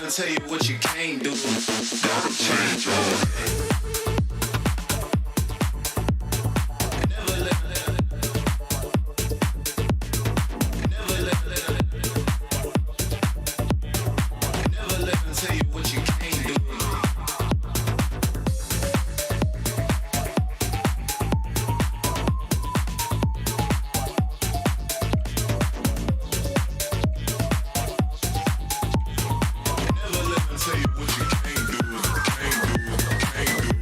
let them tell you what you can't do. Gotta change your head. Tell you what you can't do, can't do, can't do.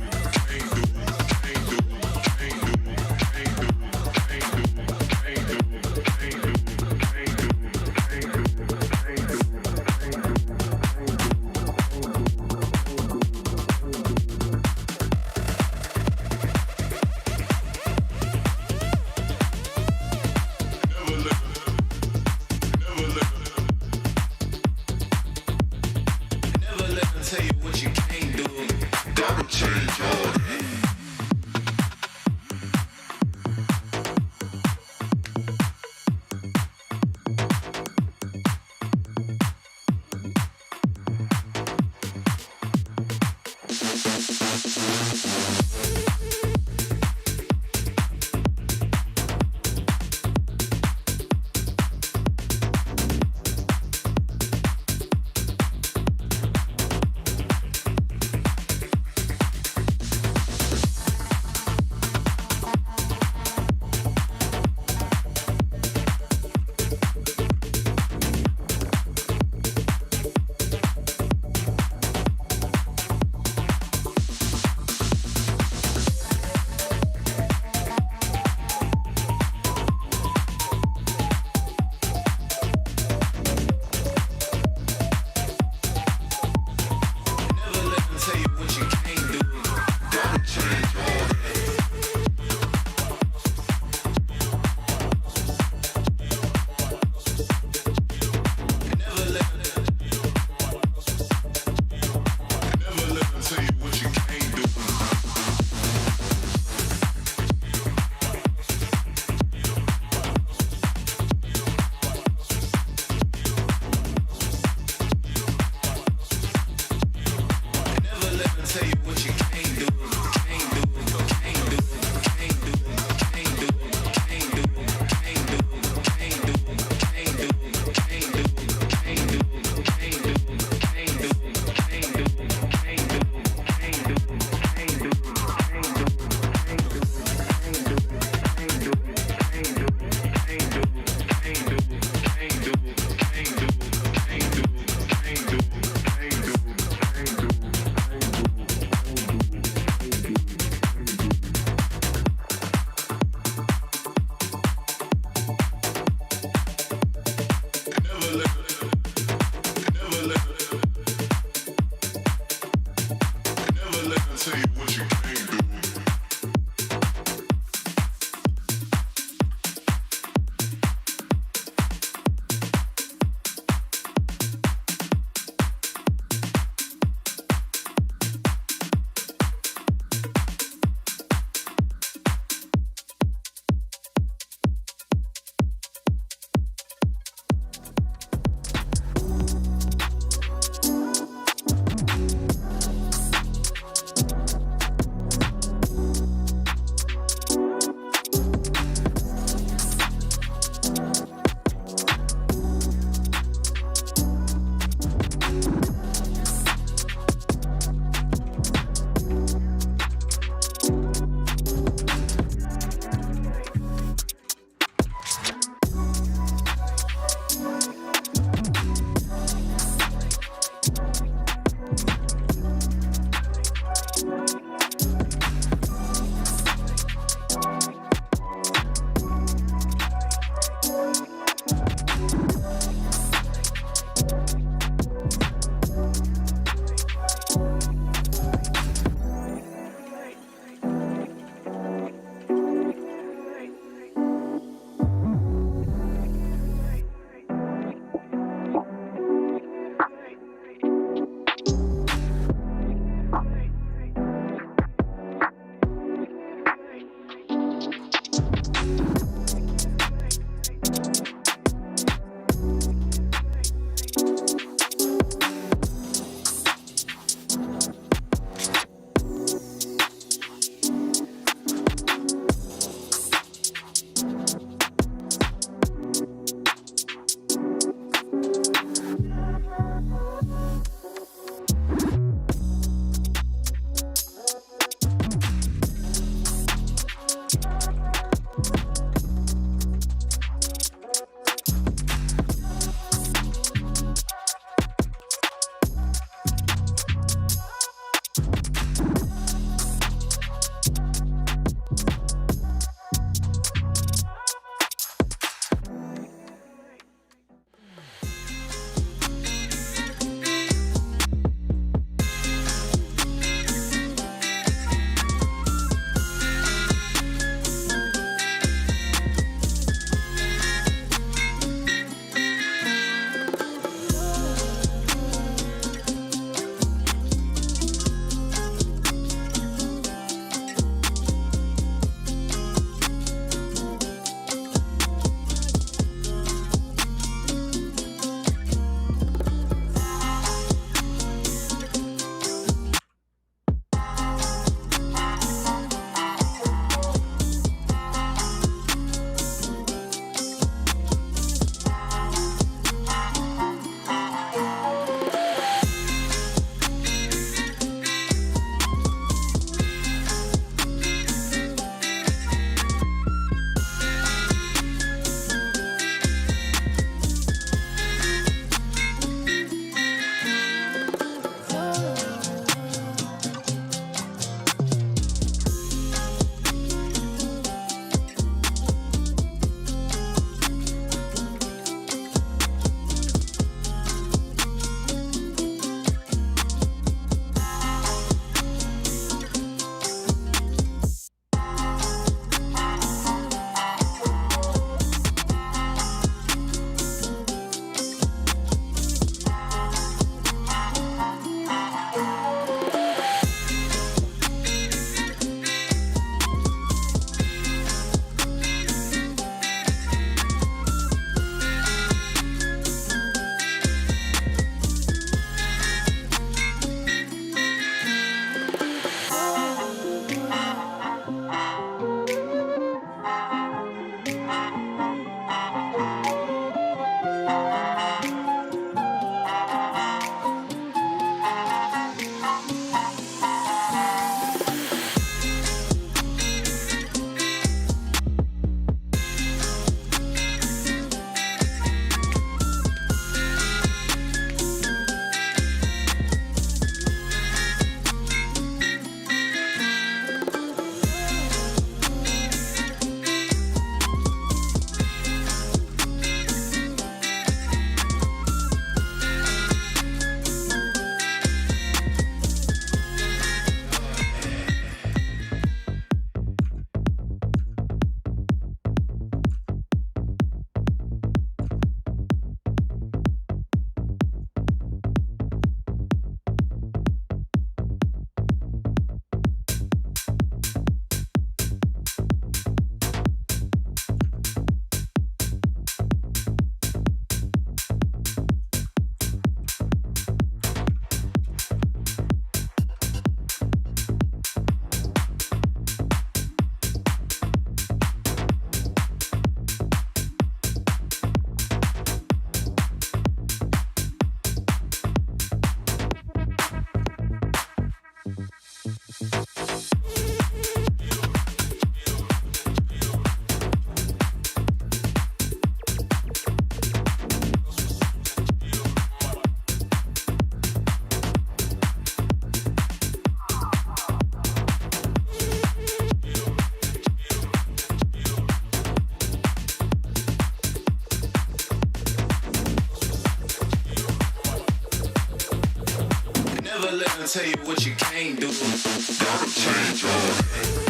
tell you what you can't do. Gotta change your ways.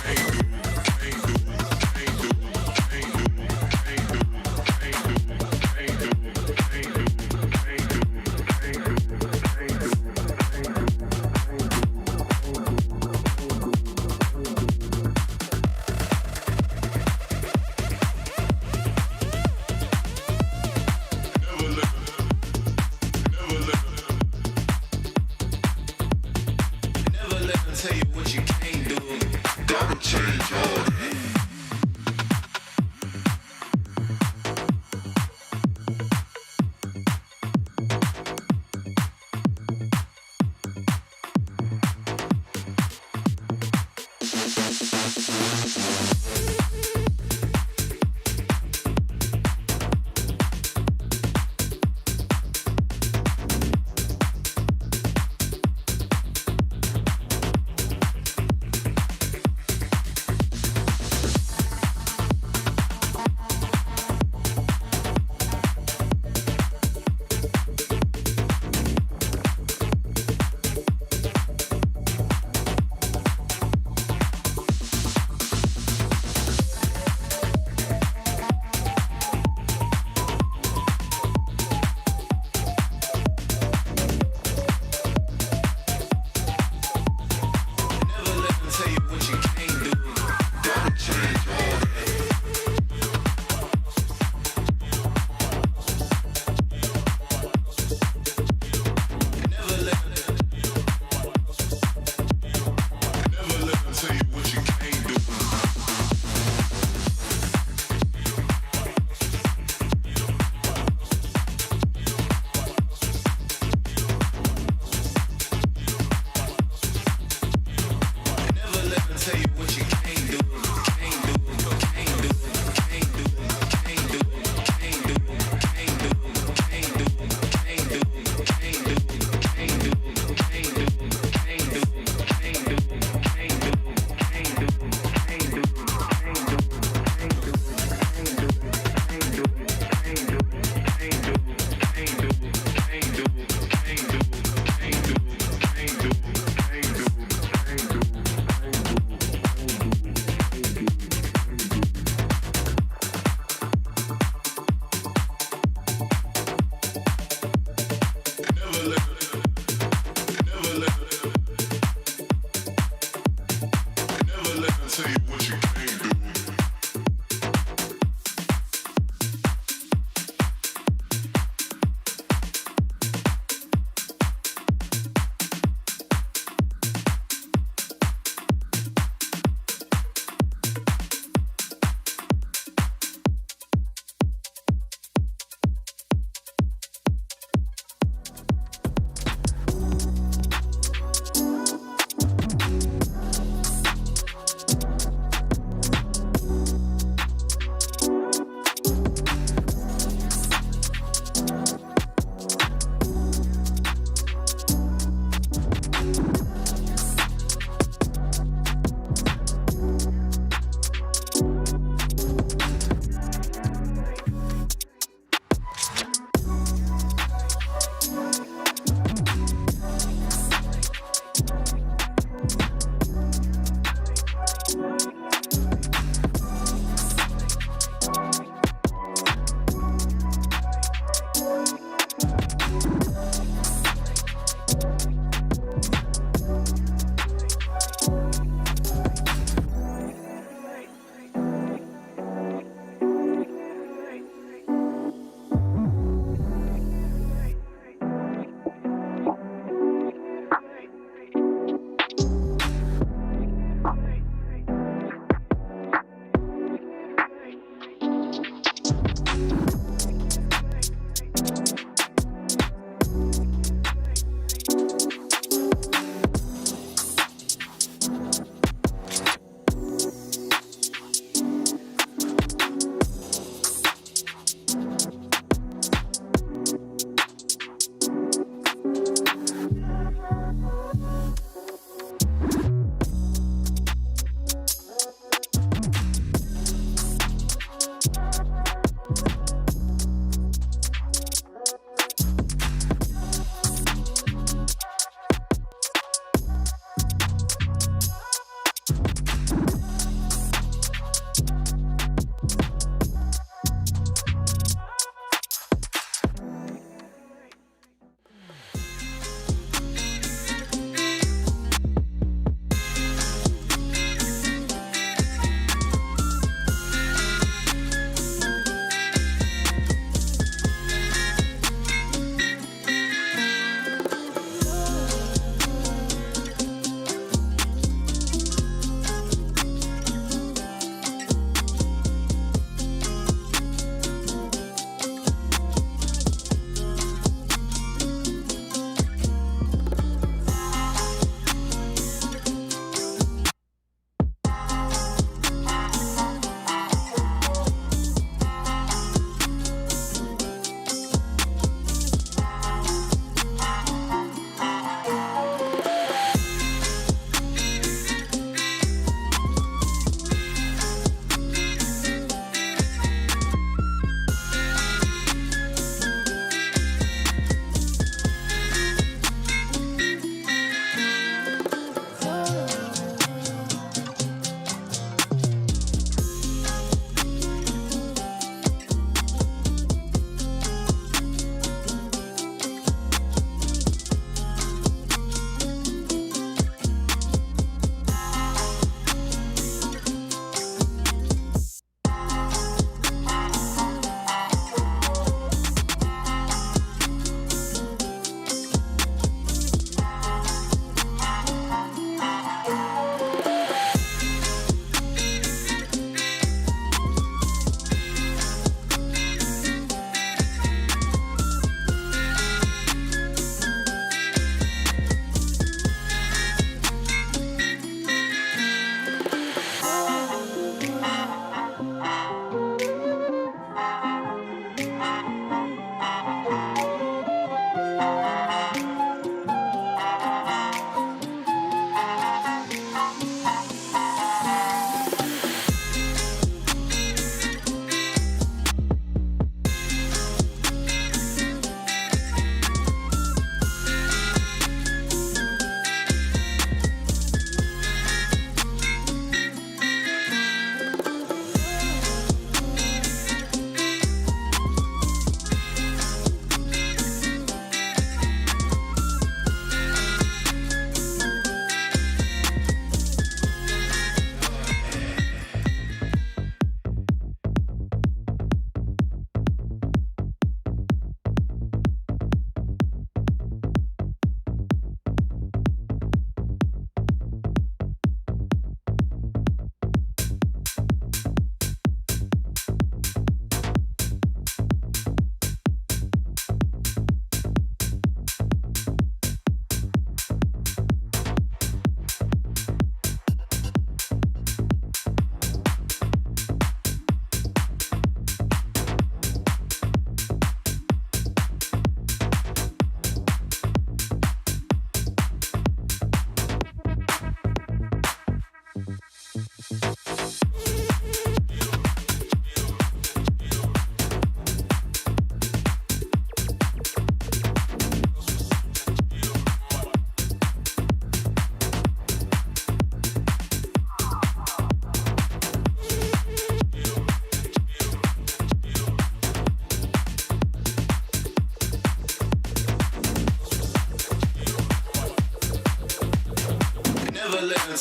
Can't do.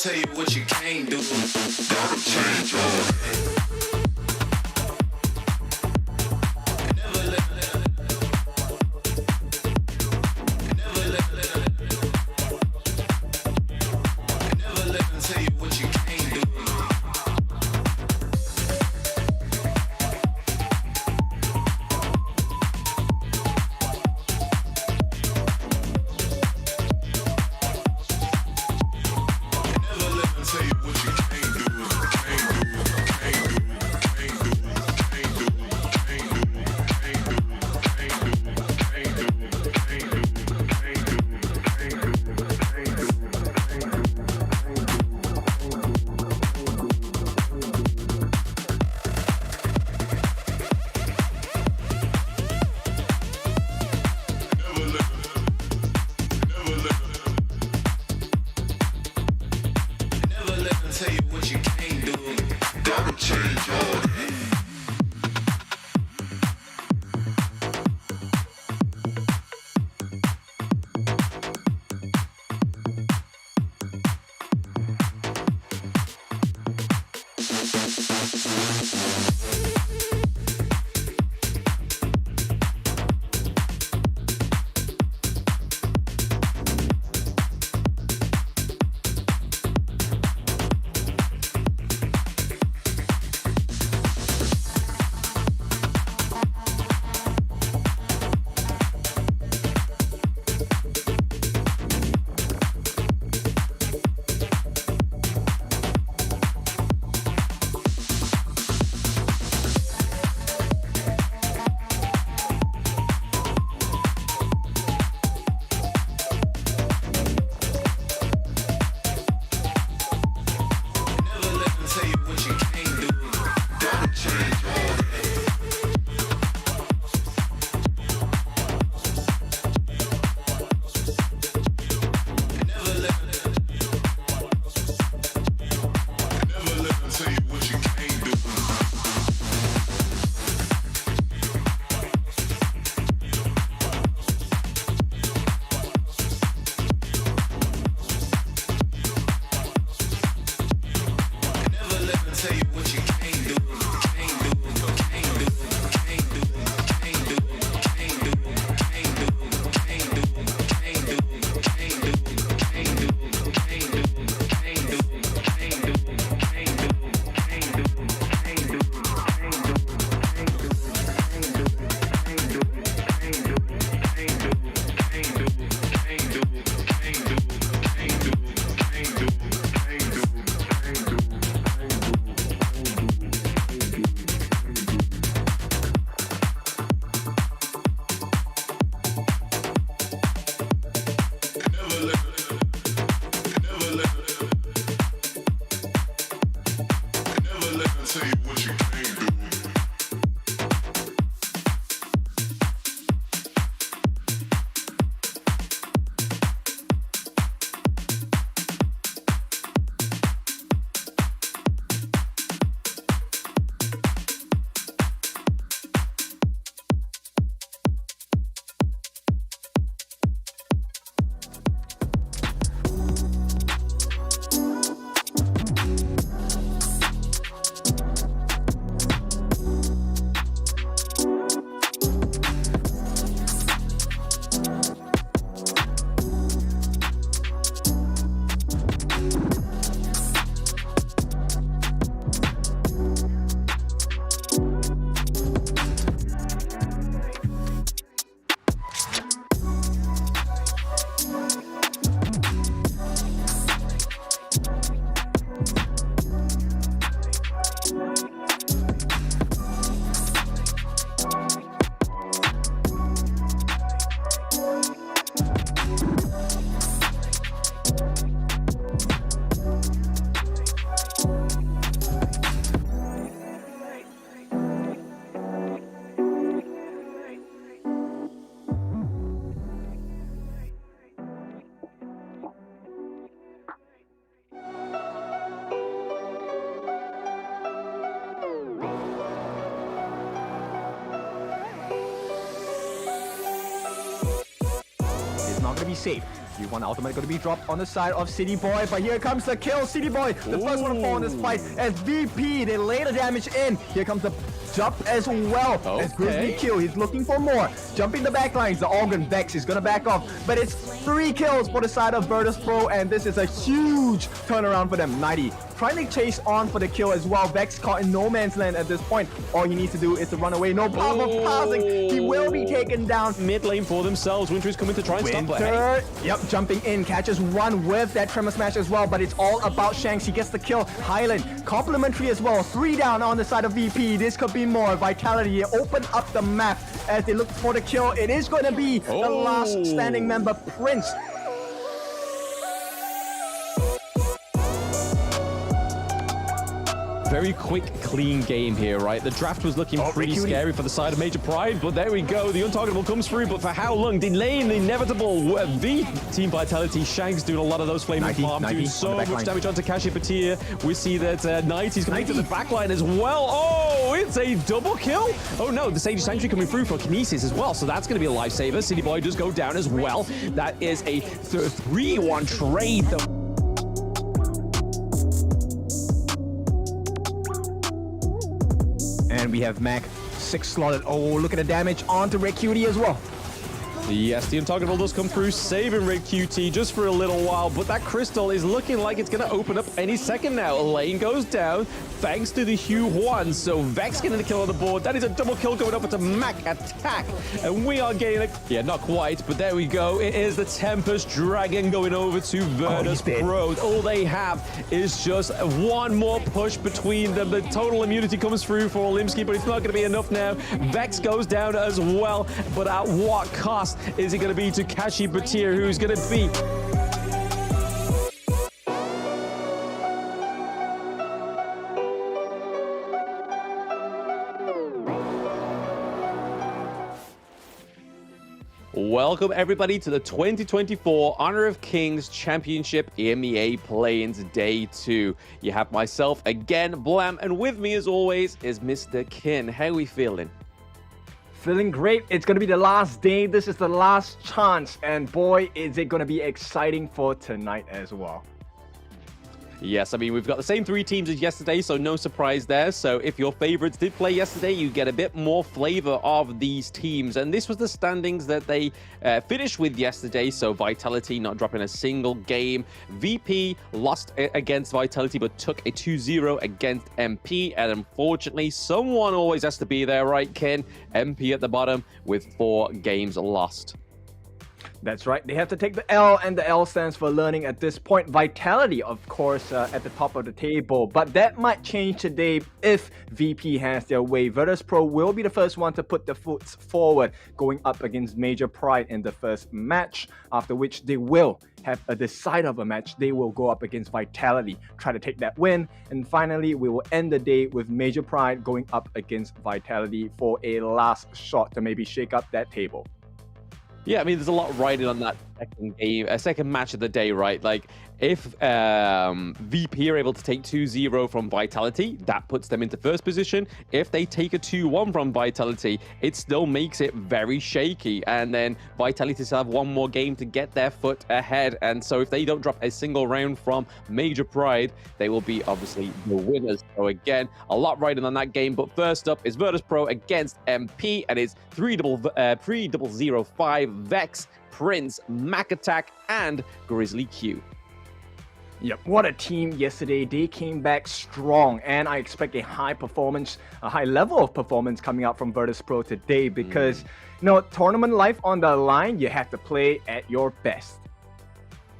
tell you what you can't do. Gotta change your way. It's not going to be safe. G1 ultimate going to be dropped on the side of City Boy, but here comes the kill. City Boy, the first one to fall in this fight as VP. They lay the damage in. Here comes the jump as well as Grizzly Q. He's looking for more. Jumping the backlines. The Organ Vex is going to back off, but it's 3 kills for the side of Virtus.pro, and this is a huge turnaround for them. 90 trying to chase on for the kill as well. Vex caught in no man's land at this point. All he needs to do is to run away. No power of passing. He will be taken down. Mid lane for themselves. Winter is coming to try and stop it. Yep, jumping in, catches one with that Tremor Smash as well, but it's all about Shanks. He gets the kill. Highland, complimentary as well. 3 down on the side of VP. This could be more. Vitality open up the map as they look for the kill. It is going to be the last standing member, Prince. Very quick, clean game here, right? The draft was looking pretty scary for the side of Major Pride, but there we go. The untargetable comes through, but for how long? Delaying the inevitable. The Team Vitality, Shanks doing a lot of those flaming farms, doing so much damage onto Kashi Patir. We see that 90's coming to the backline as well. Oh, it's a double kill. Oh no, the Sage Sanctuary coming through for Kinesis as well, so that's going to be a lifesaver. City Boy does go down as well. That is a 3-1 trade, though. And we have Mac 6 slotted. Oh, look at the damage onto Red Cutie as well. Yes, the untargetable does come through, saving Red QT just for a little while, but that crystal is looking like it's going to open up any second now. Lane goes down thanks to the Hugh Juan, so Vex getting the kill on the board. That is a double kill going over to Mac attack, and we are getting a... Yeah, not quite, but there we go. It is the Tempest Dragon going over to Virtus.pro. All they have is just one more push between them. The total immunity comes through for Limsky, but it's not going to be enough now. Vex goes down as well, but at what cost is it going to be to Kashi Patir, who's going to be... Welcome everybody to the 2024 Honor of Kings Championship EMEA Play-ins Day 2. You have myself again, Blam, and with me as always is Mr. Kin. How are we feeling? Feeling great. It's going to be the last day. This is the last chance. And boy, is it going to be exciting for tonight as well. Yes, I mean, we've got the same 3 teams as yesterday, so no surprise there. So if your favorites did play yesterday, you get a bit more flavor of these teams. And this was the standings that they finished with yesterday. So Vitality not dropping a single game. VP lost against Vitality, but took a 2-0 against MP. And unfortunately, someone always has to be there, right, Ken? MP at the bottom with 4 games lost. That's right. They have to take the L, and the L stands for learning at this point. Vitality, of course, at the top of the table. But that might change today if VP has their way. Virtus.pro will be the first one to put the foot forward, going up against Major Pride in the first match, after which they will have a decide of a match. They will go up against Vitality, try to take that win. And finally, we will end the day with Major Pride going up against Vitality for a last shot to maybe shake up that table. Yeah, I mean, there's a lot riding on that second match of the day, right? Like, if VP are able to take 2-0 from Vitality, that puts them into first position. If they take a 2-1 from Vitality, it still makes it very shaky. And then Vitality still have one more game to get their foot ahead. And so if they don't drop a single round from Major Pride, they will be obviously the winners. So again, a lot riding on that game. But first up is Virtus.pro against MP, and it's 3-0-5 Vex, Prince, Mac Attack, and Grizzly Q. Yep, what a team yesterday. They came back strong, and I expect a high performance, a high level of performance coming out from Virtus.pro today because, you know, tournament life on the line, you have to play at your best.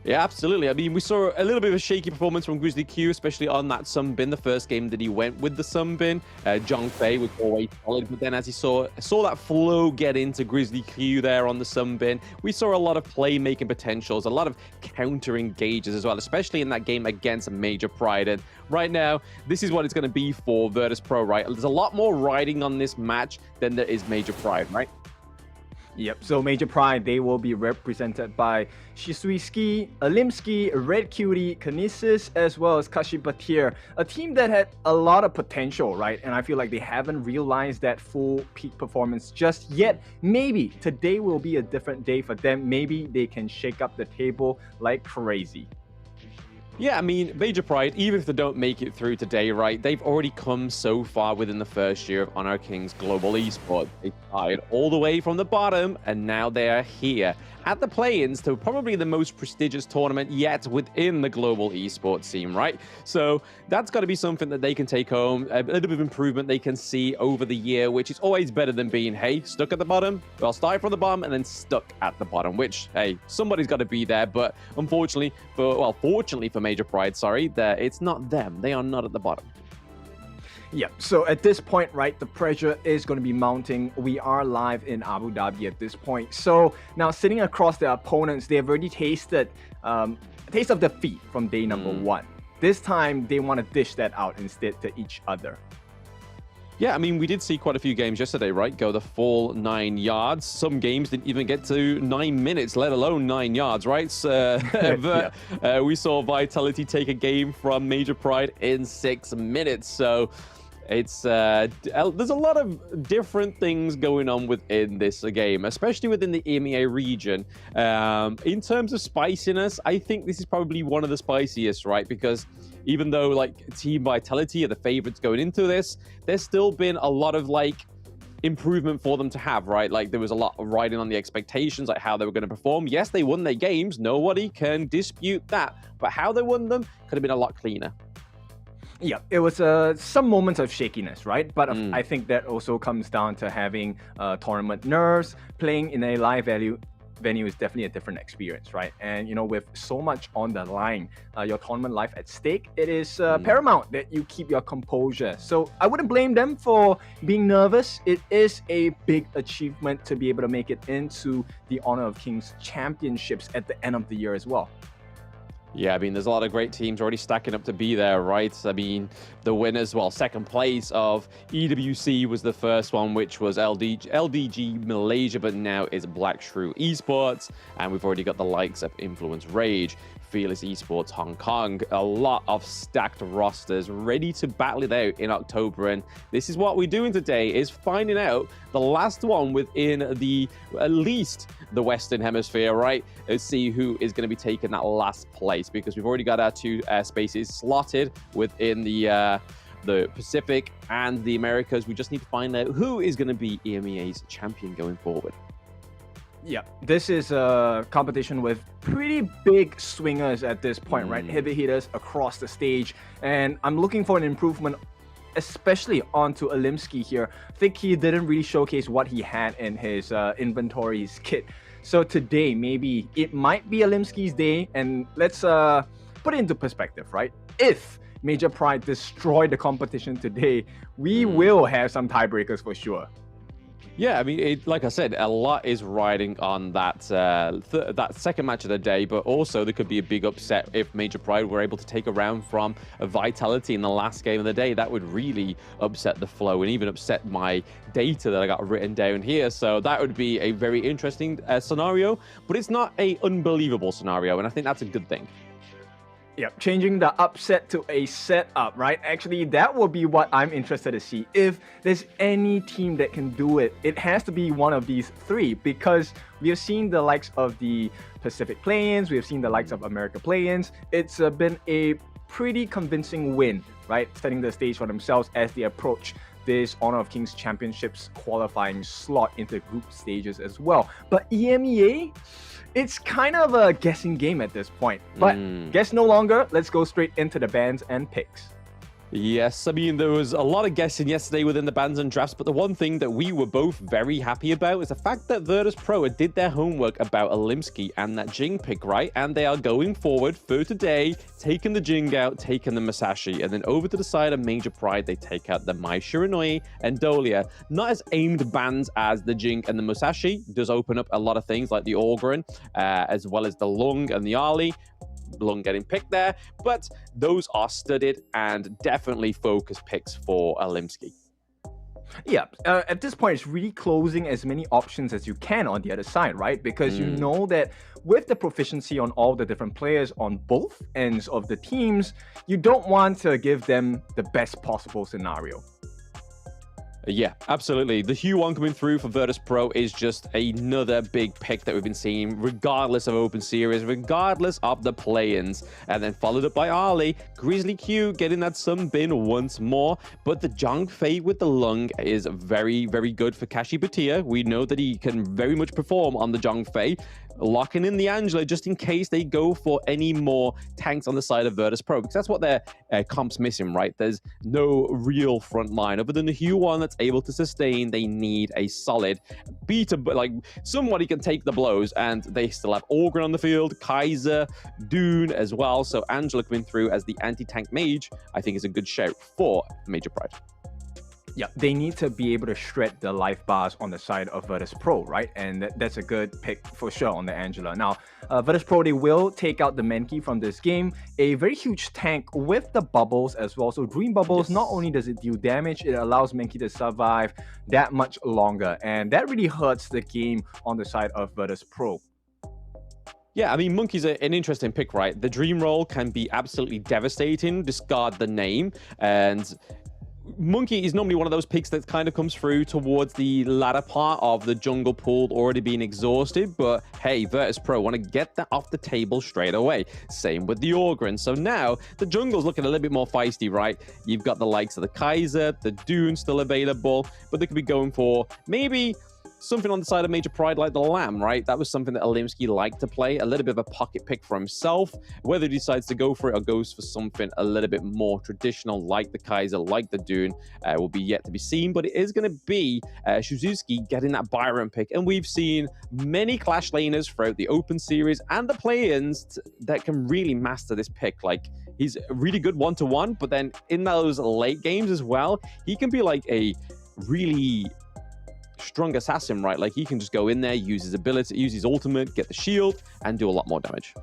Yeah, absolutely. I mean, we saw a little bit of a shaky performance from Grizzly Q, especially on that Sunbin, the first game that he went with the Sunbin. Zhang Fei was always solid, but then as he saw that flow get into Grizzly Q there on the Sunbin, we saw a lot of playmaking potentials, a lot of counter engages as well, especially in that game against Major Pride. And right now, this is what it's going to be for Virtus.pro, right? There's a lot more riding on this match than there is Major Pride, right? Yep, so Major Pride, they will be represented by Shisuiski, Alimski, Red Cutie, Kinesis, as well as Kashibatir, a team that had a lot of potential, right? And I feel like they haven't realized that full peak performance just yet. Maybe today will be a different day for them. Maybe they can shake up the table like crazy. Yeah, I mean, Major Pride, even if they don't make it through today, right, they've already come so far within the first year of Honor Kings Global Esports. They started all the way from the bottom, and now they are here at the play-ins to probably the most prestigious tournament yet within the global esports scene, right? So that's got to be something that they can take home, a little bit of improvement they can see over the year, which is always better than being, hey, stuck at the bottom. Well, start from the bottom and then stuck at the bottom, which, hey, somebody's got to be there. But unfortunately, fortunately for Major Pride, sorry, it's not them. They are not at the bottom. Yeah, so at this point, right, the pressure is going to be mounting. We are live in Abu Dhabi at this point. So now sitting across their opponents, they have already tasted a taste of defeat from day number one. This time, they want to dish that out instead to each other. Yeah, I mean, we did see quite a few games yesterday, right? Go the full 9 yards. Some games didn't even get to 9 minutes, let alone 9 yards, right? So, we saw Vitality take a game from Major Pride in 6 minutes. So it's there's a lot of different things going on within this game, especially within the EMEA region. In terms of spiciness, I think this is probably one of the spiciest, right? Because even though like Team Vitality are the favorites going into this, there's still been a lot of like improvement for them to have, right? Like there was a lot of riding on the expectations, like how they were going to perform. Yes, they won their games. Nobody can dispute that. But how they won them could have been a lot cleaner. Yeah, it was some moments of shakiness, right? But I think that also comes down to having tournament nerves. Playing in a live venue is definitely a different experience, right? And, you know, with so much on the line, your tournament life at stake, it is paramount that you keep your composure. So I wouldn't blame them for being nervous. It is a big achievement to be able to make it into the Honor of Kings Championships at the end of the year as well. Yeah, I mean, there's a lot of great teams already stacking up to be there, right? I mean, the winners, well, second place of EWC was the first one, which was LDG Malaysia, but now is Black Shrew Esports. And we've already got the likes of Influence Rage, Fearless Esports Hong Kong, a lot of stacked rosters ready to battle it out in October. And this is what we're doing today, is finding out the last one within at least the Western Hemisphere, right? Let's see who is going to be taking that last place, because we've already got our 2 spaces slotted within the Pacific and the Americas. We just need to find out who is going to be EMEA's champion going forward. Yeah, this is a competition with pretty big swingers at this point, right? Heavy hitters across the stage. And I'm looking for an improvement, especially onto Alimski here. I think he didn't really showcase what he had in his inventories kit. So today, maybe it might be Alimski's day. And let's put it into perspective, right? If Major Pride destroy the competition today, we will have some tiebreakers for sure. Yeah, I mean, like I said, a lot is riding on that that second match of the day, but also there could be a big upset if Major Pride were able to take a round from a Vitality in the last game of the day. That would really upset the flow and even upset my data that I got written down here. So that would be a very interesting scenario, but it's not a unbelievable scenario, and I think that's a good thing. Yep, changing the upset to a setup, right? Actually, that will be what I'm interested to see. If there's any team that can do it, it has to be one of these 3, because we have seen the likes of the Pacific play-ins, we have seen the likes of America play-ins. It's been a pretty convincing win, right? Setting the stage for themselves as they approach this Honor of Kings Championships qualifying slot into group stages as well. But EMEA, it's kind of a guessing game at this point. But guess no longer. Let's go straight into the bans and picks. Yes, I mean, there was a lot of guessing yesterday within the bans and drafts, but the one thing that we were both very happy about is the fact that Virtus.pro did their homework about Alimski and that Jing pick, right? And they are going forward for today, taking the Jing out, taking the Masashi, and then over to the side of Major Pride, they take out the Mai Shiranui and Dolia. Not as aimed bans as the Jing and the Musashi. It does open up a lot of things like the Orgren, as well as the Lung and the Ali. Lung getting picked there, but those are studied and definitely focus picks for Alimski. Yeah, at this point, it's really closing as many options as you can on the other side, right? Because you know that with the proficiency on all the different players on both ends of the teams, you don't want to give them the best possible scenario. Yeah, absolutely. The Hue 1 coming through for Virtus.pro is just another big pick that we've been seeing, regardless of Open Series, regardless of the play-ins. And then followed up by Ali, Grizzly Q getting that Sunbin once more. But the Zhang Fei with the Lung is very, very good for Kashi Bhatia. We know that he can very much perform on the Zhang Fei. Locking in the Angela just in case they go for any more tanks on the side of Virtus.pro, because that's what their comp's missing, right? There's no real front line. Other than the Hue 1 that's able to sustain, they need a solid beater, but like somebody can take the blows, and they still have Orgren on the field, Kaiser, Dune as well. So Angela coming through as the anti-tank mage, I think is a good shout for Major Pride. Yeah, they need to be able to shred the life bars on the side of Virtus.pro, right? And that's a good pick for sure on the Angela. Now, Virtus.pro, they will take out the Menki from this game. A very huge tank with the bubbles as well. So Dream Bubbles, not only does it deal damage, it allows Menki to survive that much longer. And that really hurts the game on the side of Virtus.pro. Yeah, I mean, Monkey's an interesting pick, right? The Dream Roll can be absolutely devastating. Discard the name, and Monkey is normally one of those picks that kind of comes through towards the latter part of the jungle pool already being exhausted. But hey, Virtus.pro want to get that off the table straight away. Same with the Orgren. So now the jungle's looking a little bit more feisty, right? You've got the likes of the Kaiser, the Dune still available, but they could be going for maybe something on the side of Major Pride like the Lamb, right? That was something that Alimsky liked to play, a little bit of a pocket pick for himself. Whether he decides to go for it or goes for something a little bit more traditional like the Kaiser, like the Dune, will be yet to be seen. But it is going to be Shuzuki getting that Byron pick. And we've seen many Clash laners throughout the Open Series and the play-ins that can really master this pick. Like, he's really good one-to-one, but then in those late games as well, he can be like a really strong assassin, right? Like, he can just go in there, use his ability, use his ultimate, get the shield, and do a lot more damage.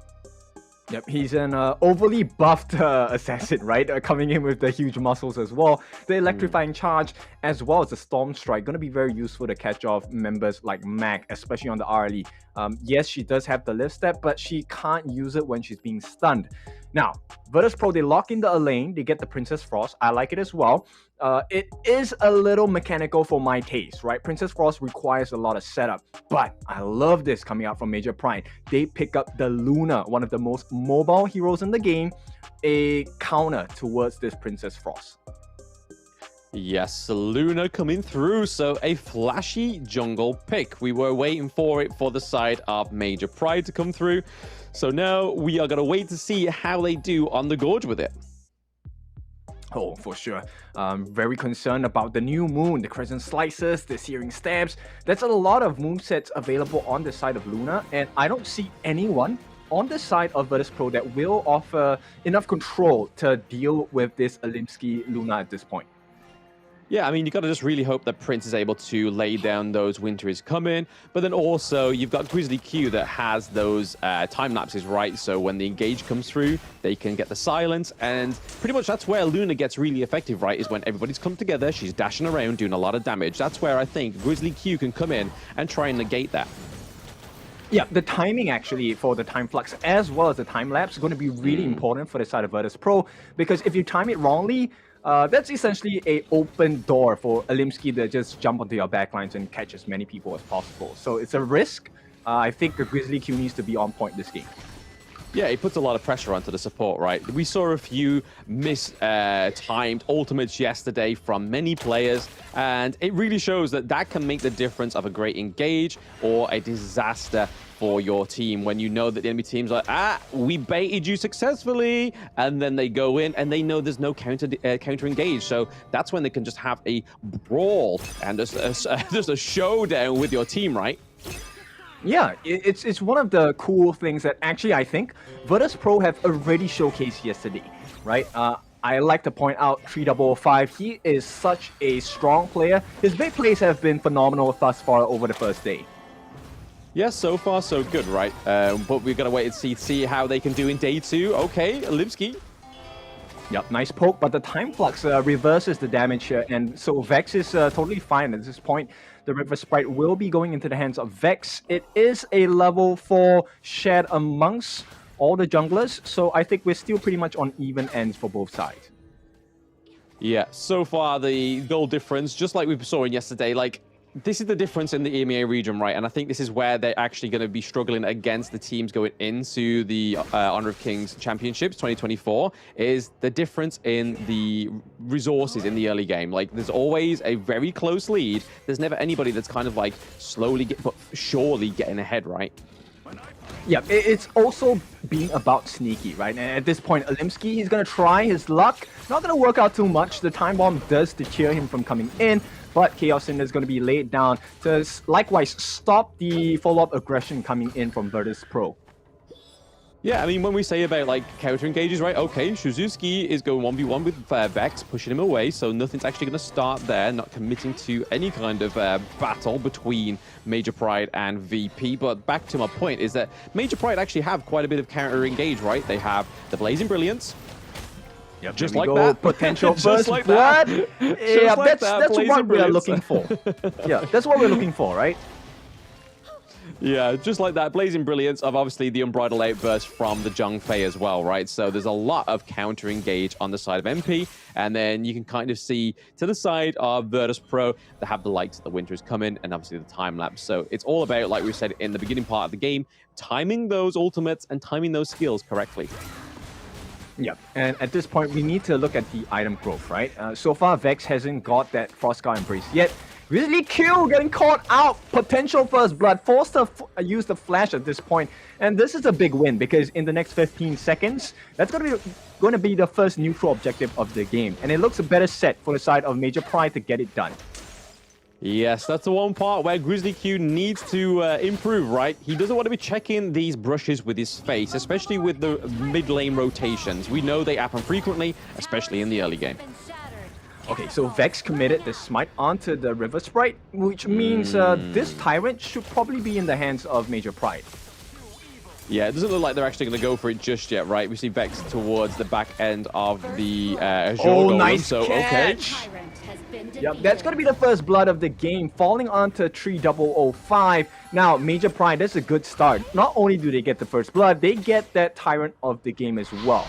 Yep, he's an overly buffed assassin, right? Coming in with the huge muscles as well. The electrifying charge as well as the storm strike, going to be very useful to catch off members like Mac, especially on the RLE. Yes, she does have the lift step, but she can't use it when she's being stunned. Now, Virtus.pro, they lock in the Elaine, they get the Princess Frost. I like it as well. It is a little mechanical for my taste, right? Princess Frost requires a lot of setup, but I love this coming out from Major Pride. They pick up the Luna, one of the most mobile heroes in the game, a counter towards this Princess Frost. Yes, Luna coming through, so a flashy jungle pick. We were waiting for it for the side of Major Pride to come through. So now we are going to wait to see how they do on the Gorge with it. Oh, for sure. Very concerned about the new moon, the crescent slices, the searing stabs. There's a lot of movesets available on the side of Luna, and I don't see anyone on the side of Virtus.pro that will offer enough control to deal with this Alimsky Luna at this point. Yeah, I mean, you got to just really hope that Prince is able to lay down those Winter is Coming, but then also you've got Grizzly Q that has those time lapses, right? So when the engage comes through, they can get the silence, and pretty much that's where Luna gets really effective, right? Is when everybody's come together, she's dashing around, doing a lot of damage. That's where I think Grizzly Q can come in and try and negate that. Yeah, the timing actually for the time flux as well as the time lapse is going to be really important for the side of Virtus.pro, because if you time it wrongly, that's essentially an open door for Alimsky to just jump onto your backlines and catch as many people as possible. So it's a risk. I think the Grizzly Q needs to be on point this game. Yeah, it puts a lot of pressure onto the support, right? We saw a few timed ultimates yesterday from many players, and it really shows that that can make the difference of a great engage or a disaster for your team when you know that the enemy team's like, we baited you successfully, and then they go in and they know there's no counter engage. So that's when they can just have a brawl and just a showdown with your team, right? Yeah, it's one of the cool things that actually I think Virtus.pro have already showcased yesterday, right? I like to point out 3005. He is such a strong player. His big plays have been phenomenal thus far over the first day. Yeah, so far so good, right? But we've got to wait and see how they can do in day two. Okay, Alimsky. Yep, nice poke, but the time flux reverses the damage here, and so Vex is totally fine at this point. The River Sprite will be going into the hands of Vex. It is a level 4 shared amongst all the junglers, so I think we're still pretty much on even ends for both sides. Yeah, so far the goal difference, just like we saw in yesterday, like, this is the difference in the EMEA region, right? And I think this is where they're actually going to be struggling against the teams going into the Honor of Kings Championships 2024, is the difference in the resources in the early game. Like, there's always a very close lead. There's never anybody that's kind of like slowly, but surely getting ahead, right? Yeah, it's also being about sneaky, right? And at this point, Alimsky, he's going to try his luck. Not going to work out too much. The time bomb does deter him from coming in, but Chaos Cinder is going to be laid down to likewise stop the follow-up aggression coming in from Virtus.pro. Yeah, I mean, when we say about, like, counter engages, right? Okay, Shuzuki is going 1v1 with Vex, pushing him away, so nothing's actually going to start there, not committing to any kind of battle between Major Pride and VP. But back to my point is that Major Pride actually have quite a bit of counter engage, right? They have the Blazing Brilliance. Yep, just like that. Potential first like blood. Yeah, like that's what we're looking for. Yeah, that's what we're looking for, right? Yeah, just like that. Blazing Brilliance of obviously the Unbridled Outburst from the Zhong Fei as well, right? So there's a lot of counter engage on the side of MP. And then you can kind of see to the side of Virtus.pro, they have the likes of the Winter is Coming and obviously the time lapse. So it's all about, like we said in the beginning part of the game, timing those ultimates and timing those skills correctly. Yeah, and at this point, we need to look at the item growth, right? So far, Vex hasn't got that Frostscar Embrace yet. Grizzly Q getting caught out. Potential first blood. Forced to use the flash at this point. And this is a big win because in the next 15 seconds, that's going to be the first neutral objective of the game. And it looks a better set for the side of Major Pride to get it done. Yes, that's the one part where Grizzly Q needs to improve, right? He doesn't want to be checking these brushes with his face, especially with the mid lane rotations. We know they happen frequently, especially in the early game. Okay, so Vex committed the smite onto the River Sprite, which means this Tyrant should probably be in the hands of Major Pride. Yeah, it doesn't look like they're actually going to go for it just yet, right? We see Vex towards the back end of the Azure Golem, nice so catch. Okay. Yep, that's going to be the first blood of the game, falling onto 3005. Now, Major Pride, that's a good start. Not only do they get the first blood, they get that Tyrant of the game as well.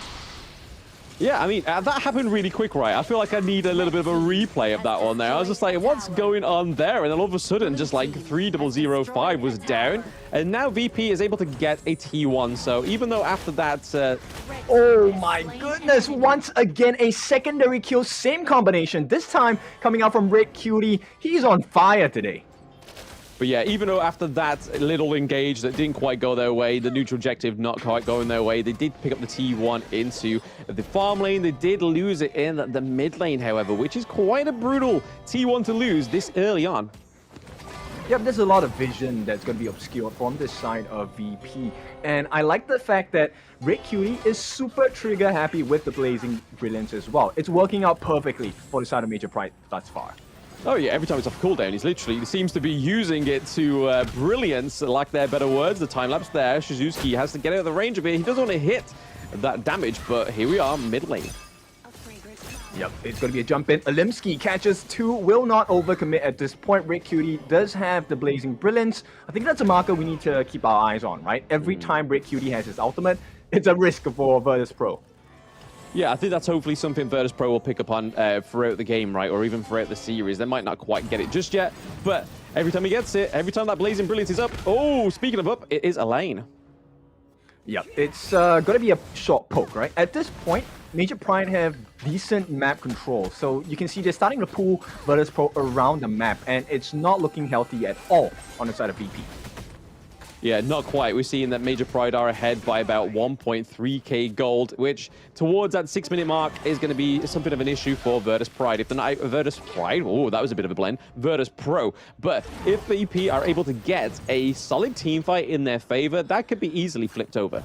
Yeah, I mean, that happened really quick, right? I feel like I need a little bit of a replay of that one there. I was just like, what's going on there? And then all of a sudden, just like 3005 was down. And now VP is able to get a T1. So even though after that... Oh my goodness, once again, a secondary kill, same combination. This time coming out from Red Cutie. He's on fire today. But yeah, even though after that little engage that didn't quite go their way, the neutral objective not quite going their way, they did pick up the T1 into the farm lane. They did lose it in the mid lane, however, which is quite a brutal T1 to lose this early on. Yep, there's a lot of vision that's going to be obscured from this side of VP. And I like the fact that Red Cutie is super trigger happy with the Blazing Brilliance as well. It's working out perfectly for the side of Major Pride thus far. Oh yeah, every time it's off cooldown, he seems to be using it to brilliance, like their better words. The time lapse there, Shizuki has to get out of the range of it. He doesn't want to hit that damage, but here we are, mid lane. Yep, it's going to be a jump in. Alimsky catches two, will not overcommit at this point. Red Cutie does have the Blazing Brilliance. I think that's a marker we need to keep our eyes on, right? Every time Red Cutie has his ultimate, it's a risk for Virtus.pro. Yeah, I think that's hopefully something Virtus.pro will pick up on throughout the game, right? Or even throughout the series. They might not quite get it just yet, but every time he gets it, every time that Blazing Brilliance is up, oh, speaking of up, it is a lane. Yeah, it's going to be a short poke, right? At this point, Major Pride have decent map control, so you can see they're starting to pull Virtus.pro around the map, and it's not looking healthy at all on the side of VP. Yeah, not quite. We're seeing that Major Pride are ahead by about 1.3k gold, which towards that 6-minute mark is going to be something of an issue for Virtus Pride. If the night Virtus Pride, oh, that was a bit of a blend, Virtus.pro. But if VP are able to get a solid team fight in their favor, that could be easily flipped over.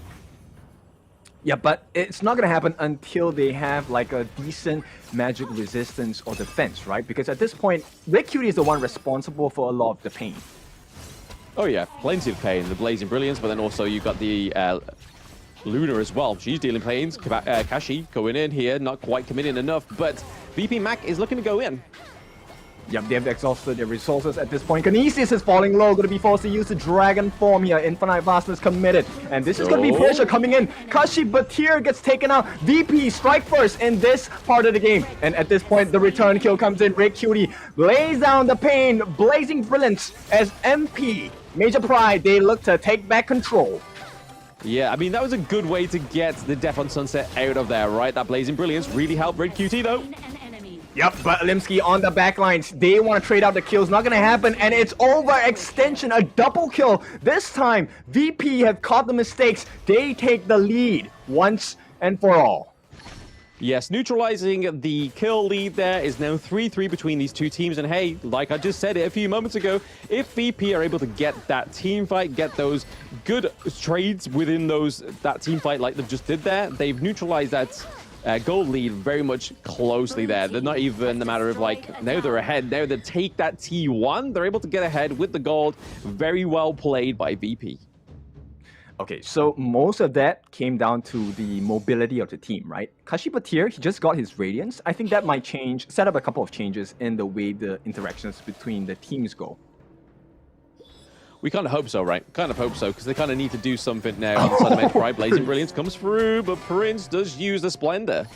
Yeah, but it's not going to happen until they have like a decent magic resistance or defense, right? Because at this point, Red Cutie is the one responsible for a lot of the pain. Oh yeah, plenty of pain, the Blazing Brilliance, but then also you've got the Luna as well. She's dealing pains. Kashi going in here, not quite committing enough, but VP Mac is looking to go in. Yep, they've exhausted their resources at this point. Kinesis is falling low, going to be forced to use the Dragon form here. Infinite Vastness committed. And this is going to be pressure coming in. Kashi Batir gets taken out. VP strike first in this part of the game. And at this point, the return kill comes in. Red Cutie lays down the pain. Blazing Brilliance as MP. Major Pride, they look to take back control. Yeah, I mean, that was a good way to get the Death on Sunset out of there, right? That Blazing Brilliance really helped Red QT, though. Yep, but Limsky on the backlines. They want to trade out the kills. Not going to happen. And it's overextension. A double kill. This time, VP have caught the mistakes. They take the lead once and for all. Yes, neutralizing the kill lead there is now 3-3 between these two teams. And hey, like I just said it a few moments ago, if VP are able to get that team fight, get those good trades within that team fight like they just did there, they've neutralized that gold lead very much closely there. They're not even a matter of like, now they're ahead. Now they take that T1. They're able to get ahead with the gold. Very well played by VP. Okay, so most of that came down to the mobility of the team, right? Kashi Batir, he just got his Radiance. I think that might set up a couple of changes in the way the interactions between the teams go. We kind of hope so, right? Kind of hope so, because they kind of need to do something now on the side of Major Pride. Blazing Brilliance comes through, but Prince does use the Splendor.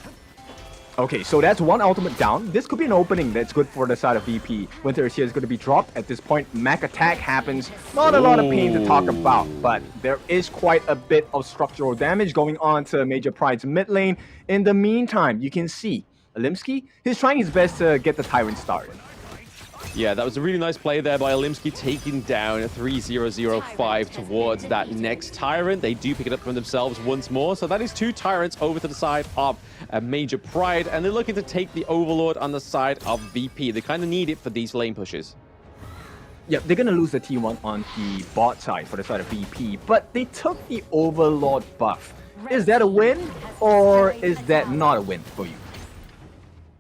Okay, so that's one ultimate down. This could be an opening that's good for the side of VP. Winter is here is going to be dropped. At this point, Mac attack happens. Not a lot of pain to talk about, but there is quite a bit of structural damage going on to Major Pride's mid lane. In the meantime, you can see Limsky, he's trying his best to get the Tyrant started. Yeah, that was a really nice play there by Olimsky, taking down a 3005 towards that next Tyrant. They do pick it up from themselves once more. So that is 2 Tyrants over to the side of Major Pride. And they're looking to take the Overlord on the side of VP. They kind of need it for these lane pushes. Yeah, they're going to lose the T1 on the bot side for the side of VP. But they took the Overlord buff. Is that a win or is that not a win for you?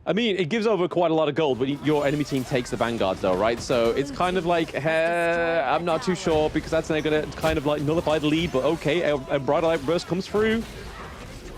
I mean, it gives over quite a lot of gold when your enemy team takes the Vanguards, though, right? So it's kind of like, I'm not too sure, because that's now going to kind of like nullify the lead, but okay, a Brighter Light Burst comes through.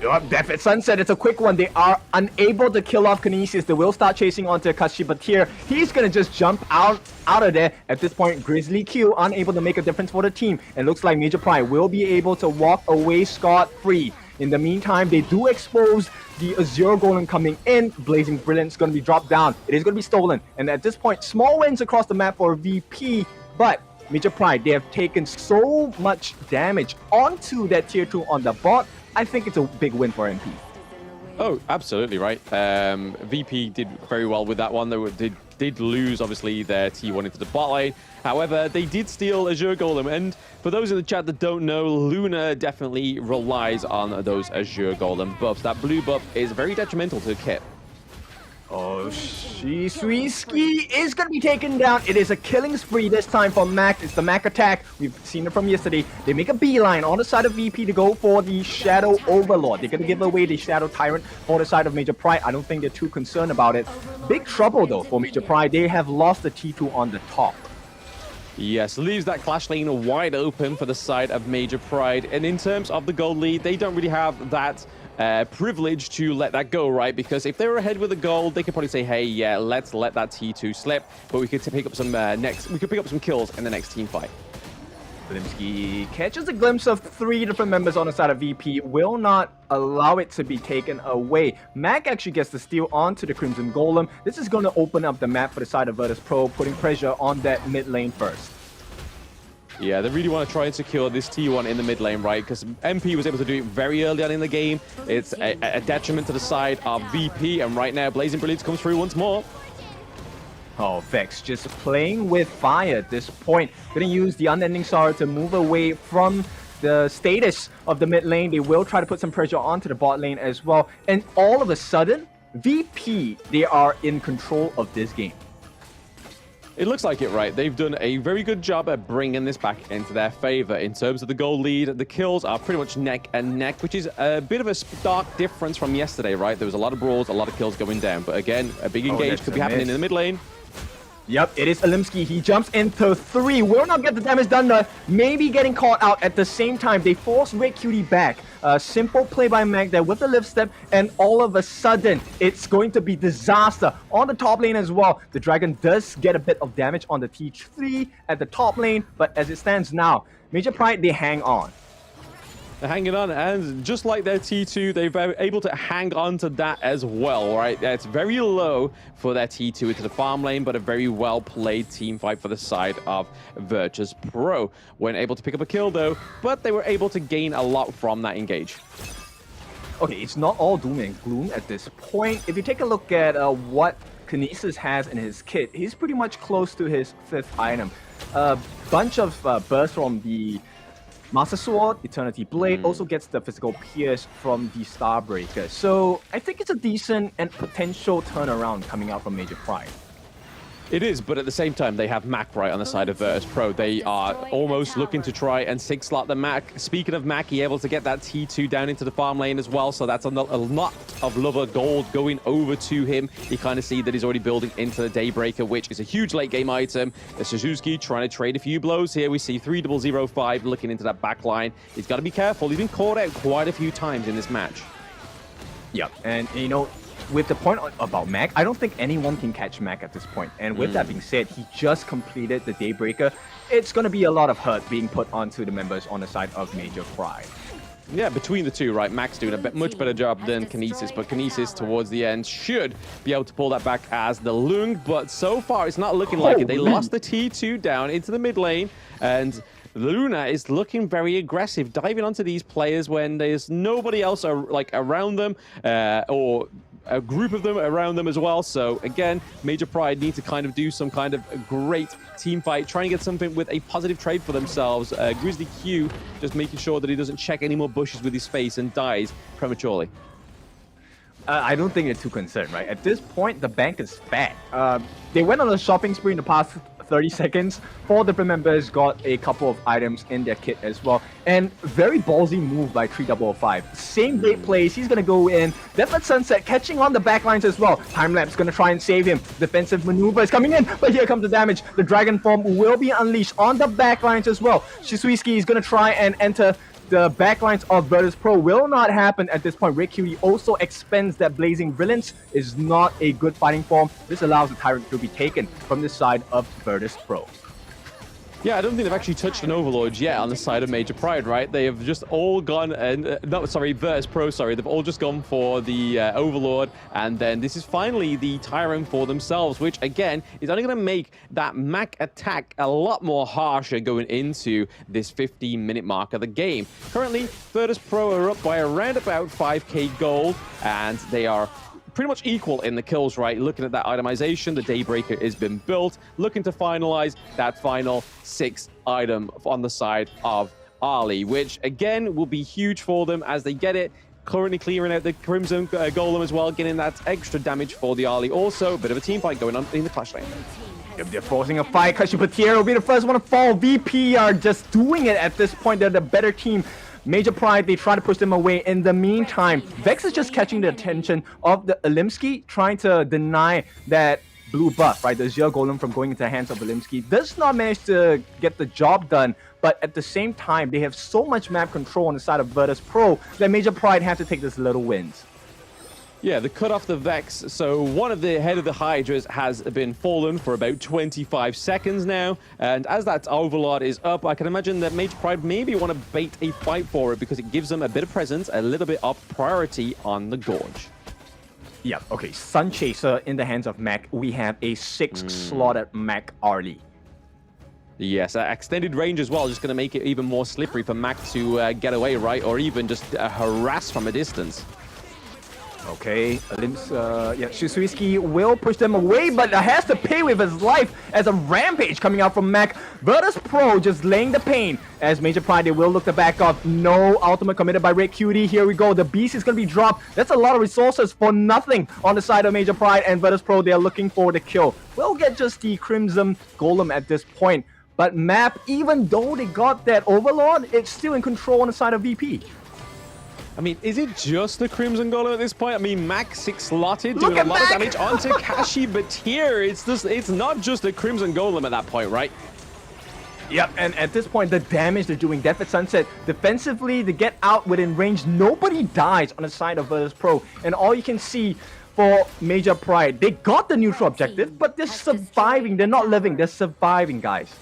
Death at Sunset, it's a quick one. They are unable to kill off Kinesis. They will start chasing onto Kashi Batir. He's going to just jump out of there. At this point, Grizzly Q unable to make a difference for the team. And looks like Major Pride will be able to walk away scot-free. In the meantime, they do expose the Azure Golem coming in. Blazing Brilliance is going to be dropped down. It is going to be stolen. And at this point, small wins across the map for VP. But Major Pride, they have taken so much damage onto that tier 2 on the bot. I think it's a big win for MP. Oh, absolutely right. VP did very well with that one. They did lose, obviously, their T1 into the bot lane. However, they did steal Azure Golem. And for those in the chat that don't know, Luna definitely relies on those Azure Golem buffs. That blue buff is very detrimental to Kit. Oh, Shisui is going to be taken down. It is a killing spree this time for Mac. It's the Mac attack. We've seen it from yesterday. They make a beeline on the side of VP to go for the Shadow Overlord. They're going to give away the Shadow Tyrant for the side of Major Pride. I don't think they're too concerned about it. Big trouble, though, for Major Pride. They have lost the T2 on the top. Yes, leaves that Clash lane wide open for the side of Major Pride. And in terms of the gold lead, they don't really have that privilege to let that go, right? Because if they were ahead with the gold, they could probably say, hey, yeah, let's let that T2 slip. But we could pick up some kills in the next team fight. Limsky catches a glimpse of 3 different members on the side of VP, will not allow it to be taken away. Mac actually gets the steal onto the Crimson Golem. This is going to open up the map for the side of Virtus.pro, putting pressure on that mid lane first. Yeah, they really want to try and secure this T1 in the mid lane, right? Because MP was able to do it very early on in the game. It's a detriment to the side of VP, and right now Blazing Brilliance comes through once more. Oh, Vex just playing with fire at this point. Gonna use the Unending Sorrow to move away from the status of the mid lane. They will try to put some pressure onto the bot lane as well. And all of a sudden, VP, they are in control of this game. It looks like it, right? They've done a very good job at bringing this back into their favor. In terms of the gold lead, the kills are pretty much neck and neck, which is a bit of a stark difference from yesterday, right? There was a lot of brawls, a lot of kills going down. But again, a big engage could be happening in the mid lane. Yep, it is Alimsky. He jumps into 3. Will not get the damage done though. Maybe getting caught out at the same time. They force Red Cutie back. Simple play by Mac there with the lift step, and all of a sudden, it's going to be disaster on the top lane as well. The Dragon does get a bit of damage on the T3 at the top lane, but as it stands now, Major Pride, they hang on. They're hanging on, and just like their T2, they're able to hang on to that as well, right? It's very low for their T2 into the farm lane, but a very well-played team fight for the side of Virtus.pro. Weren't able to pick up a kill, though, but they were able to gain a lot from that engage. Okay, it's not all doom and gloom at this point. If you take a look at what Kinesis has in his kit, he's pretty much close to his 5th item. A bunch of bursts from the Master Sword, Eternity Blade, also gets the physical pierce from the Starbreaker. So I think it's a decent and potential turnaround coming out from Major Pride. It is, but at the same time, they have Mac right on the side of Virtus.pro. They are almost looking to try and 6-slot the Mac. Speaking of Mac, he able to get that T2 down into the farm lane as well, so that's a lot of lover gold going over to him. You kind of see that he's already building into the Daybreaker, which is a huge late game item. The Suzuki trying to trade a few blows here. We see 3005 looking into that back line. He's got to be careful. He's been caught out quite a few times in this match. Yep, and you know, with the point about Mac, I don't think anyone can catch Mac at this point. And with that being said, he just completed the Daybreaker. It's going to be a lot of hurt being put onto the members on the side of Major Pride. Yeah, between the two, right? Mac's doing a much better job than Kinesis, but Kinesis towards the end should be able to pull that back as the Lung, but so far it's not looking like it. They lost the T2 down into the mid lane, and Luna is looking very aggressive, diving onto these players when there's nobody else around them, or a group of them around them as well. So again, Major Pride need to kind of do some kind of great team fight, trying to get something with a positive trade for themselves. Grizzly Q just making sure that he doesn't check any more bushes with his face and dies prematurely. I don't think they're too concerned, right? At this point, the bank is fat. They went on a shopping spree in the past 30 seconds. 4 different members got a couple of items in their kit as well. And very ballsy move by 3005. Same bait plays, he's gonna go in. Deathlet Sunset catching on the backlines as well. Timelapse gonna try and save him. Defensive maneuver is coming in, but here comes the damage. The Dragon Form will be unleashed on the backlines as well. Shisui is gonna try and enter the backlines of Virtus.pro. Will not happen at this point. Red Cutie also expends that Blazing Brilliance. Is not a good fighting form. This allows the Tyrant to be taken from the side of Virtus.pro. Yeah, I don't think they've actually touched an Overlord yet on the side of Major Pride, right? They have just all gone, Virtus.pro, sorry. They've all just gone for the Overlord, and then this is finally the Tyrant for themselves, which, again, is only going to make that Mac attack a lot more harsher going into this 15-minute mark of the game. Currently, Virtus.pro are up by around about 5k gold, and they are pretty much equal in the kills, right? Looking at that itemization, the Daybreaker has been built, looking to finalize that final 6th item on the side of Ali, which again will be huge for them as they get it. Currently clearing out the Crimson Golem as well, getting that extra damage for the Ali. Also, a bit of a team fight going on in the Clash lane. If they're forcing a fight, Kashyapatier will be the first one to fall. VP are just doing it at this point. They're the better team. Major Pride, they try to push them away. In the meantime, Vex is just catching the attention of the Alimsky, trying to deny that blue buff, right? The Azure Golem from going into the hands of Alimsky. Does not manage to get the job done, but at the same time, they have so much map control on the side of Virtus.pro that Major Pride have to take this little wins. Yeah, they cut off the Vex, so one of the head of the Hydras has been fallen for about 25 seconds now, and as that Overlord is up, I can imagine that Major Pride maybe want to bait a fight for it because it gives them a bit of presence, a little bit of priority on the Gorge. Yeah, okay, Sun Chaser in the hands of Mac. We have a 6-slotted Mac Arlie. Yes, extended range as well, just going to make it even more slippery for Mac to get away, right? Or even just harass from a distance. Okay, Shisui will push them away, but has to pay with his life as a rampage coming out from Mac. Virtus.pro just laying the pain as Major Pride, they will look to back off. No ultimate committed by Red Cutie. Here we go. The beast is going to be dropped. That's a lot of resources for nothing on the side of Major Pride, and Virtus.pro, they are looking for the kill. We'll get just the Crimson Golem at this point. But Map, even though they got that Overlord, it's still in control on the side of VP. I mean, is it just the Crimson Golem at this point? I mean, Mac 6 slotted, doing a lot of damage onto Kashi, but here it's not just the Crimson Golem at that point, right? Yep, and at this point, the damage they're doing, Death at Sunset, defensively, to get out within range, nobody dies on the side of Virtus.pro. And all you can see for Major Pride, they got the neutral objective, but they're surviving. They're not living, they're surviving, guys.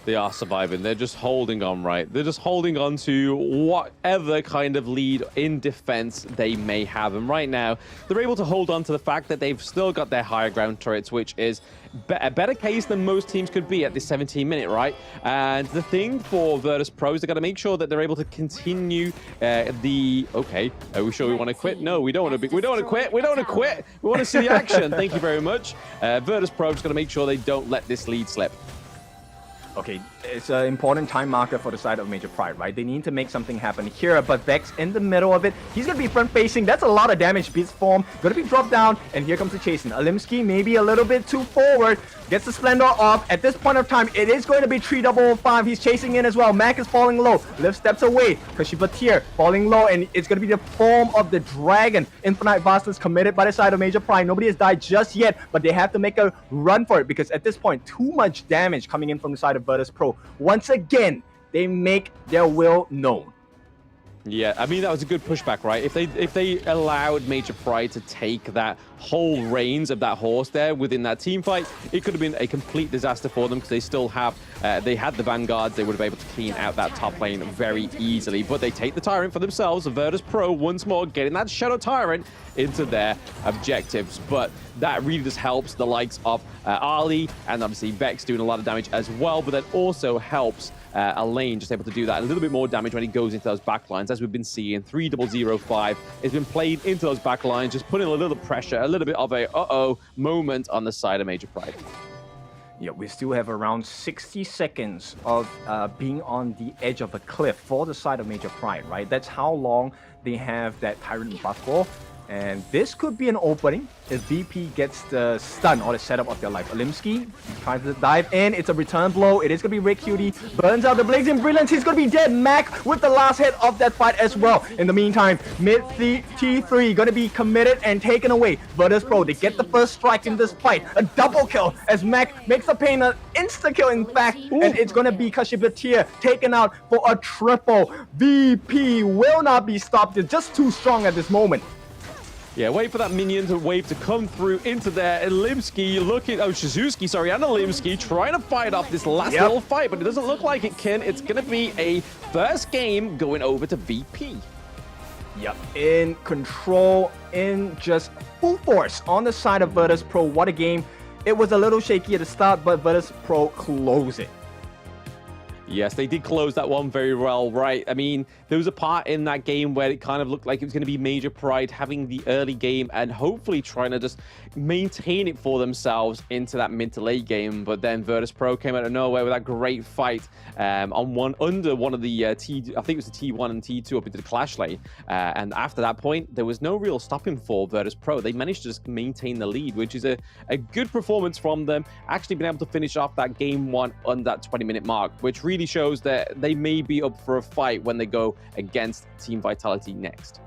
They are surviving. They're just holding on, right? They're just holding on to whatever kind of lead in defense they may have. And right now, they're able to hold on to the fact that they've still got their higher ground turrets, which is a better case than most teams could be at this 17-minute, right? And the thing for Virtus.pro is they've got to make sure that they're able to continue Okay, are we sure we want to quit? No, we don't want to. We don't want to quit. We don't want to quit. We want to see the action. Thank you very much. Virtus.pro just got to make sure they don't let this lead slip. Okay, it's an important time marker for the side of Major Pride, right? They need to make something happen here, but Vex in the middle of it. He's going to be front-facing. That's a lot of damage. Beats form. Going to be dropped down, and here comes the chasing. Alimsky maybe a little bit too forward. Gets the Splendor off. At this point of time, it is going to be 3-0-5. He's chasing in as well. Mac is falling low. Liv steps away. Kashibatir falling low, and it's going to be the form of the Dragon. Infinite Vastness committed by the side of Major Pride. Nobody has died just yet, but they have to make a run for it because at this point, too much damage coming in from the side of Virtus.pro. Once again, they make their will known. Yeah, I mean, that was a good pushback, right? If they allowed Major Pride to take that whole reins of that horse there within that team fight, it could have been a complete disaster for them because they still have, they had the Vanguards, they would have been able to clean out that top lane very easily. But they take the Tyrant for themselves, Virtus.pro once more getting that Shadow Tyrant into their objectives. But that really just helps the likes of Ali and obviously Vex doing a lot of damage as well, but that also helps Elaine just able to do that a little bit more damage when he goes into those backlines, as we've been seeing. 3-0-0-5 has been played into those backlines, just putting a little pressure, a little bit of a uh-oh moment on the side of Major Pride. Yeah, we still have around 60 seconds of being on the edge of a cliff for the side of Major Pride, right? That's how long they have that Tyrant buff for. And this could be an opening if VP gets the stun or the setup of their life. Alimsky tries to dive in. It's a return blow. It is going to be Rick Cutie. Burns out the Blazing Brilliance. He's going to be dead. Mac with the last hit of that fight as well. In the meantime, mid T3 going to be committed and taken away. Virtus.pro, they get the first strike in this fight. A double kill as Mac makes the pain an insta-kill in fact. Ooh. And it's going to be Kashibatir taken out for a triple. VP will not be stopped. They're just too strong at this moment. Yeah, wait for that minion to wave to come through into there. Limsky looking, Shizuki, sorry, and Limsky trying to fight off this last little fight, but it doesn't look like it, Ken. It's going to be a first game going over to VP. Yep, in control, in just full force on the side of Virtus.pro. What a game. It was a little shaky at the start, but Virtus.pro closed it. Yes, they did close that one very well, right? I mean, there was a part in that game where it kind of looked like it was going to be Major Pride having the early game and hopefully trying to just maintain it for themselves into that mid to late game. But then Virtus.pro came out of nowhere with that great fight under one of the I think it was the T1 and T2 up into the clash lane. And after that point, there was no real stopping for Virtus.pro. They managed to just maintain the lead, which is a good performance from them. Actually been able to finish off that game one on that 20-minute mark, which really shows that they may be up for a fight when they go against Team Vitality next.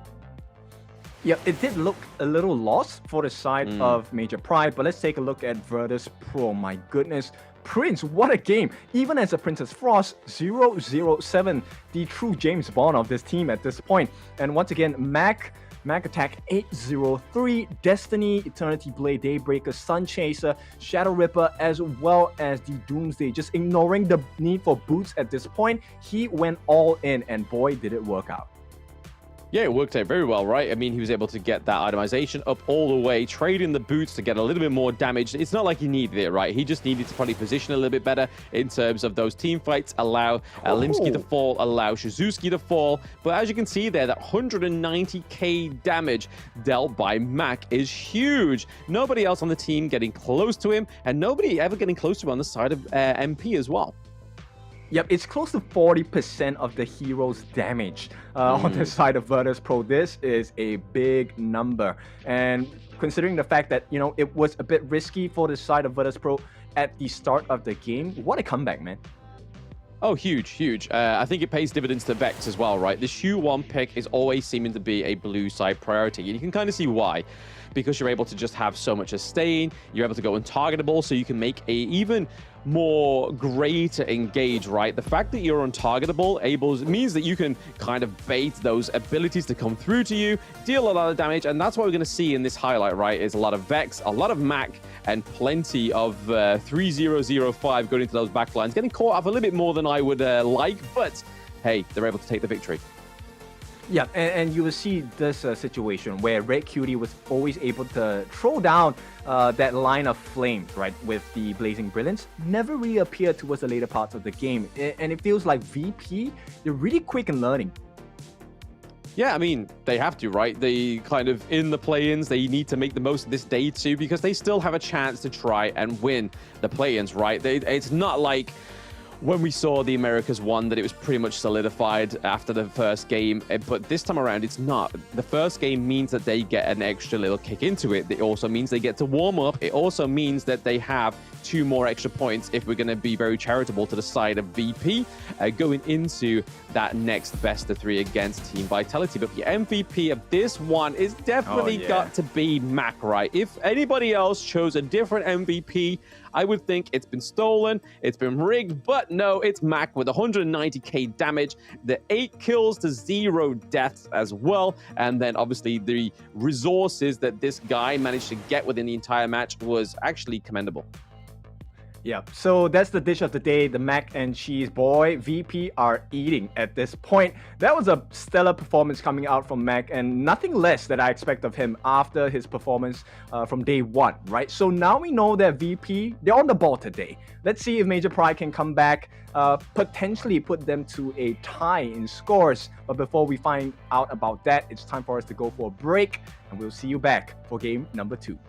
Yeah, it did look a little lost for the side of Major Pride, but let's take a look at Virtus.pro. My goodness, Prince, what a game! Even as a Princess Frost, 007, the true James Bond of this team at this point. And once again, Mac attack 803, Destiny, Eternity Blade, Daybreaker, Sun Chaser, Shadow Ripper, as well as the Doomsday. Just ignoring the need for boots at this point, he went all in, and boy, did it work out. Yeah, it worked out very well, right? I mean, he was able to get that itemization up all the way, trading the boots to get a little bit more damage. It's not like he needed it, right? He just needed to probably position a little bit better in terms of those team fights, allow Limsky to fall, allow Shizuki to fall. But as you can see there, that 190k damage dealt by Mac is huge. Nobody else on the team getting close to him, and nobody ever getting close to him on the side of MP as well. Yep, it's close to 40% of the hero's damage on the side of Virtus.pro. This is a big number. And considering the fact that, you know, it was a bit risky for the side of Virtus.pro at the start of the game, what a comeback, man. Oh, huge, huge. I think it pays dividends to Vex as well, right? The Shu 1 pick is always seeming to be a blue side priority, and you can kind of see why. Because you're able to just have so much sustain, you're able to go untargetable, so you can make a even more greater engage, right? The fact that you're untargetable means that you can kind of bait those abilities to come through to you, deal a lot of damage, and that's what we're going to see in this highlight, right? Is a lot of Vex, a lot of Mac, and plenty of 3005 going into those backlines, getting caught up a little bit more than I would like, but hey, they're able to take the victory. Yeah, and you will see this situation where Red Cutie was always able to throw down that line of flames, right, with the Blazing Brilliance, never really appeared towards the later parts of the game. And it feels like VP, they're really quick in learning. Yeah, I mean, they have to, right? They kind of, in the play-ins, they need to make the most of this day too, because they still have a chance to try and win the play-ins, right? It's not like when we saw the Americas one that it was pretty much solidified after the first game, but this time around it's not. The first game means that they get an extra little kick into it. It also means they get to warm up. It also means that they have 2 more extra points if we're going to be very charitable to the side of VP going into that next best of 3 against Team Vitality. But the MVP of this one is definitely got to be Mac, right? If anybody else chose a different MVP, I would think it's been stolen, it's been rigged, but no, it's Mac with 190k damage, the 8 kills to 0 deaths as well, and then obviously the resources that this guy managed to get within the entire match was actually commendable. Yeah, so that's the dish of the day, the mac and cheese. Boy, VP are eating at this point. That was a stellar performance coming out from Mac, and nothing less that I expect of him after his performance from day 1, right? So now we know that VP, they're on the ball today. Let's see if Major Pride can come back, potentially put them to a tie in scores. But before we find out about that, it's time for us to go for a break, and we'll see you back for game number 2.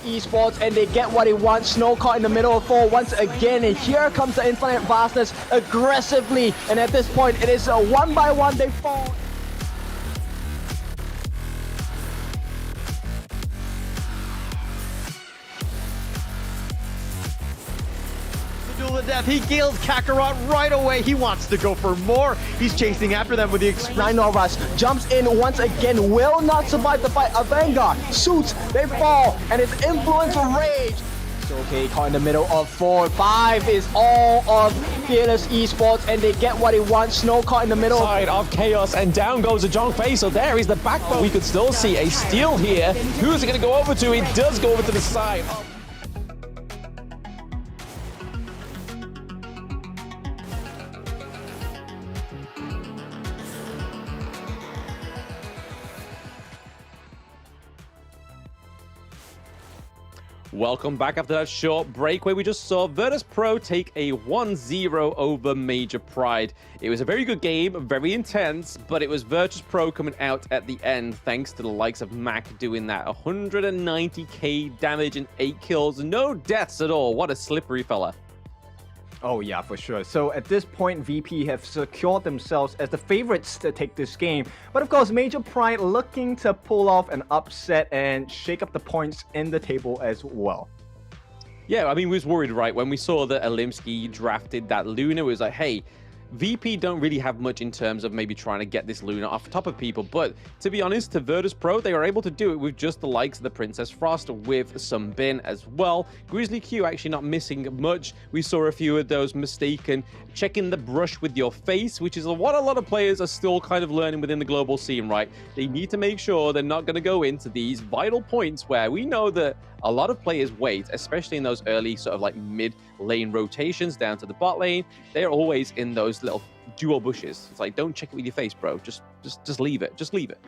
Esports, and they get what they want. Snow caught in the middle of 4 once again, and here comes the Infinite Vastness aggressively, and at this point it is a 1-by-1 they fall. duel to death. He kills Kakarot right away. He wants to go for more. He's chasing after them with the Nine of us jumps in once again, will not survive the fight. A Vanguard shoots, they fall, and it's influence of rage. So okay, caught in the middle of 4-5 is all of Fearless Esports, and they get what they want. Snow caught in the middle. Side of Chaos, and down goes the John Fei. So there is the backbone. We could still see a steal here. Who's it going to go over to? It does go over to the side. Welcome back after that short break where we just saw Virtus.pro take a 1-0 over Major Pride. It was a very good game, very intense, but it was Virtus.pro coming out at the end thanks to the likes of Mac doing that 190k damage and 8 kills. No deaths at all. What a slippery fella. Oh yeah, for sure. So at this point, VP have secured themselves as the favorites to take this game. But of course, Major Pride looking to pull off an upset and shake up the points in the table as well. Yeah, I mean, we was worried, right? When we saw that Alimsky drafted that Luna, it was like, hey, VP don't really have much in terms of maybe trying to get this Luna off top of people, but to be honest, to Virtus.pro, they were able to do it with just the likes of the Princess Frost, with some Bin as well. Grizzly Q actually not missing much. We saw a few of those mistaken checking the brush with your face, which is what a lot of players are still kind of learning within the global scene, right? They need to make sure they're not going to go into these vital points where we know that a lot of players wait, especially in those early sort of like mid lane rotations down to the bot lane. They're always in those little dual bushes. It's like, don't check it with your face, bro. Just leave it. Just leave it.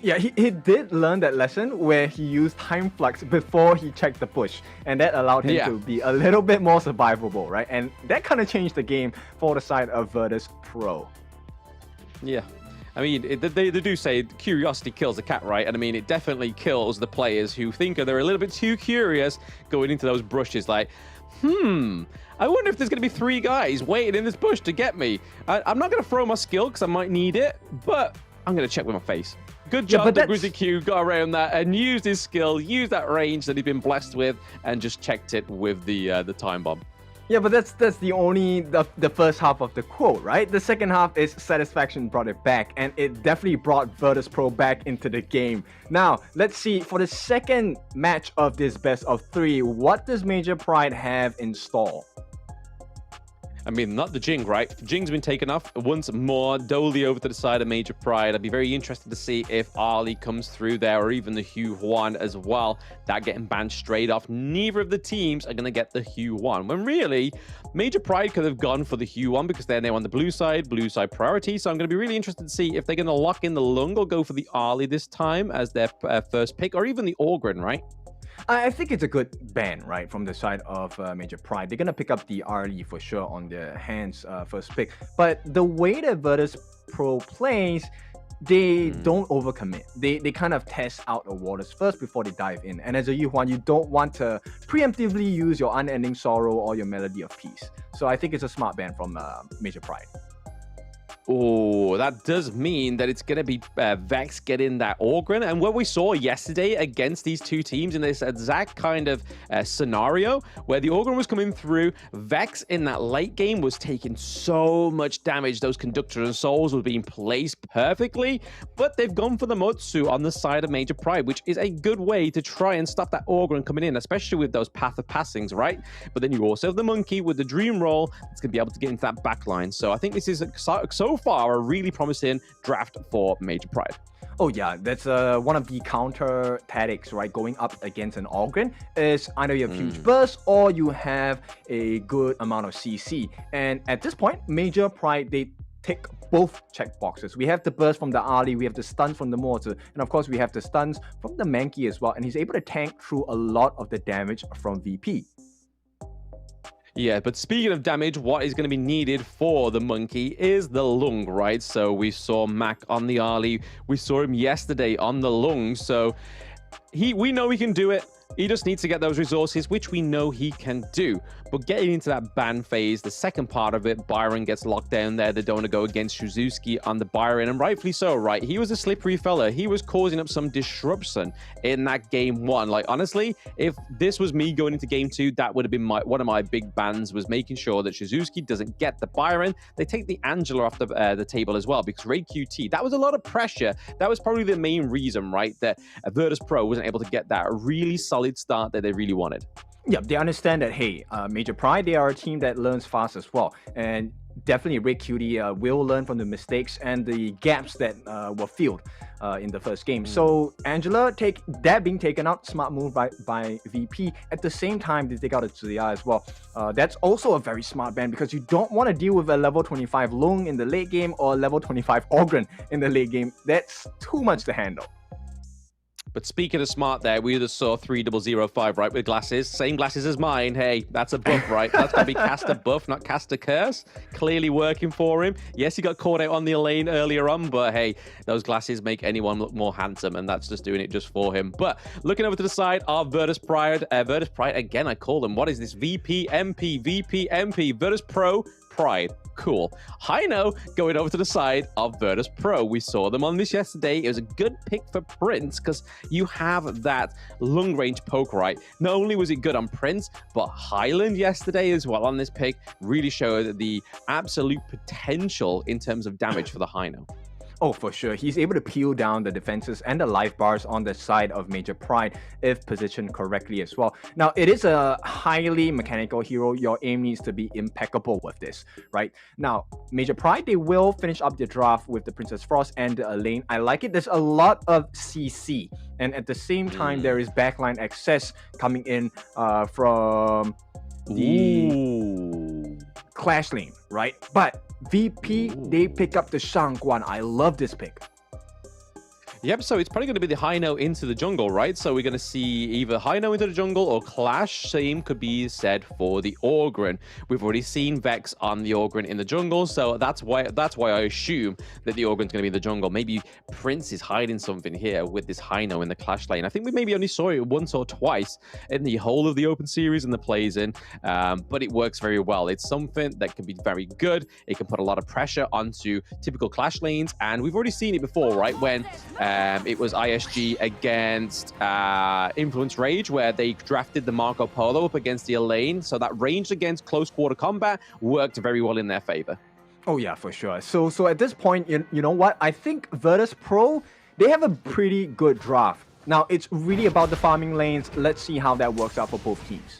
Yeah, he did learn that lesson where he used Time Flux before he checked the push, and that allowed him to be a little bit more survivable, right? And that kind of changed the game for the side of Virtus.pro. Yeah. I mean, they do say curiosity kills the cat, right? And I mean, it definitely kills the players who think they're a little bit too curious going into those brushes like, I wonder if there's going to be 3 guys waiting in this bush to get me. I'm not going to throw my skill because I might need it, but I'm going to check with my face. Good job that Grizzly Q got around that and used his skill, used that range that he'd been blessed with, and just checked it with the time bomb. Yeah, but that's the only the first half of the quote, right? The second half is Satisfaction brought it back, and it definitely brought Virtus.pro back into the game. Now, let's see, for the second match of this best of 3, what does Major Pride have in store? I mean, not the Jing, right? Jing's been taken off once more. Dolly over to the side of Major Pride. I'd be very interested to see if Ali comes through there, or even the Hugh Huan as well. That getting banned straight off. Neither of the teams are going to get the Hugh Huan. When really, Major Pride could have gone for the Hugh Huan because they're now on the blue side priority. So I'm going to be really interested to see if they're going to lock in the Lung or go for the Ali this time as their first pick, or even the Orgren, right? I think it's a good ban, right, from the side of Major Pride. They're going to pick up the Arlie for sure on their hands first pick. But the way that Virtus.pro plays, they don't overcommit. They kind of test out the waters first before they dive in. And as a Yuhuan, you don't want to preemptively use your Unending Sorrow or your Melody of Peace. So I think it's a smart ban from Major Pride. Oh, that does mean that it's going to be Vex getting that Orgren. And what we saw yesterday against these two teams in this exact kind of scenario where the Orgren was coming through, Vex in that late game was taking so much damage. Those Conductors and Souls were being placed perfectly, but they've gone for the Mutsu on the side of Major Pride, which is a good way to try and stop that Orgren coming in, especially with those Path of Passings, right? But then you also have the Monkey with the Dream Roll. It's going to be able to get into that back line. So I think this is so far a really promising draft for Major Pride. Oh yeah, that's one of the counter tactics, right? Going up against an Orgren is either you have huge burst or you have a good amount of CC. And at this point, Major Pride, they tick both checkboxes. We have the burst from the Ali, we have the stuns from the Mortar, and of course we have the stuns from the Mankey as well. And he's able to tank through a lot of the damage from VP. Yeah, but speaking of damage, what is going to be needed for the Monkey is the Lung, right? So we saw Mac on the Ali. We saw him yesterday on the Lung. So we know he can do it. He just needs to get those resources, which we know he can do. But getting into that ban phase, the second part of it, Byron gets locked down there. They don't want to go against Shuzuki on the Byron, and rightfully so, right? He was a slippery fella. He was causing up some disruption in that game 1. Like, honestly, if this was me going into game 2, that would have been one of my big bans, was making sure that Shuzuki doesn't get the Byron. They take the Angela off the table as well, because Raid QT, that was a lot of pressure. That was probably the main reason, right, that Virtus.pro wasn't able to get that really solid start that they really wanted. Yeah, they understand that, hey, Major Pride, they are a team that learns fast as well. And definitely Red Cutie will learn from the mistakes and the gaps that were filled in the first game. So Angela, being taken out, smart move by VP. At the same time, they take out a Tsuya as well. That's also a very smart ban, because you don't want to deal with a level 25 Lung in the late game or a level 25 Ogren in the late game. That's too much to handle. But speaking of smart there, we just saw 3005, right, with glasses. Same glasses as mine. Hey, that's a buff, right? That's going to be cast a buff, not cast a curse. Clearly working for him. Yes, he got caught out on the lane earlier on, but hey, those glasses make anyone look more handsome, and that's just doing it just for him. But looking over to the side of Virtus Pride, again, I call them, what is this? VP-MP, Virtus.pro, Pride. Cool. Hino going over to the side of Virtus.pro. We saw them on this yesterday. It was a good pick for Prince, because you have that long range poke, right? Not only was it good on Prince, but Highland yesterday as well on this pick really showed the absolute potential in terms of damage for the Hino. Oh, for sure. He's able to peel down the defenses and the life bars on the side of Major Pride if positioned correctly as well. Now, it is a highly mechanical hero. Your aim needs to be impeccable with this, right? Now, Major Pride, they will finish up the draft with the Princess Frost and the Elaine. I like it. There's a lot of CC. And at the same time, there is backline access coming in from the Clash lane, right? But VP, they pick up the Shangguan. I love this pick. Yep, so it's probably going to be the Hino into the jungle, right? So we're going to see either Hino into the jungle or Clash. Same could be said for the Ogryn. We've already seen Vex on the Ogryn in the jungle, so that's why I assume that the Ogryn's going to be in the jungle. Maybe Prince is hiding something here with this Hino in the Clash lane. I think we maybe only saw it once or twice in the whole of the Open Series and the plays in, but it works very well. It's something that can be very good. It can put a lot of pressure onto typical Clash lanes, and we've already seen it before, right? When it was ISG against Influence Rage, where they drafted the Marco Polo up against the Elaine. So that ranged against close quarter combat worked very well in their favor. Oh yeah, for sure. So at this point, you know what? I think Virtus.pro, they have a pretty good draft. Now, it's really about the farming lanes. Let's see how that works out for both teams.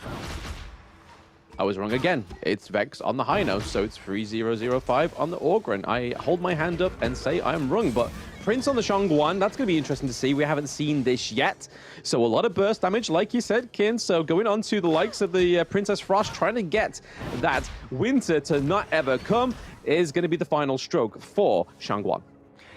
I was wrong again. It's Vex on the Hino, so it's 3005 on the Ogryn. I hold my hand up and say I'm wrong, but Prince on the Shangguan, that's going to be interesting to see. We haven't seen this yet. So a lot of burst damage, like you said, Kin. So going on to the likes of the Princess Frost, trying to get that winter to not ever come is going to be the final stroke for Shangguan.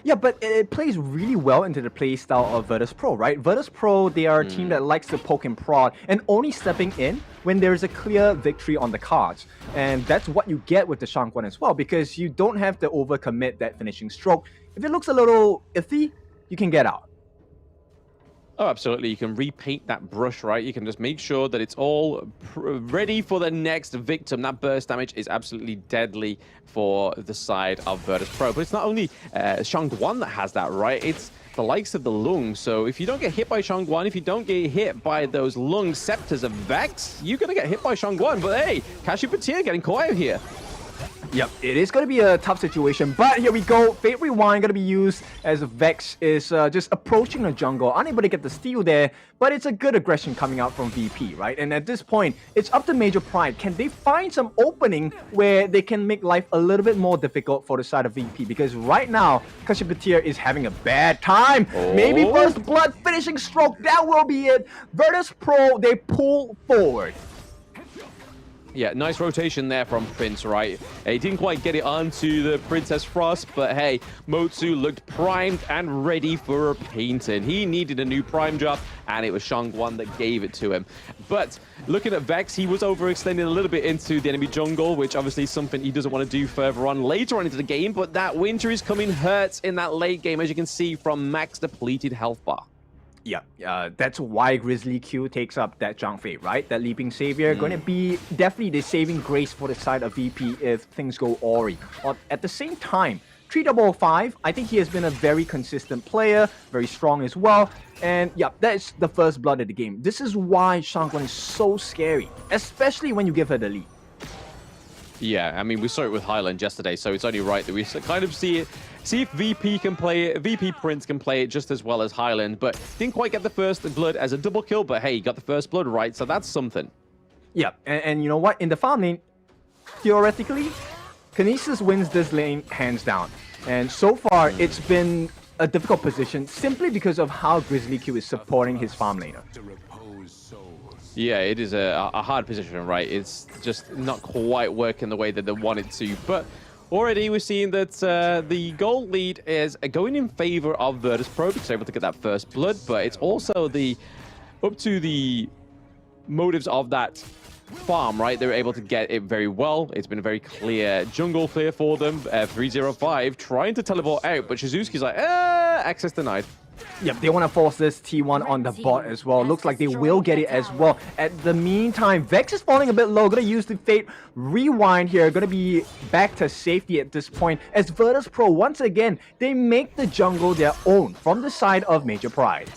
Yeah, but it plays really well into the play style of Virtus.pro, right? Virtus.pro, they are a team that likes to poke and prod and only stepping in when there's a clear victory on the cards. And that's what you get with the Shangguan as well, because you don't have to overcommit that finishing stroke. If it looks a little iffy, you can get out. Oh, absolutely. You can repaint that brush, right? You can just make sure that it's all ready for the next victim. That burst damage is absolutely deadly for the side of Virtus.pro. But it's not only Shangguan that has that, right? It's the likes of the Lung. So if you don't get hit by Shangguan, if you don't get hit by those Lung Scepters of Vex, you're going to get hit by Shangguan. But hey, Cassiopeia getting caught out here. Yep, it is going to be a tough situation, but here we go. Fate Rewind going to be used as Vex is just approaching the jungle, unable to get the steal there, but it's a good aggression coming out from VP, right? And at this point, it's up to Major Pride. Can they find some opening where they can make life a little bit more difficult for the side of VP? Because right now, Cassiopeia is having a bad time. Maybe first blood finishing stroke, that will be it. Virtus.pro, they pull forward. Yeah, nice rotation there from Prince, right? He didn't quite get it onto the Princess Frost, but hey, Motsu looked primed and ready for a painting. He needed a new prime job, and it was Shangguan that gave it to him. But looking at Vex, he was overextending a little bit into the enemy jungle, which obviously is something he doesn't want to do further on later on into the game, but that winter is coming hurts in that late game, as you can see from max depleted health bar. Yeah, that's why Grizzly Q takes up that Zhang Fei, right? That Leaping Savior, going to be definitely the saving grace for the side of VP if things go awry. But at the same time, 3005, I think he has been a very consistent player, very strong as well. And yeah, that's the first blood of the game. This is why Shangguan is so scary, especially when you give her the lead. Yeah, I mean, we saw it with Highland yesterday, so it's only right that we kind of see if VP can play it, VP Prince can play it just as well as Highland, but didn't quite get the first blood as a double kill, but hey, he got the first blood right, so that's something. Yeah, and you know what? In the farm lane, theoretically, Kinesis wins this lane hands down. And so far, it's been a difficult position simply because of how Grizzly Q is supporting his farm laner. Yeah, it is a hard position, right? It's just not quite working the way that they want it to. But already we're seeing that the gold lead is going in favor of Virtus.pro because they're able to get that first blood. But it's also up to the motives of that farm, right? They were able to get it very well. It's been a very clear jungle clear for them. 305 trying to teleport out, but Shizuki's like, access denied. Yep, they want to force this T1 on the bot as well. Looks like they will get it as well. At the meantime, Vex is falling a bit low. Gonna use the Fate Rewind here. Gonna be back to safety at this point. As Virtus.pro, once again, they make the jungle their own from the side of Major Pride.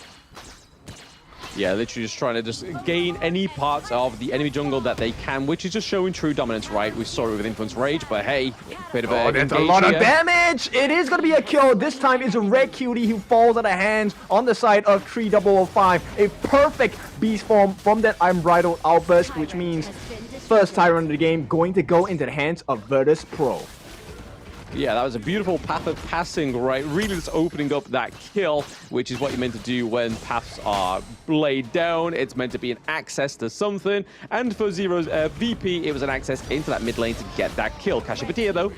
Yeah, literally just trying to just gain any parts of the enemy jungle that they can, which is just showing true dominance, right? We saw it with Influence Rage, but hey, bit of a that's a lot of damage! It is going to be a kill. This time it's a Red Cutie who falls out of hands on the side of 3005. A perfect beast form from that Unbridled Outburst, which means first Tyrant of the game going to go into the hands of Virtus.pro. Yeah, that was a beautiful path of passing, right? Really just opening up that kill, which is what you're meant to do when paths are laid down. It's meant to be an access to something. And for Zero's VP, it was an access into that mid lane to get that kill. Kashipatia, though.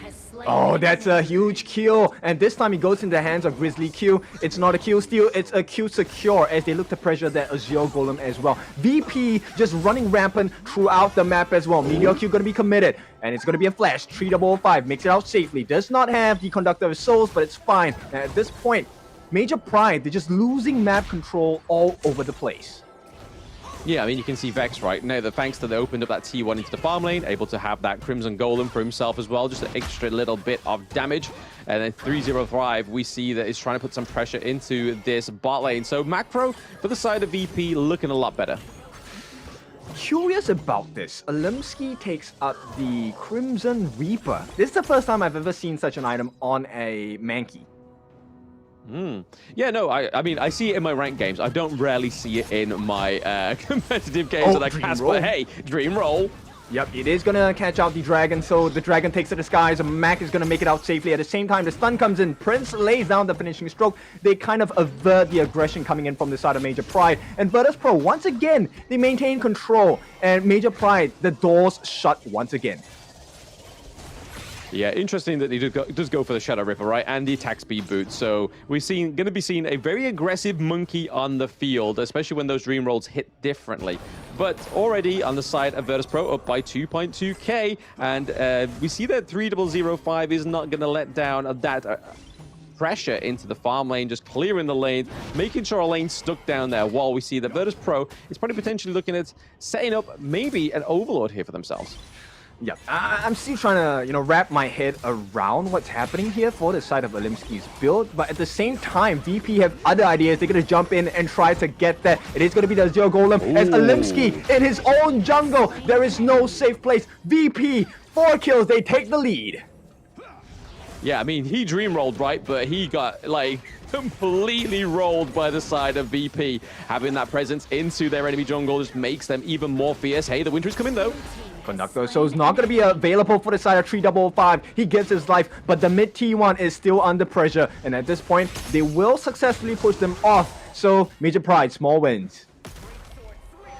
Oh, that's a huge kill. And this time he goes into the hands of Grizzly Q. It's not a kill steal, it's a kill secure as they look to pressure that Azure Golem as well. VP just running rampant throughout the map as well. Meteor Q going to be committed. And it's going to be a flash. 3005 makes it out safely. Does not have the Conductor of Souls, but it's fine. And at this point, Major Pride, they're just losing map control all over the place. Yeah, I mean, you can see Vex right now that thanks to they opened up that T1 into the farm lane, able to have that Crimson Golem for himself as well, just an extra little bit of damage. And then 305, we see that he's trying to put some pressure into this bot lane. So macro for the side of VP looking a lot better. Curious about this, Alimsky takes up the Crimson Reaper. This is the first time I've ever seen such an item on a Mankey. Yeah, no, I mean, I see it in my ranked games. I don't rarely see it in my competitive games that I cast, but hey, Dream Roll. Yep, it is going to catch out the Dragon, so the Dragon takes to the skies, and Mac is going to make it out safely. At the same time, the stun comes in. Prince lays down the finishing stroke. They kind of avert the aggression coming in from the side of Major Pride. And Virtus.pro, once again, they maintain control. And Major Pride, the doors shut once again. Yeah, interesting that he does go for the Shadow Ripper, right? And the attack speed boot. So we're going to be seeing a very aggressive Monkey on the field, especially when those Dream Rolls hit differently. But already on the side of Virtus.pro, up by 2.2k. And we see that 3005 is not going to let down that pressure into the farm lane, just clearing the lane, making sure our lane's stuck down there, while we see that Virtus.pro is probably potentially looking at setting up maybe an Overlord here for themselves. Yeah, I'm still trying to, wrap my head around what's happening here for the side of Alimsky's build, but at the same time, VP have other ideas. They're going to jump in and try to get that. It is going to be the Azure Golem as Alimsky in his own jungle. There is no safe place. VP, 4 kills, they take the lead. Yeah, I mean, he dream rolled, right? But he got, like, completely rolled by the side of VP. Having that presence into their enemy jungle just makes them even more fierce. Hey, the winter is coming, though. Conductor, so it's not going to be available for the side of 3005. He gets his life, but the mid T1 is still under pressure. And at this point, they will successfully push them off. So, Major Pride, small wins.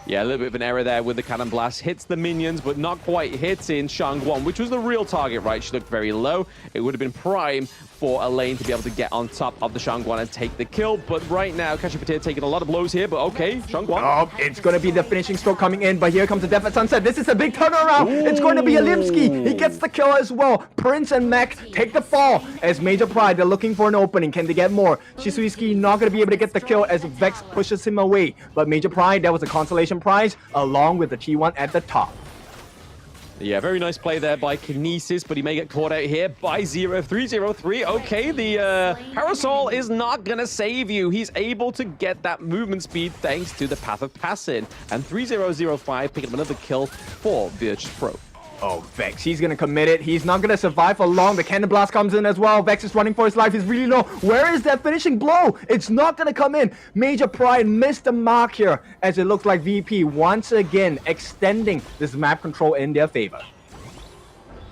Yeah, a little bit of an error there with the cannon blast. Hits the minions, but not quite hitting Shangguan, which was the real target, right? She looked very low. It would have been prime for Elaine to be able to get on top of the Shangguan and take the kill. But right now, Cassiopeia taking a lot of blows here, but okay, Shangguan. Oh, it's going to be the finishing stroke coming in, but here comes the Death at Sunset. This is a big turnaround. Ooh. It's going to be Alimsky. He gets the kill as well. Prince and Mac take the fall as Major Pride, they're looking for an opening. Can they get more? Shisuiski not going to be able to get the kill as Vex pushes him away. But Major Pride, that was a consolation prize along with the T1 at the top. Yeah, very nice play there by Kinesis, but he may get caught out here by 0303. Okay, the Parasol is not going to save you. He's able to get that movement speed thanks to the Path of Passing. And 3005 picking up another kill for Virtus.pro. Oh, Vex, he's going to commit it. He's not going to survive for long. The Cannon Blast comes in as well. Vex is running for his life. He's really low. Where is that finishing blow? It's not going to come in. Major Pride missed the mark here as it looks like VP once again extending this map control in their favor.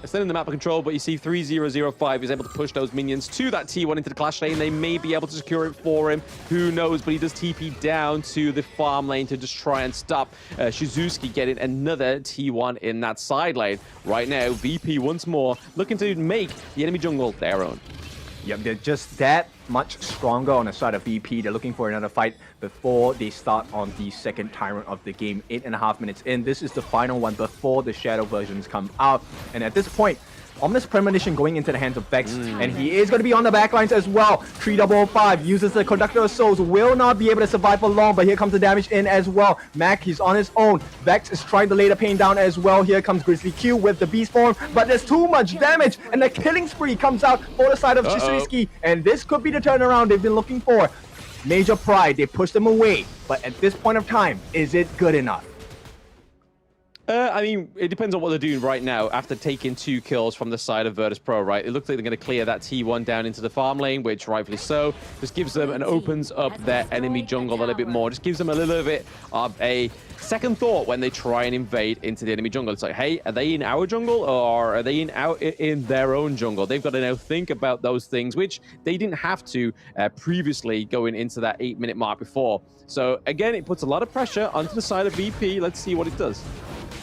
Extending the map of control, but you see 3005 is able to push those minions to that T1 into the clash lane. They may be able to secure it for him. Who knows? But he does TP down to the farm lane to just try and stop Shizuki getting another T1 in that side lane. Right now, VP once more looking to make the enemy jungle their own. Yep, they're just that much stronger on the side of VP. They're looking for another fight before they start on the second Tyrant of the game. 8.5 minutes in. This is the final one before the Shadow versions come out. And at this point, Ominous Premonition going into the hands of Vex, and he is going to be on the backlines as well. 3005 uses the Conductor of Souls, will not be able to survive for long, but here comes the damage in as well. Mac, he's on his own. Vex is trying to lay the pain down as well. Here comes Grizzly Q with the Beast Form, but there's too much damage, and the killing spree comes out for the side of Shisuiski, and this could be the turnaround they've been looking for. Major Pride, they pushed them away, but at this point of time, is it good enough? I mean, it depends on what they're doing right now after taking 2 kills from the side of Virtus.pro, right? It looks like they're going to clear that T1 down into the farm lane, which rightfully so. Just gives them and opens up their enemy jungle a little bit more. Just gives them a little bit of a second thought when they try and invade into the enemy jungle. It's like, hey, are they in our jungle or are they in their own jungle? They've got to now think about those things, which they didn't have to previously going into that 8-minute mark before. So again, it puts a lot of pressure onto the side of VP. Let's see what it does.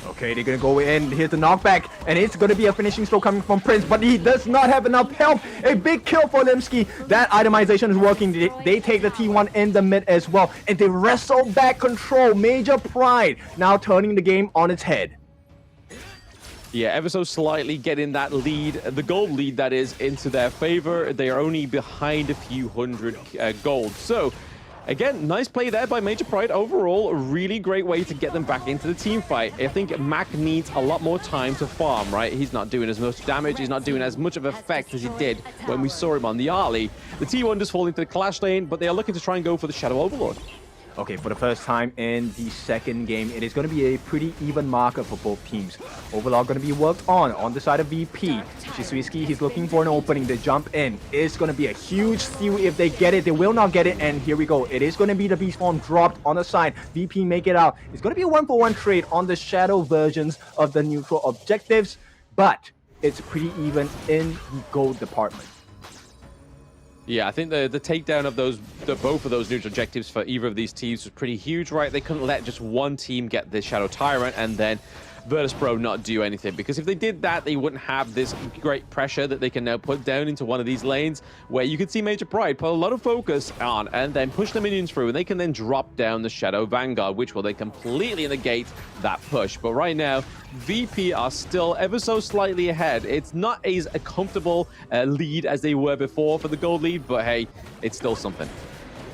Okay, they're going to go in. Here's the knockback, and it's going to be a finishing stroke coming from Prince, but he does not have enough health. A big kill for Limsky. That itemization is working. They take the T1 in the mid as well, and they wrestle back control. Major Pride now turning the game on its head. Yeah, ever so slightly getting that lead, the gold lead that is, into their favor. They are only behind a few hundred gold. So, again, nice play there by Major Pride. Overall, a really great way to get them back into the team fight. I think Mac needs a lot more time to farm, right? He's not doing as much damage. He's not doing as much of effect as he did when we saw him on the early. The T1 just falling into the clash lane, but they are looking to try and go for the Shadow Overlord. Okay, for the first time in the second game, it is going to be a pretty even marker for both teams. Overall, going to be worked on the side of VP. Shisuiski, he's looking for an opening to jump in. It's going to be a huge steal if they get it. They will not get it, and here we go. It is going to be the Beast Form dropped on the side. VP make it out. It's going to be a 1-for-1 trade on the Shadow versions of the neutral objectives, but it's pretty even in the gold department. Yeah, I think the takedown of both of those neutral objectives for either of these teams was pretty huge, right? They couldn't let just one team get the Shadow Tyrant and then Virtus.pro not do anything, because if they did that, they wouldn't have this great pressure that they can now put down into one of these lanes where you could see Major Pride put a lot of focus on and then push the minions through, and they can then drop down the Shadow Vanguard, which will then completely negate that push. But right now, VP are still ever so slightly ahead. It's not as a comfortable lead as they were before for the gold lead, but hey, it's still something.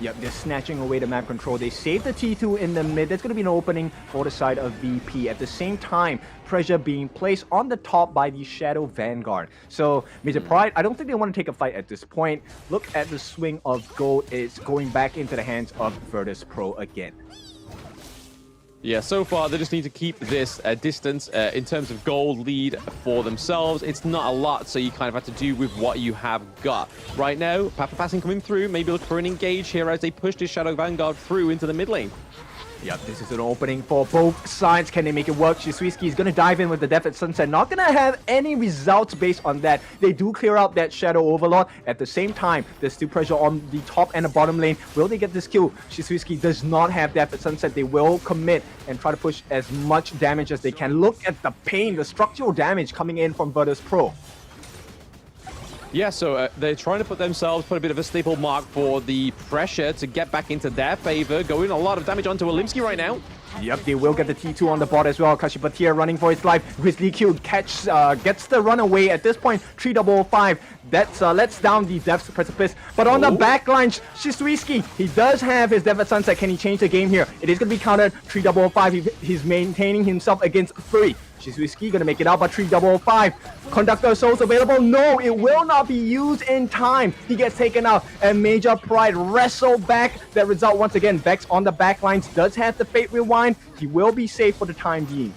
Yep, they're snatching away the map control. They save the T2 in the mid. There's going to be an opening for the side of VP. At the same time, pressure being placed on the top by the Shadow Vanguard. So, Major Pride, I don't think they want to take a fight at this point. Look at the swing of gold. It's going back into the hands of Virtus.pro again. Yeah, so far they just need to keep this distance in terms of gold lead for themselves. It's not a lot, so you kind of have to do with what you have got. Right now, Path of Passing coming through, maybe look for an engage here as they push this Shadow Vanguard through into the mid lane. Yep, this is an opening for both sides. Can they make it work? Shiswiski is going to dive in with the Death at Sunset. Not going to have any results based on that. They do clear out that Shadow Overlord. At the same time, there's still pressure on the top and the bottom lane. Will they get this kill? Shiswiski does not have Death at Sunset. They will commit and try to push as much damage as they can. Look at the pain, the structural damage coming in from Virtus.pro. Yeah, so they're trying to put a bit of a staple mark for the pressure to get back into their favor. Going a lot of damage onto Olimsky right now. Yep, they will get the T2 on the bot as well. Kashipatia running for his life. Grizzly Q gets the runaway at this point. 3005. That lets down the Death's Precipice. But on the back line, Shiswiski, he does have his Death at Sunset. Can he change the game here? It is going to be countered. 3005. He's maintaining himself against 3. Shiswiski gonna make it out, but 3005. Conductor Souls available? No, it will not be used in time. He gets taken out, and Major Pride wrestle back that result once again. Vex on the back lines does have the Fate Rewind. He will be safe for the time being.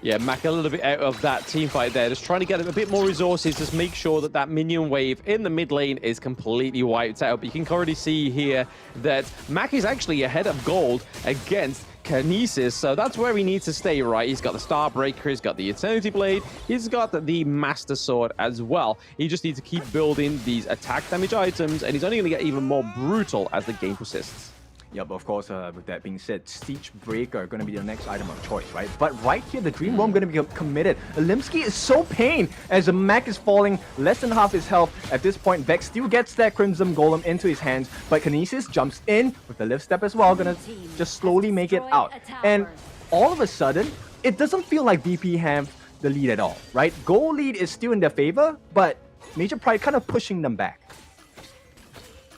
Yeah, Mac a little bit out of that team fight there. Just trying to get a bit more resources. Just make sure that that minion wave in the mid lane is completely wiped out. But you can already see here that Mac is actually ahead of gold against Kinesis, so that's where he needs to stay, right? He's got the Starbreaker, he's got the Eternity Blade, he's got the Master Sword as well. He just needs to keep building these attack damage items, and he's only going to get even more brutal as the game persists. Yep, of course, with that being said, Siege Breaker going to be the next item of choice, right? But right here, the Dream Worm going to be committed. Olimsky is so pain as the Mac is falling less than half his health. At this point, Vex still gets that Crimson Golem into his hands, but Kinesis jumps in with the lift step as well, going to just slowly make it out. And all of a sudden, it doesn't feel like VP have the lead at all, right? Goal lead is still in their favor, but Major Pride kind of pushing them back.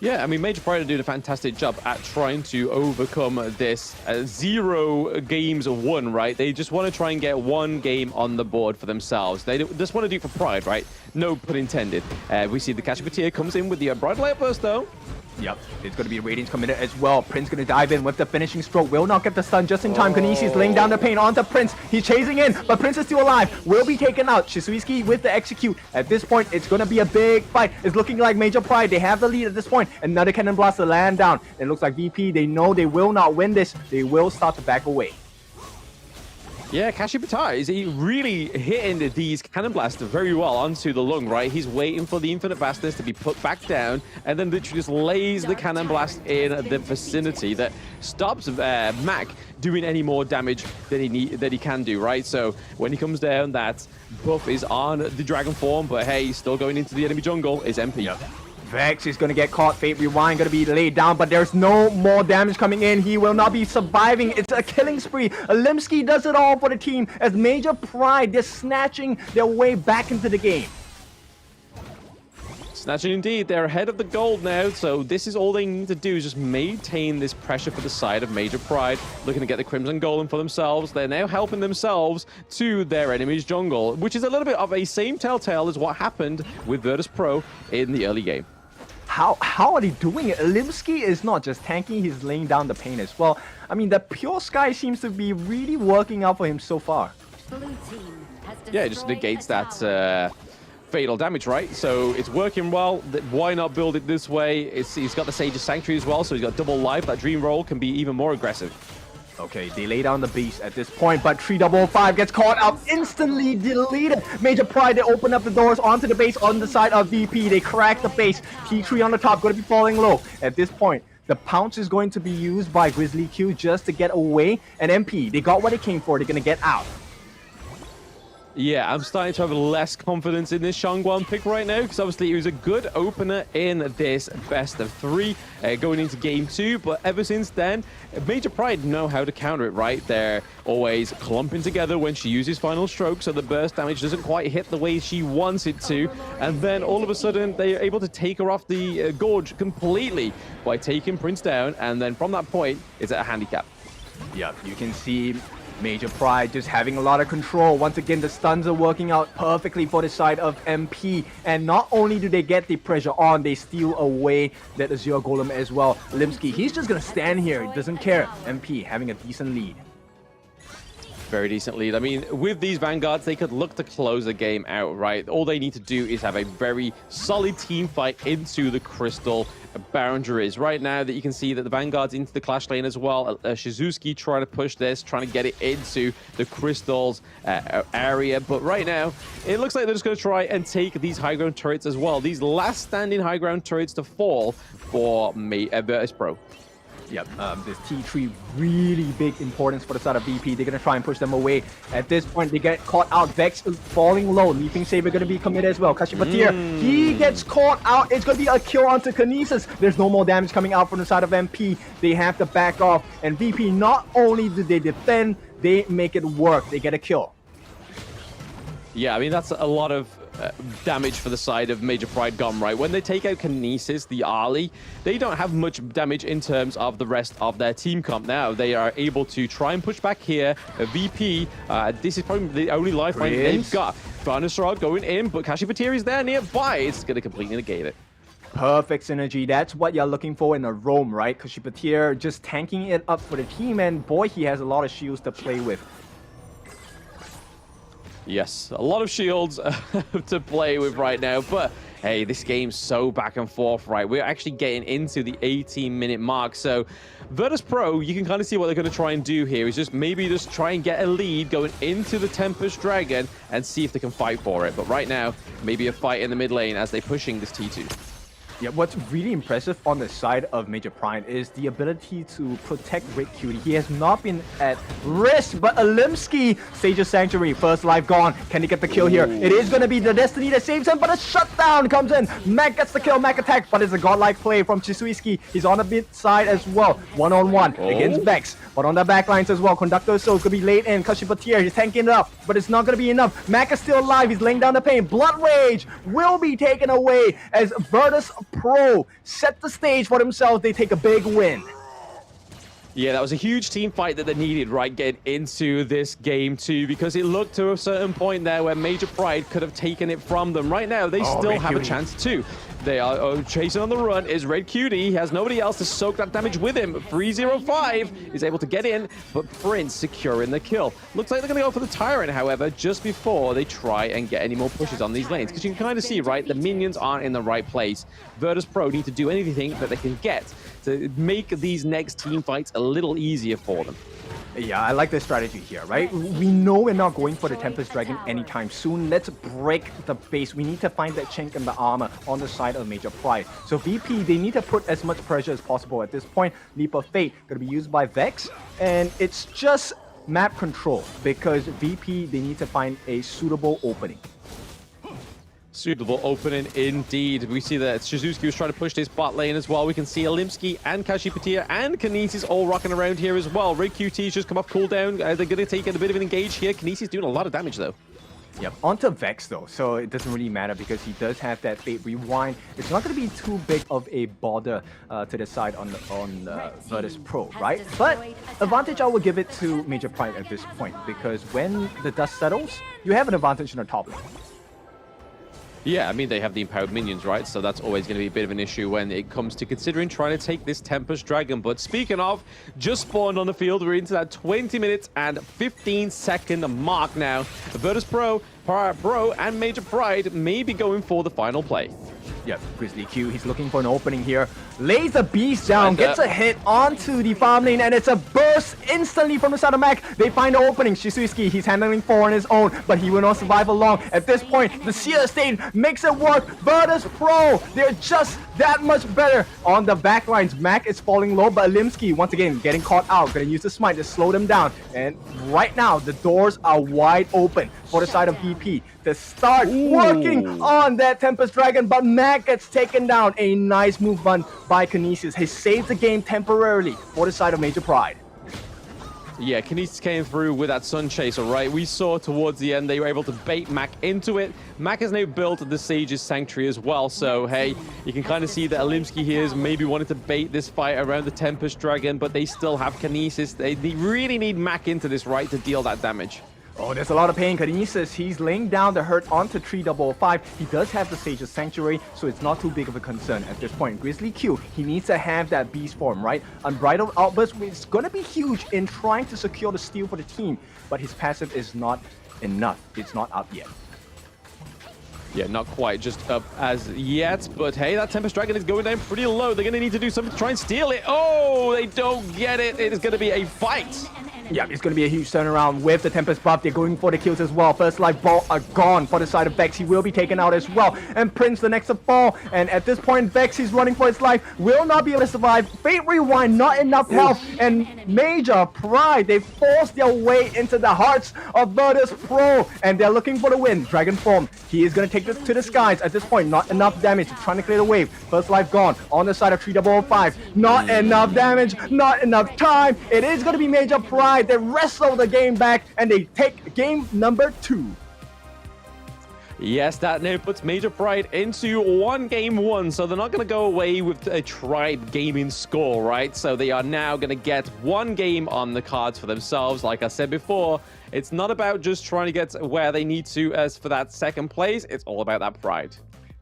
Yeah, I mean, Major Pride are doing a fantastic job at trying to overcome this 0 games won, right? They just want to try and get 1 game on the board for themselves. They just want to do it for pride, right? No pun intended. We see the Kashipatia comes in with the Bridal Outburst, though. Yep, it's going to be Radiance committed as well. Prince going to dive in with the finishing stroke. Will not get the stun just in time. Kinesis is laying down the pain onto Prince. He's chasing in, but Prince is still alive. Will be taken out. Shiswiski with the execute. At this point, it's going to be a big fight. It's looking like Major Pride. They have the lead at this point. Another Cannon Blast to land down. It looks like VP, they know they will not win this. They will start to back away. Yeah, Kashipatai is really hitting these Cannon Blasts very well onto the lung, right? He's waiting for the Infinite Vastness to be put back down, and then literally just lays the Cannon Blast in the vicinity that stops Mac doing any more damage than he can do, right? So when he comes down, that buff is on the Dragon form, but hey, he's still going into the enemy jungle. Is MP. Yep. Vex is going to get caught. Fate Rewind going to be laid down, but there's no more damage coming in. He will not be surviving. It's a killing spree. Olimsky does it all for the team as Major Pride, they're snatching their way back into the game. Snatching indeed. They're ahead of the gold now, so this is all they need to do is just maintain this pressure for the side of Major Pride, looking to get the Crimson Golem for themselves. They're now helping themselves to their enemy's jungle, which is a little bit of a same telltale as what happened with Virtus.pro in the early game. How are they doing it? Olimsky is not just tanking, he's laying down the pain as well. I mean, the Pure Sky seems to be really working out for him so far. Yeah, it just negates that fatal damage, right? So it's working well. Why not build it this way? He's got the Sage's Sanctuary as well, so he's got double life. That Dream Roll can be even more aggressive. Okay, they lay down the beast at this point, but 3005 gets caught up, instantly deleted. Major Pride, they open up the doors onto the base on the side of VP. They crack the base. T3 on the top, going to be falling low. At this point, the pounce is going to be used by Grizzly Q just to get away. And MP, they got what they came for. They're going to get out. Yeah, I'm starting to have less confidence in this Shangguan pick right now, because obviously it was a good opener in this best of 3 going into game 2, but ever since then, Major Pride know how to counter it, right? They're always clumping together when she uses final stroke, so the burst damage doesn't quite hit the way she wants it to, and then all of a sudden they're able to take her off the gorge completely by taking Prince down, and then from that point, it's at a handicap. Yep, you can see Major Pride just having a lot of control. Once again, the stuns are working out perfectly for the side of MP. And not only do they get the pressure on, they steal away that Azure Golem as well. Olimsky, he's just going to stand here. He doesn't care. MP having a decent lead. Very decent lead. I mean, with these Vanguards, they could look to close the game out, right? All they need to do is have a very solid team fight into the Crystal boundaries. Right now that you can see that the Vanguard's into the Clash lane as well. Shizuki trying to push this, trying to get it into the Crystal's area. But right now, it looks like they're just going to try and take these high ground turrets as well. These last standing high ground turrets to fall for Virtus.pro. Yep, this T3 really big importance for the side of VP. They're going to try and push them away. At this point, they get caught out. Vex is falling low. Leaping Saber going to be committed as well. Kashipatir, he gets caught out. It's going to be a kill onto Kinesis. There's no more damage coming out from the side of MP. They have to back off. And VP, not only do they defend, they make it work. They get a kill. Yeah, I mean, that's a lot of damage for the side of Major Pride gone, right? When they take out Kinesis, the Ali, they don't have much damage in terms of the rest of their team comp. Now, they are able to try and push back here. VP, this is probably the only lifeline they've got. Vanessrod going in, but Kashipatir is there nearby. It's going to completely negate it. Perfect synergy. That's what you're looking for in a roam, right? Kashipatir just tanking it up for the team, and boy, he has a lot of shields to play with. Yes, a lot of shields to play with right now, but hey, this game's so back and forth, right? We're actually getting into the 18-minute mark, so Virtus.pro, you can kind of see what they're going to try and do here is just maybe just try and get a lead going into the Tempest Dragon and see if they can fight for it. But right now, maybe a fight in the mid lane as they're pushing this T2. Yeah, what's really impressive on the side of Major Pride is the ability to protect Red Cutie. He has not been at risk, but Alimsky, Sage's Sanctuary, first life gone. Can he get the kill here? It is going to be the Destiny that saves him, but a shutdown comes in. Mac gets the kill, Mac attack, but it's a godlike play from Chisuiski. He's on the mid side as well, one-on-one against Vex. But on the back lines as well, Conductor Soul could be late in. Kashipatir, he's tanking it up, but it's not going to be enough. Mac is still alive, he's laying down the pain. Blood Rage will be taken away as Virtus.pro set the stage for themselves. They take a big win. Yeah, that was a huge team fight that they needed, right, getting into this game too, because it looked to a certain point there where Major Pride could have taken it from them. Right now, they still have a chance too. They are chasing on the run is Red Cutie. He has nobody else to soak that damage with him. 305 is able to get in, but Prince securing the kill. Looks like they're going to go for the Tyrant, however, just before they try and get any more pushes on these lanes. Because you can kind of see, right, the minions aren't in the right place. Virtus.pro need to do anything that they can get to make these next team fights a little easier for them. Yeah, I like this strategy here, right? We know we're not going for the Tempest Dragon anytime soon. Let's break the base. We need to find that chink in the armor on the side of Major Pride. So VP, they need to put as much pressure as possible at this point. Leap of Fate going to be used by Vex, and it's just map control because VP, they need to find a suitable opening. Suitable opening indeed. We see that Shizuki was trying to push this bot lane as well. We can see Alimsky and Kashipatir and Kinesis all rocking around here as well. Red QT's just come off cooldown. They're going to take a bit of an engage here. Kinesis doing a lot of damage though. Yep, onto Vex though, so it doesn't really matter because he does have that Fate Rewind. It's not going to be too big of a bother to the side on Virtus.pro, right? But advantage I will give it to Major Pride at this point because when the dust settles, you have an advantage in the top lane. Yeah, I mean, they have the empowered minions, right? So that's always going to be a bit of an issue when it comes to considering trying to take this Tempest Dragon. But speaking of, just spawned on the field. We're into that 20 minutes and 15-second mark now. Virtus.pro, Bro, and Major Pride may be going for the final play. Yep, Grizzly Q, he's looking for an opening here. Lays the beast down, gets a hit onto the farm lane, and it's a burst instantly from the side of Mac. They find the opening. Shizuki, he's handling 4 on his own, but he will not survive along. At this point, the Seer State makes it work. Virtus.pro, they're just that much better on the back lines. Mac is falling low, but Alimsky, once again, getting caught out. Gonna use the smite to slow them down. And right now, the doors are wide open for the side of VP to start working on that Tempest Dragon, but Mac gets taken down. A nice move by Kinesis. He saves the game temporarily for the side of Major Pride. Yeah, Kinesis came through with that Sun Chaser, right? We saw towards the end they were able to bait Mac into it. Mac has now built the Sage's Sanctuary as well, so hey, you can kind of see that Alimsky here is maybe wanting to bait this fight around the Tempest Dragon, but they still have Kinesis. They really need Mac into this, right, to deal that damage. Oh, there's a lot of pain. Kinesis, he's laying down the hurt onto 3055. He does have the Sage's Sanctuary, so it's not too big of a concern at this point. Grizzly Q, he needs to have that beast form, right? Unbridled Outburst is going to be huge in trying to secure the steal for the team, but his passive is not enough. It's not up yet. Yeah, not quite just up as yet, but hey, that Tempest Dragon is going down pretty low. They're going to need to do something to try and steal it. Oh, they don't get it. It is going to be a fight. Yeah, it's going to be a huge turnaround with the Tempest buff. They're going for the kills as well. First life ball are gone for the side of Vex. He will be taken out as well. And Prince the next to fall. And at this point, Vex, he's running for his life. Will not be able to survive. Fate Rewind, not enough health. And Major Pride, they forced their way into the hearts of Virtus.pro. And they're looking for the win. Dragon Form, he is going to take this to the skies. At this point, not enough damage. Trying to clear the wave. First life gone. On the side of 3055. Not enough damage. Not enough time. It is going to be Major Pride. They wrestle the game back and they take game number 2. Yes, that now puts Major Pride into game 1, so they're not going to go away with a tried gaming score, right? So they are now going to get 1 game on the cards for themselves. Like I said before, it's not about just trying to get where they need to as for that second place. It's all about that pride.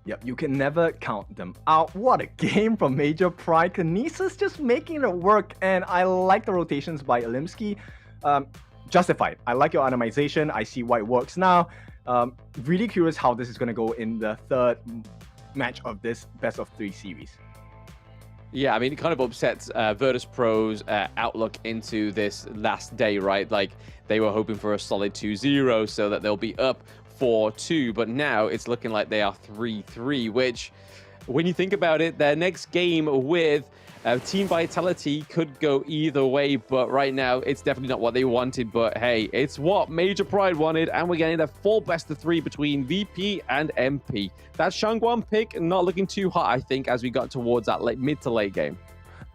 Yep, you can never count them out. What a game from Major Pride. Kinesis just making it work, and I like the rotations by Olimsky. Justified. I like your itemization. I see why it works now. Really curious how this is going to go in the third match of this best of 3 series. Yeah, I mean, it kind of upsets Virtus.pro's outlook into this last day, right? Like, they were hoping for a solid 2-0 so that they'll be up 4-2, but now it's looking like they are 3-3, which, when you think about it, their next game with Team Vitality could go either way, but right now it's definitely not what they wanted. But hey, it's what Major Pride wanted, and we're getting a full best of 3 between VP and MP. That Shangguan pick not looking too hot, I think, as we got towards that mid to late game.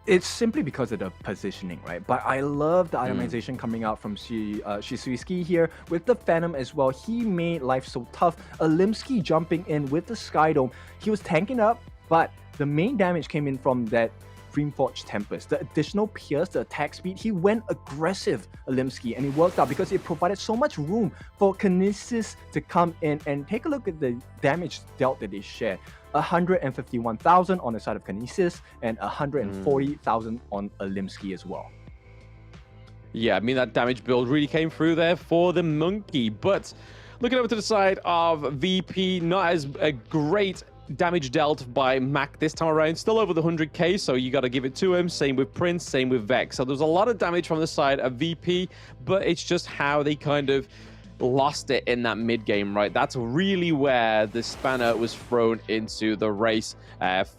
It's simply because of the positioning, right? But I love the itemization coming out from Shisuiski here with the Phantom as well. He made life so tough. Olimsky jumping in with the Skydome. He was tanking up, but the main damage came in from that Dreamforge Tempest. The additional pierce, the attack speed, he went aggressive, Olimsky, and it worked out because it provided so much room for Kinesis to come in. And take a look at the damage dealt that they shared. 151,000 on the side of Kinesis and 140,000 on Olimsky as well. Yeah, I mean, that damage build really came through there for the Monkey. But looking over to the side of VP, not as a great damage dealt by Mac this time around. Still over the 100k, so you got to give it to him. Same with Prince, same with Vex. So there's a lot of damage from the side of VP, but it's just how they kind of lost it in that mid game, right? That's really where the spanner was thrown into the race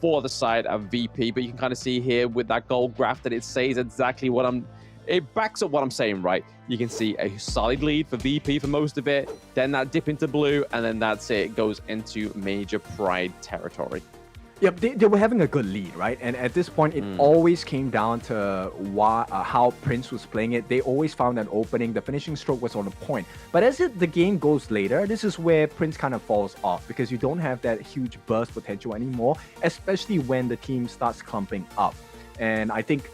for the side of VP. But you can kind of see here with that gold graph that it says exactly what it backs up what I'm saying, right? You can see a solid lead for VP for most of it, then that dip into blue, and then that's it. It goes into Major Pride territory. Yep, they were having a good lead, right? And at this point, it always came down to how Prince was playing it. They always found an opening. The finishing stroke was on the point. But as the game goes later, this is where Prince kind of falls off because you don't have that huge burst potential anymore, especially when the team starts clumping up. And I think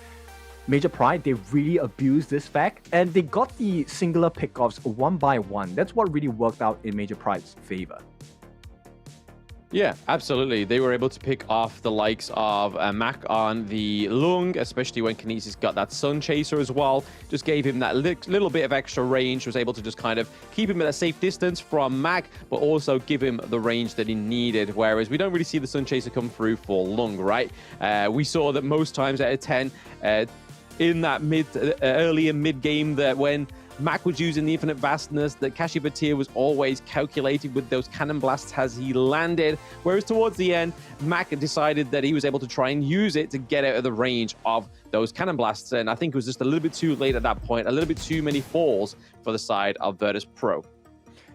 Major Pride, they really abused this fact, and they got the singular pickoffs 1 by 1. That's what really worked out in Major Pride's favor. Yeah, absolutely. They were able to pick off the likes of Mac on the Lung, especially when Kinesis got that Sun Chaser as well. Just gave him that little bit of extra range, was able to just kind of keep him at a safe distance from Mac, but also give him the range that he needed. Whereas we don't really see the Sun Chaser come through for Lung, right? We saw that most times out of 10, in that early and mid game, that when Mac was using the Infinite Vastness, that Kashivatir was always calculated with those cannon blasts as he landed. Whereas towards the end, Mac decided that he was able to try and use it to get out of the range of those cannon blasts. And I think it was just a little bit too late at that point, a little bit too many falls for the side of Virtus.pro.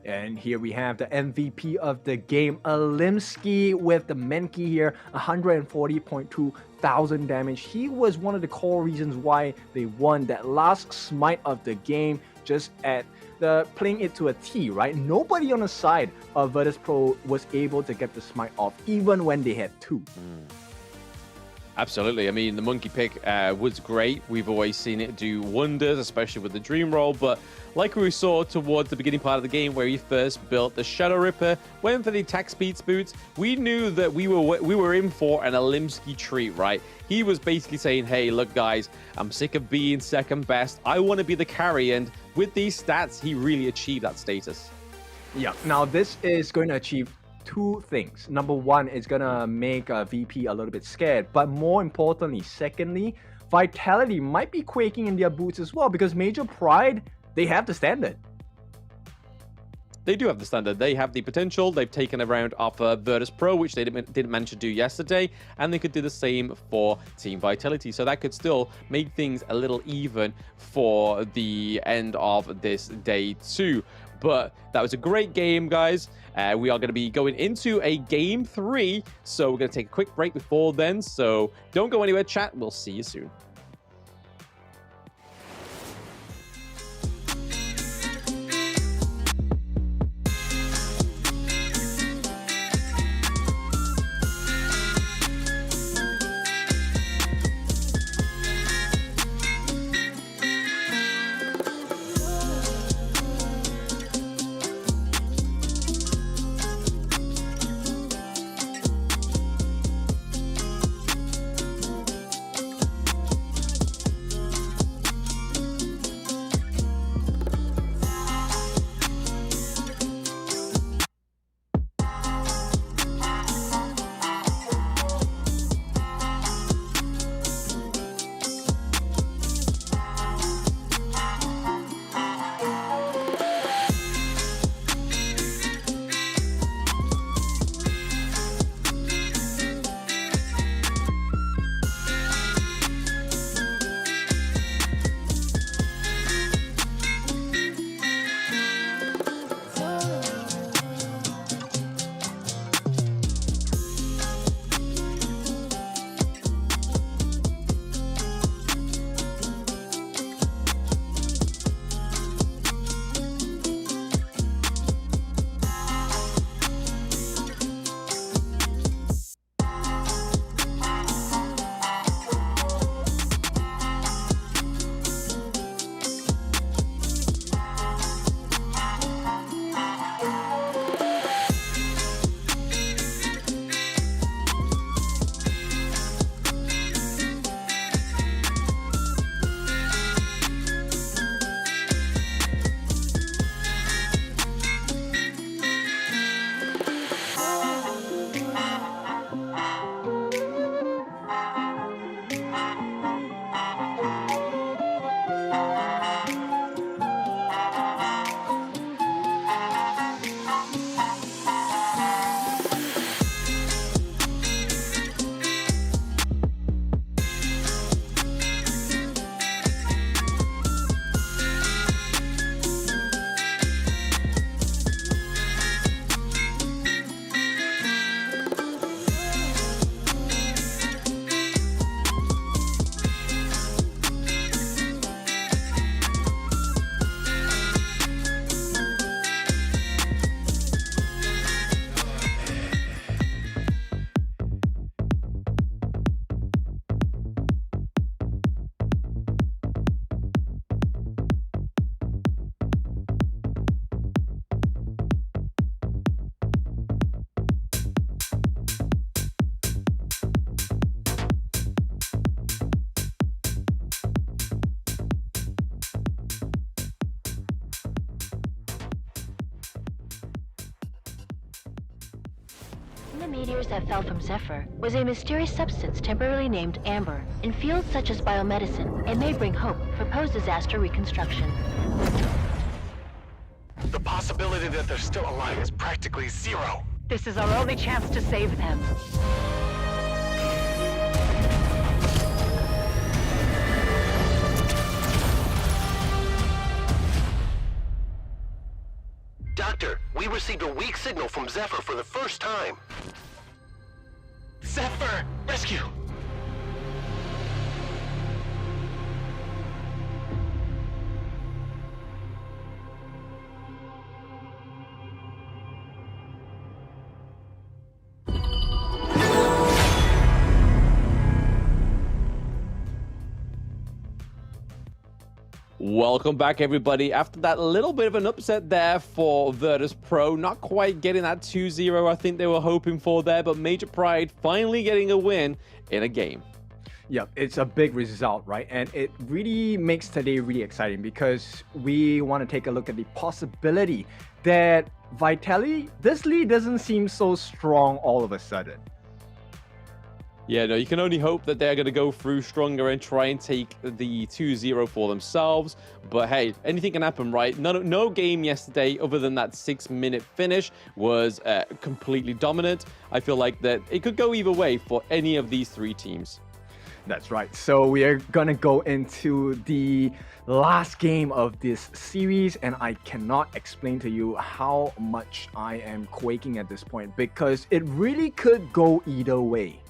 And here we have the MVP of the game, Olimsky with the Menki here, 140.2 thousand damage. He was one of the core reasons why they won that last smite of the game, just at the playing it to a T, right? Nobody on the side of Virtus.pro was able to get the smite off, even when they had 2. Absolutely. I mean, the monkey pick was great. We've always seen it do wonders, especially with the dream roll. But like we saw towards the beginning part of the game, where he first built the Shadow Ripper, went for the attack speed boots, we knew that we were in for an Olimsky treat, right? He was basically saying, hey, look, guys, I'm sick of being second best. I want to be the carry. And with these stats, he really achieved that status. Yeah. Now, this is going to achieve two things. Number one, it's gonna make VP a little bit scared, but more importantly, secondly, Vitality might be quaking in their boots as well, because Major Pride, they have the standard. They do have the standard. They have the potential. They've taken a round off Virtus.pro, which they didn't manage to do yesterday, and they could do the same for Team Vitality. So that could still make things a little even for the end of this day too. But that was a great game, guys. We are going to be going into a game 3, so we're going to take a quick break before then. So don't go anywhere, chat. We'll see you soon. The meteors that fell from Zephyr was a mysterious substance temporarily named Amber. In fields such as biomedicine, it may bring hope for post-disaster reconstruction. The possibility that they're still alive is practically zero. This is our only chance to save them. Doctor, we received a weak signal from Zephyr for the first time. Zephyr! Rescue! Welcome back, everybody. After that little bit of an upset there for Virtus.pro, not quite getting that 2-0 I think they were hoping for there, but Major Pride finally getting a win in a game. Yeah, it's a big result, right? And it really makes today really exciting because we want to take a look at the possibility that Vitality, this lead doesn't seem so strong all of a sudden. Yeah, no, you can only hope that they're going to go through stronger and try and take the 2-0 for themselves. But hey, anything can happen, right? No game yesterday, other than that 6-minute finish, was completely dominant. I feel like that it could go either way for any of these three teams. That's right. So we are going to go into the last game of this series, and I cannot explain to you how much I am quaking at this point because it really could go either way.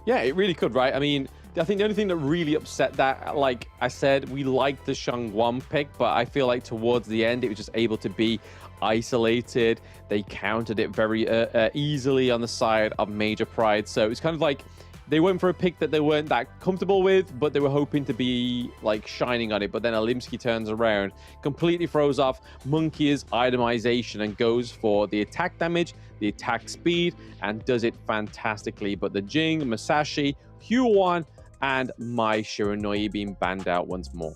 Yeah, it really could, right? I mean, I think the only thing that really upset that, like I said, we liked the Shangguan pick, but I feel like towards the end, it was just able to be isolated. They countered it very easily on the side of Major Pride. So it's kind of like they went for a pick that they weren't that comfortable with, but they were hoping to be like shining on it. But then Alimsky turns around, completely throws off Monkey's itemization and goes for the attack damage, the attack speed, and does it fantastically. But the Jing, Masashi, Huan, and Mai Shiranui being banned out once more.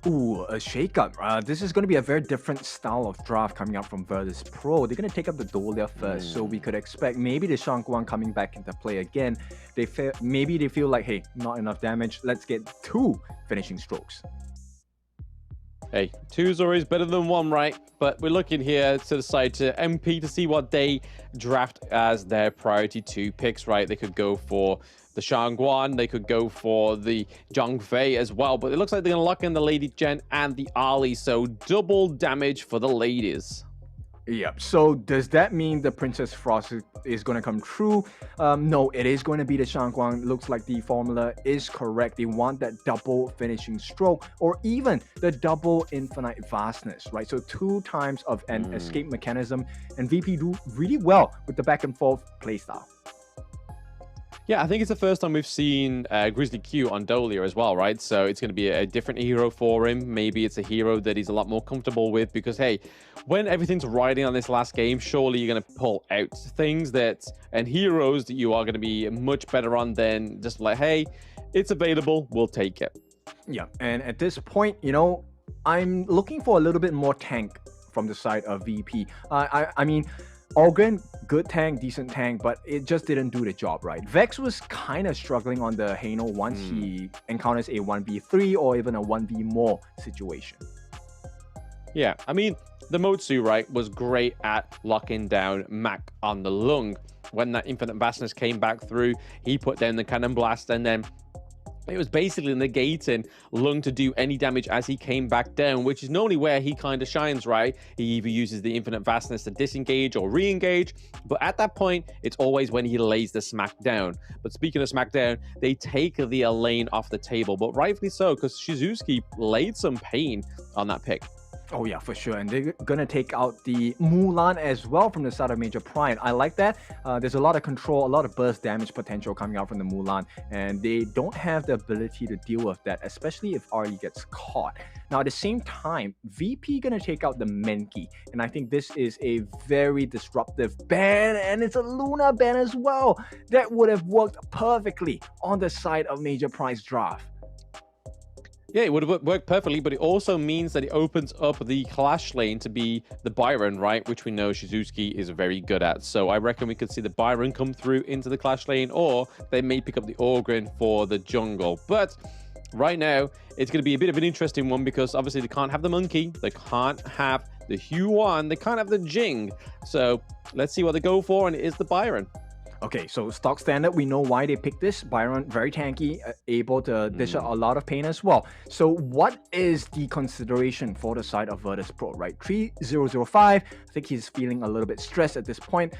Ooh, a shakeup. This is going to be a very different style of draft coming out from Virtus.pro. They're going to take up the Dolia first, so we could expect maybe the Shangguan coming back into play again. Maybe they feel like, hey, not enough damage. Let's get 2 finishing strokes. Hey, 2 is always better than 1, right? But we're looking here to the side to MP to see what they draft as their priority 2 picks, right? They could go for the Shangguan, they could go for the Zhangfei as well, but it looks like they're going to lock in the Lady Jen and the Ali, so double damage for the ladies. Yeah, so does that mean the Princess Frost is going to come true? No, it is going to be the Shangguan. Looks like the formula is correct. They want that double finishing stroke or even the double infinite vastness, right? So 2 times of an escape mechanism, and VP do really well with the back and forth playstyle. Yeah, I think it's the first time we've seen Grizzly Q on Dolia as well, right? So it's going to be a different hero for him. Maybe it's a hero that he's a lot more comfortable with because, hey, when everything's riding on this last game, surely you're going to pull out things and heroes that you are going to be much better on than just like, hey, it's available, we'll take it. Yeah, and at this point, you know, I'm looking for a little bit more tank from the side of VP. I mean, Ogren, good tank, decent tank, but it just didn't do the job, right? Vex was kind of struggling on the Hano once he encounters a 1v3 or even a 1v more situation. Yeah, I mean, the Motsu, right, was great at locking down Mac on the lung. When that Infinite Vastness came back through, he put down the Cannon Blast, and then it was basically negating Lung to do any damage as he came back down, which is normally where he kind of shines, right? He either uses the Infinite Vastness to disengage or re-engage, but at that point, it's always when he lays the smack down. But speaking of smackdown, they take the Elaine off the table, but rightfully so, because Shizuki laid some pain on that pick. Oh yeah, for sure. And they're gonna take out the Mulan as well from the side of Major Pride. I like that. There's a lot of control, a lot of burst damage potential coming out from the Mulan, and they don't have the ability to deal with that, especially if RE gets caught. Now at the same time, VP gonna take out the Menki, and I think this is a very disruptive ban, and it's a Luna ban as well. That would have worked perfectly on the side of Major Pride's draft. Yeah, it would have worked perfectly, but it also means that it opens up the Clash lane to be the Byron, right? Which we know Shizuki is very good at. So I reckon we could see the Byron come through into the Clash lane, or they may pick up the Orgrin for the jungle. But right now, it's going to be a bit of an interesting one because obviously they can't have the Monkey, they can't have the Huan, they can't have the Jing. So let's see what they go for, and it is the Byron. Okay, so stock standard, we know why they picked this. Byron, very tanky, able to dish out a lot of pain as well. So what is the consideration for the side of Virtus.pro, right? 3005, I think he's feeling a little bit stressed at this point.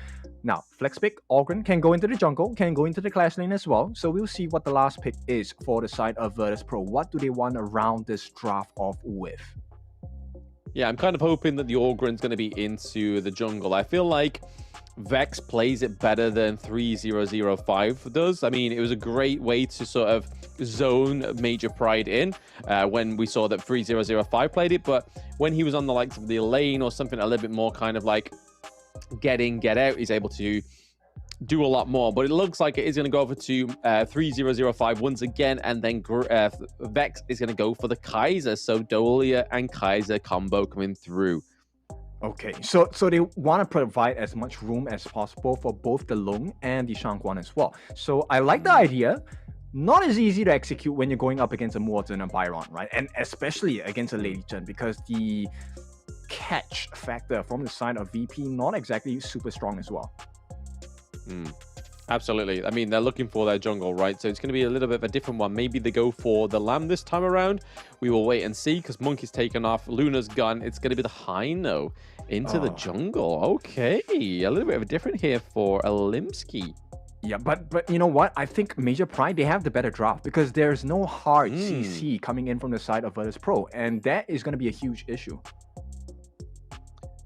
Now, flex pick, Ogren can go into the jungle, can go into the Clash lane as well. So we'll see what the last pick is for the side of Virtus.pro. What do they want to round this draft off with? Yeah, I'm kind of hoping that the Orgrin's going to be into the jungle. I feel like Vex plays it better than 3005 does. I mean, it was a great way to sort of zone Major Pride in when we saw that 3005 played it, but when he was on the likes of the lane or something a little bit more kind of like get in, get out, he's able to do a lot more. But it looks like it is going to go over to 3005 once again, and then Vex is going to go for the Kaiser. So Dolia and Kaiser combo coming through. Okay, so they want to provide as much room as possible for both the Long and the Shangguan as well. So I like the idea. Not as easy to execute when you're going up against a Morton and a Byron, right? And especially against a Lady Chen, because the catch factor from the side of VP not exactly super strong as well. Absolutely. I mean, they're looking for their jungle, right? So it's going to be a little bit of a different one. Maybe they go for the Lamb this time around. We will wait and see, because Monkey's taken off. Luna's gone. It's going to be the Hino into the jungle. Okay. A little bit of a different here for Alimsky. Yeah, but you know what? I think Major Pride, they have the better draft, because there's no hard CC coming in from the side of Virtus.pro, and that is going to be a huge issue.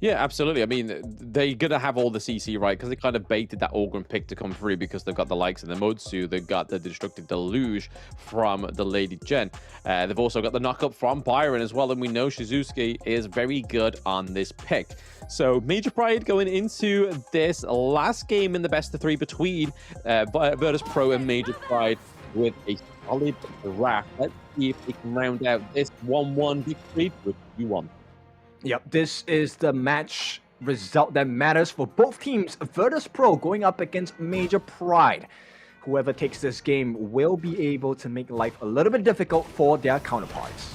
Yeah, absolutely. I mean, they're going to have all the CC, right? Because they kind of baited that Organ pick to come through, because they've got the likes of the Motsu, they've got the Destructive Deluge from the Lady Jen. They've also got the knockup from Byron as well, and we know Shizuki is very good on this pick. So Major Pride going into this last game in the best of three between Virtus.pro and Major Pride with a solid draft. Let's see if they can round out this 1-1 victory with 2-1. Yep, this is the match result that matters for both teams. Virtus.pro going up against Major Pride. Whoever takes this game will be able to make life a little bit difficult for their counterparts.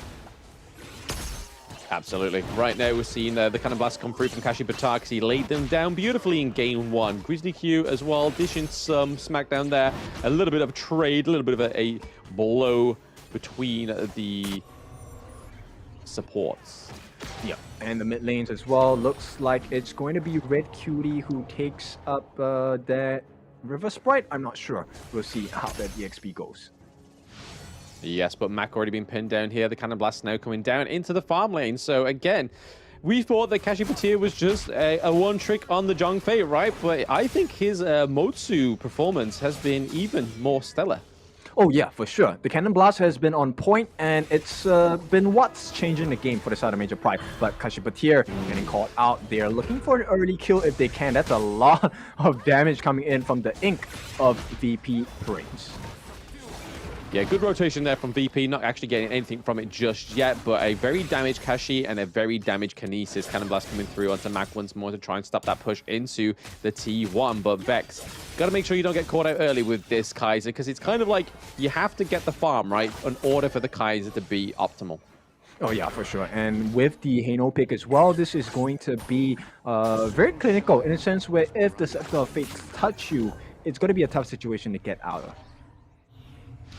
Absolutely. Right now, we're seeing the Cannon Blast come through from Kashi Batar, because he laid them down beautifully in game one. Grizzly Q as well, dishing some smackdown there. A little bit of trade, a little bit of a blow between the supports. Yeah, and the mid lanes as well. Looks like it's going to be Red Cutie who takes up that River Sprite. I'm not sure. We'll see how that EXP goes. Yes, but Mac already been pinned down here. The Cannon Blast now coming down into the farm lane. So again, we thought that Kashi Patir was just a one trick on the Zhongfei, right? But I think his Motsu performance has been even more stellar. Oh yeah, for sure. The Cannon Blast has been on point, and it's been what's changing the game for the side of Major Pride. But Kashi Patir getting caught out. They're looking for an early kill if they can. That's a lot of damage coming in from the ink of VP Prince. Yeah, good rotation there from VP, not actually getting anything from it just yet, but a very damaged Kashi and a very damaged Kinesis. Cannon Blast coming through onto Mac once more to try and stop that push into the T1, but Vex, got to make sure you don't get caught out early with this Kaiser, because it's kind of like you have to get the farm, right, in order for the Kaiser to be optimal. Oh yeah, for sure. And with the Hano pick as well, this is going to be very clinical in a sense where if the Scepter of Fate touch you, it's going to be a tough situation to get out of.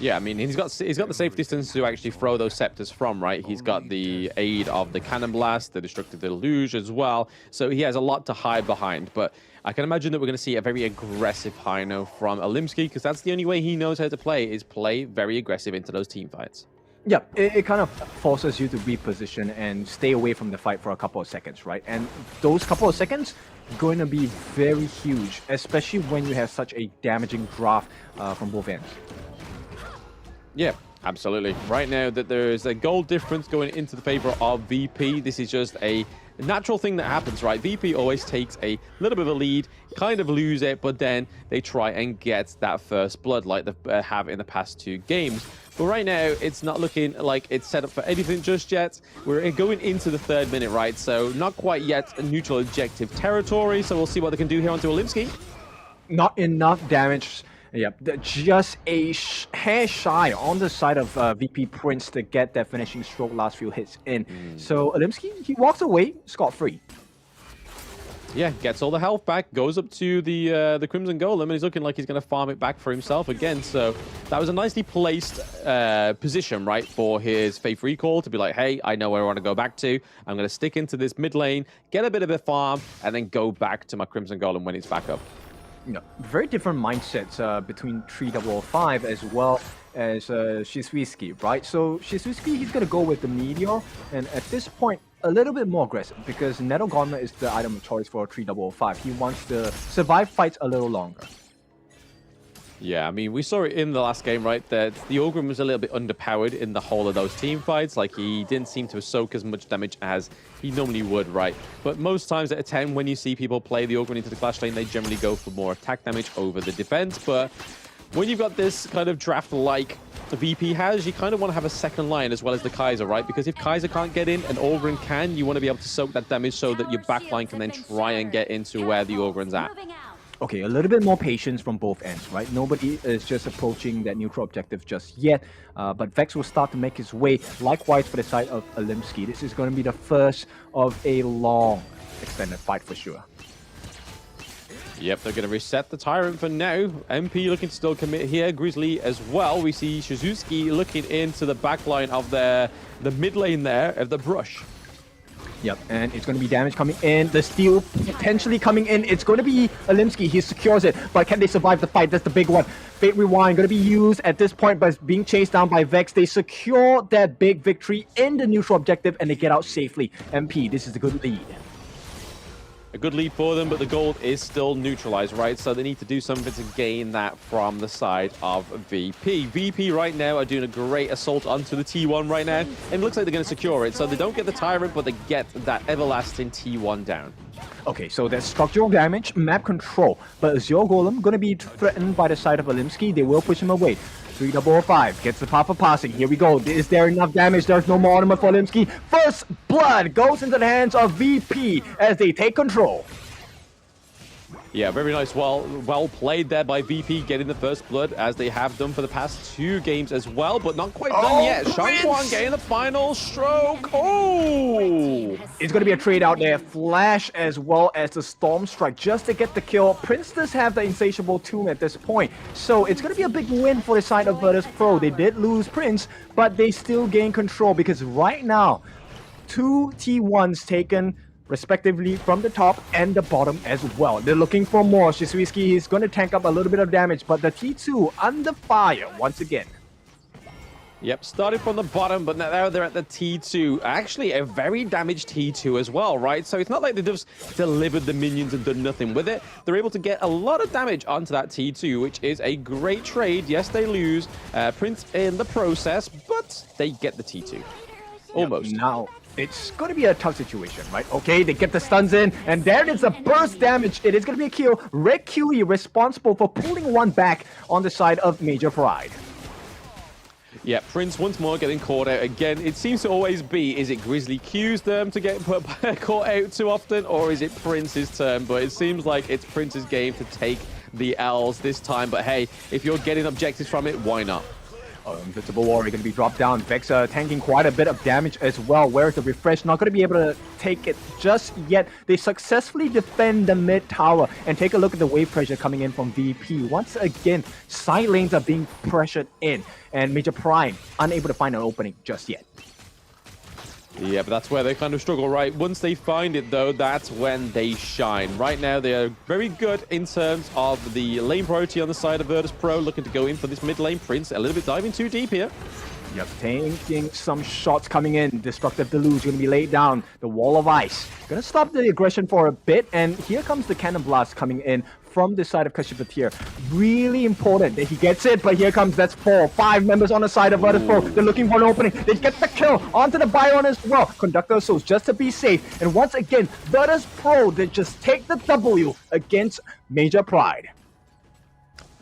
Yeah, I mean, he's got the safe distance to actually throw those scepters from, right? He's got the aid of the Cannon Blast, the Destructive Deluge as well. So he has a lot to hide behind. But I can imagine that we're going to see a very aggressive Hino from Alimsky, because that's the only way he knows how to play, is play very aggressive into those team fights. Yeah, it kind of forces you to reposition and stay away from the fight for a couple of seconds, right? And those couple of seconds going to be very huge, especially when you have such a damaging draft from both ends. Yeah, absolutely. Right now that there is a goal difference going into the favor of VP. This is just a natural thing that happens, right? VP always takes a little bit of a lead, kind of lose it, but then they try and get that first blood like they have in the past two games. But right now, it's not looking like it's set up for anything just yet. We're going into the 3rd minute, right? So not quite yet a neutral objective territory. So we'll see what they can do here onto Alimsky. Not enough damage. Yep, just a hair shy on the side of VP Prince to get that finishing stroke last few hits in. So Alimsky, he walks away scot-free. Yeah, gets all the health back, goes up to the Crimson Golem, and he's looking like he's going to farm it back for himself again. So that was a nicely placed position, right, for his Faith Recall to be like, hey, I know where I want to go back to. I'm going to stick into this mid lane, get a bit of a farm, and then go back to my Crimson Golem when it's back up. Very different mindsets between 3005 as well as Shizwisky, right? So Shizwisky, he's going to go with the Meteor, and at this point, a little bit more aggressive because Nettle Gauntlet is the item of choice for 3005. He wants to survive fights a little longer. Yeah, I mean, we saw it in the last game, right? That the Ogryn was a little bit underpowered in the whole of those team fights. Like, he didn't seem to soak as much damage as he normally would, right? But most times at a 10, when you see people play the Ogryn into the Clash lane, they generally go for more attack damage over the defense. But when you've got this kind of draft like the VP has, you kind of want to have a second line as well as the Kaiser, right? Because if Kaiser can't get in and Ogryn can, you want to be able to soak that damage so that your backline can then try and get into where the Ogryn's at. Okay, a little bit more patience from both ends, right? Nobody is just approaching that neutral objective just yet, but Vex will start to make his way. Likewise for the side of Alimsky. This is going to be the first of a long extended fight for sure. Yep, they're going to reset the Tyrant for now. MP looking to still commit here. Grizzly as well. We see Shizuki looking into the backline of the mid lane there of the Brush. Yep, and it's going to be damage coming in. The steal potentially coming in. It's going to be Alimsky. He secures it, but can they survive the fight? That's the big one. Fate Rewind going to be used at this point, but being chased down by Vex. They secure that big victory in the neutral objective, and they get out safely. MP, this is a good lead. A good lead for them, but the gold is still neutralized, right? So they need to do something to gain that from the side of VP. VP right now are doing a great assault onto the T1 right now, and it looks like they're going to secure it. So they don't get the Tyrant, but they get that everlasting T1 down. Okay, so that's structural damage, map control, but Azure Golem going to be threatened by the side of Alimsky. They will push him away. 3005 gets the pop for passing. Here we go. Is there enough damage? There's no more armor for Alimsky. First blood goes into the hands of VP as they take control. Yeah, very nice. Well played there by VP, getting the first blood, as they have done for the past 2 games as well, but not quite done yet. Shangguan getting the final stroke. Oh! It's going to be a trade out there. Flash as well as the Storm Strike just to get the kill. Prince does have the Insatiable Tomb at this point, so it's going to be a big win for the side of Virtus.pro. They did lose Prince, but they still gain control because right now, 2 T1s taken respectively from the top and the bottom as well. They're looking for more. Shizwisky is going to tank up a little bit of damage, but the T2 under fire once again. Yep, started from the bottom, but now they're at the T2. Actually, a very damaged T2 as well, right? So it's not like they just delivered the minions and done nothing with it. They're able to get a lot of damage onto that T2, which is a great trade. Yes, they lose Prince in the process, but they get the T2. Almost. Yep, now, it's going to be a tough situation, right? Okay, they get the stuns in, and there it is, a burst damage. It is going to be a kill. Red QE responsible for pulling one back on the side of Major Pride. Yeah, Prince once more getting caught out again. It seems to always be, is it Grizzly Q's them to get caught out too often, or is it Prince's turn? But it seems like it's Prince's game to take the L's this time. But hey, if you're getting objectives from it, why not? Invisible Warrior going to be dropped down. Vex tanking quite a bit of damage as well. Where's the refresh? Not going to be able to take it just yet. They successfully defend the mid tower and take a look at the wave pressure coming in from VP. Once again, side lanes are being pressured in, and Major Prime unable to find an opening just yet. Yeah, but that's where they kind of struggle, right? Once they find it, though, that's when they shine. Right now, they are very good in terms of the lane priority on the side of Virtus.pro, looking to go in for this mid lane. Prince a little bit diving too deep here. Yep, taking some shots coming in. Destructive Deluge going to be laid down. The Wall of Ice going to stop the aggression for a bit, and here comes the Cannon Blast coming in from the side of Kashipatir. Really important that he gets it, but here comes, that's 5 members on the side of Virtus.pro. They're looking for an opening. They get the kill onto the Byron as well. Conductor of Souls just to be safe. And once again, Virtus.pro, they just take the W against Major Pride.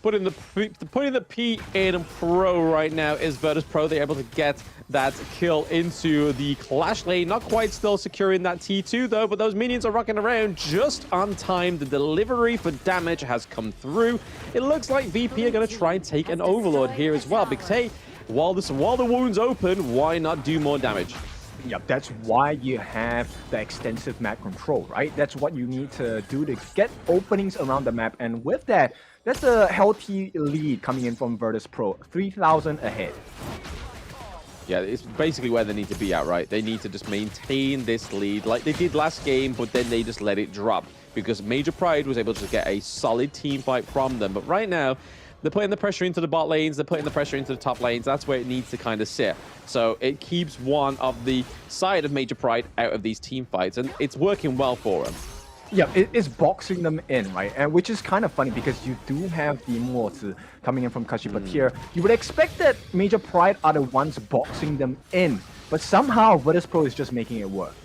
Putting the P in pro right now is Virtus.pro. They're able to get that kill into the Clash lane. Not quite still securing that T2 though, but those minions are rocking around just on time. The delivery for damage has come through. It looks like VP are going to try and take an Overlord here as well, because hey, while the wound's open, why not do more damage? Yep, that's why you have the extensive map control, right? That's what you need to do to get openings around the map, and with that, that's a healthy lead coming in from Virtus.pro, 3,000 ahead. Yeah, it's basically where they need to be at, right? They need to just maintain this lead like they did last game, but then they just let it drop because Major Pride was able to get a solid team fight from them. But right now, they're putting the pressure into the bot lanes, they're putting the pressure into the top lanes. That's where it needs to kind of sit. So it keeps one of the side of Major Pride out of these team fights, and it's working well for them. Yeah, it's boxing them in, right? And which is kind of funny because you do have the Immortal coming in from Kashipatir. You would expect that Major Pride are the ones boxing them in, but somehow Virtus.pro is just making it work.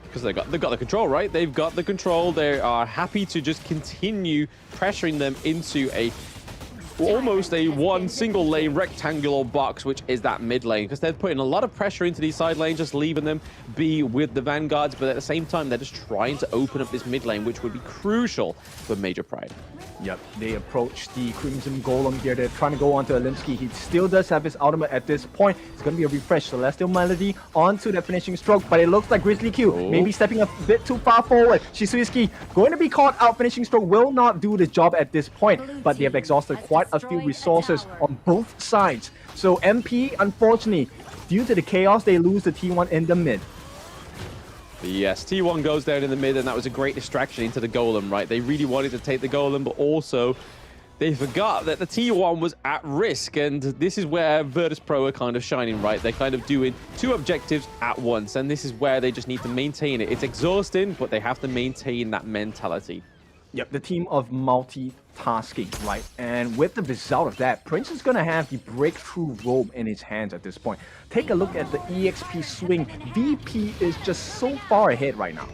Because they've got the control, right? They've got the control. They are happy to just continue pressuring them into almost a one single lane rectangular box, which is that mid lane, because they're putting a lot of pressure into these side lanes, just leaving them be with the Vanguards, but at the same time they're just trying to open up this mid lane, which would be crucial for Major Pride. Yep, they approach the Crimson Golem here. They're trying to go onto Alimsky. He still does have his ultimate at this point. It's going to be a refresh. Celestial Melody onto that finishing stroke, but it looks like Grizzly Q maybe stepping a bit too far forward. Shisuiski going to be caught out. Finishing stroke will not do the job at this point, but they have exhausted quite a few resources on both sides. So MP, unfortunately, due to the chaos, they lose the T1 in the mid. Yes, T1 goes down in the mid, and that was a great distraction into the Golem, right? They really wanted to take the Golem, but also they forgot that the T1 was at risk, and this is where Virtus.pro are kind of shining, right? They're kind of doing two objectives at once, and this is where they just need to maintain it. It's exhausting, but they have to maintain that mentality. Yep, the team of multitasking, right? And with the result of that, Prince is going to have the breakthrough robe in his hands at this point. Take a look at the EXP swing. VP is just so far ahead right now.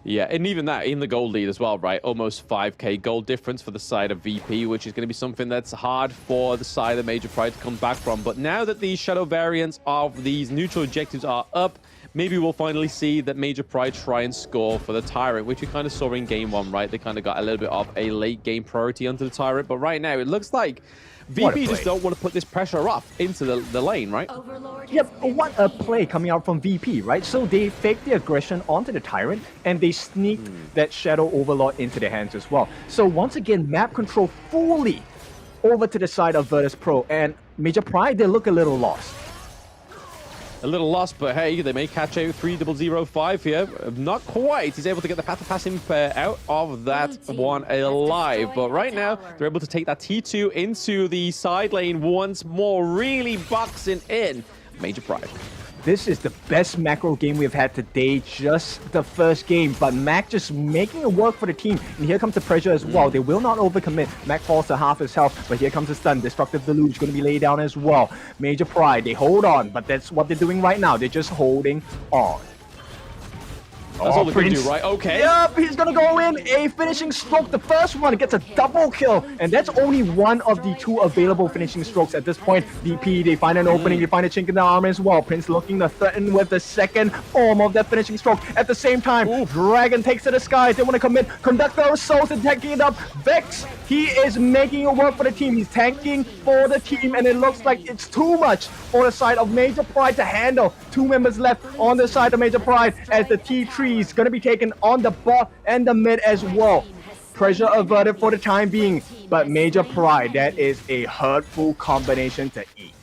Yeah, and even that in the gold lead as well, right? Almost 5k gold difference for the side of VP, which is going to be something that's hard for the side of Major Pride to come back from. But now that these shadow variants of these neutral objectives are up, maybe we'll finally see that Major Pride try and score for the Tyrant, which we kind of saw in game one, right? They kind of got a little bit of a late game priority onto the Tyrant, but right now it looks like VP just don't want to put this pressure off into the lane, right? Yep, what a play coming out from VP, right? So they faked the aggression onto the Tyrant, and they sneaked that Shadow Overlord into their hands as well. So once again, map control fully over to the side of Virtus.pro, and Major Pride, they look a little lost. A little lost, but hey, they may catch out 3005 here. Not quite. He's able to get the path of passing pair out of that one alive. But right now, they're able to take that T2 into the side lane once more, really boxing in Major Pride. This is the best macro game we've had today, just the first game, but Mac just making it work for the team. And here comes the pressure as well. They will not overcommit. Mac falls to half his health, but here comes the stun. Destructive Deluge going to be laid down as well. Major Pride, they hold on, but that's what they're doing right now. They're just holding on. That's all they can do, right? Okay. Yep, he's gonna go in a finishing stroke. The first one gets a double kill, and that's only one of the two available finishing strokes at this point. VP, they find an opening, they find a chink in the armor as well. Prince looking to threaten with the second form of that finishing stroke. At the same time, Dragon takes to the skies. They want to commit. Conductor of Souls and tanking it up. Vex, he is making it work for the team. He's tanking for the team, and it looks like it's too much for the side of Major Pride to handle. Two members left on the side of Major Pride as the T3 is going to be taken on the bot and the mid as well. Pressure averted for the time being, but Major Pride, that is a hurtful combination to eat.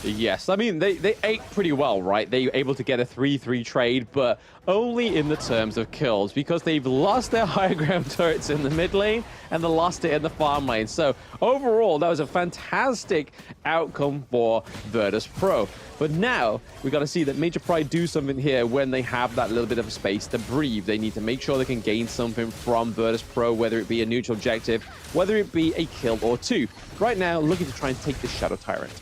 Yes, I mean, they ate pretty well, right? They were able to get a 3-3 trade, but only in the terms of kills, because they've lost their high ground turrets in the mid lane, and they lost it in the farm lane. So overall, that was a fantastic outcome for Virtus.pro. But now, we got to see that Major Pride do something here when they have that little bit of a space to breathe. They need to make sure they can gain something from Virtus.pro, whether it be a neutral objective, whether it be a kill or two. Right now, looking to try and take this Shadow Tyrant.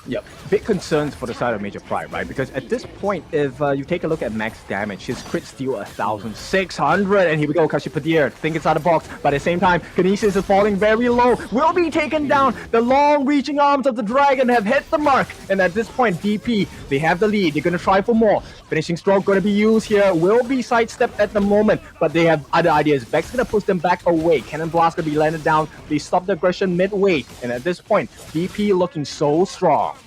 Yep, big concerns for the side of Major Pride, right? Because at this point, if you take a look at max damage, his crit steal 1,600, and here we go, Kashipadir, think it's out of the box, but at the same time, Kinesis is falling very low, will be taken down. The long-reaching arms of the Dragon have hit the mark, and at this point, DP, they have the lead, they're going to try for more. Finishing stroke going to be used here, will be sidestepped at the moment, but they have other ideas. Vex going to push them back away, Cannon Blast going to be landed down, they stop the aggression midway, and at this point, DP looking so strong.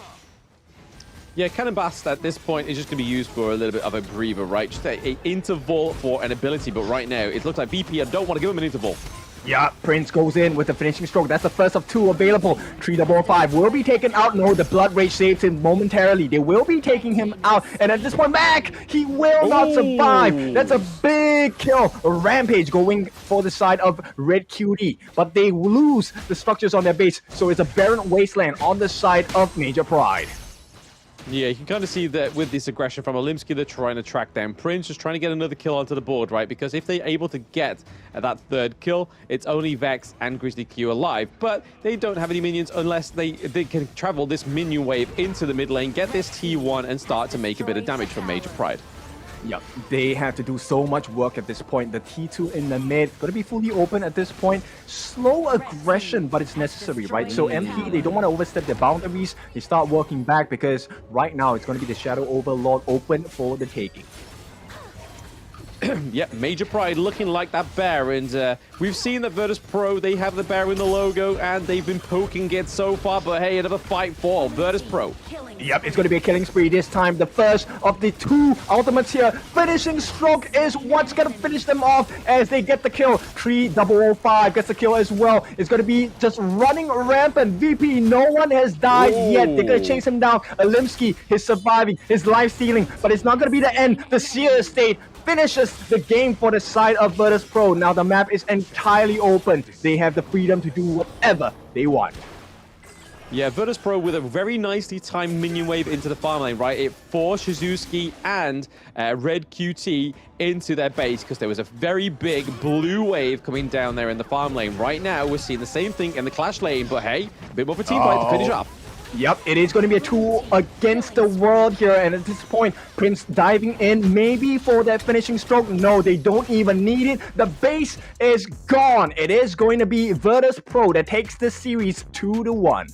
Yeah, Cannon Blast at this point is just going to be used for a little bit of a breather, right? Just a interval for an ability, but right now, it looks like VP don't want to give him an interval. Yeah, Prince goes in with the finishing stroke. That's the first of 2 available. 3-5 will be taken out. No, the Blood Rage saves him momentarily. They will be taking him out. And at this point, Mac, he will not survive. That's a big kill. A Rampage going for the side of Red QT. But they lose the structures on their base. So it's a barren wasteland on the side of Major Pride. Yeah, you can kind of see that with this aggression from Olimsky, they're trying to track down Prince, just trying to get another kill onto the board, right? Because if they're able to get that 3rd kill, it's only Vex and Grizzly Q alive. But they don't have any minions unless they can travel this minion wave into the mid lane, get this T1, and start to make a bit of damage for Major Pride. Yep, they have to do so much work at this point. The T2 in the mid, going to be fully open at this point. Slow aggression, but it's necessary, right? So MP, they don't want to overstep their boundaries. They start working back because right now it's going to be the Shadow Overlord open for the taking. Yep, Major Pride looking like that bear, and we've seen that Virtus.pro, they have the bear in the logo, and they've been poking it so far, but hey, another fight for Virtus.pro. Yep, it's going to be a killing spree this time. The first of the 2 ultimates here. Finishing stroke is what's going to finish them off as they get the kill. 3-5 gets the kill as well. It's going to be just running rampant. VP, no one has died yet. They're going to chase him down. Olimsky is surviving. His life stealing, but it's not going to be the end. The Seer Estate finishes the game for the side of Virtus.pro. Now the map is entirely open. They have the freedom to do whatever they want. Yeah, Virtus.pro with a very nicely timed minion wave into the farm lane, right? It forced Shizuki and Red QT into their base because there was a very big blue wave coming down there in the farm lane. Right now, we're seeing the same thing in the clash lane, but hey, a bit more of a team fight to finish up. Yep, it is going to be a 2 against the world here, and at this point, Prince diving in, maybe for that finishing stroke. No, they don't even need it. The base is gone. It is going to be Virtus.pro that takes this series 2-1.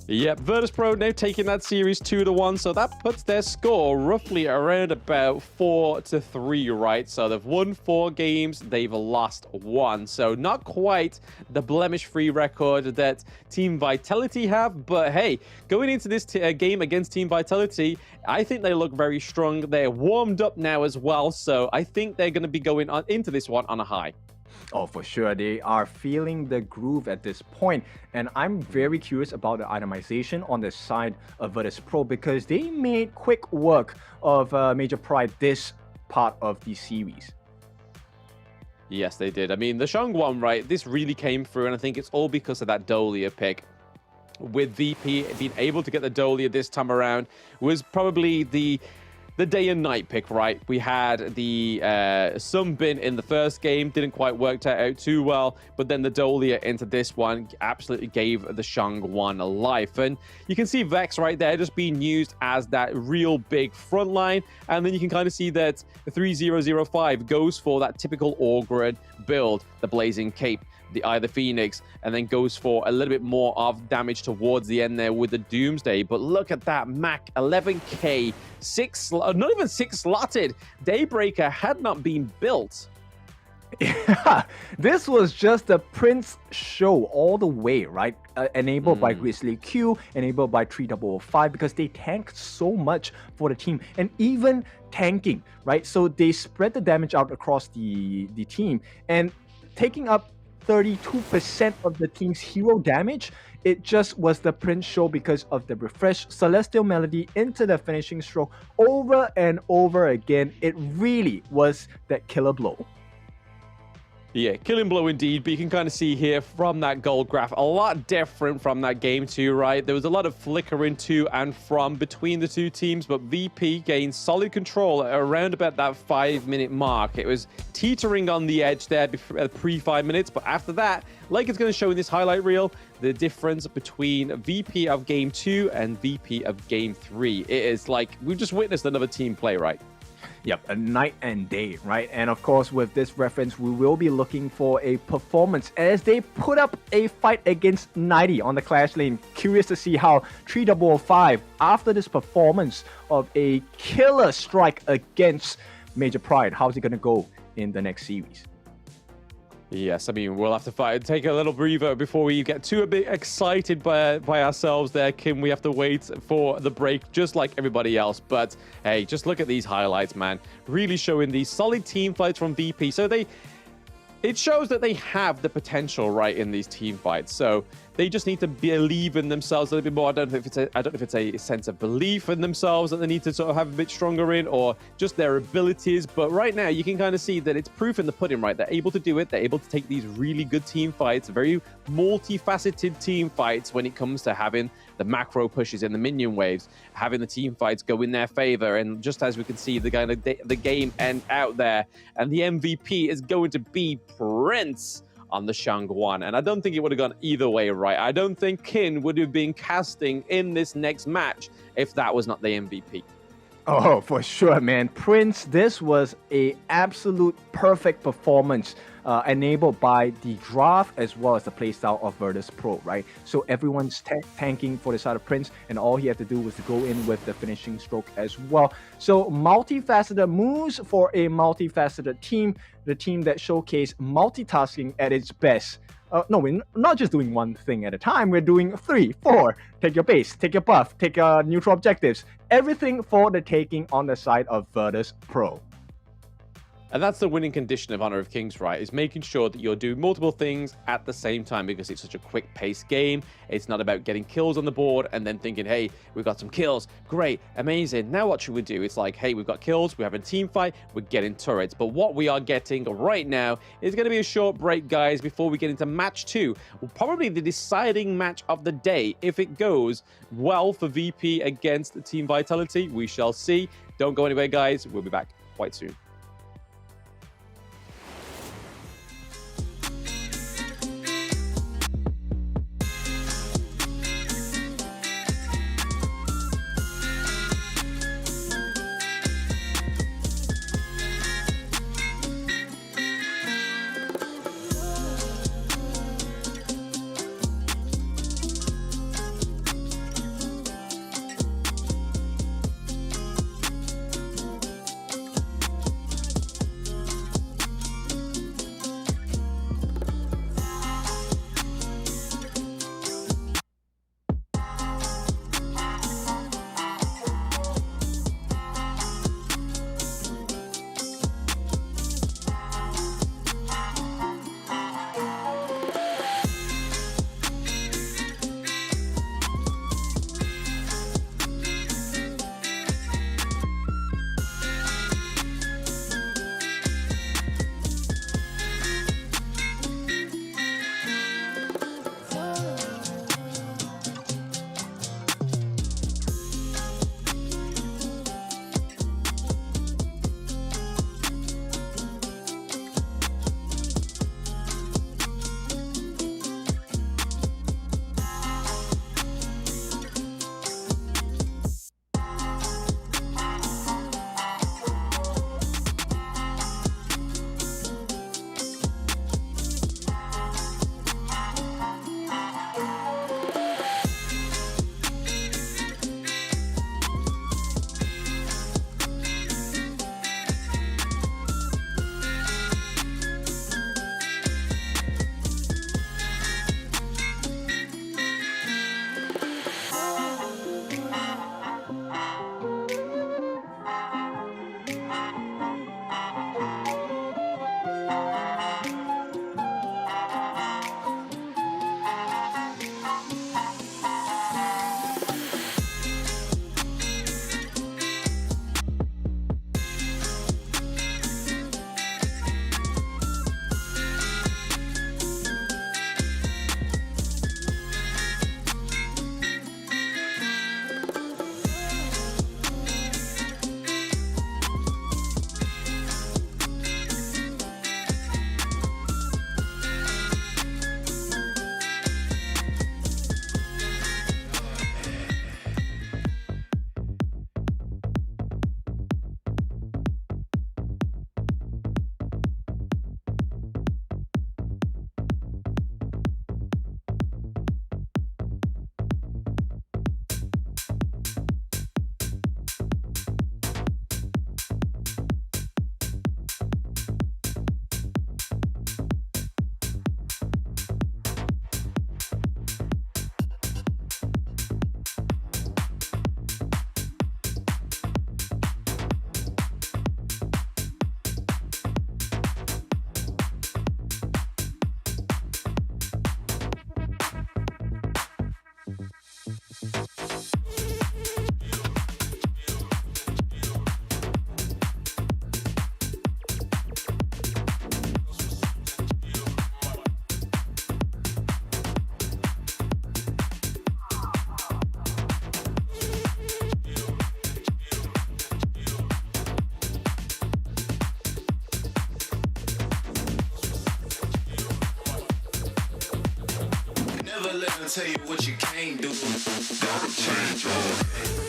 Yep, Virtus.pro now taking that series 2-1, so that puts their score roughly around about 4-3, right? So they've won 4 games, they've lost 1. So not quite the blemish-free record that Team Vitality have, but hey, going into this game against Team Vitality, I think they look very strong. They're warmed up now as well, so I think they're going to be going on into this one on a high. Oh, for sure. They are feeling the groove at this point. And I'm very curious about the itemization on the side of Virtus.pro because they made quick work of Major Pride this part of the series. Yes, they did. I mean, the Shang one, right? This really came through, and I think it's all because of that Dolia pick. With VP being able to get the Dolia this time around was probably the day and night pick, right? We had the Sunbin in the first game, didn't quite work out too well, but then the Dolia into this one absolutely gave the Shang one a life. And you can see Vex right there just being used as that real big front line, and then you can kind of see that the 3005 goes for that typical Orgrid build, the Blazing Cape, the Eye of the Phoenix, and then goes for a little bit more of damage towards the end there with the Doomsday. But look at that, Mac, 11k, not even 6 slotted. Daybreaker had not been built. Yeah, this was just a Prince show all the way, right? Enabled by Grizzly Q, enabled by 3005, because they tanked so much for the team, and even tanking, right? So they spread the damage out across the team, and taking up 32% of the team's hero damage. It just was the Prince show because of the refreshed Celestial Melody into the finishing stroke over and over again. It really was that killer blow. Yeah, killing blow indeed, but you can kind of see here from that gold graph, a lot different from that game 2, right? There was a lot of flickering to and from between the two teams, but VP gained solid control at around about that 5-minute mark. It was teetering on the edge there pre-5 minutes, but after that, like it's going to show in this highlight reel, the difference between VP of game 2 and VP of game 3. It is like, we've just witnessed another team play, right? Yep, a night and day, right? And of course, with this reference, we will be looking for a performance as they put up a fight against 90 on the Clash lane. Curious to see how 3005, after this performance of a killer strike against Major Pride, how's it going to go in the next series? Yes, I mean, we'll have to take a little breather before we get too a bit excited by ourselves there, Kim. We have to wait for the break just like everybody else. But hey, just look at these highlights, man. Really showing these solid team fights from VP. So they it shows that they have the potential, right, in these team fights. So they just need to believe in themselves a little bit more. I don't know if it's a sense of belief in themselves that they need to sort of have a bit stronger in, or just their abilities. But right now, you can kind of see that it's proof in the pudding, right? They're able to do it. They're able to take these really good team fights, very multifaceted team fights when it comes to having the macro pushes and the minion waves, having the team fights go in their favor. And just as we can see, the kind of the game end out there, and the MVP is going to be Prince on the Shang1. And I don't think it would have gone either way, right? I don't think Kin would have been casting in this next match if that was not the MVP. Oh, for sure, man. Prince, this was a absolute perfect performance enabled by the draft as well as the playstyle of Virtus.pro, right? So everyone's tanking for the side of Prince, and all he had to do was to go in with the finishing stroke as well. So multifaceted moves for a multifaceted team, the team that showcased multitasking at its best. No, we're not just doing one thing at a time. We're doing 3, 4. Take your base, take your buff, take neutral objectives. Everything for the taking on the side of Virtus.pro. And that's the winning condition of Honor of Kings, right? Is making sure that you're doing multiple things at the same time, because it's such a quick-paced game. It's not about getting kills on the board and then thinking, hey, we've got some kills. Great, amazing. Now what should we do? It's like, hey, we've got kills. We have a team fight. We're getting turrets. But what we are getting right now is going to be a short break, guys, before we get into match 2. Probably the deciding match of the day. If it goes well for VP against Team Vitality, we shall see. Don't go anywhere, guys. We'll be back quite soon. tell you what you can't do. Gotta change your ways.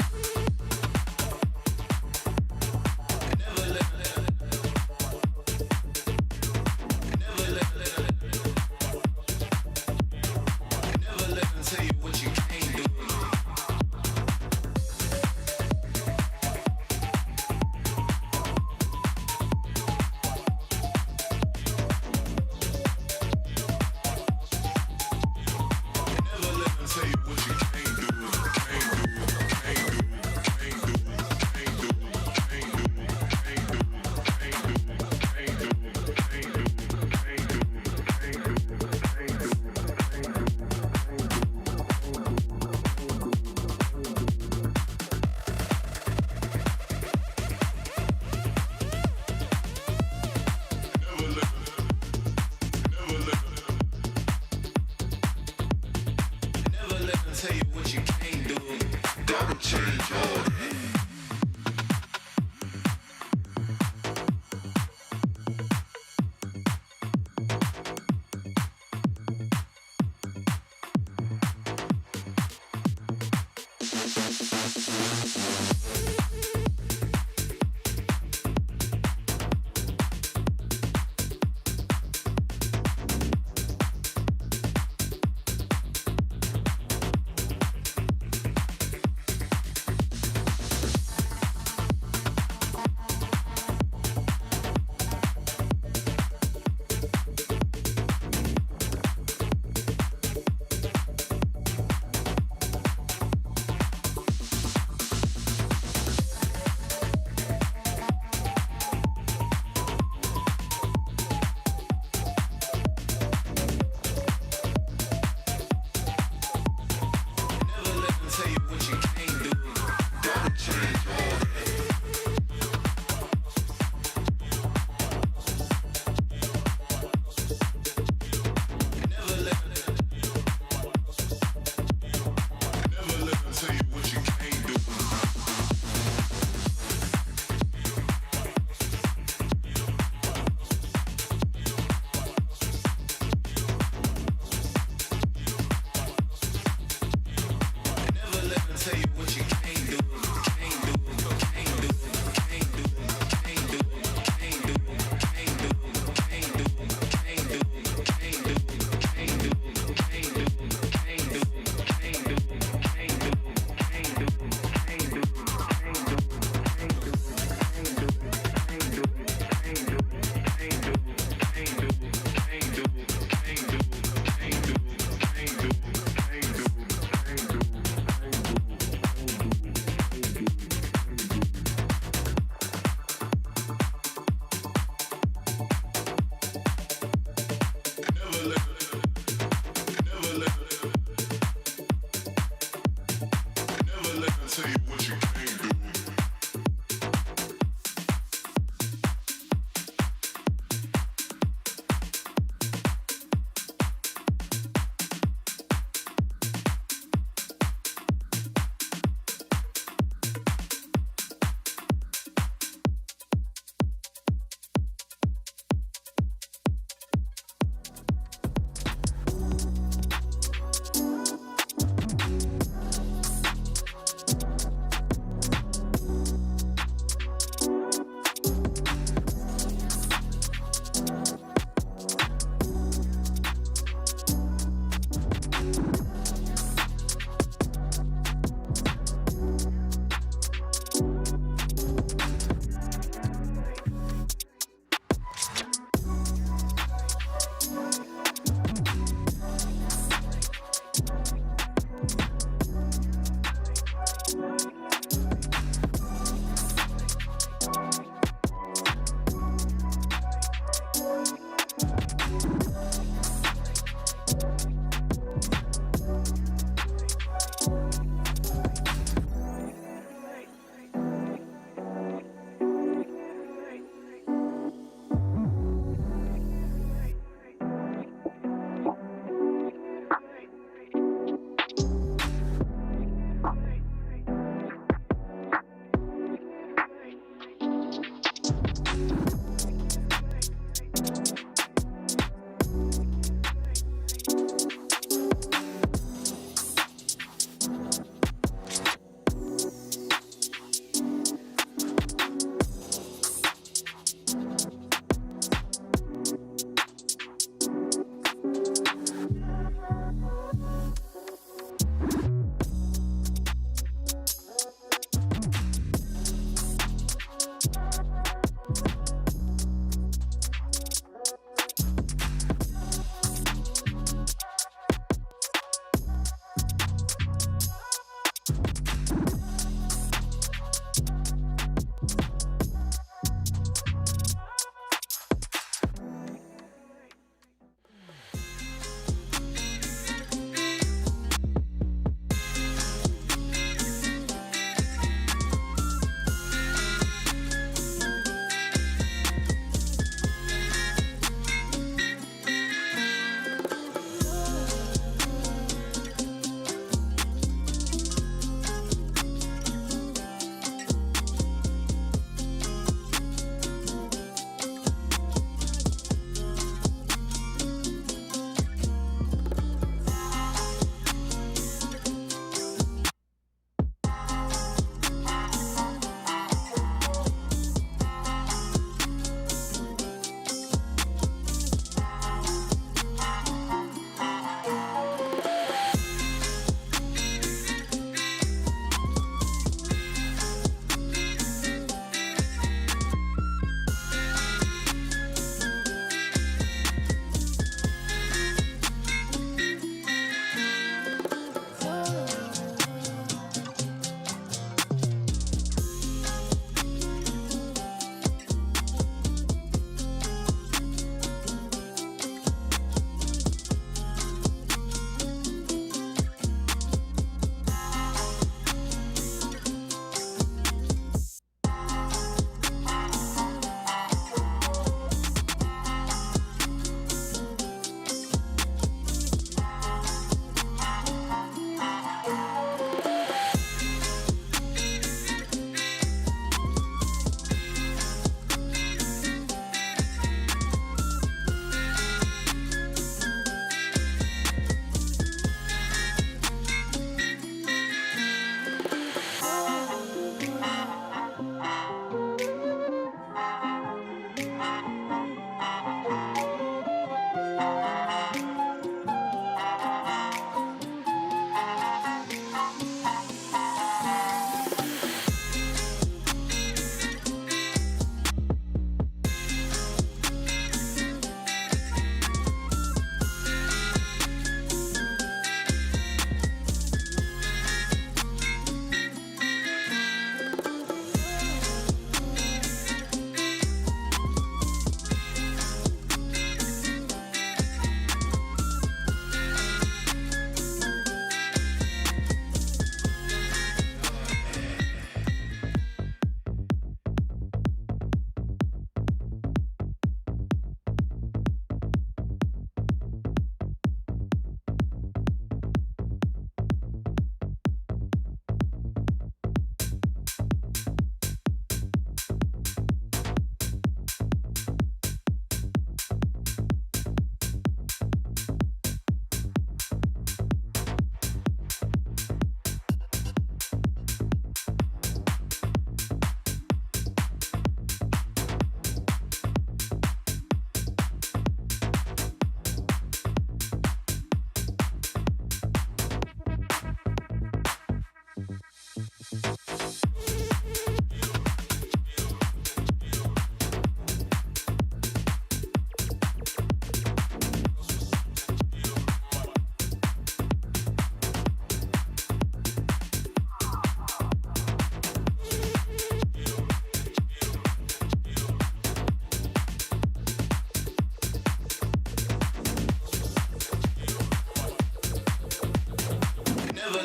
Tell you what you can't do, can't do, can't do.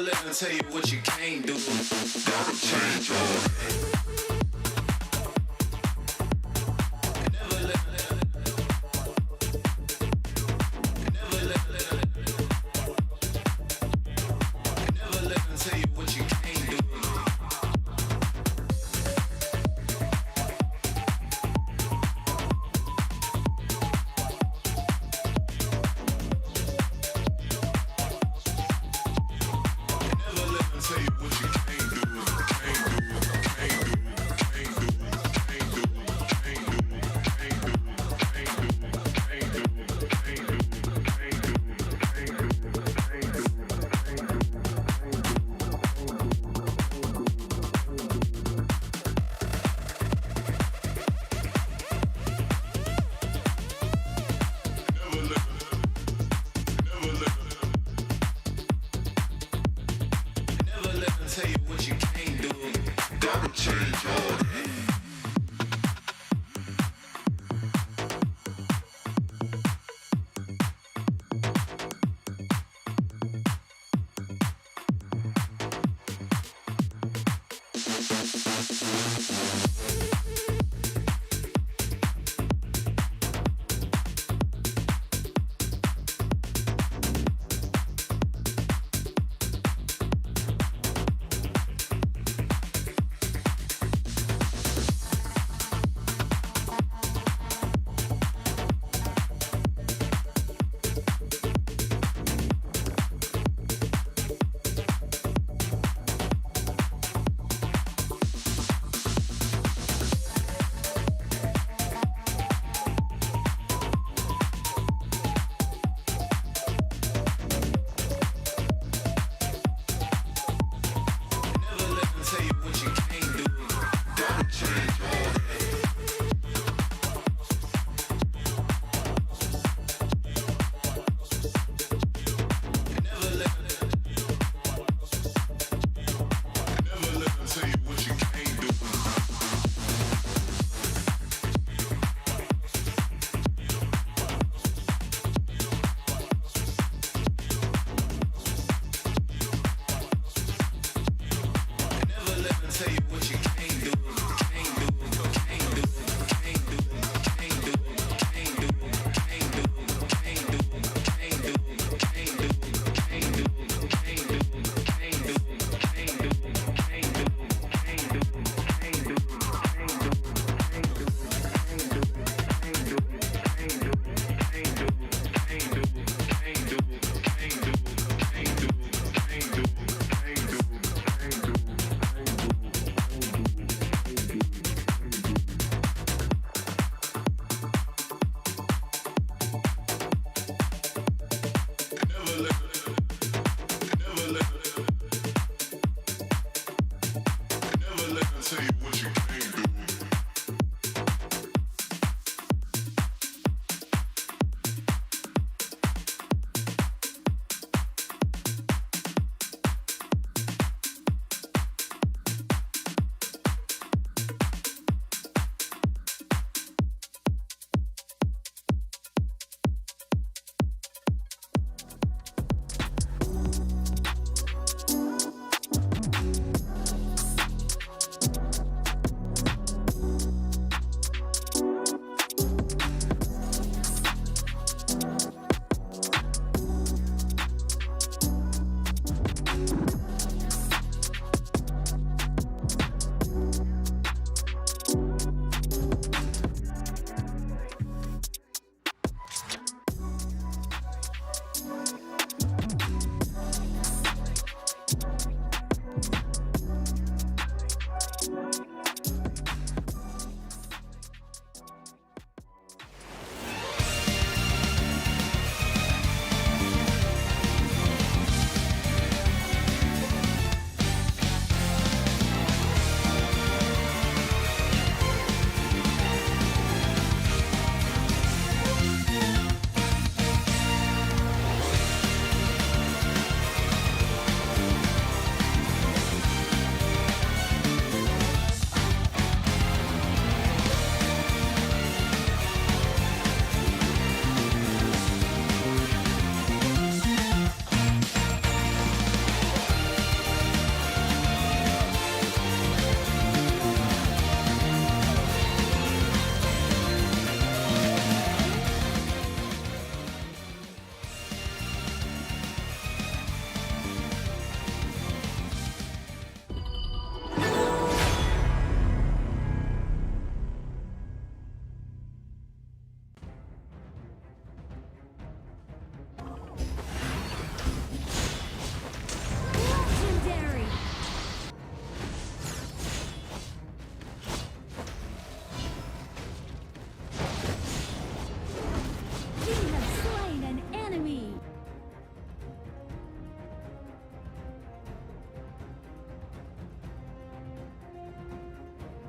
let them tell you what you can't do. Gotta change your way. Tell you what you can't do, can't do, can't do.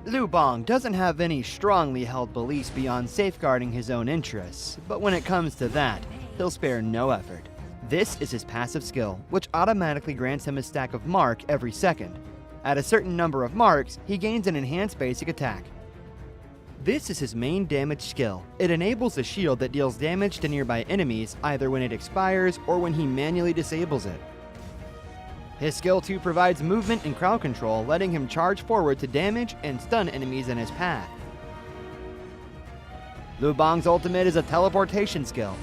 Liu Bang doesn't have any strongly held beliefs beyond safeguarding his own interests, but when it comes to that, he'll spare no effort. This is his passive skill, which automatically grants him a stack of mark every second. At a certain number of marks, he gains an enhanced basic attack. This is his main damage skill. It enables a shield that deals damage to nearby enemies either when it expires or when he manually disables it. His skill 2 provides movement and crowd control, letting him charge forward to damage and stun enemies in his path. Liu Bang's ultimate is a teleportation skill.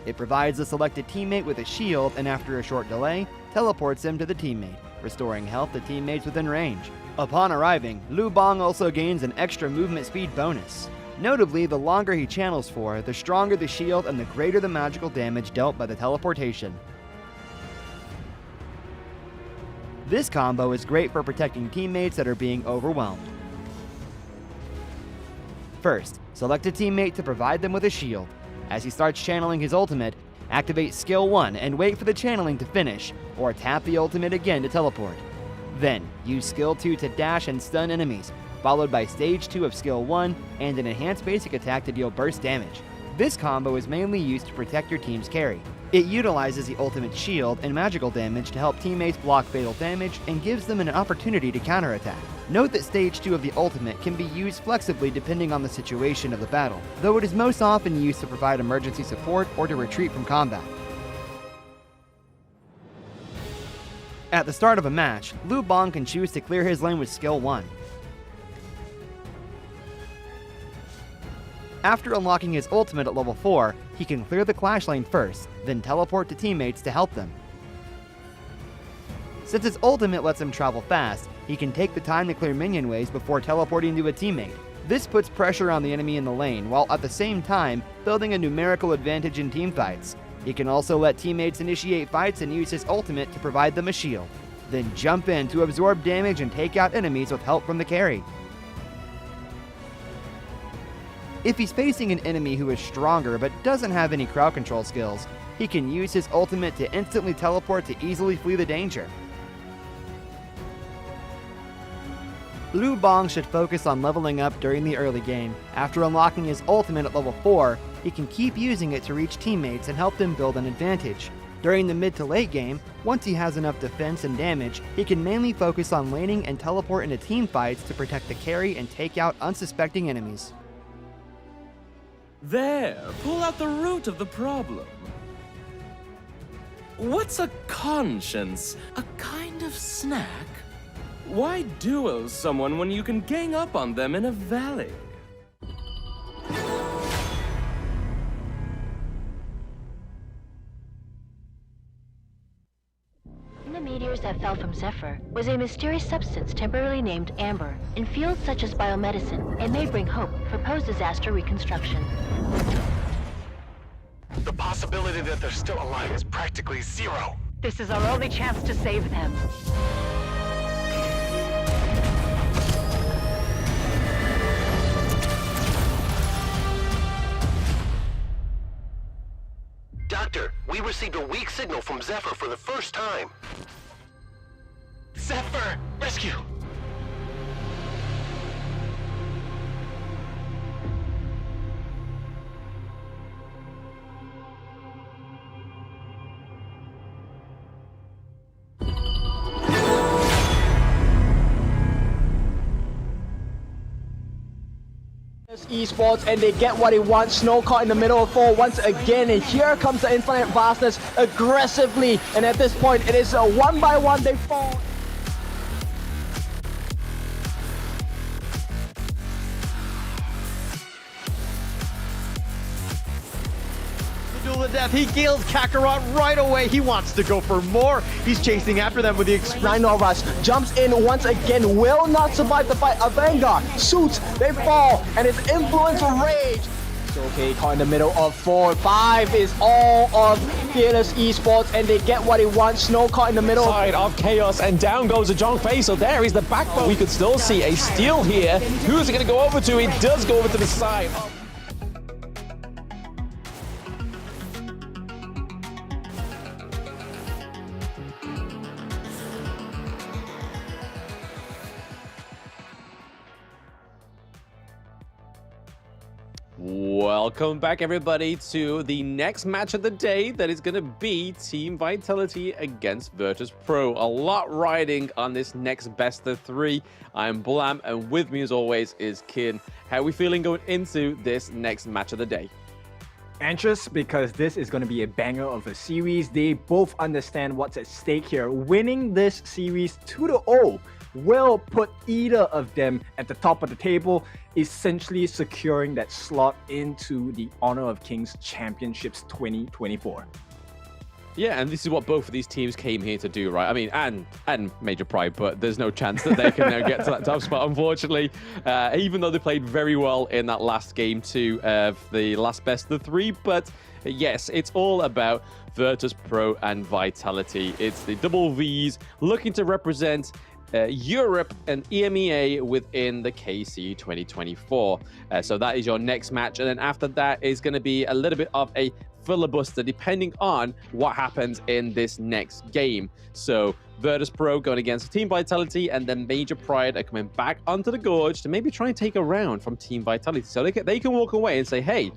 It provides the selected teammate with a shield and after a short delay, teleports him to the teammate, restoring health to teammates within range. Upon arriving, Liu Bang also gains an extra movement speed bonus. Notably, the longer he channels for, the stronger the shield and the greater the magical damage dealt by the teleportation. This combo is great for protecting teammates that are being overwhelmed. First, select a teammate to provide them with a shield. As he starts channeling his ultimate, activate skill 1 and wait for the channeling to finish, or tap the ultimate again to teleport. Then, use skill 2 to dash and stun enemies, followed by stage 2 of skill 1 and an enhanced basic attack to deal burst damage. This combo is mainly used to protect your team's carry. It utilizes the ultimate shield and magical damage to help teammates block fatal damage and gives them an opportunity to counterattack. Note that stage 2 of the ultimate can be used flexibly depending on the situation of the battle, though it is most often used to provide emergency support or to retreat from combat. At the start of a match, Liu Bang can choose to clear his lane with skill 1. After unlocking his ultimate at level 4, he can clear the clash lane first, then teleport to teammates to help them. Since his ultimate lets him travel fast, he can take the time to clear minion waves before teleporting to a teammate. This puts pressure on the enemy in the lane, while at the same time building a numerical advantage in teamfights. He can also let teammates initiate fights and use his ultimate to provide them a shield, then jump in to absorb damage and take out enemies with help from the carry. If he's facing an enemy who is stronger but doesn't have any crowd control skills, he can use his ultimate to instantly teleport to easily flee the danger. Liu Bang should focus on leveling up during the early game. After unlocking his ultimate at level 4, he can keep using it to reach teammates and help them build an advantage. During the mid to late game, once he has enough defense and damage, he can mainly focus on laning and teleport into team fights to protect the carry and take out unsuspecting enemies. There, pull out the root of the problem. What's a conscience? A kind of snack? Why duel someone when you can gang up on them in a valley? In the meteors that fell from Zephyr was a mysterious substance temporarily named Amber. In fields such as biomedicine, it may bring hope for post-disaster reconstruction. The possibility that they're still alive is practically zero. This is our only chance to save them. Doctor, we received a weak signal from Zephyr for the first time. Zephyr! Rescue! Esports, and they get what they want. Snow caught in the middle of 4 once again, and here comes the Infinite Vastness aggressively, and at this point it is a 1-by-1 they fall. Duel to death. He kills Kakarot right away. He wants to go for more. He's chasing after them with the Nine Rush jumps in once again, will not survive the fight. A Vanguard shoots, they fall, and his influence rage. So okay, caught in the middle of 4. 5 is all of Fearless Esports, and they get what they want. Snow caught in the middle. Side of Chaos, and down goes a John Fei. So there is the backbone. We could still see a steal here. Who's it going to go over to? It does go over to the side. Welcome back, everybody, to the next match of the day that is going to be Team Vitality against Virtus.pro. A lot riding on this next best of three. I'm Blam, and with me, as always, is Kin. How are we feeling going into this next match of the day? Anxious, because this is going to be a banger of a series. They both understand what's at stake here. Winning this series 2-0 will put either of them at the top of the table, essentially securing that slot into the Honor of Kings Championships 2024. Yeah, and this is what both of these teams came here to do, right? I mean, and Major Pride, but there's no chance that they can now get to that top spot, unfortunately. Even though they played very well in that last game too, of the last best of the three. But yes, it's all about Virtus.pro and Vitality. It's the double Vs looking to represent Europe and EMEA within the KC 2024. So that is your next match. And then after that is going to be a little bit of a filibuster depending on what happens in this next game. So Virtus.pro going against Team Vitality, and then Major Pride are coming back onto the Gorge to maybe try and take a round from Team Vitality. So they can walk away and say, hey,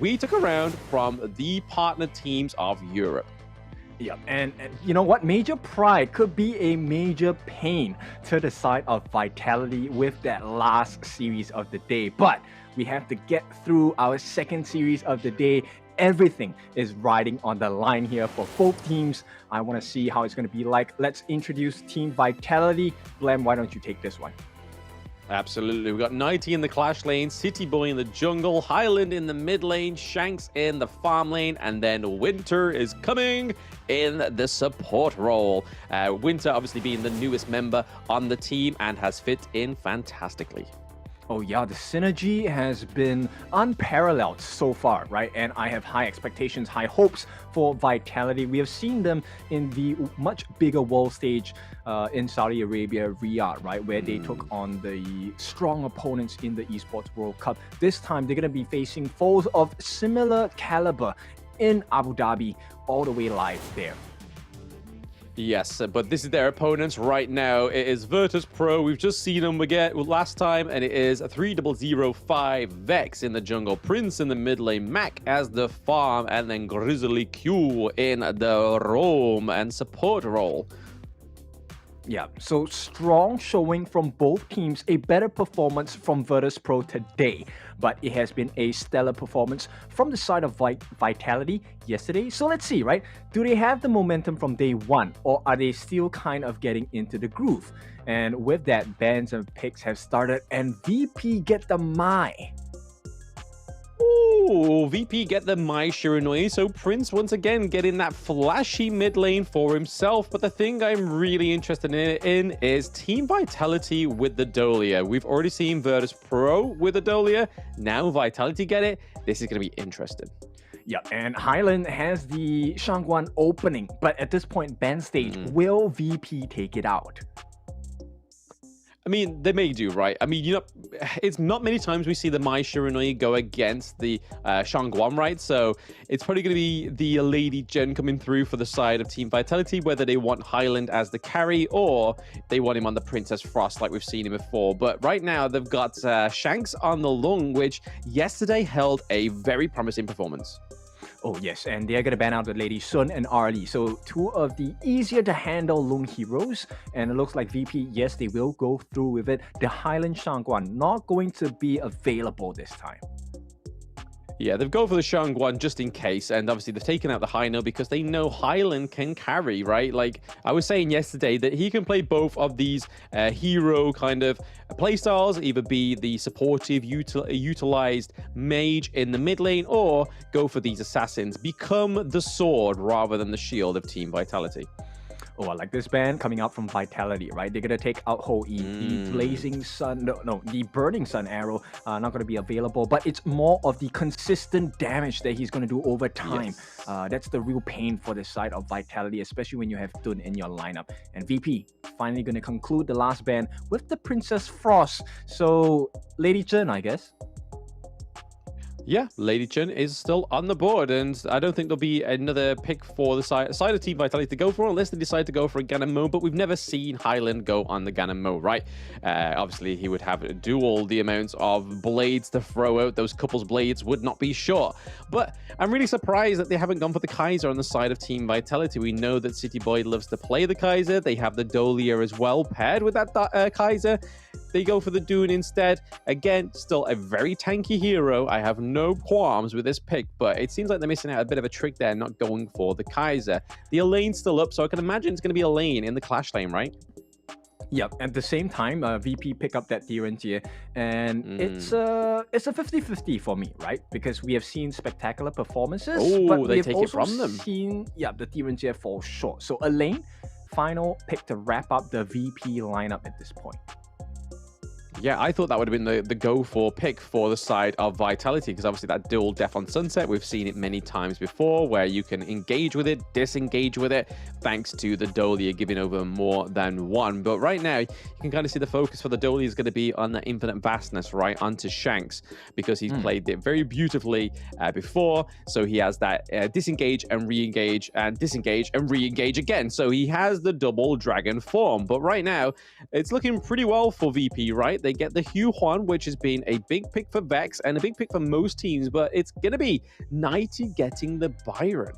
we took a round from the partner teams of Europe. Yeah, and you know what? Major Pride could be a major pain to the side of Vitality with that last series of the day. But we have to get through our second series of the day. Everything is riding on the line here for both teams. I want to see how it's going to be like. Let's introduce Team Vitality. Blam, why don't you take this one? Absolutely. We've got 90 in the clash lane, City Boy in the jungle, Highland in the mid lane, Shanks in the farm lane, and then Winter is coming in the support role. Winter obviously being the newest member on the team and has fit in fantastically. Oh yeah, the synergy has been unparalleled so far, right? And I have high expectations, high hopes for Vitality. We have seen them in the much bigger world stage in Saudi Arabia, Riyadh, right? Where they took on the strong opponents in the Esports World Cup. This time, they're going to be facing foes of similar caliber in Abu Dhabi, all the way live there. Yes, but this is their opponents right now. It is Virtus.pro. We've just seen them again last time, and it is 3005 Vex in the jungle, Prince in the mid lane, Mac as the farm, and then Grizzly Q in the roam and support role. Yeah, so strong showing from both teams, a better performance from Virtus.pro today, but it has been a stellar performance from the side of Vitality yesterday. So let's see, right? Do they have the momentum from day one, or are they still kind of getting into the groove? And with that, bans and picks have started, and VP get the Mai. Ooh, VP get the Mai Shiranui. So Prince once again getting that flashy mid lane for himself. But the thing I'm really interested in is Team Vitality with the Dolia. We've already seen Virtus.pro with the Dolia. Now Vitality get it. This is going to be interesting. Yeah, and Highland has the Shangguan opening. But at this point, ban stage, will VP take it out? I mean, they may do, right? I mean, you know, it's not many times we see the Mai Shiranui go against the Shangguan, right? So it's probably going to be the Lady Gen coming through for the side of Team Vitality, whether they want Highland as the carry or they want him on the Princess Frost like we've seen him before. But right now, they've got Shanks on the Lung, which yesterday held a very promising performance. Oh yes, and they're going to ban out the Lady Sun and Arlie. So two of the easier to handle Lung heroes. And it looks like VP, yes, they will go through with it. The Highland Shangguan not going to be available this time. Yeah, they've gone for the Shangguan just in case, and obviously they've taken out the Hino because they know Highland can carry, right? Like I was saying yesterday that he can play both of these hero kind of playstyles, either be the supportive, utilized mage in the mid lane, or go for these assassins, become the sword rather than the shield of Team Vitality. Oh, I like this ban coming out from Vitality, right? They're going to take out Ho-E. The Blazing Sun, no, the Burning Sun arrow, not going to be available, but it's more of the consistent damage that he's going to do over time. Yes. That's the real pain for the side of Vitality, especially when you have Dun in your lineup. And VP finally going to conclude the last ban with the Princess Frost. So, Lady Chen, I guess. Yeah, Lady Chen is still on the board, and I don't think there'll be another pick for the side of Team Vitality to go for unless they decide to go for a Ganon Mo, but we've never seen Highland go on the Ganon Mo, right? Obviously, he would have dual the amounts of blades to throw out. Those couples blades would not be short. But I'm really surprised that they haven't gone for the Kaiser on the side of Team Vitality. We know that City Boy loves to play the Kaiser. They have the Dolia as well, paired with that Kaiser. They go for the Dune instead. Again, still a very tanky hero. I have no qualms with this pick, but it seems like they're missing out a bit of a trick there, not going for the Kaiser. The Elaine's still up, so I can imagine it's going to be Elaine in the Clash lane, right? Yep. At the same time, VP pick up that Tirantier, and it's a 50-50 for me, right? Because we have seen spectacular performances, but they we have take it also from them. seen the Tirantier fall short. So Elaine, final pick to wrap up the VP lineup at this point. Yeah, I thought that would have been the go-for pick for the side of Vitality, because obviously that dual Death on Sunset, we've seen it many times before, where you can engage with it, disengage with it, thanks to the Dolia giving over more than one. But right now, you can kind of see the focus for the Dolia is going to be on the Infinite Vastness, right, onto Shanks, because he's played it very beautifully before. So he has that disengage and re-engage, and disengage and re-engage again. So he has the double dragon form. But right now, it's looking pretty well for VP, right? They get the Hugh Huan, which has been a big pick for Vex and a big pick for most teams, but it's going to be Nighty getting the Byron.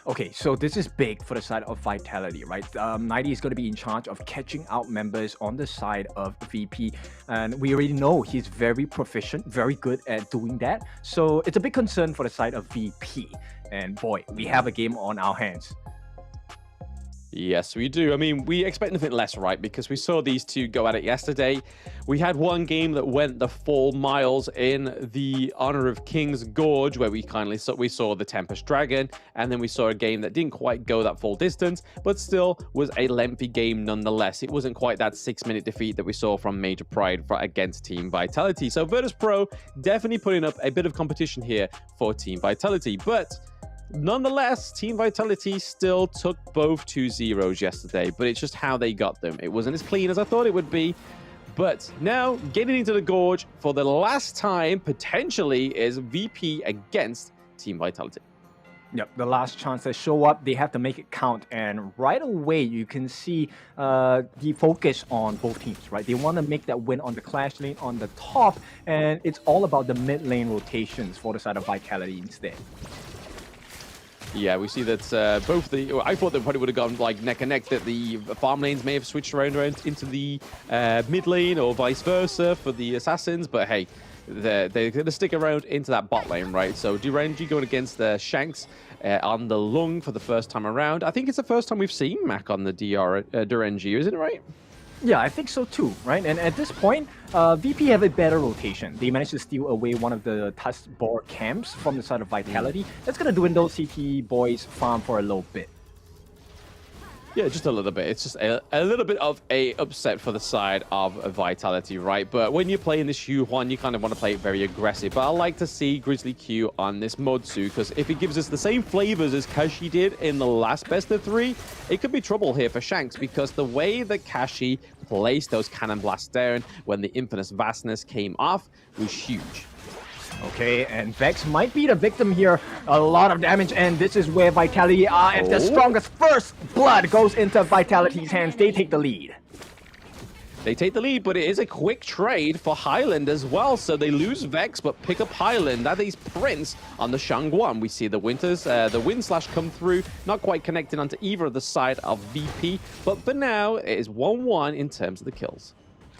Okay, so this is big for the side of Vitality, right? Nighty is going to be in charge of catching out members on the side of VP, and we already know he's very proficient, very good at doing that. So it's a big concern for the side of VP, and boy, we have a game on our hands. Yes, we do. I mean, we expect nothing less, right? Because we saw these two go at it yesterday. We had one game that went the full miles in the Honor of King's Gorge, where we saw the Tempest Dragon, and then we saw a game that didn't quite go that full distance, but still was a lengthy game nonetheless. It wasn't quite that 6-minute defeat that we saw from Major Pride against Team Vitality. So Virtus.pro definitely putting up a bit of competition here for Team Vitality, but nonetheless, Team Vitality still took both 2-0s yesterday, but it's just how they got them. It wasn't as clean as I thought it would be. But now, getting into the Gorge for the last time, potentially, is VP against Team Vitality. Yep, the last chance they show up, they have to make it count. And right away, you can see the focus on both teams, right? They want to make that win on the Clash lane on the top, and it's all about the mid lane rotations for the side of Vitality instead. Yeah, we see that I thought they probably would have gone like neck and neck, that the farm lanes may have switched around into the mid lane or vice versa for the assassins, but hey, they're going to stick around into that bot lane, right? So Durangi going against the Shanks on the Lung for the first time around. I think it's the first time we've seen Mac on the Durangi, isn't it right? Yeah, I think so too, right? And at this point, VP have a better rotation. They managed to steal away one of the Tusk board camps from the side of Vitality. That's going to dwindle CT Boy's farm for a little bit. Yeah, just a little bit. It's just a little bit of a upset for the side of Vitality, right? But when you're playing this Hugh Huan, you kind of want to play it very aggressive. But I like to see Grizzly Q on this Modsu, because if it gives us the same flavors as Kashi did in the last best of 3, it could be trouble here for Shanks, because the way that Kashi placed those cannon blasts down when the Infinite Vastness came off was huge. Okay, and Vex might be the victim here. A lot of damage, and this is where Vitality are at the strongest. First blood goes into Vitality's hands. They take the lead. They take the lead, but it is a quick trade for Highland as well. So they lose Vex, but pick up Highland. That is Prince on the Shangguan. We see the Wind Slash come through, not quite connecting onto either of the side of VP. But for now, it is 1-1 in terms of the kills.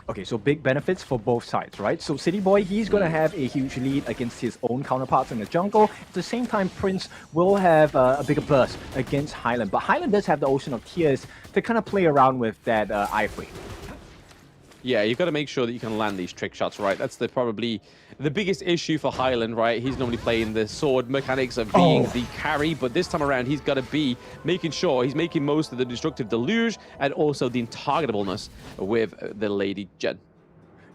Okay, so big benefits for both sides, right? So City Boy, he's going to have a huge lead against his own counterparts in the jungle. At the same time, Prince will have a bigger burst against Highland. But Highland does have the Ocean of Tears to kind of play around with that iframe. Yeah, you've got to make sure that you can land these trick shots, right? That's probably the biggest issue for Highland, right? He's normally playing the sword mechanics of being the carry, but this time around, he's got to be making sure he's making most of the destructive deluge and also the intargetableness with the Lady Jen.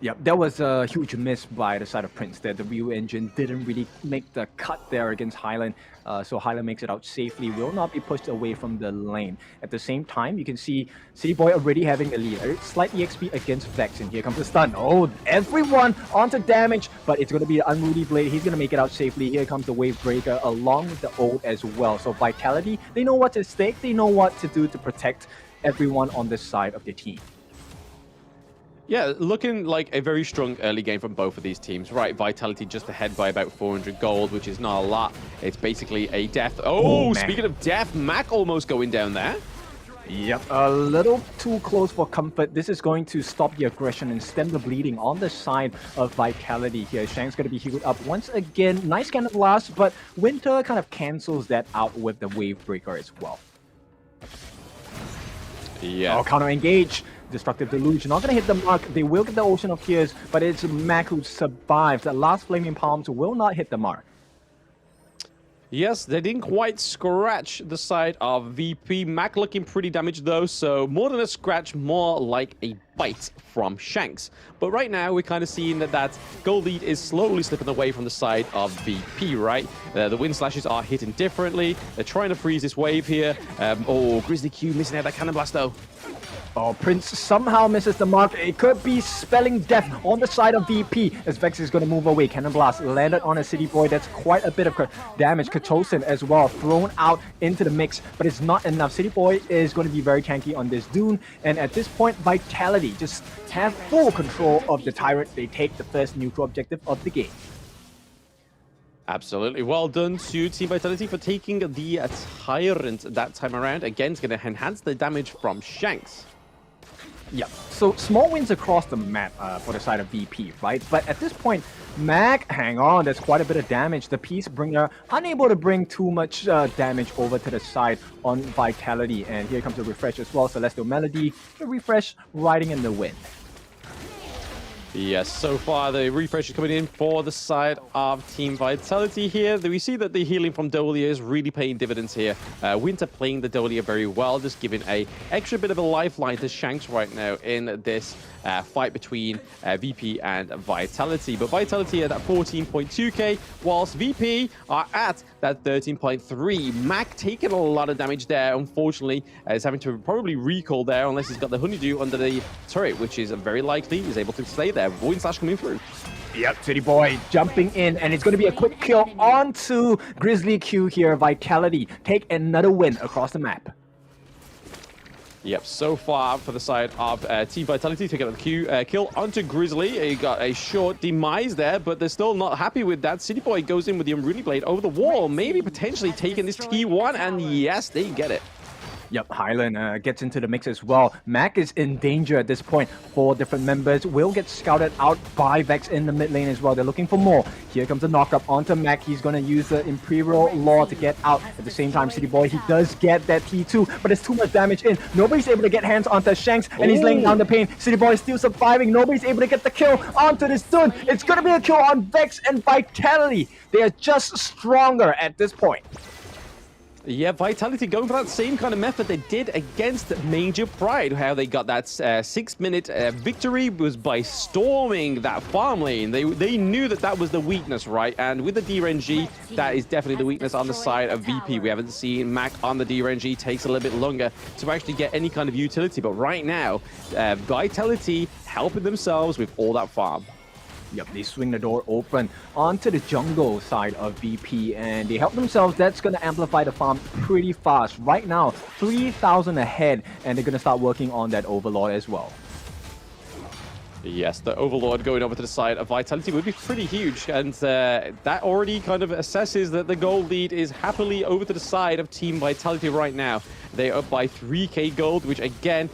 Yep, that was a huge miss by the side of Prince there. The WEU engine didn't really make the cut there against Highland, so Highland makes it out safely, will not be pushed away from the lane. At the same time, you can see City Boy already having a lead. A slight EXP against Vex, and here comes the stun. Oh, everyone onto damage, but it's going to be the Unruly Blade. He's going to make it out safely. Here comes the Wave Breaker along with the ult as well. So Vitality, they know what's at stake. They know what to do to protect everyone on this side of the team. Yeah, looking like a very strong early game from both of these teams. Right, Vitality just ahead by about 400 gold, which is not a lot. It's basically a death. Oh, speaking of death, Mac almost going down there. Yep, a little too close for comfort. This is going to stop the aggression and stem the bleeding on the side of Vitality here. Shang's going to be healed up once again. Nice cannon blast, but Winter kind of cancels that out with the Wave Breaker as well. Yeah. Oh, counter engage. Destructive Deluge, not going to hit the mark. They will get the Ocean of Tears, but it's Mac who survives. The last Flaming Palms will not hit the mark. Yes, they didn't quite scratch the side of VP. Mac looking pretty damaged though, so more than a scratch, more like a bite from Shanks. But right now, we're kind of seeing that gold lead is slowly slipping away from the side of VP, right? The wind slashes are hitting differently. They're trying to freeze this wave here. Oh, Grizzly Q missing out that cannon blast though. Oh, Prince somehow misses the mark. It could be spelling death on the side of VP as Vex is going to move away. Cannon Blast landed on a City Boy. That's quite a bit of damage. Katosin as well thrown out into the mix, but it's not enough. City Boy is going to be very tanky on this Dune, and at this point, Vitality just have full control of the Tyrant. They take the first neutral objective of the game. Absolutely. Well done to Team Vitality for taking the Tyrant that time around. Again, it's going to enhance the damage from Shanks. Yeah, so small wins across the map for the side of VP, right? But at this point, Mac, hang on, there's quite a bit of damage. The Peacebringer unable to bring too much damage over to the side on Vitality. And here comes the refresh as well. Celestial Melody, the refresh riding in the wind. Yes, so far the refresh is coming in for the side of Team Vitality here. We see that the healing from Dolia is really paying dividends here. Winter playing the Dolia very well, just giving a extra bit of a lifeline to Shanks right now in this fight between VP and Vitality. But Vitality at 14.2k, whilst VP are at that 13.3. Mac taking a lot of damage there, unfortunately. Is having to probably recall there unless he's got the Honeydew under the turret, which is very likely. He's able to stay there. Void Slash coming through. Yep, City Boy jumping in, and it's going to be a quick kill onto Grizzly Q here. Vitality take another win across the map. Yep, so far for the side of Team Vitality, taking out the kill onto Grizzly. He got a short demise there, but they're still not happy with that. City Boy goes in with the Unruly Blade over the wall, maybe potentially taking this T1, and yes, they get it. Yep, Highland gets into the mix as well. Mac is in danger at this point. 4 different members will get scouted out by Vex in the mid lane as well. They're looking for more. Here comes the knockup onto Mac. He's going to use the Imperial Law to get out. At the same time, City Boy, he does get that T2, but there's too much damage in. Nobody's able to get hands onto Shanks, and he's laying down the pain. City Boy is still surviving. Nobody's able to get the kill onto this Dun. It's going to be a kill on Vex and Vitality. They are just stronger at this point. Yeah, Vitality going for that same kind of method they did against Major Pride. How they got that 6-minute victory was by storming that farm lane. They knew that was the weakness, right? And with the DRNG, that is definitely the weakness on the side of VP. We haven't seen Mac on the DRNG. Takes a little bit longer to actually get any kind of utility. But right now, Vitality helping themselves with all that farm. Yep, they swing the door open onto the jungle side of VP, and they help themselves. That's going to amplify the farm pretty fast. Right now, 3,000 ahead, and they're going to start working on that Overlord as well. Yes, the Overlord going over to the side of Vitality would be pretty huge, and that already kind of assesses that the gold lead is happily over to the side of Team Vitality right now. They're up by 3k gold, which again,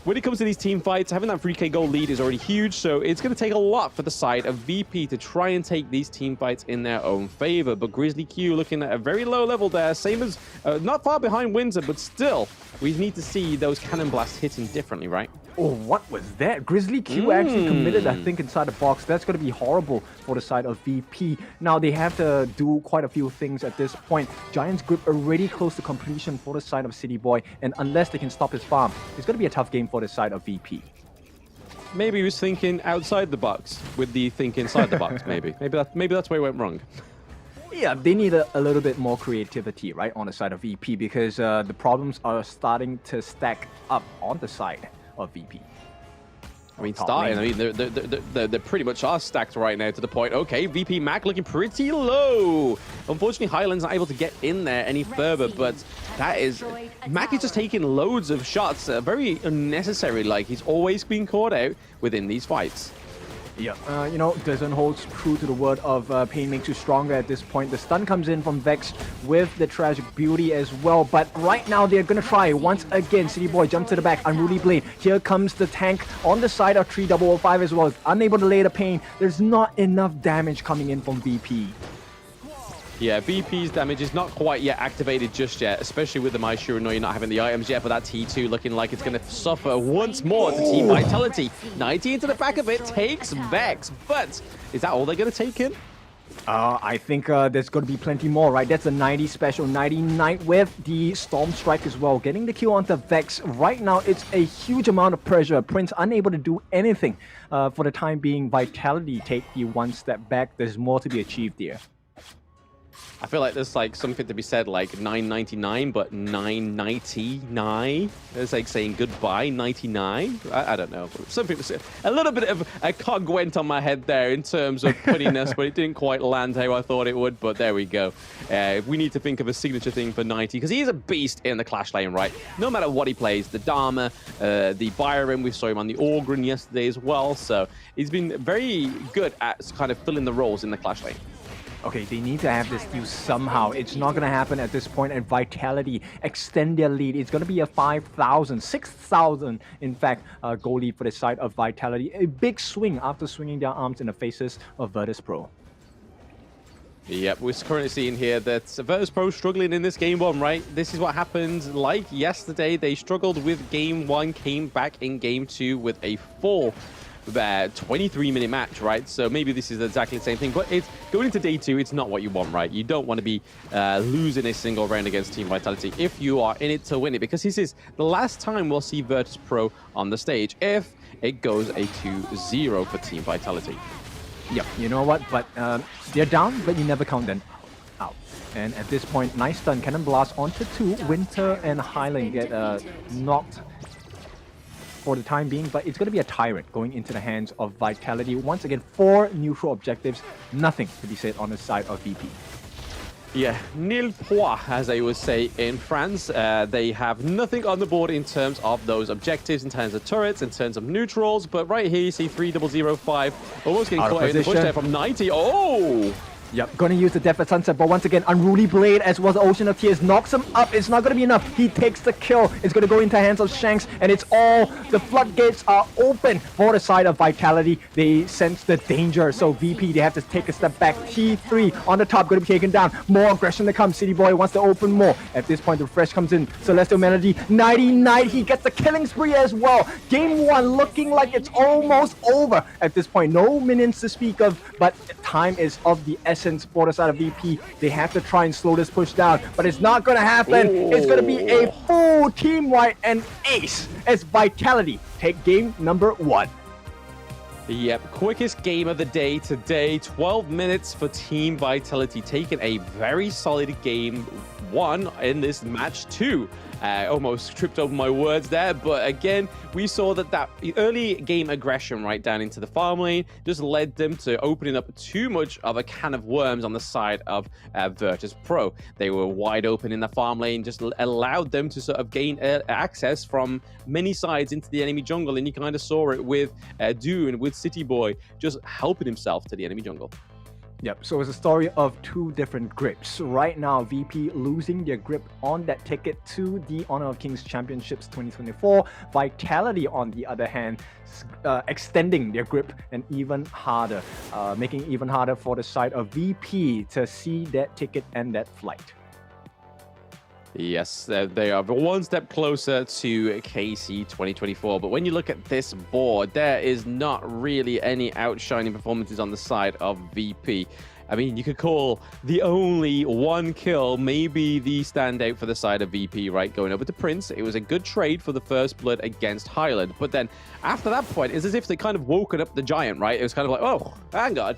when it comes to these team fights, having that 3k gold lead is already huge, so it's going to take a lot for the side of VP to try and take these team fights in their own favor. But Grizzly Q looking at a very low level there, same as not far behind Windsor, but still, we need to see those cannon blasts hitting differently, right? Oh, what was that? Grizzly Q actually committed, I think, inside the box. That's going to be horrible for the side of VP. Now, they have to do quite a few things at this point. Giant's Grip already close to completion for the side of City Boy, and unless they can stop his farm, it's going to be a tough game for the side of VP. Maybe he was thinking outside the box with the think inside the box, maybe. Maybe that's where he went wrong. Yeah, they need a little bit more creativity, right, on the side of VP because the problems are starting to stack up on the side of VP. I mean, they pretty much are stacked right now to the point. Okay, VP Mac looking pretty low. Unfortunately, Highland's not able to get in there any further, but that is... Mac is just taking loads of shots, very unnecessary, like he's always been caught out within these fights. Yeah, you know, doesn't hold true to the word of pain makes you stronger at this point. The stun comes in from Vex with the tragic beauty as well. But right now they're gonna try once again. City Boy jumps to the back. Unruly Blade. Here comes the tank on the side of 3005 as well. Unable to lay the pain. There's not enough damage coming in from VP. Yeah, VP's damage is not quite yet activated just yet, especially with the Maishiro no, you're not having the items yet, but that T2 looking like it's going to suffer once more to Team Vitality. 90 into the back of it, takes Vex, but is that all they're going to take in? I think there's going to be plenty more, right? That's a 90 special, 99 with the Storm Strike as well. Getting the kill onto Vex. Right now, it's a huge amount of pressure. Prince unable to do anything. For the time being, Vitality take the one step back. There's more to be achieved here. I feel like there's like something to be said like 999, but 999. It's like saying goodbye 99. I don't know. Something to say. A little bit of a cog went on my head there in terms of punniness, but it didn't quite land how I thought it would. But there we go. We need to think of a signature thing for 90 because he's a beast in the Clash lane, right? No matter what he plays, the Dharma, the Byron, we saw him on the Orgrin yesterday as well. So he's been very good at kind of filling the roles in the Clash lane. Okay, they need to have this deal somehow. It's not going to happen at this point, and Vitality extend their lead. It's going to be a 5,000, 6,000, in fact, goal lead for the side of Vitality. A big swing after swinging their arms in the faces of Virtus.pro. Yep, we're currently seeing here that Virtus.pro struggling in this game one, right? This is what happened like yesterday. They struggled with game one, came back in game two with a full 23-minute match, right? So maybe this is exactly the same thing, but it's going into day two, it's not what you want, right? You don't want to be losing a single round against Team Vitality if you are in it to win it, because this is the last time we'll see Virtus.pro on the stage if it goes a 2-0 for Team Vitality. Yep, you know what? But they're down, but you never count them out. And at this point, nice stun, Cannon Blast onto 2. Winter and Highland get knocked for the time being, but it's going to be a Tyrant going into the hands of Vitality. Once again, 4 neutral objectives, nothing to be said on the side of VP. Yeah, nil point, as they would say in France. They have nothing on the board in terms of those objectives, in terms of turrets, in terms of neutrals, but right here you see 3005 almost getting caught in the push there from 90. Oh! Yep, gonna use the Death at Sunset, but once again, Unruly Blade, as well as Ocean of Tears, knocks him up. It's not gonna be enough. He takes the kill. It's gonna go into the hands of Shanks, and it's all, the floodgates are open for the side of Vitality. They sense the danger, so VP, they have to take a step back. T3 on the top, gonna be taken down. More aggression to come. City Boy wants to open more. At this point, the Refresh comes in. Celestial Melody, 99, he gets the killing spree as well. Game 1 looking like it's almost over. At this point, no minions to speak of, but time is of the essence for the side of VP. They have to try and slow this push down, but it's not going to happen. Ooh. It's going to be a full team wipe and ace as Vitality take game number 1. Yep, quickest game of the day today. 12 minutes for Team Vitality, taking a very solid game 1 in this match 2. Almost tripped over my words there, but again, we saw that early game aggression right down into the farm lane just led them to opening up too much of a can of worms on the side of Virtus.pro. They were wide open in the farm lane, just allowed them to sort of gain access from many sides into the enemy jungle, and you kind of saw it with Dune, with City Boy, just helping himself to the enemy jungle. Yep, so it's a story of 2 different grips. Right now, VP losing their grip on that ticket to the Honor of Kings Championships 2024. Vitality, on the other hand, extending their grip and even harder, making it even harder for the side of VP to see that ticket and that flight. Yes, they are one step closer to KC 2024. But when you look at this board, there is not really any outshining performances on the side of VP. I mean, you could call the only one kill maybe the standout for the side of VP, right? Going over to Prince. It was a good trade for the first blood against Highland. But then after that point, it's as if they kind of woken up the giant, right? It was kind of like, oh, hang on.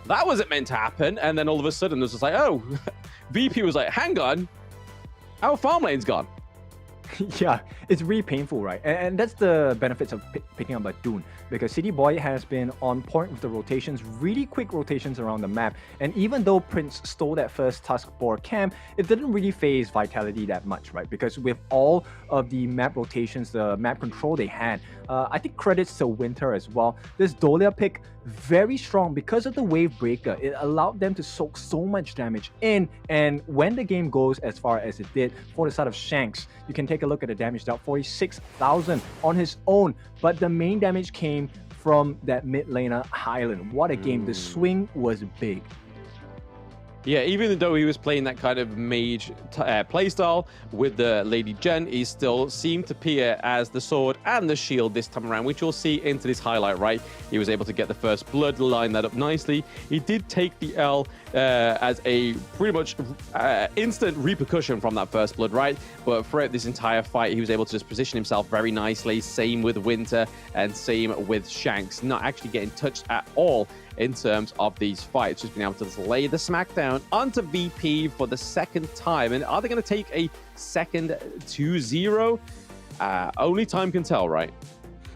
That wasn't meant to happen. And then all of a sudden, it was just like, oh, VP was like, hang on. Our farm lane's gone. Yeah, it's really painful, right? And that's the benefits of picking up a Dune, because City Boy has been on point with the rotations, really quick rotations around the map. And even though Prince stole that first Tusk Boar camp, it didn't really phase Vitality that much, right? Because with all of the map rotations, the map control they had, I think credits to Winter as well. This Dolia pick, very strong because of the Wave Breaker. It allowed them to soak so much damage in, and when the game goes as far as it did for the side of Shanks, you can take a look at the damage dealt, 46,000 on his own, but the main damage came from that mid laner Highland. What a game. The swing was big. Yeah, even though he was playing that kind of mage playstyle with the Lady Jen, he still seemed to appear as the sword and the shield this time around, which you'll see into this highlight, right? He was able to get the first blood, line that up nicely. He did take the L as a pretty much instant repercussion from that first blood, right? But throughout this entire fight, he was able to just position himself very nicely. Same with Winter and same with Shanks, not actually getting touched at all in terms of these fights. Just being able to lay the smackdown onto VP for the second time. And are they going to take a second 2-0? Only time can tell, right?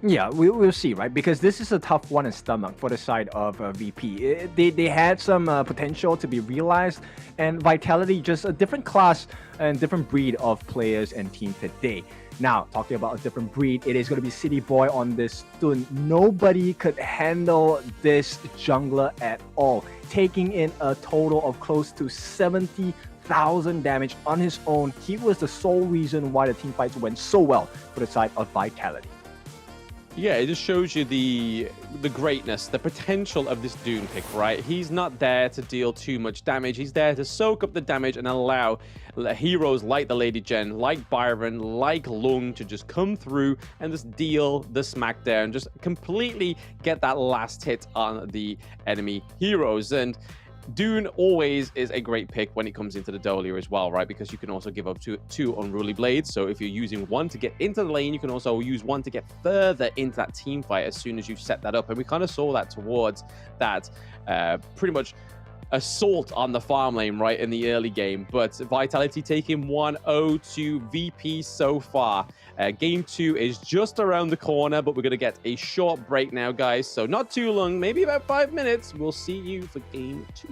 Yeah, we'll see, right? Because this is a tough one in stomach for the side of VP. They had some potential to be realized, and Vitality just a different class and different breed of players and team today. Now, talking about a different breed, it is going to be City Boy on this Stun. Nobody could handle this jungler at all, taking in a total of close to 70,000 damage on his own. He was the sole reason why the team fights went so well for the side of Vitality. Yeah, it just shows you the greatness, the potential of this Dune pick, right? He's not there to deal too much damage. He's there to soak up the damage and allow heroes like the Lady Jen, like Byron, like Lung to just come through and just deal the smackdown, just completely get that last hit on the enemy heroes. And Dune always is a great pick when it comes into the Dolia as well, right? Because you can also give up two Unruly Blades. So if you're using one to get into the lane, you can also use one to get further into that team fight as soon as you set that up. And we kind of saw that towards that pretty much assault on the farm lane right in the early game. But Vitality taking 1-0 to VP so far. Game 2 is just around the corner, but we're going to get a short break now, guys. So not too long, maybe about 5 minutes. We'll see you for Game 2.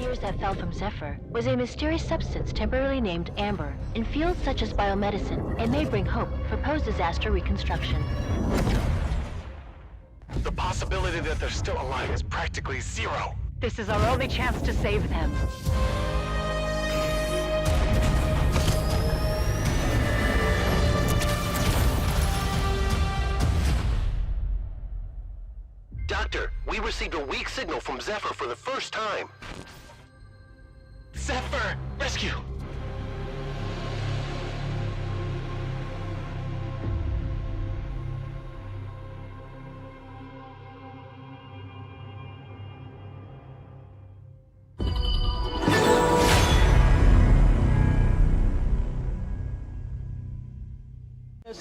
meteors that fell from Zephyr was a mysterious substance temporarily named Amber. In fields such as biomedicine, it may bring hope for post-disaster reconstruction. The possibility that they're still alive is practically zero. This is our only chance to save them. Doctor, we received a weak signal from Zephyr for the first time. Zephyr, rescue!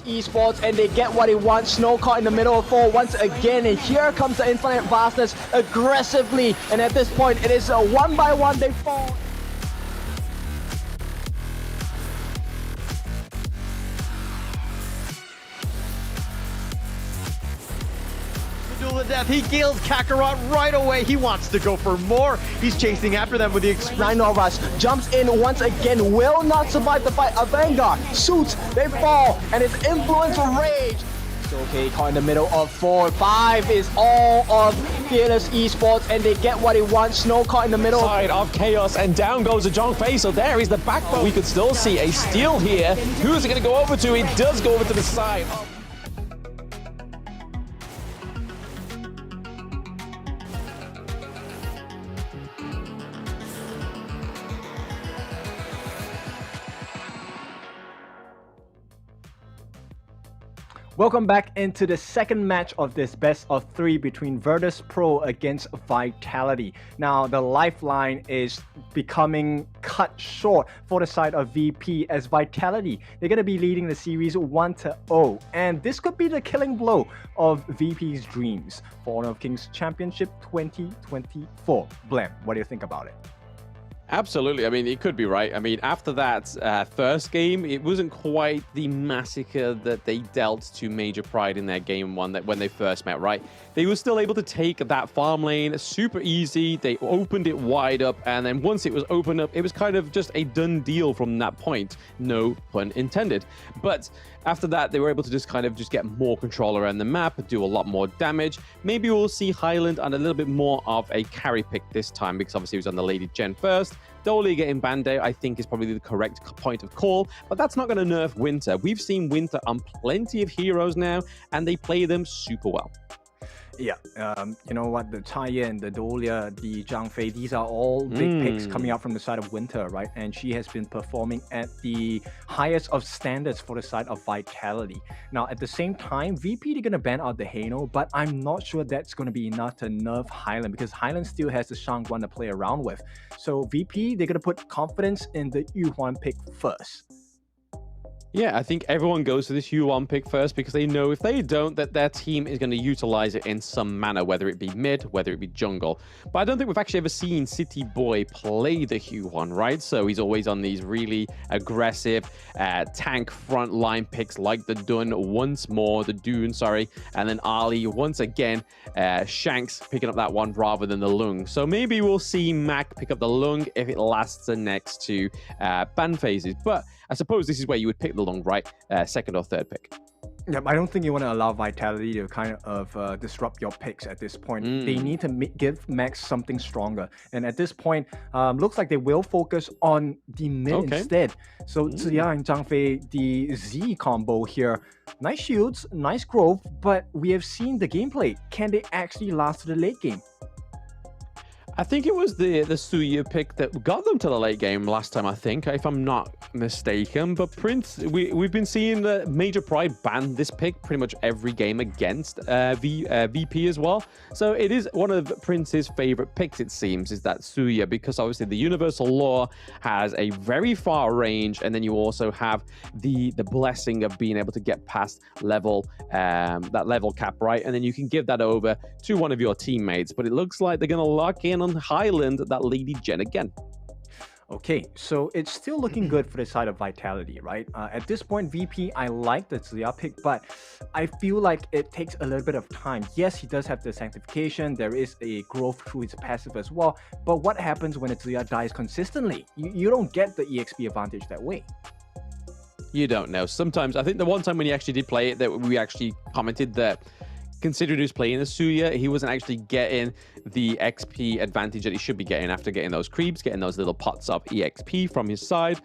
Esports, and they get what they want. Snow caught in the middle of 4 once again, and here comes the Infinite Vastness aggressively, and at this point it is a 1-by-1 they fall. Duel to death. He gills Kakarot right away. He wants to go for more. He's chasing after them with the Nine Novas jumps in once again, will not survive the fight. A Vanguard shoots, they fall, and it's Influence Rage. So okay, caught in the middle of 4. 5 is all of Fearless Esports, and they get what they want. Snow caught in the middle. Side of Chaos, and down goes a Zhongfei. So there is the backbone. We could still see a steal here. Who's it going to go over to? It does go over to the side. Welcome back into the second match of this best of 3 between Virtus.pro against Vitality. Now, the lifeline is becoming cut short for the side of VP as Vitality. They're going to be leading the series 1-0, and this could be the killing blow of VP's dreams for Honor of Kings Championship 2024. Blem, what do you think about it? Absolutely. I mean, it could be right. I mean, after that first game, it wasn't quite the massacre that they dealt to Major Pride in their game one that when they first met, right? They were still able to take that farm lane super easy. They opened it wide up, and then once it was opened up, it was kind of just a done deal from that point. No pun intended. But after that, they were able to just get more control around the map, do a lot more damage. Maybe we'll see Highland on a little bit more of a carry pick this time, because obviously he was on the Lady Gen first. Dolly getting banned out, I think, is probably the correct point of call, but that's not going to nerf Winter. We've seen Winter on plenty of heroes now, and they play them super well. Yeah, you know what, the Taiyan, the Dolia, the Zhang Fei, these are all big picks coming out from the side of Winter, right? And she has been performing at the highest of standards for the side of Vitality. Now, at the same time, VP, they're going to ban out the Hano, but I'm not sure that's going to be enough to nerf Highland, because Highland still has the Shangguan to play around with. So VP, they're going to put confidence in the Yuhuan pick first. Yeah, I think everyone goes for this Huan pick first because they know if they don't, that their team is going to utilize it in some manner, whether it be mid, whether it be jungle. But I don't think we've actually ever seen City Boy play the Huan, right? So he's always on these really aggressive tank front line picks like the Dune once more, and then Ali once again, Shanks picking up that one rather than the Lung. So maybe we'll see Mac pick up the Lung if it lasts the next 2 ban phases. But I suppose this is where you would pick the Lung, right? Second or third pick. Yeah, I don't think you want to allow Vitality to kind of disrupt your picks at this point. They need to give Max something stronger. And at this point, looks like they will focus on the mid instead. So Ziya and Zhang Fei, the Z combo here. Nice shields, nice growth, but we have seen the gameplay. Can they actually last to the late game? I think it was the Suya pick that got them to the late game last time, I think, if I'm not mistaken. But Prince, we've been seeing the Major Pride ban this pick pretty much every game against VP as well. So it is one of Prince's favorite picks, it seems, is that Suya, because obviously the Universal Law has a very far range, and then you also have the blessing of being able to get past level, that level cap, right? And then you can give that over to one of your teammates. But it looks like they're going to lock in on Highland, that Lady Gen again. Okay, so it's still looking good for the side of Vitality, right? At this point, VP, I like the Ziya pick, but I feel like it takes a little bit of time. Yes, he does have the sanctification, there is a growth through his passive as well, but what happens when a Ziya dies consistently? You don't get the EXP advantage that way. You don't know. Sometimes, I think the one time when he actually did play it, that we actually commented that considering he was playing Asuya, he wasn't actually getting the XP advantage that he should be getting after getting those creeps, getting those little pots of EXP from his side.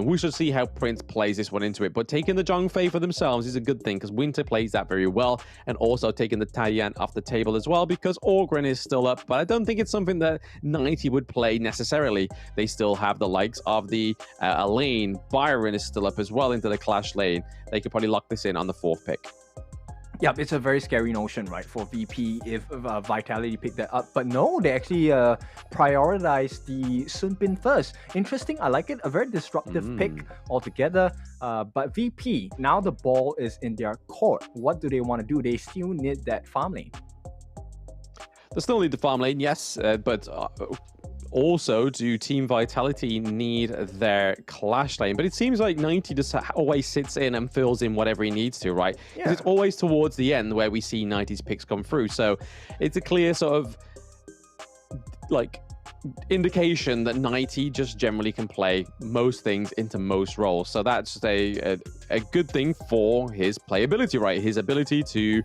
We should see how Prince plays this one into it. But taking the Zhongfei for themselves is a good thing because Winter plays that very well. And also taking the Taiyan off the table as well because Orgren is still up. But I don't think it's something that 90 would play necessarily. They still have the likes of the Elaine. Byron is still up as well into the Clash lane. They could probably lock this in on the 4th pick. Yeah, it's a very scary notion, right, for VP if Vitality picked that up. But no, they actually prioritize the Sun Bin first. Interesting, I like it. A very disruptive pick altogether. But VP, now the ball is in their court. What do they want to do? They still need that farm lane. They still need the farm lane, yes, but also do Team Vitality need their Clash lane? But it seems like 90 just always sits in and fills in whatever he needs to, right? Because it's always towards the end where we see 90's picks come through. So it's a clear sort of like indication that 90 just generally can play most things into most roles. So that's a good thing for his playability, right? His ability to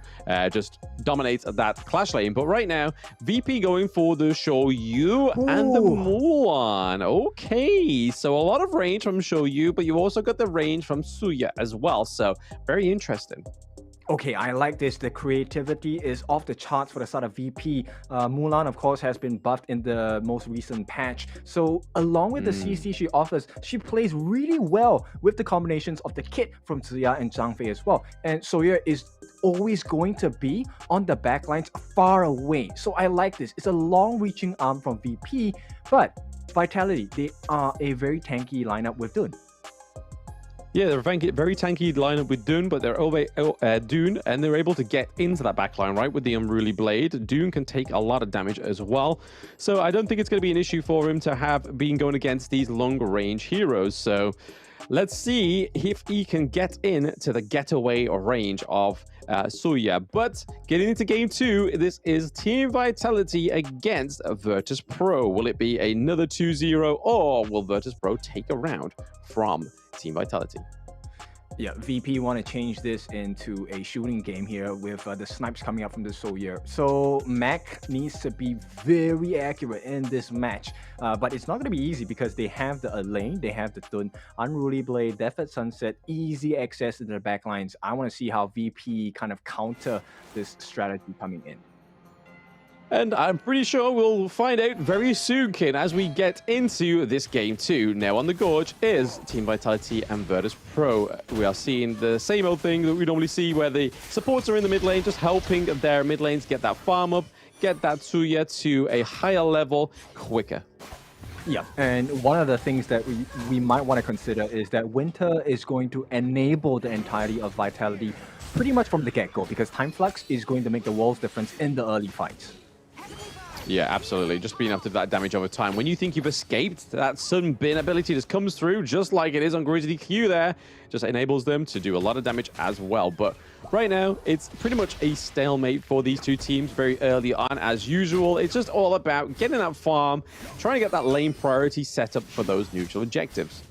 just dominate that Clash lane. But right now, VP going for the Shou and the Mulan. Okay, so a lot of range from Shou, but you also got the range from Suya as well. So very interesting. Okay, I like this. The creativity is off the charts for the side of VP. Mulan, of course, has been buffed in the most recent patch. So along with the CC she offers, she plays really well with the combinations of the kit from Ziya and Zhangfei as well. And Soya is always going to be on the backlines far away. So I like this. It's a long-reaching arm from VP, but Vitality, they are a very tanky lineup with Dune. Yeah, they're a very tanky lineup with Dune, but they're over Dune, and they're able to get into that backline, right, with the Unruly Blade. Dune can take a lot of damage as well. So I don't think it's going to be an issue for him to have been going against these long-range heroes. So let's see if he can get into the getaway range of Suya. But getting into game 2, this is Team Vitality against Virtus.pro. Will it be another 2-0, or will Virtus.pro take a round from Team Vitality? Yeah, VP want to change this into a shooting game here with the snipes coming up from the Sawyer. So Mac needs to be very accurate in this match. But it's not going to be easy because they have the lane, they have the Dun, Unruly Blade, Death at Sunset, easy access into the backlines. I want to see how VP kind of counter this strategy coming in. And I'm pretty sure we'll find out very soon, Kin, as we get into this game 2. Now on the Gorge is Team Vitality and Virtus.pro. We are seeing the same old thing that we normally see where the supports are in the mid lane, just helping their mid lanes get that farm up, get that Tsuya to a higher level quicker. Yeah, and one of the things that we might want to consider is that Winter is going to enable the entirety of Vitality pretty much from the get-go, because Time Flux is going to make the world's difference in the early fights. Yeah, absolutely. Just being able to do that damage over time. When you think you've escaped, that Sun Bin ability just comes through, just like it is on Grizzly Q there. Just enables them to do a lot of damage as well. But right now, it's pretty much a stalemate for these two teams very early on. As usual, it's just all about getting that farm, trying to get that lane priority set up for those neutral objectives.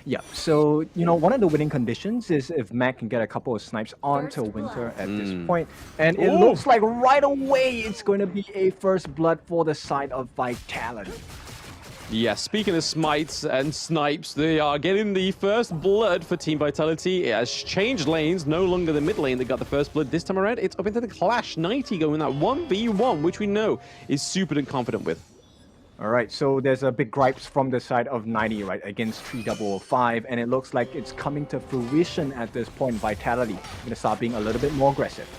Yeah, so, you know, one of the winning conditions is if Mac can get a couple of snipes onto Winter at this point. And it looks like right away it's going to be a first blood for the side of Vitality. Yeah, speaking of smites and snipes, they are getting the first blood for Team Vitality. It has changed lanes, no longer the mid lane that got the first blood. This time around, it's up into the Clash. 90 going that 1v1, which we know is super confident with. All right, so there's a big gripes from the side of 90, right, against 3005, and it looks like it's coming to fruition at this point. Vitality going to start being a little bit more aggressive.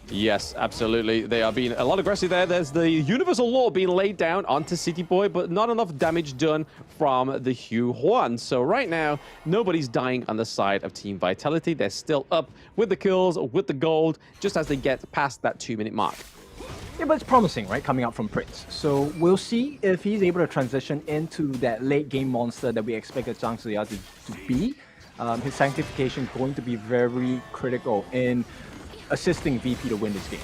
Yes, absolutely. They are being a lot aggressive there. There's the Universal Law being laid down onto City Boy, but not enough damage done from the Hugh Huan. So right now, nobody's dying on the side of Team Vitality. They're still up with the kills, with the gold, just as they get past that 2-minute mark. Yeah, but it's promising, right, coming out from Prince. So we'll see if he's able to transition into that late game monster that we expected Zhang Ziya to be. His sanctification going to be very critical in assisting VP to win this game.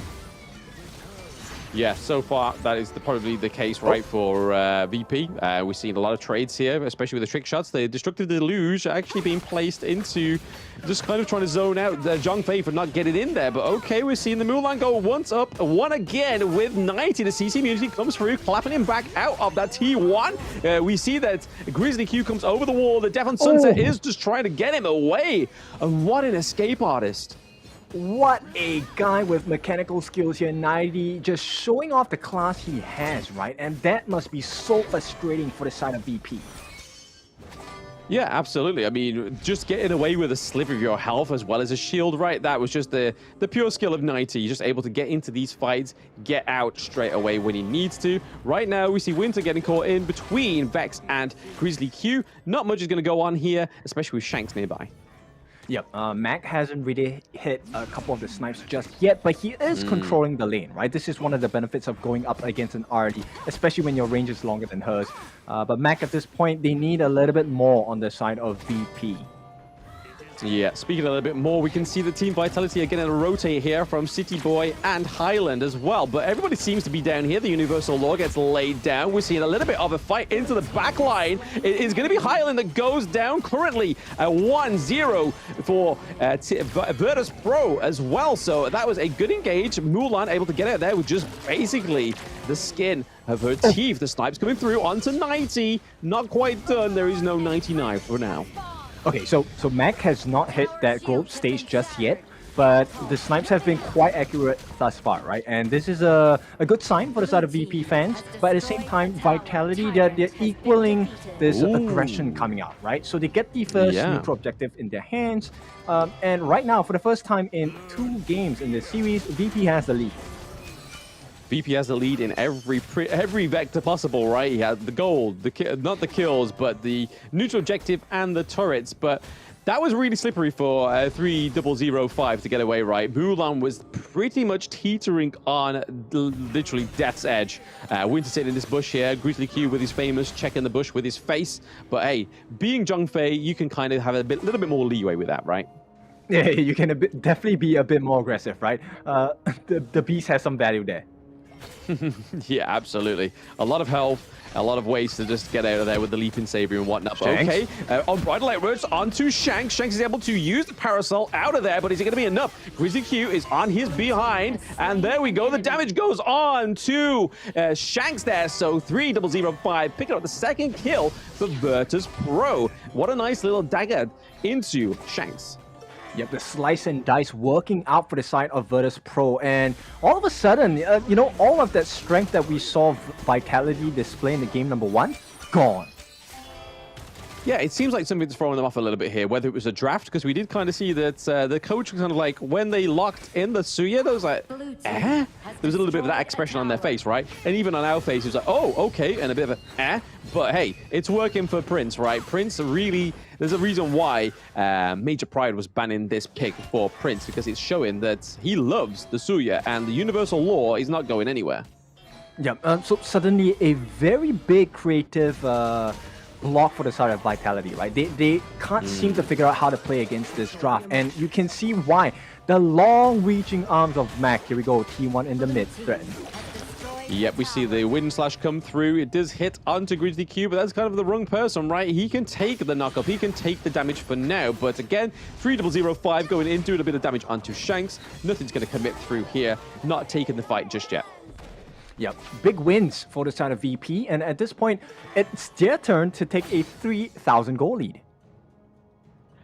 Yeah, so far that is probably the case, right, for VP. We've seen a lot of trades here, especially with the trick shots. The Destructive Deluge actually being placed into just kind of trying to zone out Zhang Fei for not getting in there. But okay, we're seeing the Mulan go once up, one again with 90. The CC immunity comes through, clapping him back out of that T1. We see that Grizzly Q comes over the wall. The Death on Sunset is just trying to get him away. And what an escape artist. What a guy with mechanical skills here, 90, just showing off the class he has, right? And that must be so frustrating for the side of VP. Yeah, absolutely. I mean, just getting away with a sliver of your health as well as a shield, right? That was just the pure skill of 90. You're just able to get into these fights, get out straight away when he needs to. Right now, we see Winter getting caught in between Vex and Grizzly Q. Not much is going to go on here, especially with Shanks nearby. Yep, Mac hasn't really hit a couple of the snipes just yet, but he is controlling the lane, right? This is one of the benefits of going up against an RD, especially when your range is longer than hers. But Mac at this point, they need a little bit more on the side of VP. Yeah, speaking a little bit more, we can see the Team Vitality again in a rotate here from City Boy and Highland as well. But everybody seems to be down here. The Universal Law gets laid down. We're seeing a little bit of a fight into the back line. It is going to be Highland that goes down currently at 1-0 for Virtus.pro as well. So that was a good engage. Mulan able to get out there with just basically the skin of her teeth. The snipes coming through onto 90. Not quite done. There is no 99 for now. Okay, so Mac has not hit that growth stage just yet, but the snipes have been quite accurate thus far, right? And this is a good sign for the side of VP fans, but at the same time, Vitality, they're equaling this aggression coming out, right? So they get the first neutral objective in their hands, and right now, for the first time in 2 games in this series, VP has the lead. VP has the lead in every vector possible, right? He had the gold, not the kills, but the neutral objective and the turrets. But that was really slippery for 3005 to get away, right? Mulan was pretty much teetering on literally death's edge. Winter sitting in this bush here. Grizzly Q with his famous check in the bush with his face. But hey, being Zhang Fei, you can kind of have a little bit more leeway with that, right? Yeah, you can definitely be a bit more aggressive, right? The beast has some value there. Yeah, absolutely. A lot of health, a lot of ways to just get out of there with the leaping savior and whatnot. Okay, on Bridal Light Roads onto Shanks. Shanks is able to use the parasol out of there, but is it going to be enough? Grizzly Q is on his behind, and there we go. The damage goes on to Shanks there. So 3005 picking up the second kill for Virtus.pro. What a nice little dagger into Shanks. Yep, the slice and dice working out for the side of Virtus.pro, and all of a sudden, you know, all of that strength that we saw Vitality display in the game number 1, gone. Yeah, it seems like something's throwing them off a little bit here, whether it was a draft, because we did kind of see that the coach was kind of like, when they locked in the Suya, there was like, eh? There was a little bit of that expression on their face, right? And even on our face, it was like, oh, okay, and a bit of a, eh? But hey, it's working for Prince, right? Prince really, there's a reason why Major Pride was banning this pick for Prince, because it's showing that he loves the Suya, and the Universal Law is not going anywhere. Yeah, so suddenly a very big creative block for the side of Vitality, right? They can't seem to figure out how to play against this draft, and you can see why. The long-reaching arms of Mac, here we go, T1 in the mid threat. Yep, we see the wind slash come through. It does hit onto Grizzly Q, but that's kind of the wrong person, right? He can take the knock-up, he can take the damage for now, but again, 3005 going in, doing a bit of damage onto Shanks. Nothing's going to commit through here, not taking the fight just yet. Yep, big wins for the side of VP, and at this point, it's their turn to take a 3,000 goal lead.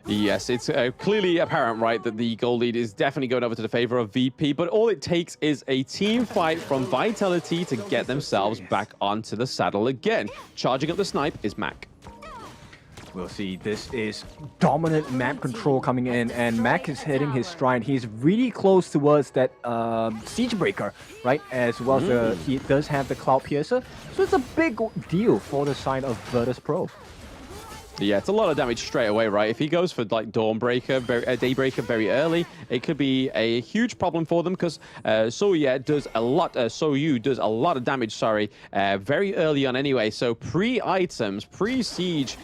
Yes, it's clearly apparent, right, that the goal lead is definitely going over to the favor of VP, but all it takes is a team fight from Vitality to get themselves back onto the saddle again. Charging up the snipe is Mac. We'll see. This is dominant map control coming in, and Mac is hitting his stride. He's really close towards that Siege Breaker, right? As well as he does have the Cloud Piercer. So it's a big deal for the side of Virtus.pro. Yeah, it's a lot of damage straight away, right? If he goes for like Dawnbreaker, Daybreaker very early, it could be a huge problem for them because Soyu does a lot of damage, very early on anyway. So pre-items, pre-siege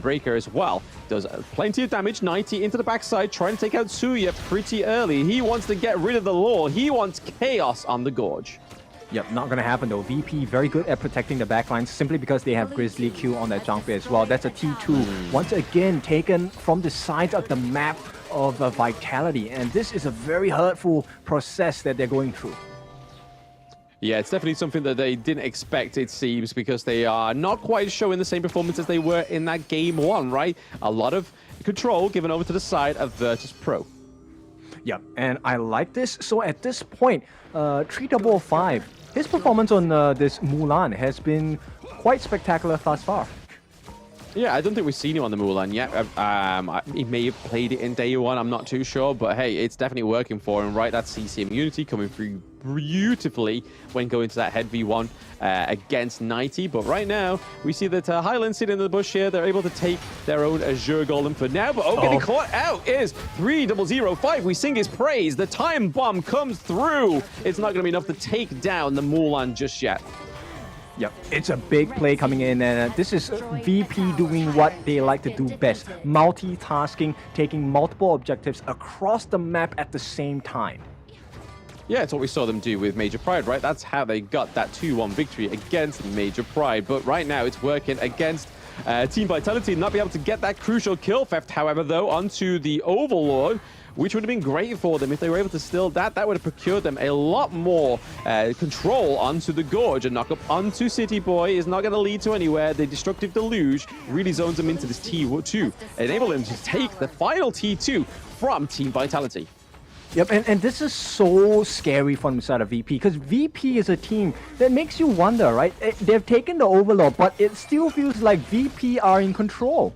breaker as well, does plenty of damage. 90 into the backside, trying to take out Suya pretty early. He wants to get rid of the lore. He wants chaos on the Gorge. Yep, not gonna happen though. VP very good at protecting the backlines simply because they have Grizzly Q on their junk as well. That's a T2. Once again, taken from the sides of the map of Vitality. And this is a very hurtful process that they're going through. Yeah, it's definitely something that they didn't expect, it seems, because they are not quite showing the same performance as they were in that game 1, right? A lot of control given over to the side of Virtus.pro. Yep, and I like this. So at this point, 3005, his performance on this Mulan has been quite spectacular thus far. Yeah, I don't think we've seen him on the Mulan yet. He may have played it in day 1, I'm not too sure, but hey, it's definitely working for him, right? That CC immunity coming through beautifully when going to that head V1 against 90. But right now, we see that Highland sitting in the bush here. They're able to take their own Azure Golem for now, but getting caught out is 3005. We sing his praise. The time bomb comes through. It's not going to be enough to take down the Mulan just yet. Yep, it's a big play coming in, and this is VP doing what they like to do best. Multitasking, taking multiple objectives across the map at the same time. Yeah, it's what we saw them do with Major Pride, right? That's how they got that 2-1 victory against Major Pride. But right now, it's working against Team Vitality, not be able to get that crucial kill theft, however, though, onto the Overlord, which would have been great for them if they were able to steal that. That would have procured them a lot more control onto the Gorge. A knock-up onto City Boy is not going to lead to anywhere. The Destructive Deluge really zones them into this T2, enable them to take the final T2 from Team Vitality. Yep, and this is so scary from the side of VP, because VP is a team that makes you wonder, right? They've taken the Overlord, but it still feels like VP are in control.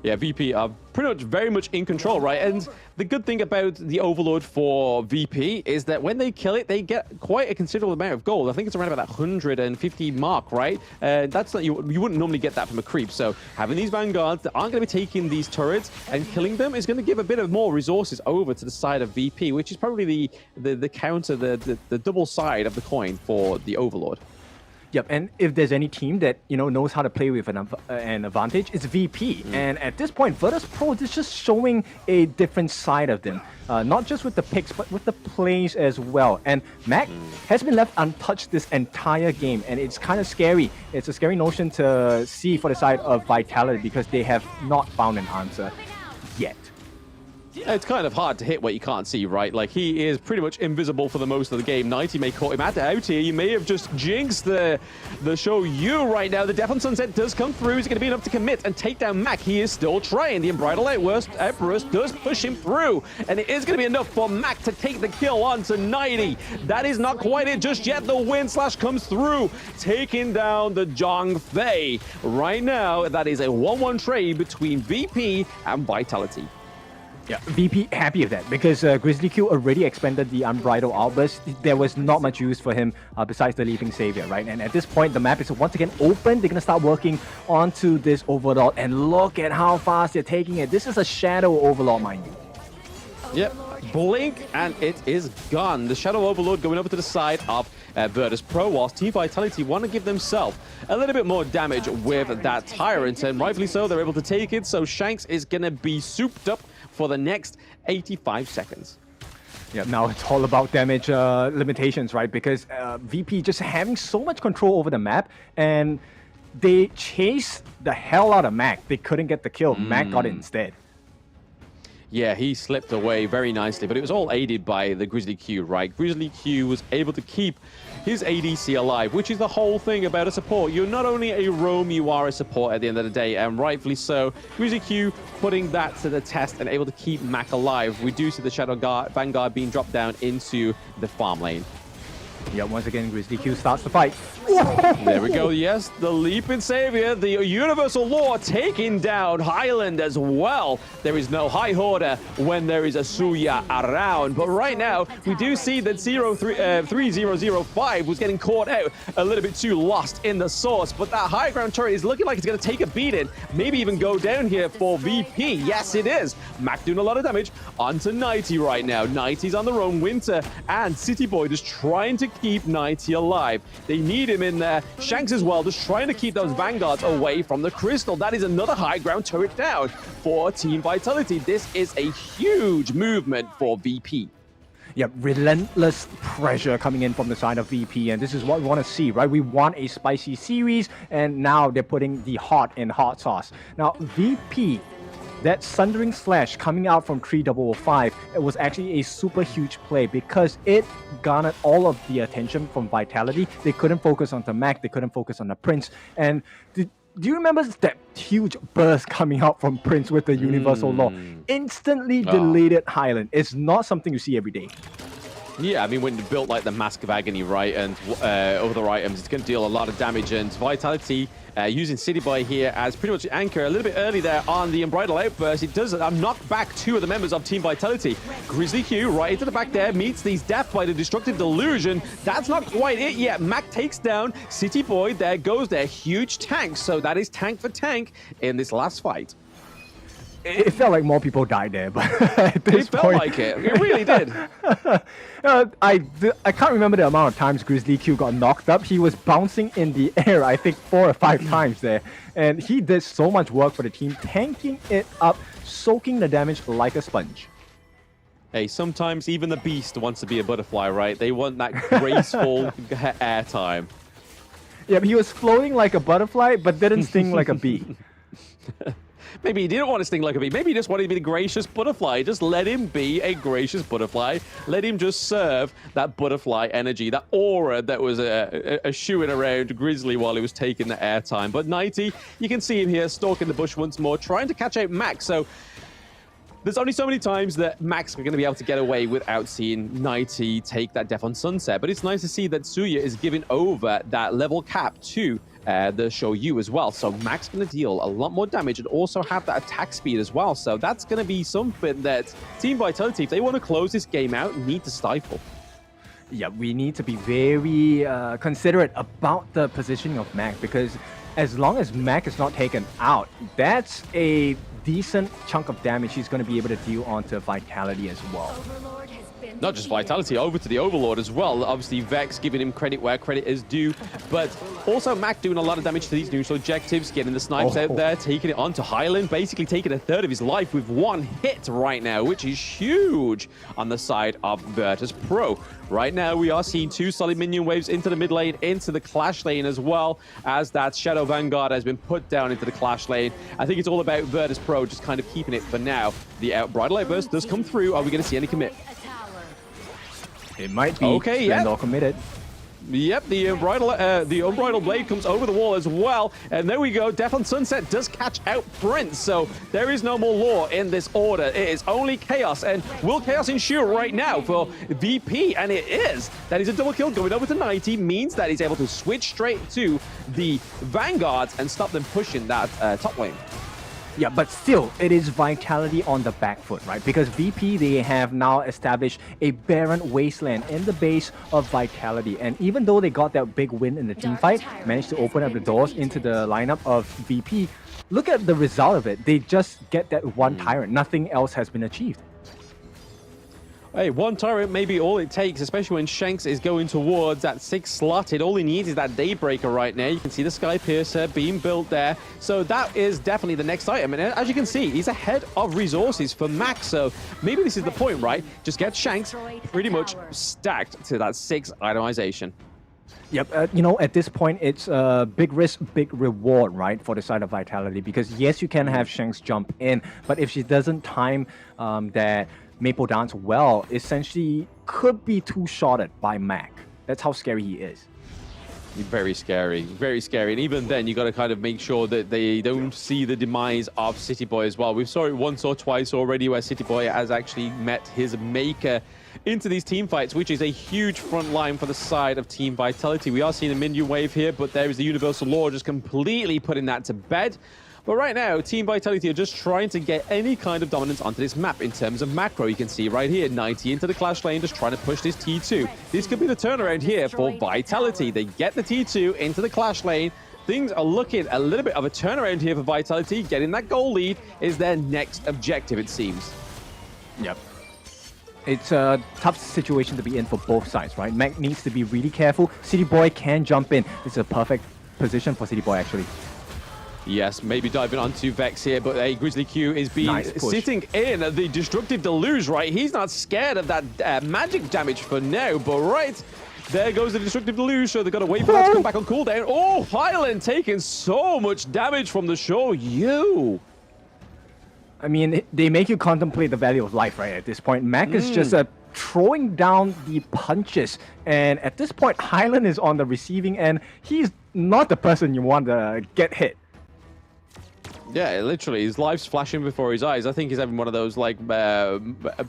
Yeah, VP are pretty much very much in control, right? And the good thing about the Overlord for VP is that when they kill it, they get quite a considerable amount of gold. I think it's around about that 150 mark, right? That's not, you wouldn't normally get that from a creep. So having these Vanguards that aren't going to be taking these turrets and killing them is going to give a bit of more resources over to the side of VP, which is probably the counter, the double side of the coin for the Overlord. Yep, and if there's any team that, knows how to play with an advantage, it's VP. And at this point, Virtus.pro is just showing a different side of them. Not just with the picks, but with the plays as well. And Mac has been left untouched this entire game, and it's kind of scary. It's a scary notion to see for the side of Vitality because they have not found an answer yet. It's kind of hard to hit what you can't see, right? Like, he is pretty much invisible for the most of the game. 90 may caught him out here. You may have just jinxed the Showdown right now. The Death on Sunset does come through. Is it going to be enough to commit and take down Mac? He is still trying. The Unbridled Outburst does push him through, and it is going to be enough for Mac to take the kill on to 90. That is not quite it just yet. The Wind Slash comes through, taking down the Zhang Fei. Right now, that is a 1-1 trade between VP and Vitality. Yeah, VP happy with that because Grizzly Q already expended the Unbridled Outburst. There was not much use for him besides the Leaping Savior, right? And at this point, the map is once again open. They're going to start working onto this Overlord, and look at how fast they're taking it. This is a Shadow Overlord, mind you. Yep, blink and it is gone. The Shadow Overlord going over to the side of Virtus.pro, whilst Team Vitality want to give themselves a little bit more damage with that Tyrant, and rightfully so, they're able to take it. So Shanks is going to be souped up for the next 85 seconds. Yeah, now it's all about damage limitations, right? Because VP just having so much control over the map, and they chased the hell out of Mac. They couldn't get the kill. Mac got it instead. Yeah, he slipped away very nicely, but it was all aided by the Grizzly Q, right? Grizzly Q was able to keep his ADC alive, which is the whole thing about a support. You're not only a roam, you are a support at the end of the day, and rightfully so. Grizzly Q putting that to the test and able to keep Mac alive. We do see the Shadow Vanguard being dropped down into the farm lane. Yeah, once again, Grizzly Q starts the fight. There we go. Yes, the Leaping Savior, the Universal Law taking down Highland as well. There is no High Hoarder when there is a Suya around. But right now, we do see that 3005 was getting caught out a little bit too lost in the source. But that high ground turret is looking like it's going to take a beating. Maybe even go down here for VP. Yes, it is. Mac doing a lot of damage onto 90 right now. 90's on their own. Winter and City Boy just trying to keep 90 alive. They need him in there. Shanks as well, just trying to keep those Vanguards away from the Crystal. That is another high ground turret down for Team Vitality. This is a huge movement for VP. Yeah, relentless pressure coming in from the side of VP, and this is what we want to see, right? We want a spicy series, and now they're putting the hot in hot sauce. Now, VP, that Sundering Slash coming out from 3005, it was actually a super huge play because it garnered all of the attention from Vitality. They couldn't focus on the Mac, they couldn't focus on the Prince. And do you remember that huge burst coming out from Prince with the Universal Law? Instantly deleted Highland. It's not something you see every day. Yeah, I mean, when you built like the Mask of Agony, right, and other items, it's going to deal a lot of damage. And Vitality using City Boy here as pretty much anchor a little bit early there on the Unbridled Outburst. It does knock back two of the members of Team Vitality. Grizzly Q right into the back there, meets these death by the Destructive Delusion. That's not quite it yet. Mac takes down City Boy. There goes their huge tank. So that is tank for tank in this last fight. It felt like more people died there, but at this it felt like it. It really did. I can't remember the amount of times Grizzly Q got knocked up. He was bouncing in the air, I think 4 or 5 times there. And he did so much work for the team, tanking it up, soaking the damage like a sponge. Hey, sometimes even the beast wants to be a butterfly, right? They want that graceful air time. Yeah, he was floating like a butterfly, but didn't sting like a bee. Maybe he didn't want to sting like a bee. Maybe he just wanted to be the gracious butterfly. Just let him be a gracious butterfly. Let him just serve that butterfly energy, that aura that was shooing around Grizzly while he was taking the airtime. But 90, you can see him here stalking the bush once more, trying to catch out Max. So there's only so many times that Max are going to be able to get away without seeing 90 take that Death on Sunset. But it's nice to see that Suya is giving over that level cap to the Shou as well. So Max going to deal a lot more damage and also have that attack speed as well. So that's going to be something that Team Vitality, if they want to close this game out, need to stifle. Yeah, we need to be very considerate about the positioning of Mac, because as long as Mac is not taken out, that's a decent chunk of damage he's going to be able to deal onto Vitality as well. Not just Vitality, over to the Overlord as well. Obviously, Vex giving him credit where credit is due, but also Mac doing a lot of damage to these neutral objectives, getting the snipes out there, taking it onto Highland, basically taking a third of his life with one hit right now, which is huge on the side of Virtus.pro. Right now, we are seeing 2 solid minion waves into the mid lane, into the clash lane as well, as that Shadow Vanguard has been put down into the clash lane. I think it's all about Virtus.pro just kind of keeping it for now. The Unbridled Outburst does come through. Are we going to see any commit? It might be. Okay, yeah. All committed. Yep, the Unbridled Blade comes over the wall as well. And there we go. Death on Sunset does catch out Prince. So there is no more law in this order. It is only chaos. And will chaos ensure right now for VP? And it is. That is a double kill going over to 90. Means that he's able to switch straight to the Vanguards and stop them pushing that top lane. Yeah, but still, it is Vitality on the back foot, right? Because VP, they have now established a barren wasteland in the base of Vitality. And even though they got that big win in the team fight, managed to open up the doors into the lineup of VP, look at the result of it. They just get that one tyrant. Nothing else has been achieved. Hey, one turret may be all it takes, especially when Shanks is going towards that 6 slotted. All he needs is that Daybreaker right now. You can see the Sky Piercer being built there. So that is definitely the next item. And as you can see, he's ahead of resources for Max. So maybe this is the point, right? Just get Shanks pretty much stacked to that 6 itemization. Yep, you know, at this point, it's big risk, big reward, right, for the side of Vitality. Because yes, you can have Shanks jump in, but if she doesn't time that Maple Dance well, essentially could be two-shotted by Mac. That's how scary he is. Very scary, very scary. And even then, you got to kind of make sure that they don't see the demise of City Boy as well. We saw it once or twice already where City Boy has actually met his maker into these team fights, which is a huge front line for the side of Team Vitality. We are seeing a minion wave here, but there is the Universal Law just completely putting that to bed. But right now, Team Vitality are just trying to get any kind of dominance onto this map in terms of macro. You can see right here, 90 into the Clash lane, just trying to push this T2. This could be the turnaround here for Vitality. They get the T2 into the Clash lane. Things are looking a little bit of a turnaround here for Vitality. Getting that goal lead is their next objective, it seems. Yep. It's a tough situation to be in for both sides, right? Mac needs to be really careful. City Boy can jump in. It's a perfect position for City Boy, actually. Yes, maybe diving onto Vex here, but hey, Grizzly Q is sitting in the Destructive Deluge, right? He's not scared of that magic damage for now, but right, there goes the Destructive Deluge, so they've got to wait for that to come back on cooldown. Oh, Highland taking so much damage from the show. I mean, they make you contemplate the value of life, right? At this point, Mac is just throwing down the punches, and at this point, Highland is on the receiving end. He's not the person you want to get hit. Yeah, literally, his life's flashing before his eyes. I think he's having one of those, like,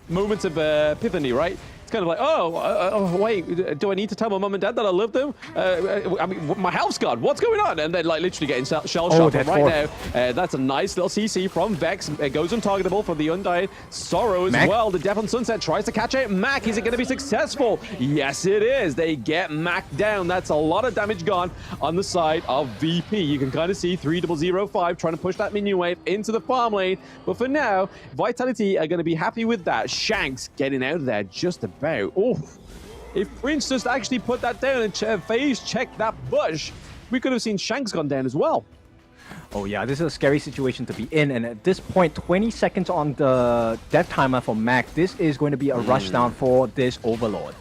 moments of epiphany, right? It's kind of like, oh, wait, do I need to tell my mum and dad that I love them? I mean, my health's gone. What's going on? And then, like, literally getting shell-shocked right now. That's a nice little CC from Vex. It goes untargetable for the Undying. Sorrow as well. The Death on Sunset tries to catch it. Mac, is it going to be successful? Yes, it is. They get Mac down. That's a lot of damage gone on the side of VP. You can kind of see 3005 trying to push that minion wave into the farm lane. But for now, Vitality are going to be happy with that. Shanks getting out of there just about. Oh, if Prince just actually put that down and phase checked that bush, we could have seen Shanks gone down as well. Oh yeah, this is a scary situation to be in, and at this point, 20 seconds on the death timer for Mac. This is going to be a rushdown for this Overlord.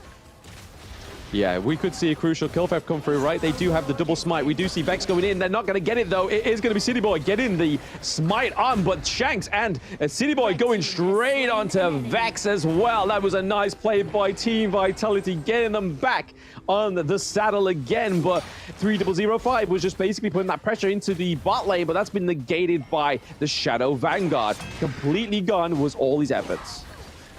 Yeah, we could see a crucial kill theft come through, right? They do have the double smite. We do see Vex going in. They're not going to get it, though. It is going to be City Boy getting the smite on, but Shanks and City Boy going straight onto Vex as well. That was a nice play by Team Vitality, getting them back on the saddle again, but 3005 was just basically putting that pressure into the bot lane, but that's been negated by the Shadow Vanguard. Completely gone was all his efforts.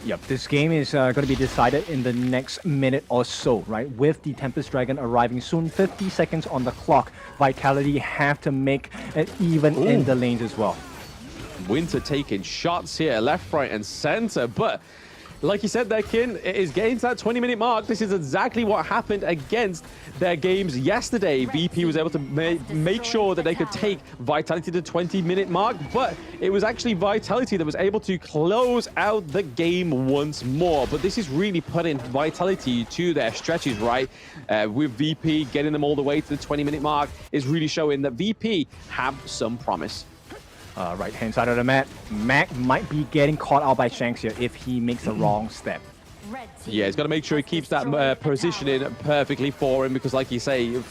Yep, this game is going to be decided in the next minute or so, right? With the Tempest Dragon arriving soon, 50 seconds on the clock. Vitality have to make it even in the lanes as well. Winter taking shots here, left, right, and center, but like you said there, Kin, it is getting to that 20-minute mark. This is exactly what happened against their games yesterday. VP was able to make sure that they could take Vitality to the 20-minute mark, but it was actually Vitality that was able to close out the game once more. But this is really putting Vitality to their stretches, right? With VP getting them all the way to the 20-minute mark is really showing that VP have some promise. Right-hand side of the map, Mac might be getting caught out by Shanks here if he makes a wrong step. Yeah, he's got to make sure he keeps that positioning perfectly for him because, like you say,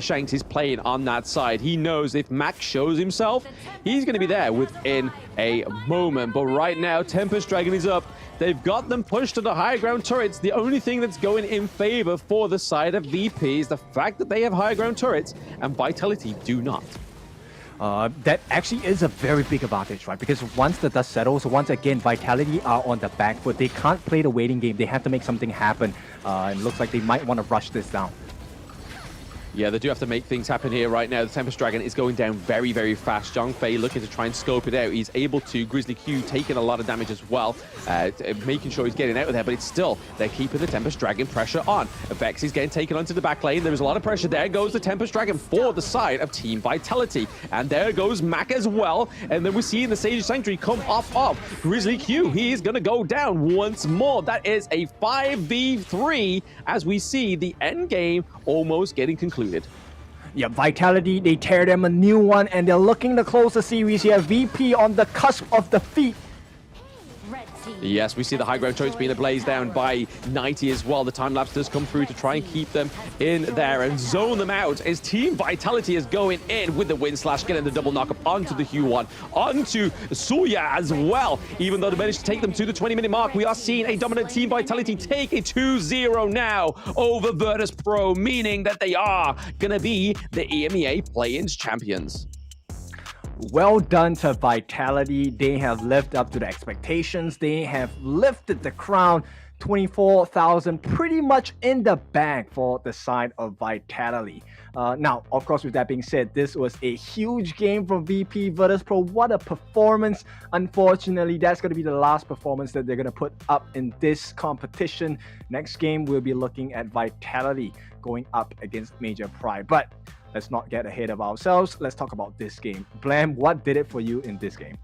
Shanks is playing on that side. He knows if Mac shows himself, he's going to be there within a moment. But right now, Tempest Dragon is up. They've got them pushed to the high ground turrets. The only thing that's going in favor for the side of VP is the fact that they have high ground turrets and Vitality do not. That actually is a very big advantage, right? Because once the dust settles, once again, Vitality are on the back foot. They can't play the waiting game. They have to make something happen. And it looks like they might want to rush this down. Yeah, they do have to make things happen here right now. The Tempest Dragon is going down very, very fast. Zhang Fei looking to try and scope it out. He's able to. Grizzly Q taking a lot of damage as well, making sure he's getting out of there, but it's still, they're keeping the Tempest Dragon pressure on. Vex is getting taken onto the back lane. There is a lot of pressure. There goes the Tempest Dragon for the side of Team Vitality. And there goes Mac as well. And then we see the Sage Sanctuary come off of Grizzly Q. He is going to go down once more. That is a 5v3 as we see the end game almost getting concluded. Yeah, Vitality, they tear them a new one, and they're looking to close the series here. VP on the cusp of defeat. Yes, we see the high ground choice being blazed down by 90 as well. The time lapse does come through to try and keep them in there and zone them out as Team Vitality is going in with the win slash, getting the double knock up onto the Hue1, onto Suya as well. Even though they managed to take them to the 20-minute mark, we are seeing a dominant Team Vitality take a 2-0 now over Virtus.pro, meaning that they are going to be the EMEA Play-ins champions. Well done to Vitality. They have lived up to the expectations. They have lifted the crown. 24,000 pretty much in the bag for the side of Vitality. Now, of course, with that being said, this was a huge game from VP Virtus.pro. What a performance. Unfortunately, that's going to be the last performance that they're going to put up in this competition. Next game, we'll be looking at Vitality going up against Major Pride. But let's not get ahead of ourselves. Let's talk about this game. Blam, what did it for you in this game?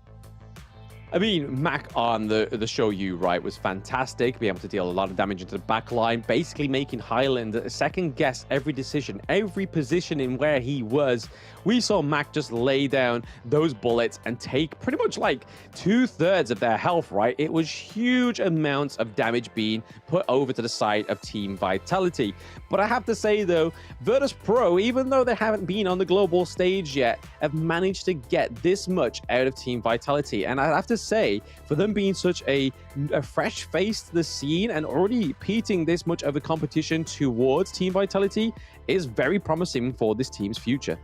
I mean, Mac on the Showdown, right, was fantastic. Being able to deal a lot of damage into the back line, basically making Highland second guess every decision, every position in where he was. We saw Mac just lay down those bullets and take pretty much like 2/3 of their health, right? It was huge amounts of damage being put over to the side of Team Vitality. But I have to say, though, Virtus.pro, even though they haven't been on the global stage yet, have managed to get this much out of Team Vitality. And I have to say, for them being such a fresh face to the scene and already repeating this much of a competition towards Team Vitality is very promising for this team's future.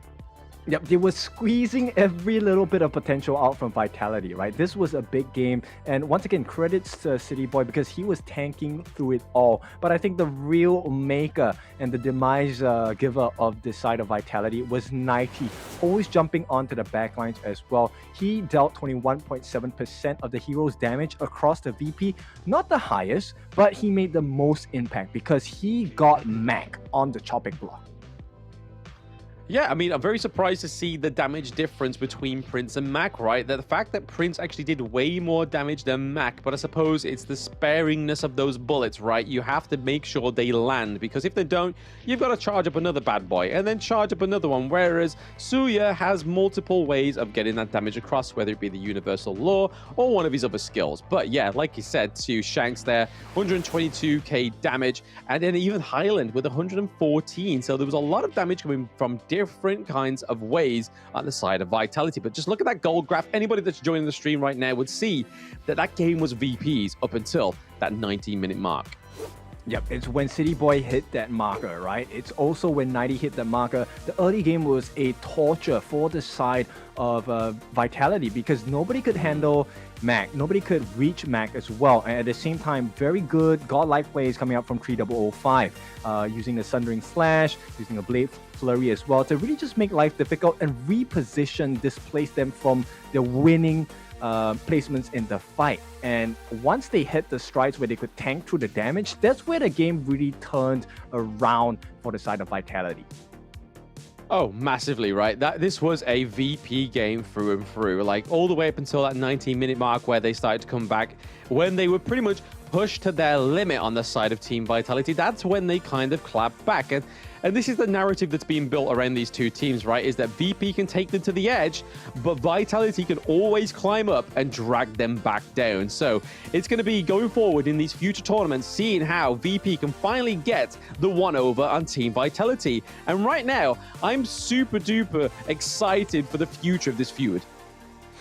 Yep, they were squeezing every little bit of potential out from Vitality, right? This was a big game, and once again, credits to City Boy because he was tanking through it all. But I think the real maker and the demise giver of this side of Vitality was 90, always jumping onto the backlines as well. He dealt 21.7% of the hero's damage across the VP, not the highest, but he made the most impact because he got Mac on the chopping block. Yeah, I mean, I'm very surprised to see the damage difference between Prince and Mac, right? The fact that Prince actually did way more damage than Mac, but I suppose it's the sparingness of those bullets, right? You have to make sure they land, because if they don't, you've got to charge up another bad boy and then charge up another one, whereas Suya has multiple ways of getting that damage across, whether it be the Universal Law or one of his other skills. But yeah, like you said, to Shanks there, 122k damage, and then even Highland with 114, so there was a lot of damage coming from different kinds of ways on the side of Vitality. But just look at that gold graph. Anybody that's joining the stream right now would see that that game was VP's up until that 19-minute mark. Yep, it's when City Boy hit that marker, right? It's also when 90 hit that marker. The early game was a torture for the side of Vitality because nobody could handle Mac. Nobody could reach Mac as well. And at the same time, very good godlike plays coming out from 3005, using the Sundering Slash, using a Blade Flurry as well to really just make life difficult and reposition, displace them from the winning placements in the fight. And once they hit the strides where they could tank through the damage, that's where the game really turned around for the side of Vitality. Oh, massively, right? This was a VP game through and through, like all the way up until that 19-minute mark where they started to come back, when they were pretty much pushed to their limit on the side of Team Vitality. That's when they kind of clapped back. And this is the narrative that's being built around these two teams, right? Is that VP can take them to the edge, but Vitality can always climb up and drag them back down. So it's going to be going forward in these future tournaments, seeing how VP can finally get the one over on Team Vitality. And right now, I'm super duper excited for the future of this feud.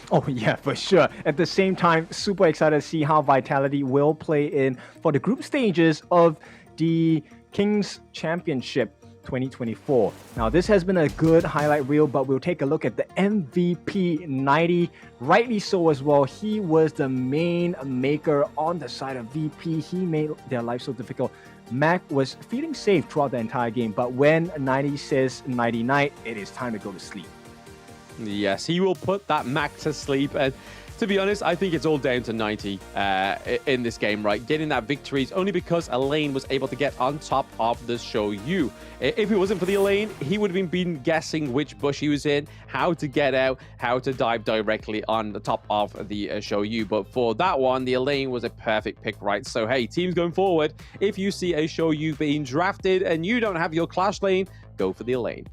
Oh yeah, for sure. At the same time, super excited to see how Vitality will play in for the group stages of the Kings Championship 2024. Now, this has been a good highlight reel, but we'll take a look at the MVP 90. Rightly so as well. He was the main maker on the side of VP. He made their life so difficult. Mac was feeling safe throughout the entire game, but when 90 says 90 night, it is time to go to sleep. Yes, he will put that Mac to sleep. And to be honest, I think it's all down to 90 in this game, right? Getting that victory is only because Elaine was able to get on top of the Showdown. If it wasn't for the Elaine, he would have been guessing which bush he was in, how to get out, how to dive directly on the top of the Showdown. But for that one, the Elaine was a perfect pick, right? So, hey, teams going forward, if you see a Showdown being drafted and you don't have your Clash lane, go for the Elaine.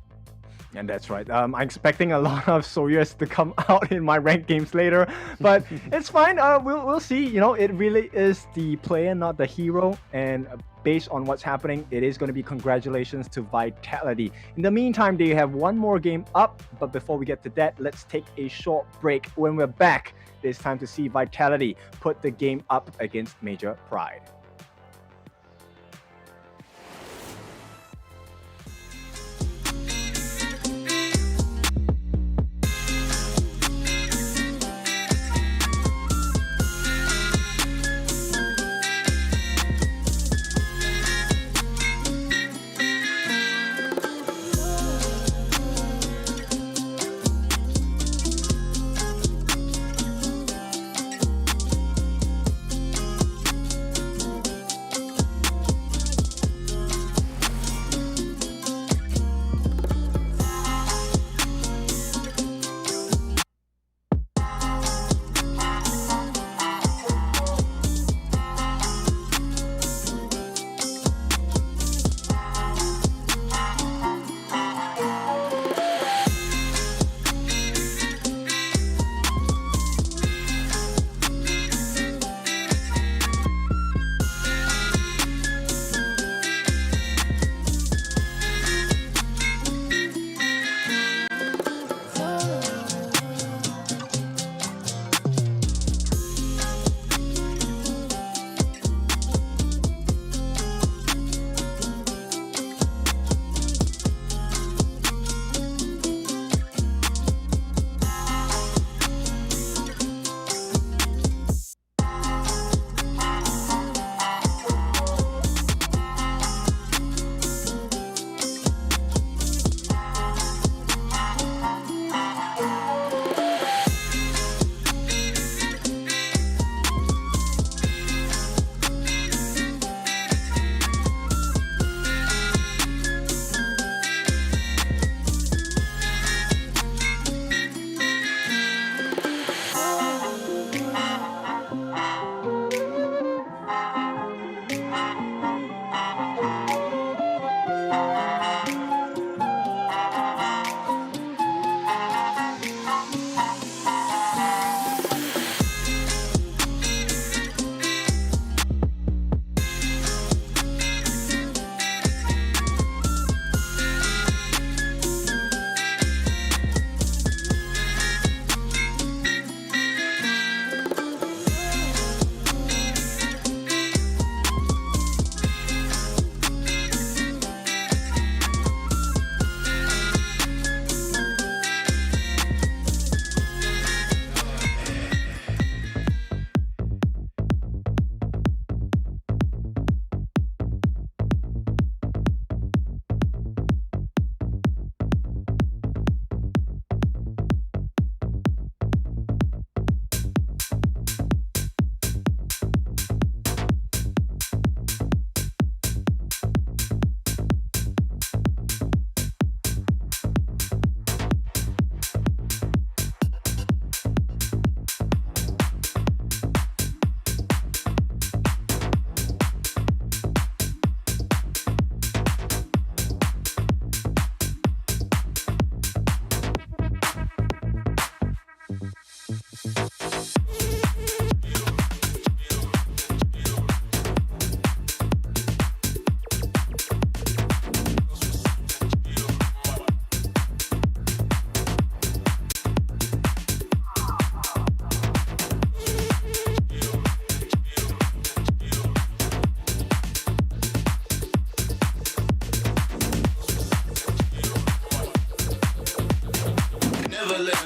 And that's right. I'm expecting a lot of Sawyers to come out in my ranked games later, but it's fine. We'll see. You know, it really is the player, not the hero. And based on what's happening, it is going to be congratulations to Vitality. In the meantime, they have one more game up. But before we get to that, let's take a short break. When we're back, it's time to see Vitality put the game up against Major Pride.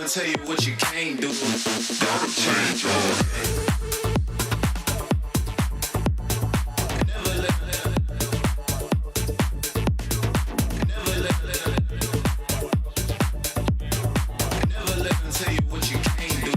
tell you what you can't do. Gotta change your way. Tell you what you can't do.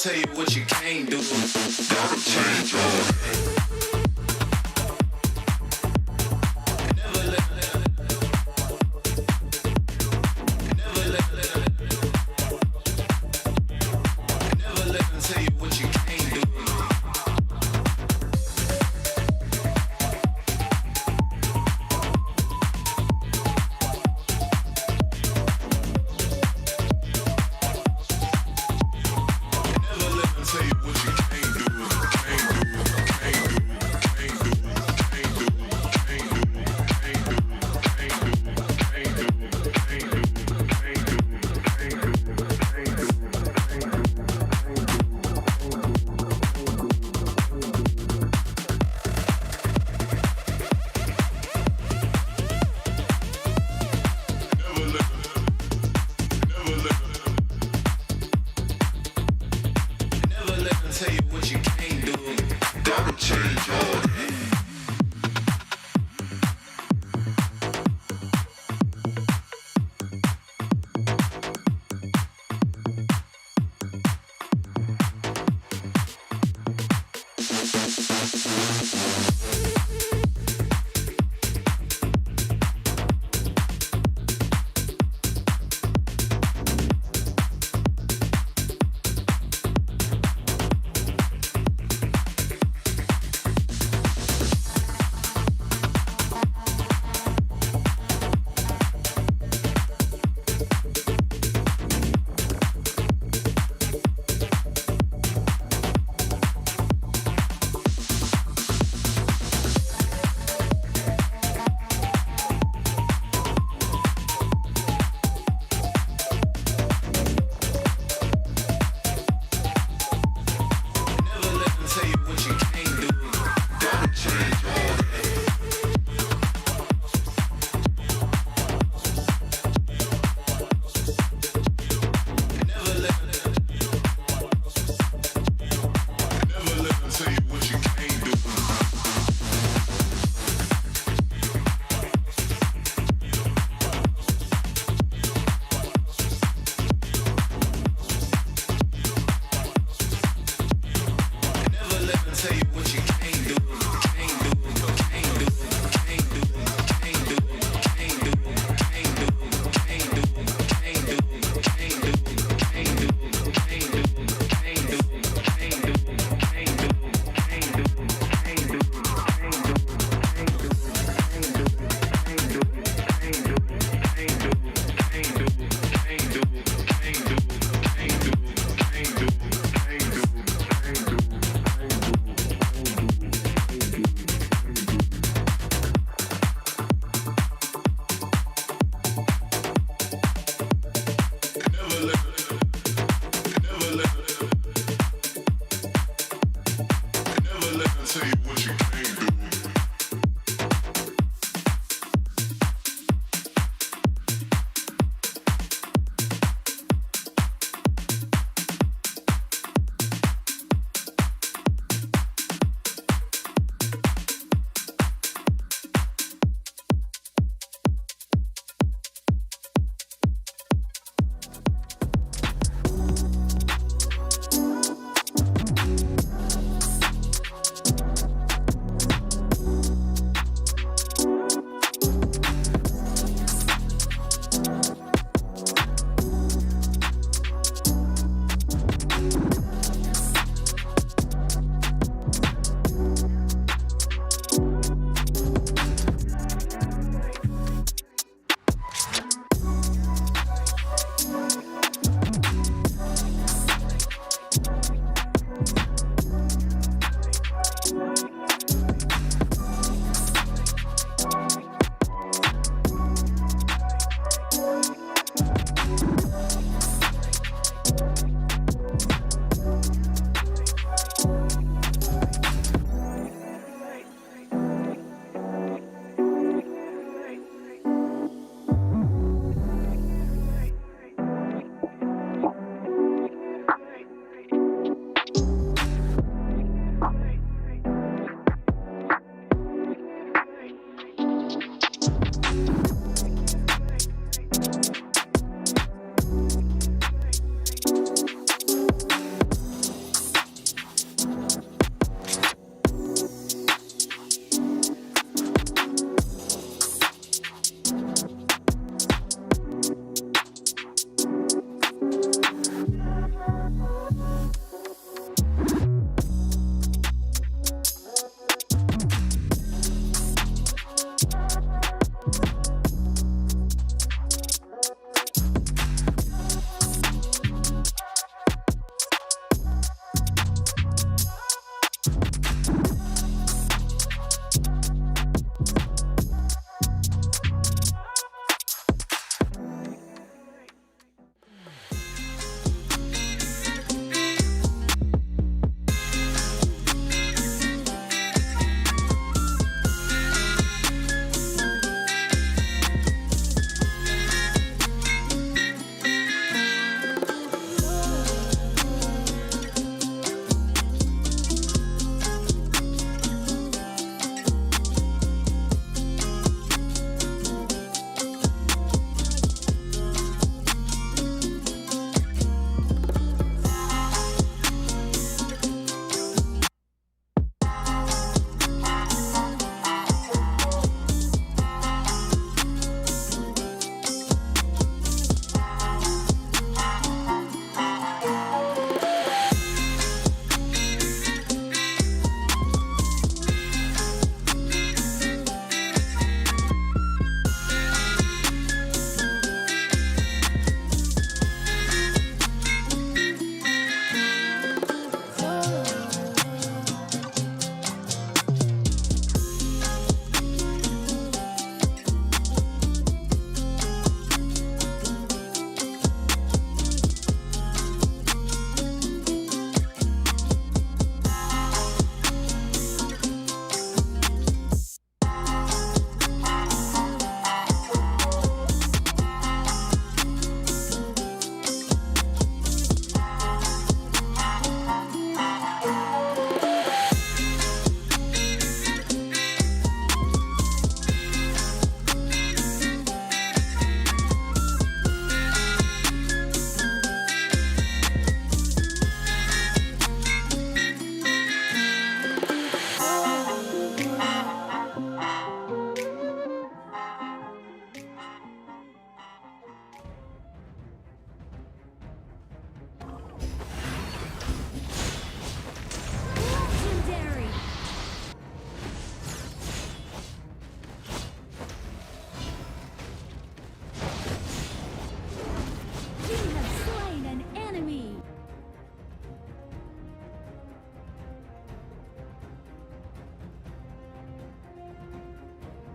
tell you what you can't do. Gotta change your ways. Never let them tell you what you can't do. Never let them tell you what you can't do, can't do, can't do.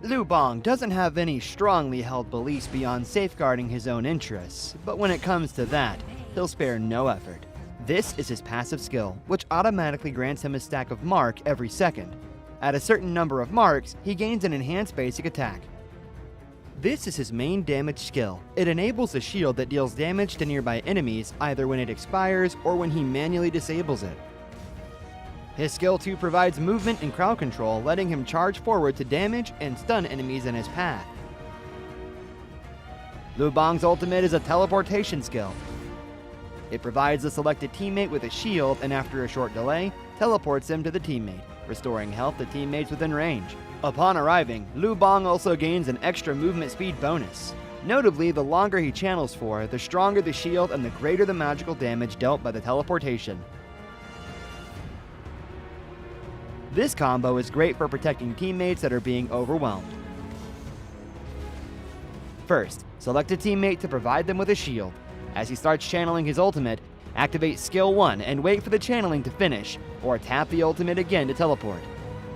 Liu Bang doesn't have any strongly held beliefs beyond safeguarding his own interests, but when it comes to that, he'll spare no effort. This is his passive skill, which automatically grants him a stack of mark every second. At a certain number of marks, he gains an enhanced basic attack. This is his main damage skill. It enables a shield that deals damage to nearby enemies either when it expires or when he manually disables it. His skill 2 provides movement and crowd control, letting him charge forward to damage and stun enemies in his path. Liu Bang's ultimate is a teleportation skill. It provides the selected teammate with a shield and after a short delay, teleports him to the teammate, restoring health to teammates within range. Upon arriving, Liu Bang also gains an extra movement speed bonus. Notably, the longer he channels for, the stronger the shield and the greater the magical damage dealt by the teleportation. This combo is great for protecting teammates that are being overwhelmed. First, select a teammate to provide them with a shield. As he starts channeling his ultimate, activate skill 1 and wait for the channeling to finish, or tap the ultimate again to teleport.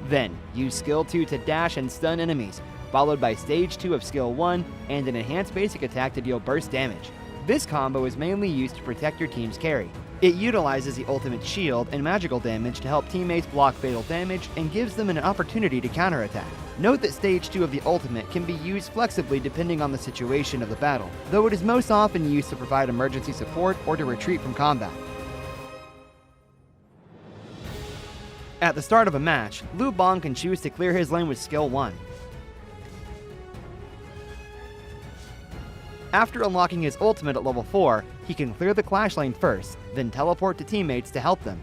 Then, use skill 2 to dash and stun enemies, followed by stage 2 of skill 1 and an enhanced basic attack to deal burst damage. This combo is mainly used to protect your team's carry. It utilizes the ultimate shield and magical damage to help teammates block fatal damage and gives them an opportunity to counterattack. Note that stage 2 of the ultimate can be used flexibly depending on the situation of the battle, though it is most often used to provide emergency support or to retreat from combat. At the start of a match, Liu Bang can choose to clear his lane with skill 1. After unlocking his ultimate at level 4, he can clear the clash lane first, then teleport to teammates to help them.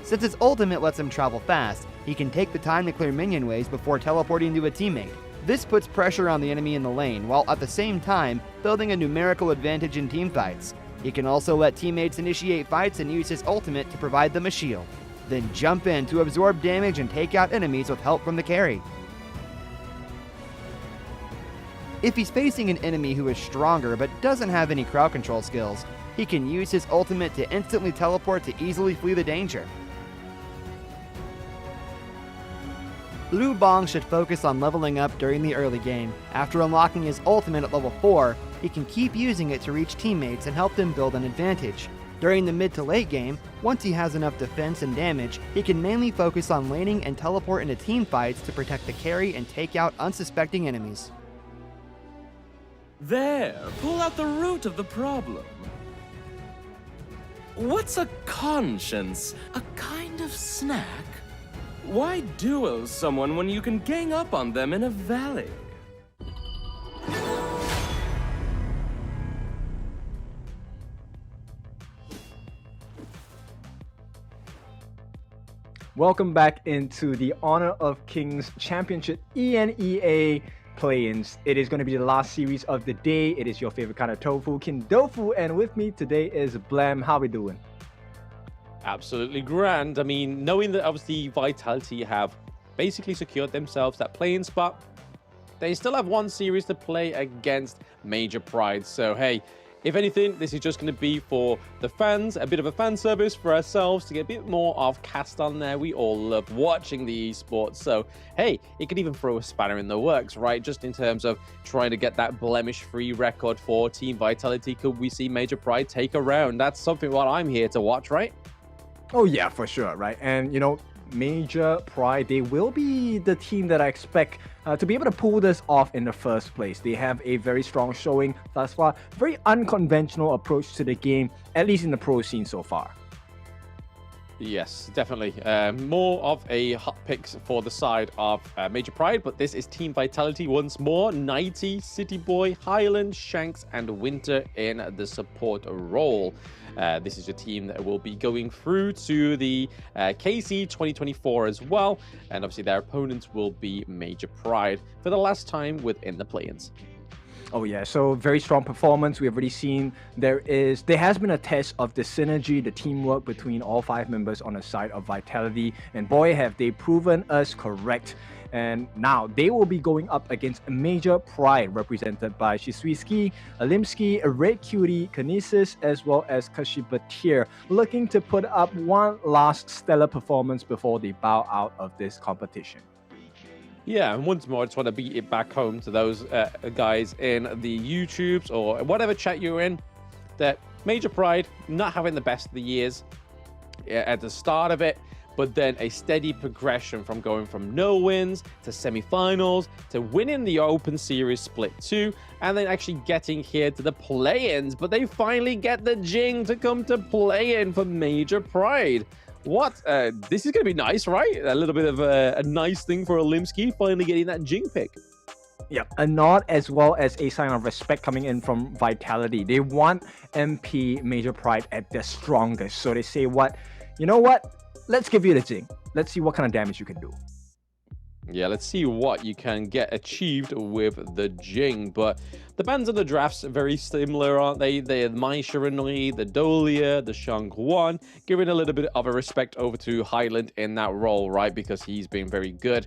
Since his ultimate lets him travel fast, he can take the time to clear minion waves before teleporting to a teammate. This puts pressure on the enemy in the lane, while at the same time building a numerical advantage in teamfights. He can also let teammates initiate fights and use his ultimate to provide them a shield, then jump in to absorb damage and take out enemies with help from the carry. If he's facing an enemy who is stronger but doesn't have any crowd control skills, he can use his ultimate to instantly teleport to easily flee the danger. Liu Bang should focus on leveling up during the early game. After unlocking his ultimate at level 4, he can keep using it to reach teammates and help them build an advantage. During the mid to late game, once he has enough defense and damage, he can mainly focus on laning and teleport into team fights to protect the carry and take out unsuspecting enemies. There, pull out the root of the problem. What's a conscience? A kind of snack? Why duel someone when you can gang up on them in a valley? Welcome back into the Honor of Kings Championship EMEA play-ins. It is going to be the last series of the day. It is your favorite kind of tofu, Kindofu, and with me today is Blam. How we doing? Absolutely grand. I mean, knowing that obviously Vitality have basically secured themselves that play-in spot, they still have one series to play against Major Pride. So hey, if anything, this is just going to be for the fans, a bit of a fan service for ourselves to get a bit more of cast on there. We all love watching the esports. So, hey, it could even throw a spanner in the works, right? Just in terms of trying to get that blemish-free record for Team Vitality. Could we see Major Pride take a round? That's something what I'm here to watch, right? Oh yeah, for sure, right? And you know, Major Pride, they will be the team that I expect to be able to pull this off in the first place. They have a very strong showing thus far, very unconventional approach to the game, at least in the pro scene so far. Yes, definitely. More of a hot picks for the side of Major Pride, but this is Team Vitality once more. 90, City Boy, Highland, Shanks, and Winter in the support role. This is a team that will be going through to the KC 2024 as well, and obviously their opponents will be Major Pride for the last time within the play-ins. Oh yeah, so very strong performance. We have already seen there has been a test of the synergy, the teamwork between all 5 members on the side of Vitality, and boy have they proven us correct. And now they will be going up against Major Pride, represented by Shiswiski, Alimski, Red Cutie, Kinesis, as well as Kashibatir, looking to put up one last stellar performance before they bow out of this competition. Yeah, and once more, I just want to beat it back home to those guys in the YouTubes or whatever chat you're in, that Major Pride not having the best of the years at the start of it, but then a steady progression from going from no wins to semifinals to winning the Open Series Split 2 and then actually getting here to the play-ins. But they finally get the Jing to come to play-in for Major Pride. What? This is going to be nice, right? A little bit of a nice thing for Olimsky, finally getting that Jing pick. Yeah, a nod as well as a sign of respect coming in from Vitality. They want MP Major Pride at their strongest. So they say, you know what? Let's give you the Jing. Let's see what kind of damage you can do. Yeah, let's see what you can get achieved with the Jing. But the bans and the drafts are very similar, aren't they? They're Mai Shiranui, the Dolia, the Shanghuan, giving a little bit of a respect over to Highland in that role, right? Because he's been very good,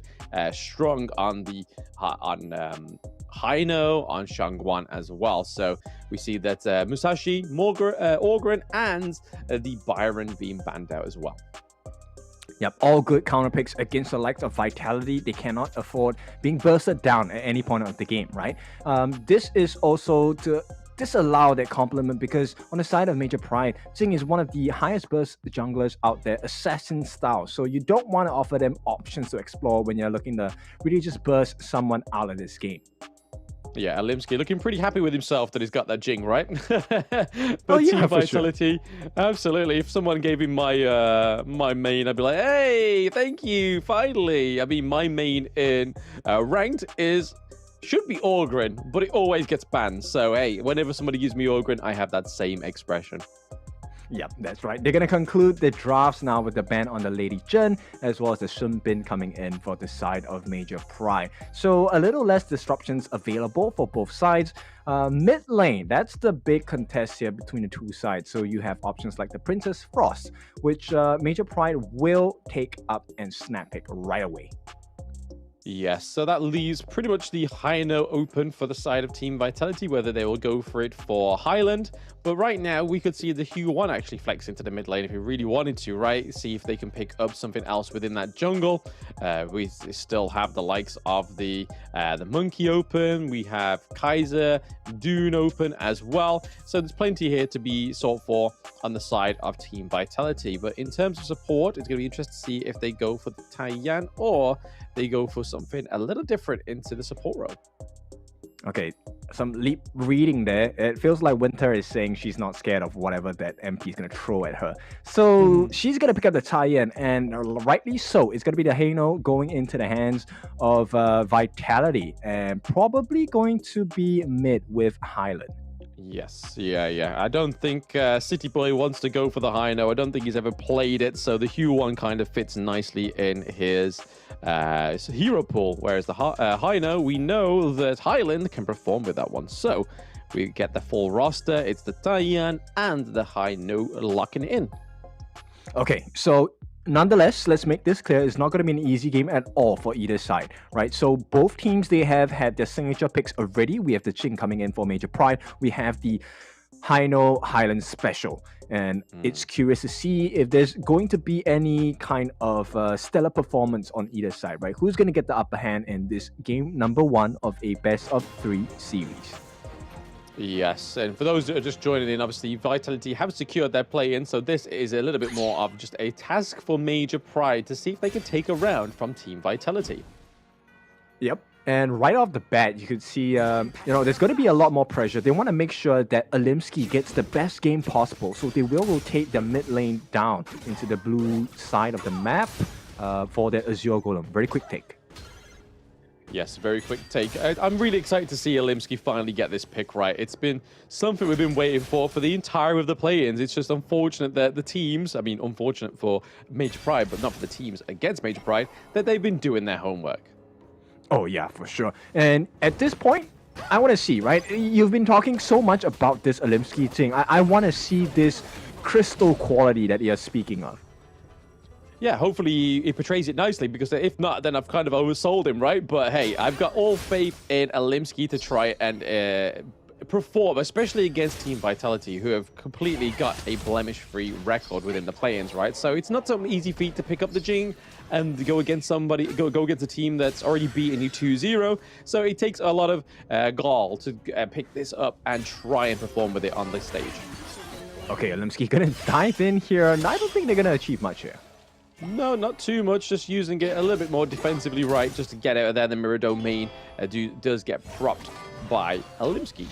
strong on the Haino, on Shanghuan as well. So we see that Musashi, Orgren, and the Byron being banned out as well. Yep, all good counter picks against the likes of Vitality. They cannot afford being bursted down at any point of the game, right? This is also to disallow that compliment because on the side of Major Pride, Jing is one of the highest burst junglers out there, assassin style. So you don't want to offer them options to explore when you're looking to really just burst someone out of this game. Yeah, Olimsky looking pretty happy with himself that he's got that Jing, right? Oh, yeah, Team for sure. Vitality, absolutely. If someone gave him my main, I'd be like, hey, thank you, finally. I mean, my main in ranked should be Orgren, but it always gets banned. So, hey, whenever somebody gives me Orgren, I have that same expression. Yep, that's right. They're going to conclude the drafts now with the ban on the Lady Zhen, as well as the Sun Bin coming in for the side of Major Pride. So a little less disruptions available for both sides. Mid lane, that's the big contest here between the two sides. So you have options like the Princess Frost, which Major Pride will take up and snap pick right away. Yes, so that leaves pretty much the Haino open for the side of Team Vitality, whether they will go for it for Highland. But right now, we could see the Hue1 actually flex into the mid lane if he really wanted to, right? See if they can pick up something else within that jungle. We still have the likes of the Monkey open. We have Kaiser, Dune open as well. So there's plenty here to be sought for on the side of Team Vitality. But in terms of support, it's going to be interesting to see if they go for the Taiyan or they go for something a little different into the support role. Okay, some leap reading there. It feels like Winter is saying she's not scared of whatever that MP is going to throw at her. So she's going to pick up the tie-in, and rightly so. It's going to be the Haino going into the hands of Vitality, and probably going to be mid with Highland. Yes, yeah. I don't think City Boy wants to go for the Haino. I don't think he's ever played it, so the Hue1 kind of fits nicely in his hero pool, whereas the Haino, we know that Highland can perform with that one. So we get the full roster. It's the Taiyan and the Haino locking in. Okay, so nonetheless, let's make this clear. It's not going to be an easy game at all for either side, right? So both teams, they have had their signature picks already. We have the Jing coming in for Major Pride. We have the Haino Highland Special. And it's curious to see if there's going to be any kind of stellar performance on either side, right? Who's going to get the upper hand in this game number 1 of a best-of-3 series? Yes, and for those that are just joining in, obviously Vitality have secured their play-in, so this is a little bit more of just a task for Major Pride to see if they can take a round from Team Vitality. Yep. And right off the bat, you could see, there's going to be a lot more pressure. They want to make sure that Olimsky gets the best game possible. So they will rotate their mid lane down into the blue side of the map for their Azure Golem. Very quick take. Yes, very quick take. I'm really excited to see Olimsky finally get this pick right. It's been something we've been waiting for the entire of the play-ins. It's just unfortunate that the teams, unfortunate for Major Pride, but not for the teams against Major Pride, that they've been doing their homework. Oh, yeah, for sure. And at this point, I want to see, right? You've been talking so much about this Olimsky thing. I want to see this crystal quality that you're speaking of. Yeah, hopefully he portrays it nicely, because if not, then I've kind of oversold him, right? But hey, I've got all faith in Olimsky to try and perform, especially against Team Vitality, who have completely got a blemish-free record within the play-ins, right? So it's not some easy feat to pick up the Jing and go against somebody, go against a team that's already beaten you 2-0. So it takes a lot of gall to pick this up and try and perform with it on the stage. Okay, Alimsky gonna dive in here, and I don't think they're gonna achieve much here. No, not too much. Just using it a little bit more defensively right, just to get out of there. The mirror domain does get propped by Alimsky.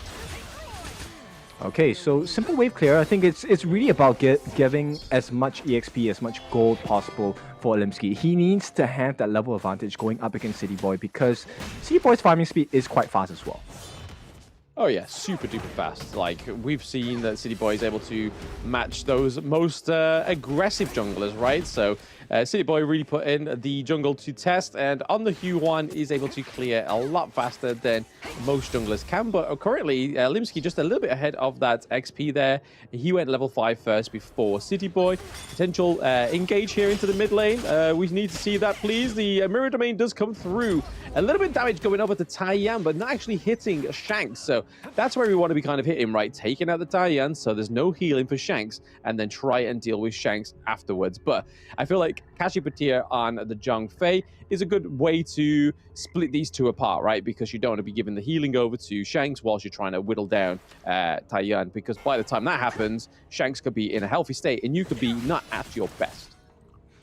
Okay, so simple wave clear. I think it's really about giving as much EXP, as much gold possible for Alimsky. He needs to have that level advantage going up against City Boy, because City Boy's farming speed is quite fast as well. Oh yeah, super duper fast. Like, we've seen that City Boy is able to match those most aggressive junglers, right? So City Boy really put in the jungle to test, and on the Hue1 is able to clear a lot faster than most junglers can. But currently, Limsky just a little bit ahead of that XP there. He went level 5 first before City Boy. Potential engage here into the mid lane. We need to see that, please. The mirror domain does come through. A little bit of damage going over to Taiyan, but not actually hitting Shanks. So that's where we want to be kind of hitting, right? Taking out the Taiyan, so there's no healing for Shanks, and then try and deal with Shanks afterwards. But I feel like Kashipatir on the Zhang Fei is a good way to split these two apart, right? Because you don't want to be giving the healing over to Shanks whilst you're trying to whittle down Taiyan, because by the time that happens, Shanks could be in a healthy state, and you could be not at your best.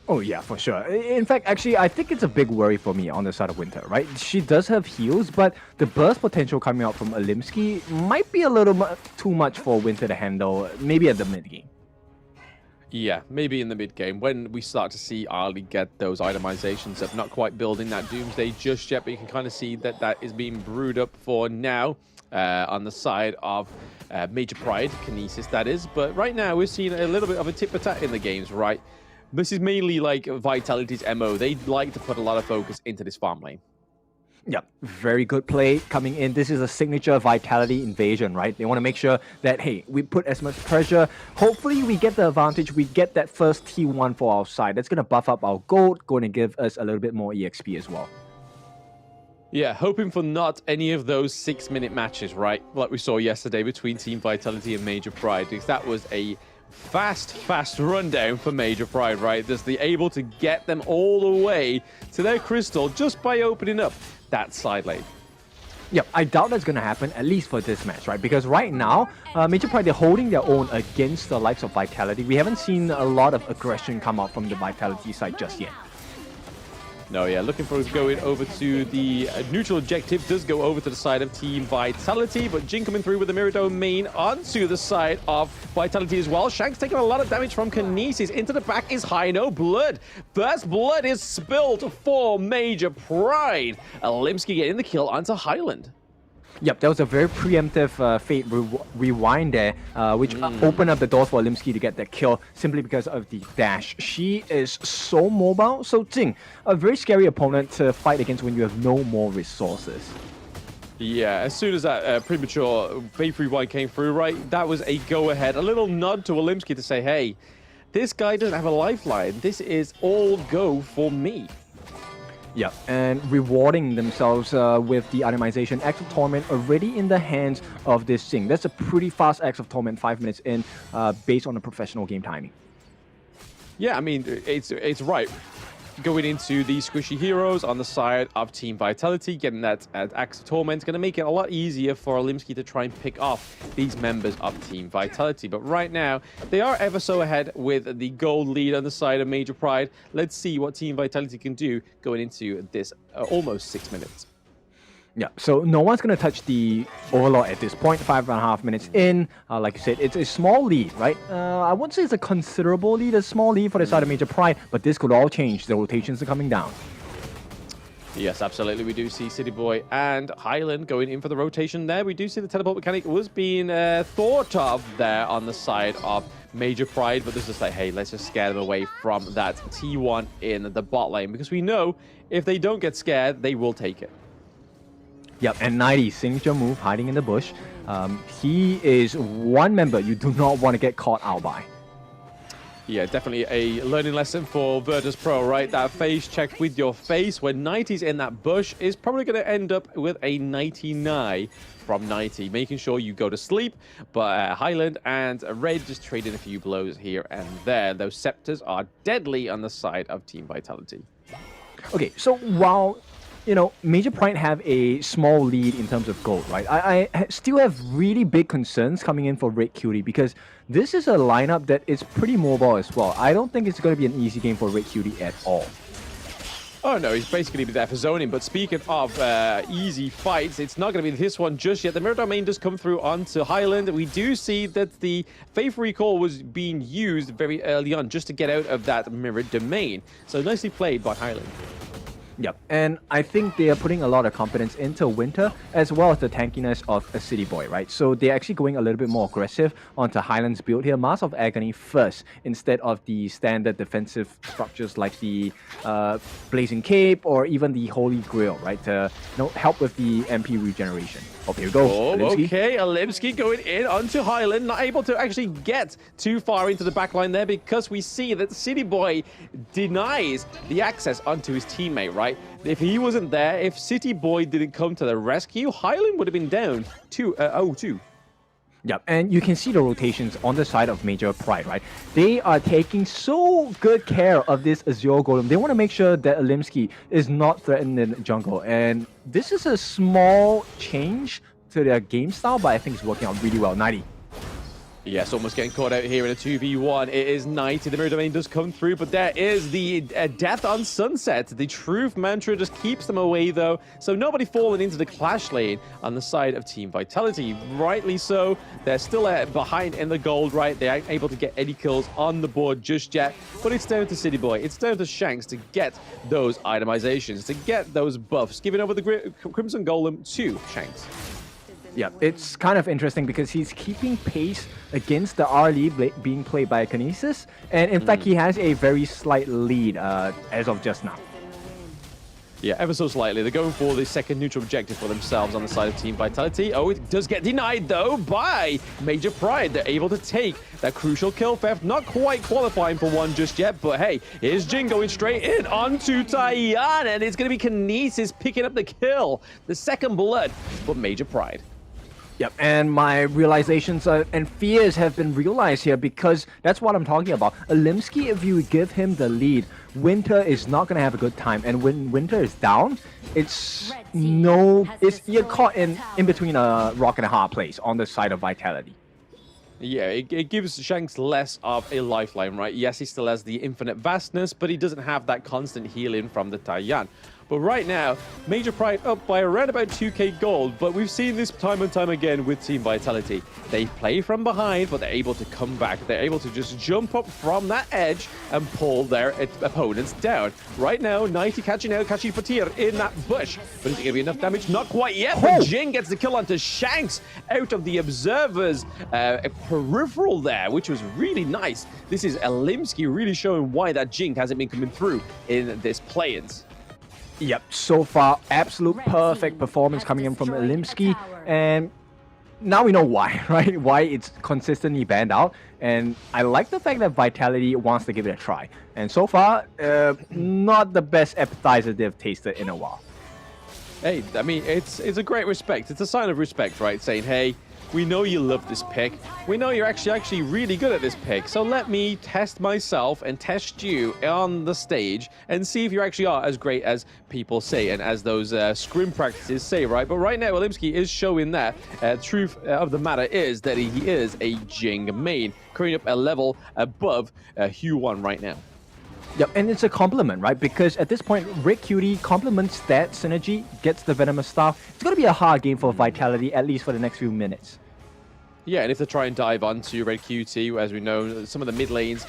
Oh yeah, for sure. In fact, actually, I think it's a big worry for me on the side of Winter, right? She does have heals, but the burst potential coming out from Alimsky might be a little too much for Winter to handle, maybe at the mid game. Yeah, maybe in the mid game when we start to see Ali get those itemizations up, not quite building that Doomsday just yet, but you can kind of see that that is being brewed up for now on the side of Major Pride, Kinesis that is. But right now we're seeing a little bit of a tit-for-tat in the games, right? This is mainly like Vitality's MO. They like to put a lot of focus into this farm lane. Yeah, very good play coming in. This is a signature Vitality invasion, right? They want to make sure that, hey, we put as much pressure. Hopefully, we get the advantage. We get that first T1 for our side. That's going to buff up our gold, going to give us a little bit more EXP as well. Yeah, hoping for not any of those 6-minute matches, right? Like we saw yesterday between Team Vitality and Major Pride, because that was a fast rundown for Major Pride, right? Just the able to get them all the way to their crystal just by opening up that side lane. Yep, I doubt that's going to happen, at least for this match, right? Because right now, Major Pride, they're holding their own against the likes of Vitality. We haven't seen a lot of aggression come out from the Vitality side just yet. No, yeah, looking for going over to the neutral objective. Does go over to the side of Team Vitality, but Jin coming through with the Mirror Domain onto the side of Vitality as well. Shanks taking a lot of damage from Kinesis. Into the back is High No Blood. First blood is spilled for Major Pride. Alimsky getting the kill onto Highland. Yep, that was a very preemptive Fate rewind there, which opened up the doors for Alimsky to get that kill simply because of the dash. She is so mobile. So Jing, a very scary opponent to fight against when you have no more resources. Yeah, as soon as that premature Fate rewind came through, right, that was a go-ahead. A little nod to Alimsky to say, hey, this guy doesn't have a lifeline. This is all go for me. Yeah, and rewarding themselves with the itemization. Axe of Torment already in the hands of this Jing. That's a pretty fast Axe of Torment, 5 minutes in, based on the professional game timing. Yeah, I mean, it's right. Going into the squishy heroes on the side of Team Vitality, getting that Axe of Torment is going to make it a lot easier for Alimsky to try and pick off these members of Team Vitality. But right now, they are ever so ahead with the gold lead on the side of Major Pride. Let's see what Team Vitality can do going into this almost 6 minutes. Yeah, so no one's going to touch the Overlord at this point, 5.5 minutes in. Like you said, it's a small lead, right? I wouldn't say it's a considerable lead, a small lead for the side of Major Pride, but this could all change. The rotations are coming down. Yes, absolutely. We do see City Boy and Highland going in for the rotation there. We do see the teleport mechanic was being thought of there on the side of Major Pride, but this is like, hey, let's just scare them away from that T1 in the bot lane, because we know if they don't get scared, they will take it. Yep, and 90, signature move, hiding in the bush. He is one member you do not want to get caught out by. Yeah, definitely a learning lesson for Virtus.pro, right? That face check with your face when 90's in that bush is probably going to end up with a 99 from 90, making sure you go to sleep. But Highland and Red just trading a few blows here and there. Those scepters are deadly on the side of Team Vitality. Okay, so while Major Pride have a small lead in terms of gold, right? I still have really big concerns coming in for Red Cutie because this is a lineup that is pretty mobile as well. I don't think it's going to be an easy game for Red Cutie at all. Oh no, he's basically there for zoning. But speaking of easy fights, it's not going to be this one just yet. The mirror domain does come through onto Highland. We do see that the Faith Recall was being used very early on just to get out of that mirror domain. So nicely played by Highland. Yep, and I think they are putting a lot of confidence into Winter as well as the tankiness of a City Boy, right? So they're actually going a little bit more aggressive onto Highland's build here. Mask of Agony first instead of the standard defensive structures like the Blazing Cape or even the Holy Grail, right? To help with the MP regeneration. Oh, here we go. Alimsky. Okay, Alimsky going in onto Highland, not able to actually get too far into the backline there because we see that City Boy denies the access onto his teammate, right? If he wasn't there, if City Boy didn't come to the rescue, Highland would have been down 0-2. Yep, and you can see the rotations on the side of Major Pride, right? They are taking so good care of this Azure Golem. They want to make sure that Alimsky is not threatened in the jungle. And this is a small change to their game style, but I think it's working out really well. 90. Yes, almost getting caught out here in a 2v1. It is 90. The mirror domain does come through, but there is the death on Sunset. The truth mantra just keeps them away, though. So nobody falling into the clash lane on the side of Team Vitality. Rightly so. They're still behind in the gold, right? They aren't able to get any kills on the board just yet. But it's down to City Boy. It's down to Shanks to get those itemizations, to get those buffs, giving over the Crimson Golem to Shanks. Yeah, it's kind of interesting because he's keeping pace against the R lead being played by Kinesis. And in fact, he has a very slight lead as of just now. Yeah, ever so slightly. They're going for the second neutral objective for themselves on the side of Team Vitality. Oh, it does get denied, though, by Major Pride. They're able to take that crucial kill theft. Not quite qualifying for one just yet, but hey, here's Jin going straight in onto Taiyan, and it's going to be Kinesis picking up the kill. The second blood for Major Pride. Yep, and my realizations and fears have been realized here because that's what I'm talking about. Alimsky, if you give him the lead, Winter is not going to have a good time. And when Winter is down, you're caught in between a rock and a hard place on the side of Vitality. Yeah, it gives Shanks less of a lifeline, right? Yes, he still has the infinite vastness, but he doesn't have that constant healing from the Taiyan. But right now, Major Pride up by around about 2k gold, but we've seen this time and time again with Team Vitality. They play from behind, but they're able to come back. They're able to just jump up from that edge and pull their opponents down. Right now, 90 catching Fatir in that bush. But is it going to be enough damage? Not quite yet, but Jin gets the kill onto Shanks out of the Observer's peripheral there, which was really nice. This is Alimsky really showing why that Jin hasn't been coming through in this play-ins. Yep, so far, absolute perfect performance coming in from Alimsky. And now we know why, right? Why it's consistently banned out. And I like the fact that Vitality wants to give it a try. And so far, not the best appetizer they've tasted in a while. Hey, I mean, it's a great respect. It's a sign of respect, right? Saying, hey, we know you love this pick. We know you're actually really good at this pick. So let me test myself and test you on the stage and see if you actually are as great as people say and as those scrim practices say, right? But right now, Alimsky is showing that truth of the matter is that he is a Jing main, currently up a level above Hue1 right now. Yep, and it's a compliment, right? Because at this point, Red Cutie complements that synergy, gets the Venomous Staff. It's going to be a hard game for Vitality, at least for the next few minutes. Yeah, and if they try and dive onto Red QT, as we know, some of the mid lanes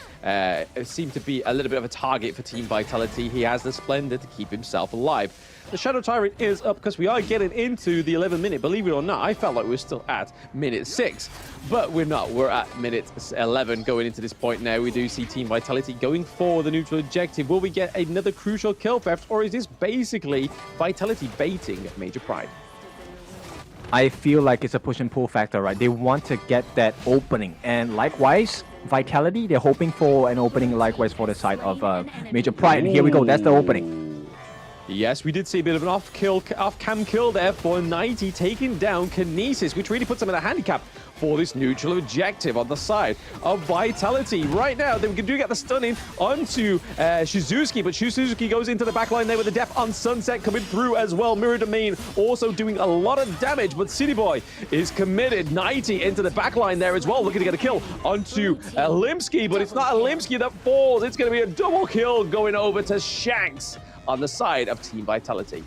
seem to be a little bit of a target for Team Vitality. He has the Splendor to keep himself alive. The Shadow Tyrant is up because we are getting into the 11th minute. Believe it or not, I felt like we were still at minute 6, but we're not. We're at minute 11 going into this point now. We do see Team Vitality going for the neutral objective. Will we get another crucial kill theft, or is this basically Vitality baiting Major Pride? I feel like it's a push and pull factor, right? They want to get that opening. And likewise, Vitality, they're hoping for an opening likewise for the side of Major Pride. Here we go, that's the opening. Yes, we did see a bit of an off-cam kill there for 90, taking down Kinesis, which really puts them in a handicap for this neutral objective on the side of Vitality. Right now, they do get the stunning onto Shizuki, but Shizuki goes into the backline there with the death on Sunset coming through as well. Mirror Domain also doing a lot of damage, but City Boy is committed. 90 into the backline there as well, looking to get a kill onto Limsky, but it's not Limsky that falls. It's going to be a double kill going over to Shanks on the side of Team Vitality.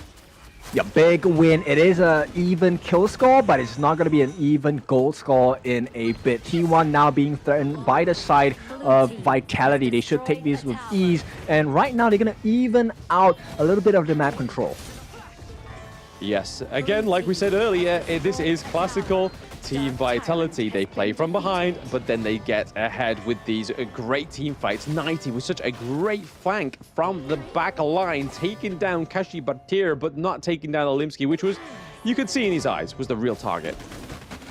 Yeah, big win. It is an even kill score, but it's not going to be an even goal score in a bit. T1 now being threatened by the side of Vitality. They should take this with ease, and right now they're going to even out a little bit of the map control. Yes, again, like we said earlier, this is classical Team Vitality. They play from behind, but then they get ahead with these great team fights. 90 with such a great flank from the back line, taking down Kashi Batir, but not taking down Olimsky, which was, you could see in his eyes, was the real target.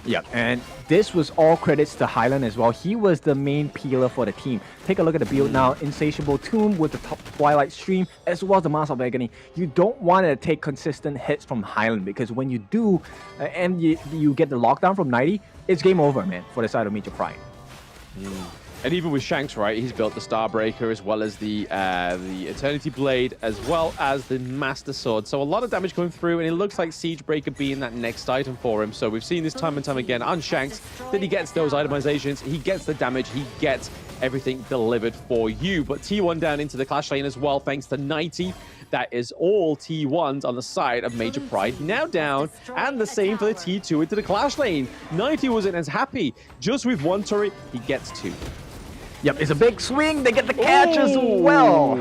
Yeah, and this was all credits to Highland as well. He was the main peeler for the team. Take a look at the build now. Insatiable Tomb with the top Twilight Stream, as well as the Mask of Agony. You don't want to take consistent hits from Highland, because when you do, and you get the lockdown from 90, it's game over, man, for the side of Major Pride. And even with Shanks, right, he's built the Starbreaker as well as the Eternity Blade, as well as the Master Sword. So a lot of damage going through, and it looks like Siegebreaker being that next item for him. So we've seen this time and time again on Shanks that he gets those itemizations, he gets the damage, he gets everything delivered for you. But T1 down into the Clash lane as well, thanks to 90. That is all T1s on the side of Major Pride now down, and the same for the T2 into the Clash lane. 90 wasn't as happy. Just with one turret, he gets two. Yep, it's a big swing. They get the catch as well.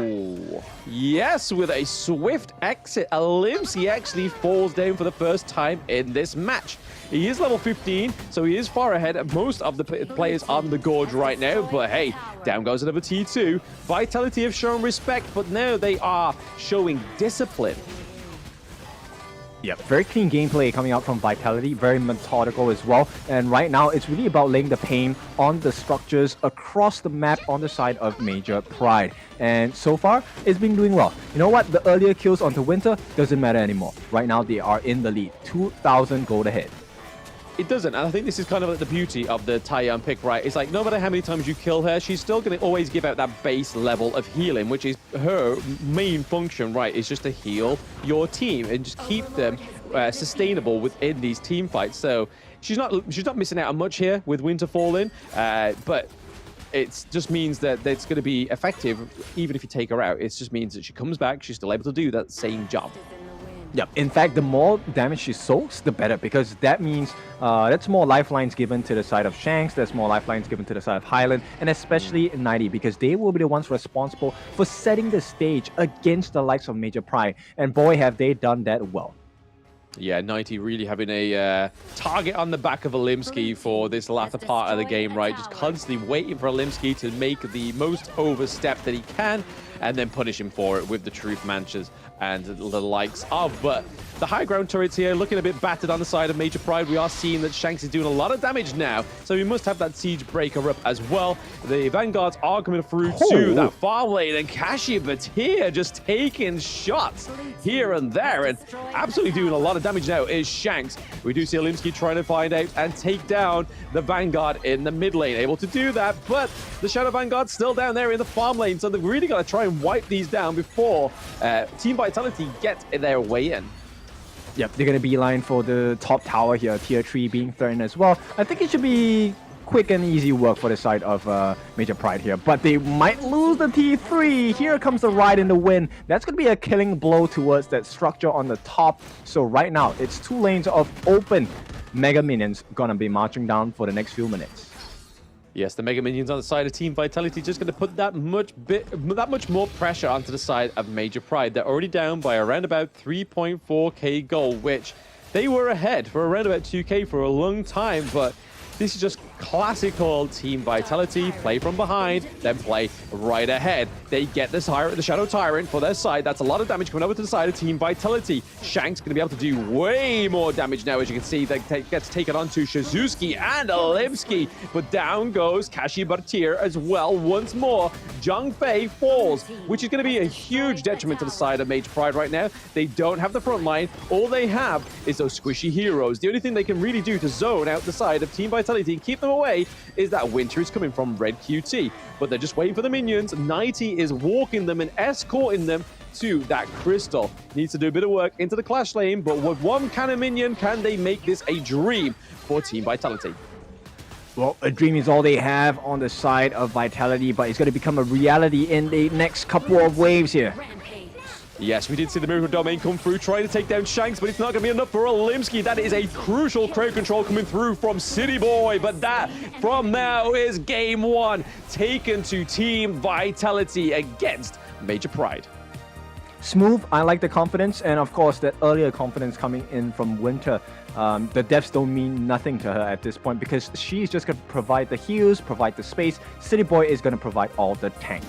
Yes, with a swift exit, Olimsky actually falls down for the first time in this match. He is level 15, so he is far ahead of most of the players on the Gorge right now. But hey, down goes another T2. Vitality have shown respect, but now they are showing discipline. Yeah, very clean gameplay coming out from Vitality, very methodical as well. And right now, it's really about laying the pain on the structures across the map on the side of Major Pride. And so far, it's been doing well. You know what? The earlier kills onto Winter doesn't matter anymore. Right now, they are in the lead. 2,000 gold ahead. It doesn't, and I think this is kind of like the beauty of the Taiyang pick, right? It's like, no matter how many times you kill her, she's still going to always give out that base level of healing, which is her main function, right? Is just to heal your team and just keep them sustainable within these team fights. So she's not missing out on much here with Winter falling, but it just means that it's going to be effective even if you take her out. It just means that she comes back, she's still able to do that same job. Yep. In fact, the more damage she soaks, the better, because that means that's more lifelines given to the side of Shanks, that's more lifelines given to the side of Highland, and especially 90, because they will be the ones responsible for setting the stage against the likes of Major Pride. And boy, have they done that well. Yeah, 90 really having a target on the back of Olimsky for this latter part of the game, right? Just constantly waiting for Olimsky to make the most overstep that he can, and then punish him for it with the Truth Manchas and the likes of. But the high ground turrets here looking a bit battered on the side of Major Pride. We are seeing that Shanks is doing a lot of damage now, so we must have that siege breaker up as well. The Vanguards are coming through to that farm lane, and Kashi Batir just taking shots here and there, and absolutely doing a lot of damage now is Shanks. We do see Olimsky trying to find out and take down the Vanguard in the mid lane, able to do that, but the Shadow Vanguard's still down there in the farm lane, so they've really got to try and wipe these down before Team Vitality get their way in. Yep, they're going to beeline for the top tower here, tier 3 being threatened as well. I think it should be quick and easy work for the side of Major Pride here, but they might lose the T3. Here comes the ride in the wind. That's going to be a killing blow towards that structure on the top. So right now, it's 2 lanes of open Mega Minions going to be marching down for the next few minutes. Yes, the Mega Minions on the side of Team Vitality just going to put that much more pressure onto the side of Major Pride. They're already down by around about 3.4k gold, which they were ahead for around about 2k for a long time, but this is just classical Team Vitality, play from behind, then play right ahead. They get the Shadow Tyrant for their side. That's a lot of damage coming over to the side of Team Vitality. Shank's going to be able to do way more damage now, as you can see. That gets taken onto Shizuki and Olimsky, but down goes Kashi Bartir as well once more. Zhang Fei falls, which is going to be a huge detriment to the side of Major Pride right now. They don't have the front line. All they have is those squishy heroes. The only thing they can really do to zone out the side of Team Vitality and keep them away is that Winter is coming from Red QT, but they're just waiting for the minions. Nighty is walking them and escorting them to that crystal. Needs to do a bit of work into the clash lane, but with one cannon minion, can they make this a dream for Team Vitality? Well, a dream is all they have on the side of Vitality, but it's going to become a reality in the next couple of waves here. Yes, we did see the Miracle Domain come through, trying to take down Shanks, but it's not going to be enough for Olimsky. That is a crucial crowd control coming through from City Boy, but that from now is game one, taken to Team Vitality against Major Pride. Smooth, I like the confidence, and of course that earlier confidence coming in from Winter. The deaths don't mean nothing to her at this point because she's just going to provide the heals, provide the space. City Boy is going to provide all the tank.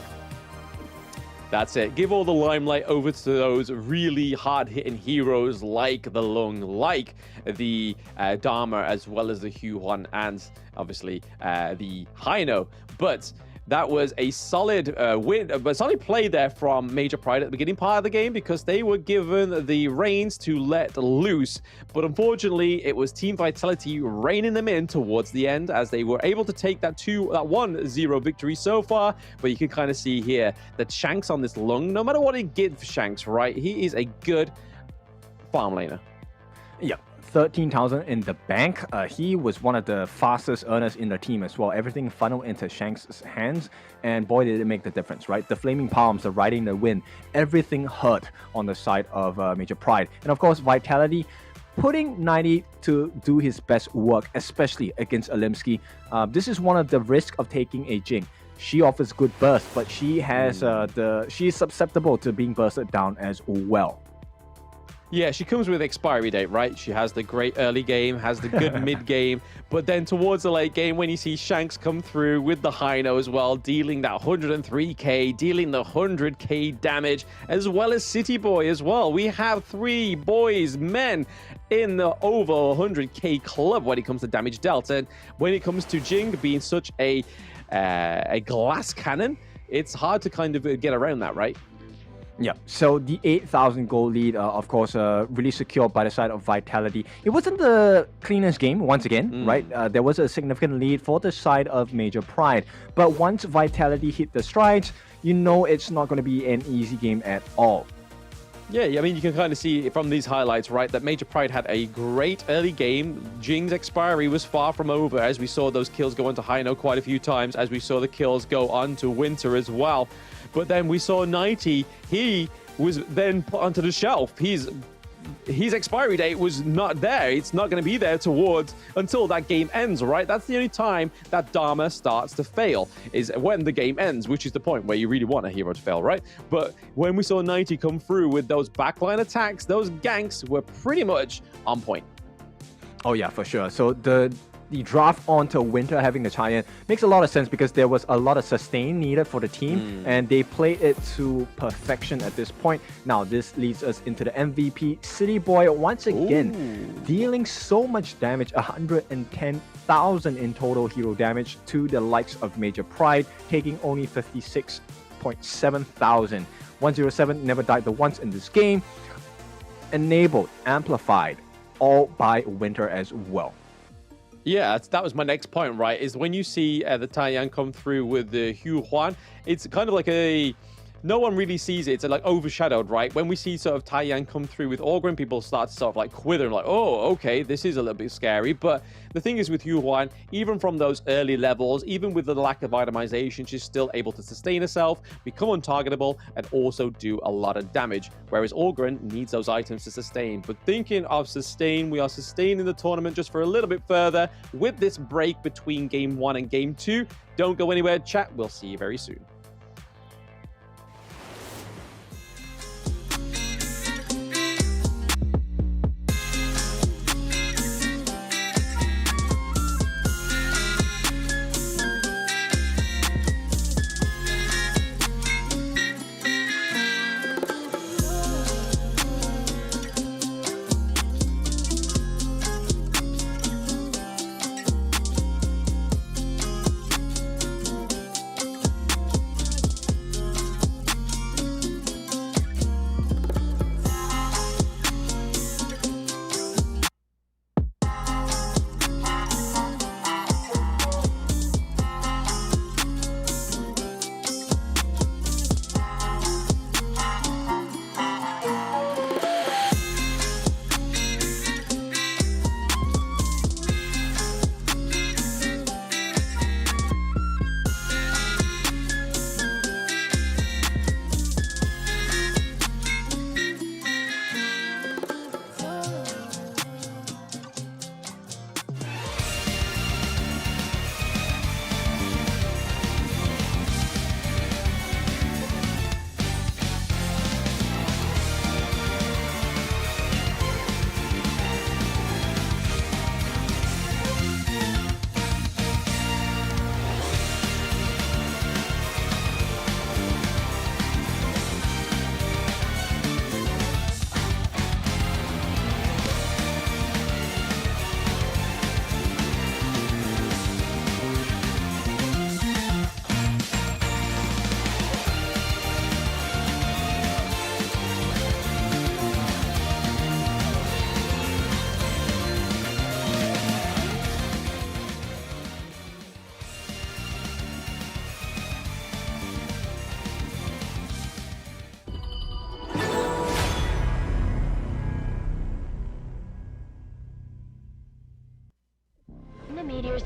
That's it. Give all the limelight over to those really hard-hitting heroes like the Lung, like the Dharma, as well as the Huan, and obviously the Haino. But that was a solid solid play there from Major Pride at the beginning part of the game because they were given the reins to let loose. But unfortunately, it was Team Vitality reining them in towards the end as they were able to take that 1-0 victory so far. But you can kind of see here that Shanks on this Lung, no matter what he gives Shanks, right, he is a good farm laner. Yeah. 13,000 in the bank. He was one of the fastest earners in the team as well. Everything funneled into Shanks' hands, and boy, did it make the difference, right? The Flaming Palms, the riding the wind, everything hurt on the side of Major Pride. And of course, Vitality putting 90 to do his best work, especially against Olimsky. This is one of the risks of taking a Jing. She offers good burst, but she has she's susceptible to being bursted down as well. Yeah, she comes with expiry date, right? She has the great early game, has the good mid game, but then towards the late game, when you see Shanks come through with the Haino as well, dealing that 103k, dealing the 100k damage, as well as City Boy as well. We have 3 boys, men, in the over 100k club when it comes to damage dealt. And when it comes to Jing being such a glass cannon, it's hard to kind of get around that, right? Yeah, so the 8,000 gold lead, of course, really secured by the side of Vitality. It wasn't the cleanest game, once again, right? There was a significant lead for the side of Major Pride. But once Vitality hit the strides, you know it's not going to be an easy game at all. Yeah, I mean, you can kind of see from these highlights, right, that Major Pride had a great early game. Jing's expiry was far from over, as we saw those kills go onto Haino quite a few times, as we saw the kills go onto Winter as well. But then we saw 90, he was then put onto the shelf. His expiry date was not there. It's not going to be there until that game ends, right? That's the only time that Dharma starts to fail, is when the game ends, which is the point where you really want a hero to fail, right? But when we saw 90 come through with those backline attacks, those ganks were pretty much on point. Oh yeah, for sure. So the draft onto Winter having the tie-in makes a lot of sense because there was a lot of sustain needed for the team and they played it to perfection at this point. Now this leads us into the MVP. City Boy once again dealing so much damage, 110,000 in total hero damage to the likes of Major Pride, taking only 56.7 thousand. 107 never died the once in this game. Enabled, amplified, all by Winter as well. Yeah, that was my next point, right? Is when you see the Taiyan come through with the Huan, it's kind of like no one really sees it. It's like overshadowed, right? When we see sort of Taiyan come through with Orgrim, people start to sort of like quiver and like, oh, okay, this is a little bit scary. But the thing is with Huan, even from those early levels, even with the lack of itemization, she's still able to sustain herself, become untargetable, and also do a lot of damage. Whereas Orgrim needs those items to sustain. But thinking of sustain, we are sustaining the tournament just for a little bit further with this break between Game 1 and Game 2. Don't go anywhere, chat. We'll see you very soon.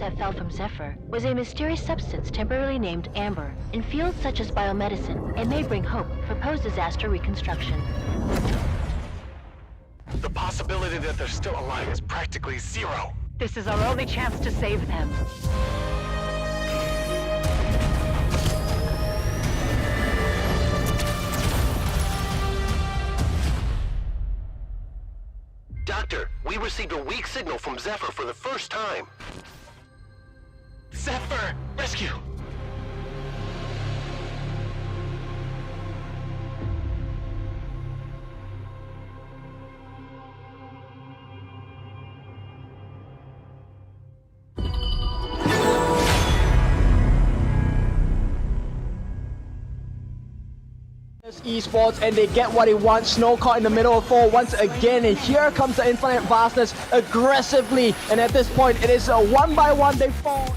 that fell from Zephyr was a mysterious substance temporarily named Amber. In fields such as biomedicine, it may bring hope for post-disaster reconstruction. The possibility that they're still alive is practically zero. This is our only chance to save them. Doctor, we received a weak signal from Zephyr for the first time. Zephyr, rescue! Esports, and they get what they want. Snow caught in the middle of 4 once again, and here comes the Infinite Vastness aggressively, and at this point it is a 1-by-1 they fall.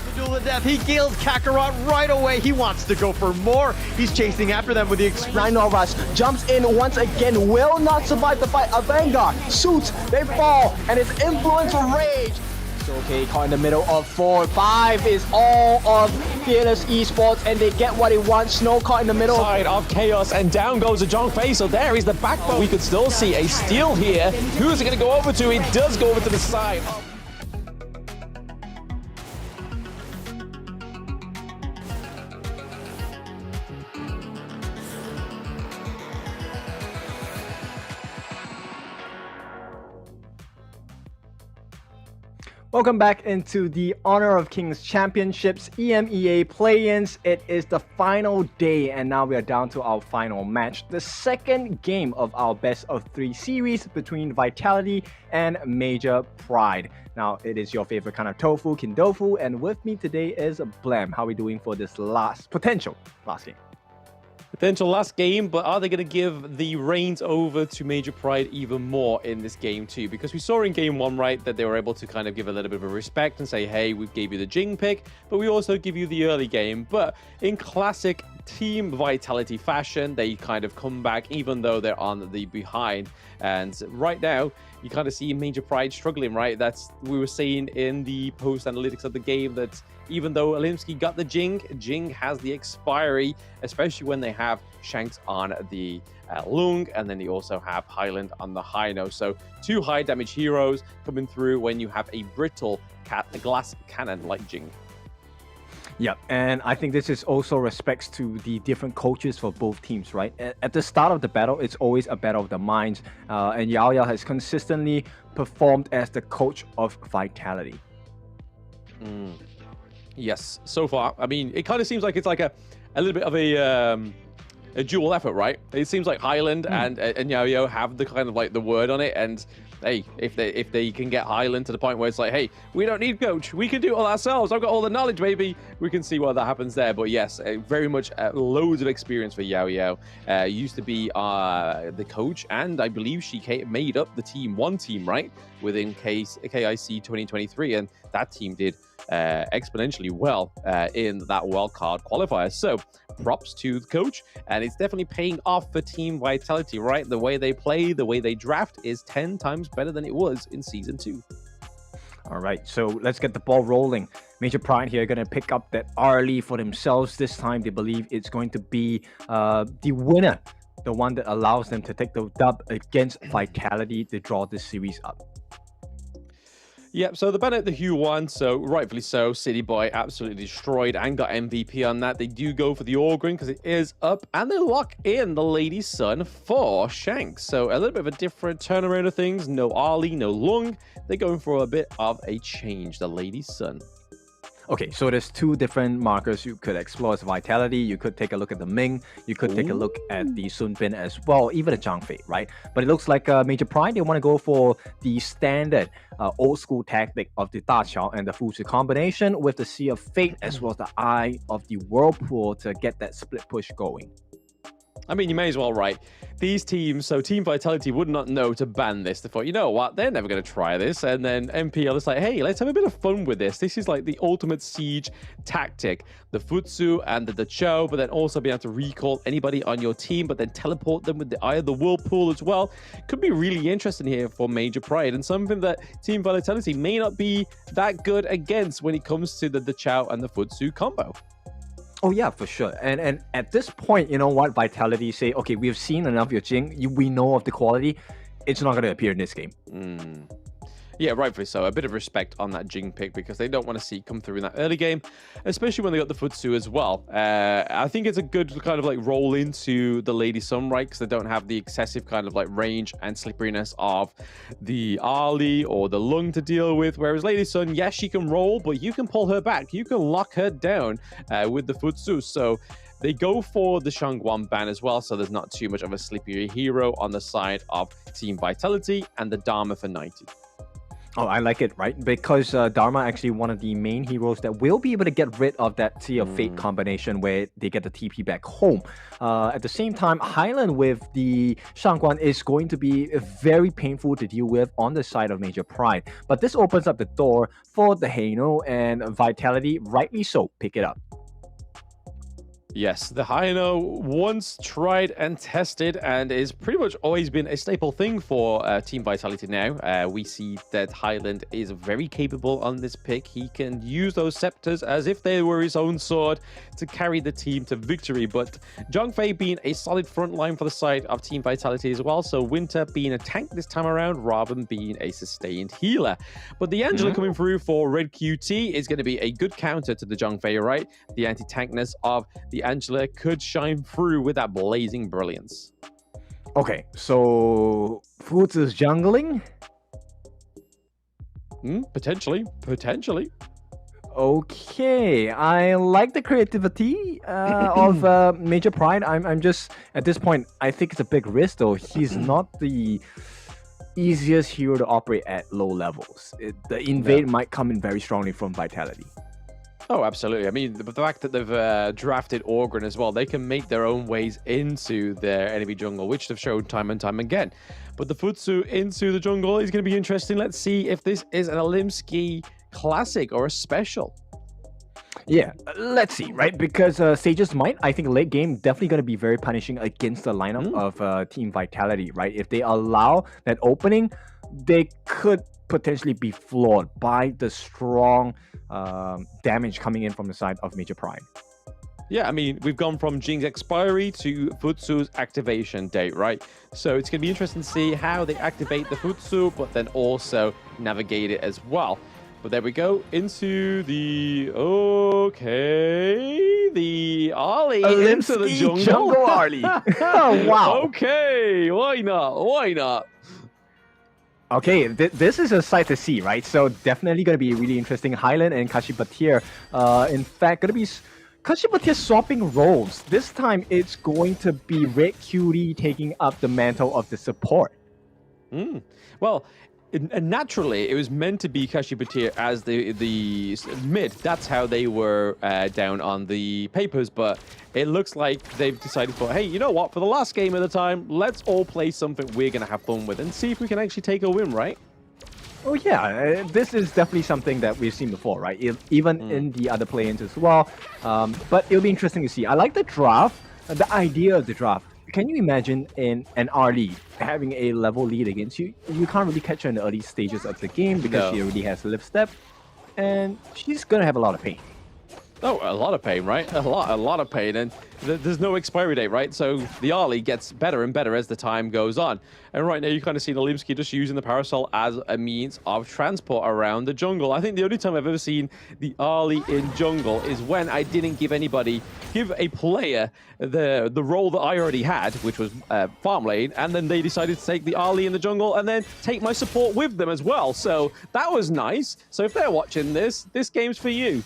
The duel to death, he kills Kakarot right away. He wants to go for more. He's chasing after them with the Rhino Rush jumps in once again, will not survive the fight. A Vanguard shoots, they fall, and it's Influence Rage. So okay, caught in the middle of 4. 5 is all of Fearless Esports, and they get what they want. Snow caught in the middle. Side of Chaos, and down goes a John Fay. So there is the backbone. We could still see a steal here. Who's it going to go over to? It does go over to the side. Welcome back into the Honor of Kings Championships EMEA play-ins. It is the final day, and now we are down to our final match, the second game of our best of 3 series between Vitality and Major Pride. Now, it is your favorite kind of tofu, Kindofu, and with me today is Blam. How are we doing for this potential last game? Potential last game, but are they going to give the reins over to Major Pride even more in this game too? Because we saw in game 1, right, that they were able to kind of give a little bit of a respect and say, hey, we gave you the Jing pick, but we also give you the early game. But in classic Team Vitality fashion, they kind of come back even though they're on the behind. And right now, you kind of see Major Pride struggling, right? We were saying in the post analytics of the game that even though Olimsky got the Jing has the expiry, especially when they have Shanks on the Lung, and then they also have Highland on the Hino. So 2 high damage heroes coming through when you have a brittle glass cannon like Jing. Yeah, and I think this is also respects to the different coaches for both teams, right? At the start of the battle, it's always a battle of the minds, and Yao Yao has consistently performed as the coach of Vitality. Yes, so far. I mean, it kind of seems like it's like a little bit of a dual effort, right? It seems like Highland and Yao Yao have the kind of like the word on it, and hey, if they can get Highland to the point where it's like, hey, we don't need coach, we can do it all ourselves. I've got all the knowledge, maybe we can see what that happens there. But yes, very much loads of experience for Yao Yao. Used to be the coach, and I believe she made up the team, one team, right, within KIC 2023, and that team did exponentially well in that wildcard qualifier. So props to the coach, and it's definitely paying off for Team Vitality, right? The way they play, the way they draft is 10 times better than it was in Season 2. All right, so let's get the ball rolling. Major Pride here going to pick up that early for themselves. This time they believe it's going to be the winner, the one that allows them to take the dub against Vitality to draw this series up. Yep, so the Bennett, the Hugh won, so rightfully so. City Boy absolutely destroyed and got MVP on that. They do go for the Orgrin because it is up, and they lock in the Lady Sun for Shanks. So a little bit of a different turnaround of things. No Ali, no Lung. They're going for a bit of a change, the Lady Sun. Okay, so there's 2 different markers you could explore as Vitality. You could take a look at the Ming. You could take a look at the Sun Bin as well, even the Zhang Fei, right? But it looks like Major Pride, they want to go for the standard old school tactic of the Da Qiao and the Fuzi combination with the Sea of Fate as well as the Eye of the Whirlpool to get that split push going. I mean, you may as well, right? These teams, so Team Vitality would not know to ban this. They thought, you know what? They're never going to try this. And then MPL is like, hey, let's have a bit of fun with this. This is like the ultimate siege tactic. The Futsu and the Cho, but then also being able to recall anybody on your team, but then teleport them with the Eye of the Whirlpool as well. Could be really interesting here for Major Pride, and something that Team Vitality may not be that good against when it comes to the Cho and the Futsu combo. Oh yeah, for sure. And at this point, you know what? Vitality say, okay, we've seen enough of your Jing. We know of the quality. It's not going to appear in this game. Yeah, rightfully so. A bit of respect on that Jing pick because they don't want to see it come through in that early game, especially when they got the Futsu as well. I think it's a good kind of like roll into the Lady Sun, right? Because they don't have the excessive kind of like range and slipperiness of the Ali or the Lung to deal with. Whereas Lady Sun, yes, she can roll, but you can pull her back. You can lock her down with the Futsu. So they go for the Shangguan ban as well, so there's not too much of a slippery hero on the side of Team Vitality and the Dharma for 90. Oh, I like it, right? Because Dharma actually one of the main heroes that will be able to get rid of that Sea of Fate combination where they get the TP back home. At the same time, Highland with the Shangguan is going to be very painful to deal with on the side of Major Pride. But this opens up the door for the Haino and Vitality, rightly so, pick it up. Yes, the Haino once tried and tested and is pretty much always been a staple thing for Team Vitality now. We see that Highland is very capable on this pick. He can use those scepters as if they were his own sword to carry the team to victory. But Zhongfei being a solid front line for the side of Team Vitality as well. So Winter being a tank this time around rather than being a sustained healer. But the Angela coming through for Red QT is going to be a good counter to the Zhongfei, right? The anti-tankness of the Angela could shine through with that blazing brilliance. Okay, so Futsu's jungling? Potentially. Okay, I like the creativity of Major Pride. I'm just, at this point, I think it's a big risk though. He's not the easiest hero to operate at low levels. The invade might come in very strongly from Vitality. Oh, absolutely. I mean, the fact that they've drafted Orgren as well, they can make their own ways into their enemy jungle, which they've shown time and time again. But the Futsu into the jungle is going to be interesting. Let's see if this is an Olimsky classic or a special. Yeah, let's see, right? Because Sage's Might, I think late game, definitely going to be very punishing against the lineup of Team Vitality, right? If they allow that opening, they could potentially be flawed by the strong damage coming in from the side of Major Pride. Yeah, I mean, we've gone from Jing's expiry to Futsu's activation date, right? So it's going to be interesting to see how they activate the Futsu, but then also navigate it as well. But there we go, into the... Okay, the Arlie into the jungle. Arlie. Oh, wow. Okay, why not? Okay, this is a sight to see, right? So definitely going to be really interesting. Highland and Kashipatir, in fact, going to be Kashipatir swapping roles. This time, it's going to be Red Cutie taking up the mantle of the support. Well, naturally, it was meant to be Kashipatir as the mid. That's how they were down on the papers, but it looks like they've decided for, hey, you know what? For the last game of the time, let's all play something we're going to have fun with and see if we can actually take a win, right? Oh yeah, this is definitely something that we've seen before, right? Even in the other play-ins as well. But it'll be interesting to see. I like the draft, the idea of the draft. Can you imagine in an early having a level lead against you? You can't really catch her in the early stages of the game because she already has a lift step, and she's gonna have a lot of pain. Oh, a lot of pain, right? A lot of pain, and there's no expiry date, right? So the Arlie gets better and better as the time goes on. And right now, you kind of see Olimsky just using the Parasol as a means of transport around the jungle. I think the only time I've ever seen the Arlie in jungle is when I didn't give a player the role that I already had, which was farm lane, and then they decided to take the Arlie in the jungle and then take my support with them as well. So that was nice. So if they're watching this game's for you.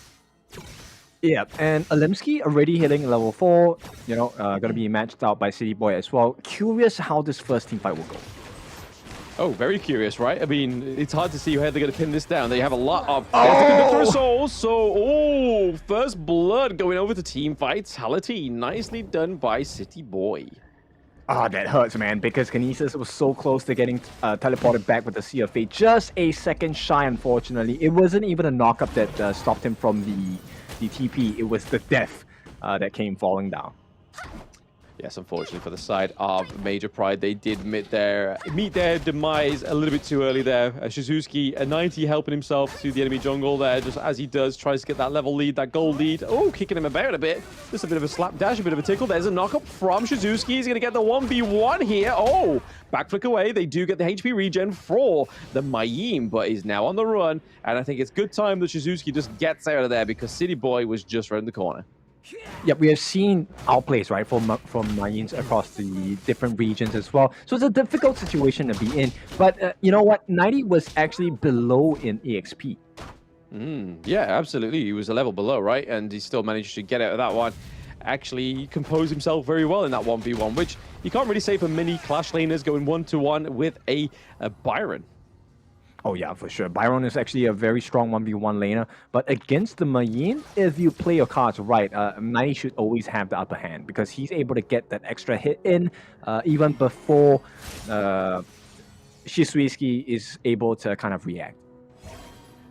Yeah, and Olimsky already hitting level 4, gonna be matched out by City Boy as well. Curious how this first team fight will go. Oh, very curious, right? I mean, it's hard to see how they're going to pin this down. They have a lot of... Oh! Souls, so, first blood going over to Team Vitality. Nicely done by City Boy. Ah, that hurts, man, because Kinesis was so close to getting teleported back with the Sea of Fate. Just a second shy, unfortunately. It wasn't even a knockup that stopped him from the TP. It was the death that came falling down. Yes, unfortunately for the side of Major Pride, they did meet their demise a little bit too early there. Shizuki, a 90, helping himself to the enemy jungle there, just as he does, tries to get that level lead, that gold lead. Oh, kicking him about a bit. Just a bit of a slapdash, a bit of a tickle. There's a knockup from Shizuki. He's going to get the 1v1 here. Oh, back flick away. They do get the HP regen for the Mayim, but he's now on the run. And I think it's good time that Shizuki just gets out of there because City Boy was just around the corner. Yeah, we have seen outplays, right, from Mayins across the different regions as well. So it's a difficult situation to be in. But you know what? 90 was actually below in EXP. Yeah, absolutely. He was a level below, right? And he still managed to get out of that one. Actually composed himself very well in that 1v1, which you can't really say for many Clash laners going 1-to-1 with a Byron. Oh yeah, for sure. Byron is actually a very strong 1v1 laner, but against the Mayin, if you play your cards right, 90 should always have the upper hand because he's able to get that extra hit in even before Shizuki is able to kind of react.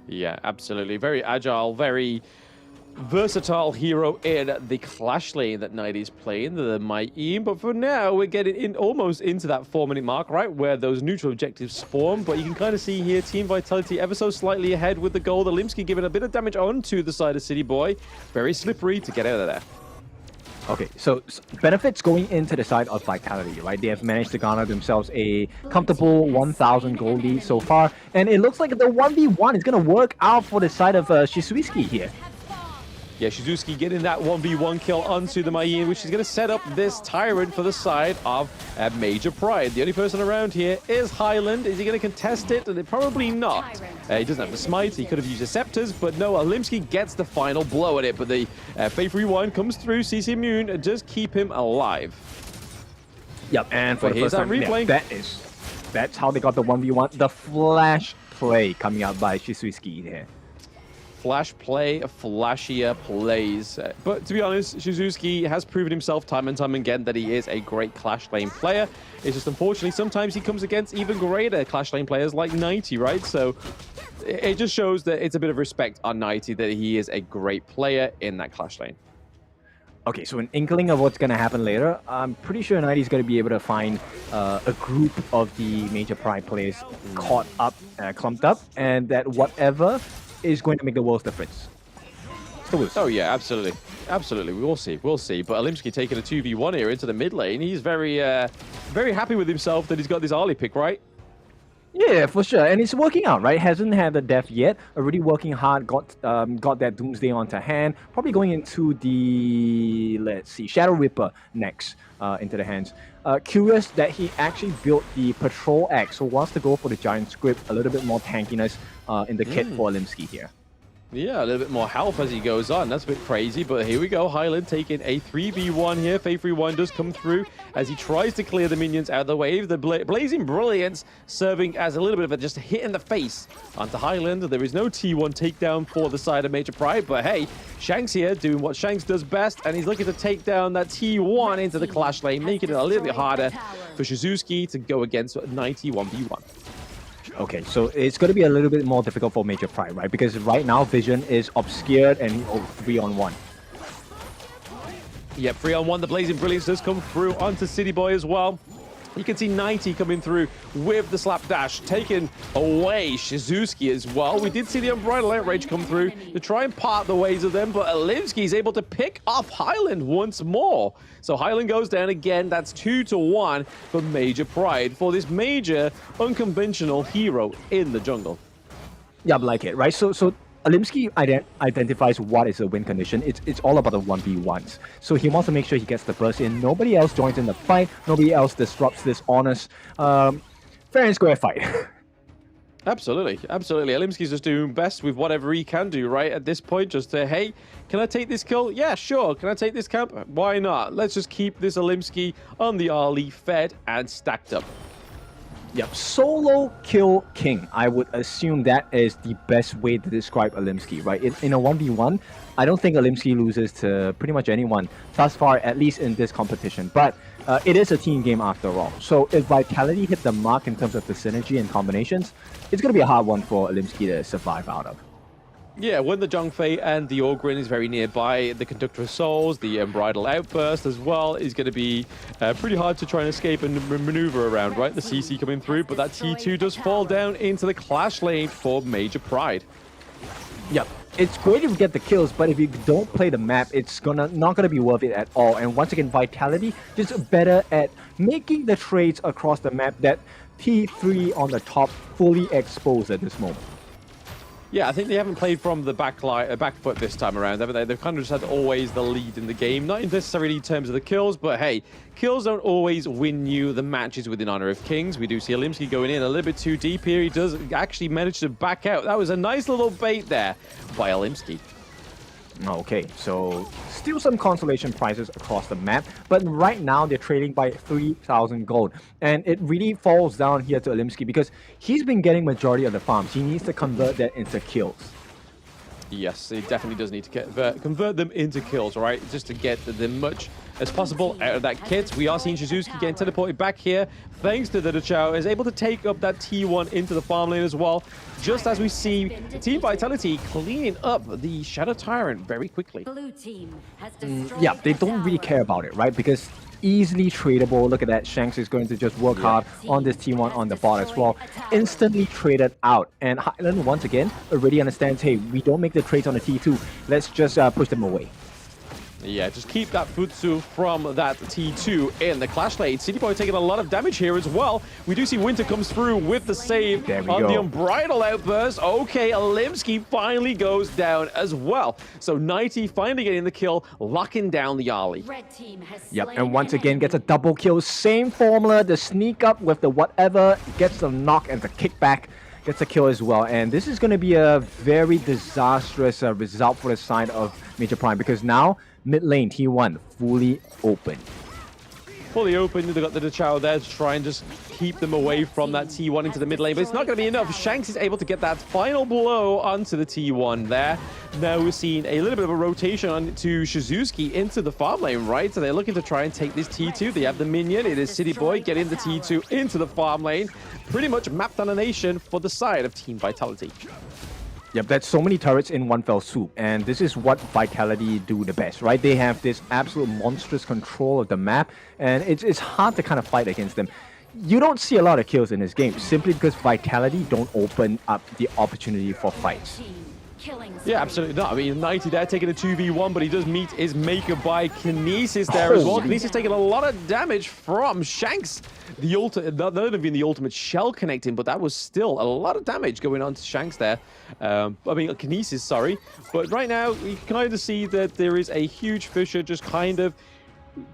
Yeah, absolutely. Very agile, very versatile hero in the Clash lane that 90 is playing, the Mayim. But for now, we're getting in almost into that 4-minute mark, right, where those neutral objectives spawn. But you can kind of see here Team Vitality ever so slightly ahead with the gold. Alimsky giving a bit of damage onto the side of City Boy. Very slippery to get out of there. Okay, so benefits going into the side of Vitality, right? They have managed to garner themselves a comfortable 1,000 gold lead so far. And it looks like the 1v1 is going to work out for the side of Shizuki here. Yeah, Shizuki getting that 1v1 kill onto the Mayim, which is going to set up this Tyrant for the side of Major Pride. The only person around here is Highland. Is he going to contest it? Probably not. He doesn't have the smite. He could have used the scepters, but no, Alimsky gets the final blow at it. But the Faith Rewind comes through. CC Immune and just keep him alive. Yep, and for the here's first time, replay. Yeah, that's how they got the 1v1. The flash play coming out by Shizuki here. Flash play, flashier plays. But to be honest, Shizuki has proven himself time and time again that he is a great Clash lane player. It's just unfortunately sometimes he comes against even greater Clash lane players like 90, right? So it just shows that it's a bit of respect on 90 that he is a great player in that Clash lane. Okay, so an inkling of what's going to happen later. I'm pretty sure 90 is going to be able to find a group of the Major Pride players caught up, clumped up, and that whatever is going to make the world's difference. Oh yeah, absolutely. Absolutely, we'll see. But Alimsky taking a 2v1 here into the mid lane. He's very happy with himself that he's got this early pick, right? Yeah, for sure. And it's working out, right? Hasn't had the death yet. Already working hard, got that Doomsday onto hand. Probably going into the, let's see, Shadow Ripper next into the hands. Curious that he actually built the Patrol Axe, so wants to go for the Giant Script, a little bit more tankiness in the kit for Alimsky here. Yeah, a little bit more health as he goes on. That's a bit crazy, but here we go. Highland taking a 3v1 here. Faith Rewind does come through as he tries to clear the minions out of the wave. The Blazing Brilliance serving as a little bit of a just a hit in the face onto Highland. There is no T1 takedown for the side of Major Pride, but hey, Shanks here doing what Shanks does best, and he's looking to take down that T1 into the Clash lane, making it a little bit harder for Shizuki to go against 91v1. Okay, so it's going to be a little bit more difficult for Major Pride, right? Because right now Vision is obscured and 3-on-1. Yep, 3-on-1. The Blazing Brilliance does come through onto City Boy as well. You can see 90 coming through with the slapdash, taking away Shizuki as well. We did see the Unbridled Outrage come through to try and part the ways of them, but Alimsky is able to pick off Highland once more. So Highland goes down again. That's 2-1 for Major Pride for this major unconventional hero in the jungle. Yeah, I like it, right? So Alimsky identifies what is a win condition. It's all about the 1v1s. So he wants to make sure he gets the burst in. Nobody else joins in the fight. Nobody else disrupts this honest, fair and square fight. Absolutely. Alimsky's just doing best with whatever he can do, right? At this point, just to, hey, can I take this kill? Yeah, sure. Can I take this camp? Why not? Let's just keep this Alimsky on the early fed and stacked up. Yep, solo kill king. I would assume that is the best way to describe Alimsky, right? In a 1v1, I don't think Alimsky loses to pretty much anyone thus far, at least in this competition. But it is a team game after all. So if Vitality hit the mark in terms of the synergy and combinations, it's going to be a hard one for Alimsky to survive out of. Yeah, when the Zhongfei and the Ogryn is very nearby, the Conductor of Souls, the Unbridled Outburst as well is going to be pretty hard to try and escape and maneuver around, right? The CC coming through, but that T2 does fall down into the clash lane for Major Pride. Yep, it's great if you get the kills, but if you don't play the map, it's not gonna be worth it at all. And once again, Vitality just better at making the trades across the map that T3 on the top fully exposed at this moment. Yeah, I think they haven't played from the back foot this time around, haven't they? They've kind of just had always the lead in the game. Not necessarily in terms of the kills, but hey, kills don't always win you the matches within Honor of Kings. We do see Alimsky going in a little bit too deep here. He does actually manage to back out. That was a nice little bait there by Alimsky. Okay, so still some consolation prizes across the map, but right now they're trading by 3,000 gold. And it really falls down here to Alimsky because he's been getting majority of the farms. He needs to convert that into kills. Yes, it definitely does need to convert them into kills, right? Just to get them much as possible out of that kit. We are seeing Shizuki getting teleported back here, thanks to the Dachau is able to take up that T1 into the farm lane as well, just as we see Team Vitality cleaning up the Shadow Tyrant very quickly. Yeah, they don't really care about it, right? Because easily tradable. Look at that. Shanks is going to just work hard on this T1 on the bot as well. Instantly traded out. And Highland, once again, already understands, hey, we don't make the trades on the T2. Let's just push them away. Yeah, just keep that Futsu from that T2 in the clash lane. City Boy taking a lot of damage here as well. We do see Winter comes through with the save on the Unbridled Outburst. Okay, Alimsky finally goes down as well. So 90 finally getting the kill, locking down the Ali. Yep, and once again gets a double kill. Same formula, the sneak up with the whatever, gets the knock and the kickback. Gets a kill as well, and this is going to be a very disastrous result for the side of Major Prime because now mid lane T1 fully open. Fully open, they've got the Dachau there to try and just keep them away from that T1 into the mid lane, but it's not going to be enough. Shanks is able to get that final blow onto the T1 there. Now we're seeing a little bit of a rotation onto Shizuki into the farm lane, right? So they're looking to try and take this T2. They have the minion. It is City Boy getting the T2 into the farm lane. Pretty much map domination for the side of Team Vitality. Yep, that's so many turrets in one fell swoop, and this is what Vitality do the best, right? They have this absolute monstrous control of the map, and it's hard to kind of fight against them. You don't see a lot of kills in this game, simply because Vitality don't open up the opportunity for fights. Yeah, absolutely not. I mean, 90 there taking a 2v1, but he does meet his maker by Kinesis there as well. Kinesis taking a lot of damage from Shanks. The ultimate, not even the ultimate shell connecting, but that was still a lot of damage going on to Shanks there. I mean, Kinesis, sorry. But right now, you can kind of see that there is a huge fissure just kind of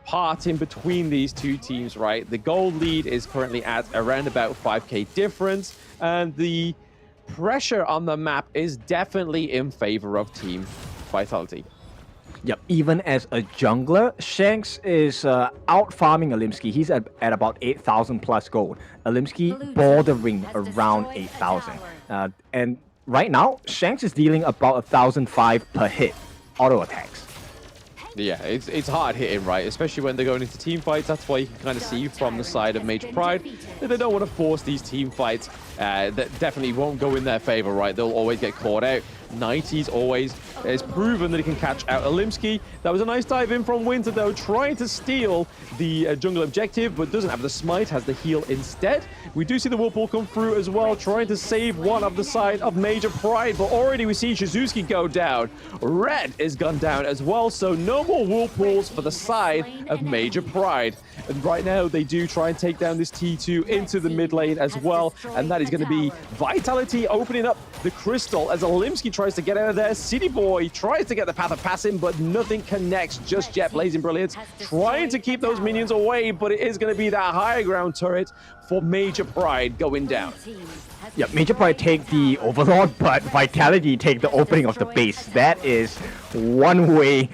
part in between these two teams, right? The gold lead is currently at around about 5k difference, and the pressure on the map is definitely in favor of Team Vitality. Yep, even as a jungler, Shanks is out farming Alimsky. He's at about 8,000 plus gold. Alimsky bordering around 8,000. And right now, Shanks is dealing about 1,005 per hit auto attacks. Yeah, it's hard hitting, right? Especially when they're going into team fights. That's why you can kind of see from the side of Major Pride that they don't want to force these team fights. That definitely won't go in their favor, right? They'll always get caught out. 90's always has proven that he can catch out Alimsky. That was a nice dive in from Winter, though, trying to steal the jungle objective, but doesn't have the smite, has the heal instead. We do see the Whirlpool come through as well, trying to save one of the side of Major Pride, but already we see Shizuki go down. Red is gone down as well, so no more Whirlpools for the side of Major Pride. And right now, they do try and take down this T2 into the mid lane as well, and that is going to be Vitality opening up the crystal as Alimsky tries to get out of there. City Boy tries to get the path of passing, but nothing connects just yet. Blazing Brilliance trying to keep those minions away, but it is going to be that high ground turret for Major Pride going down. Yeah, Major Pride take the Overlord, but Vitality take the opening of the base. That is one way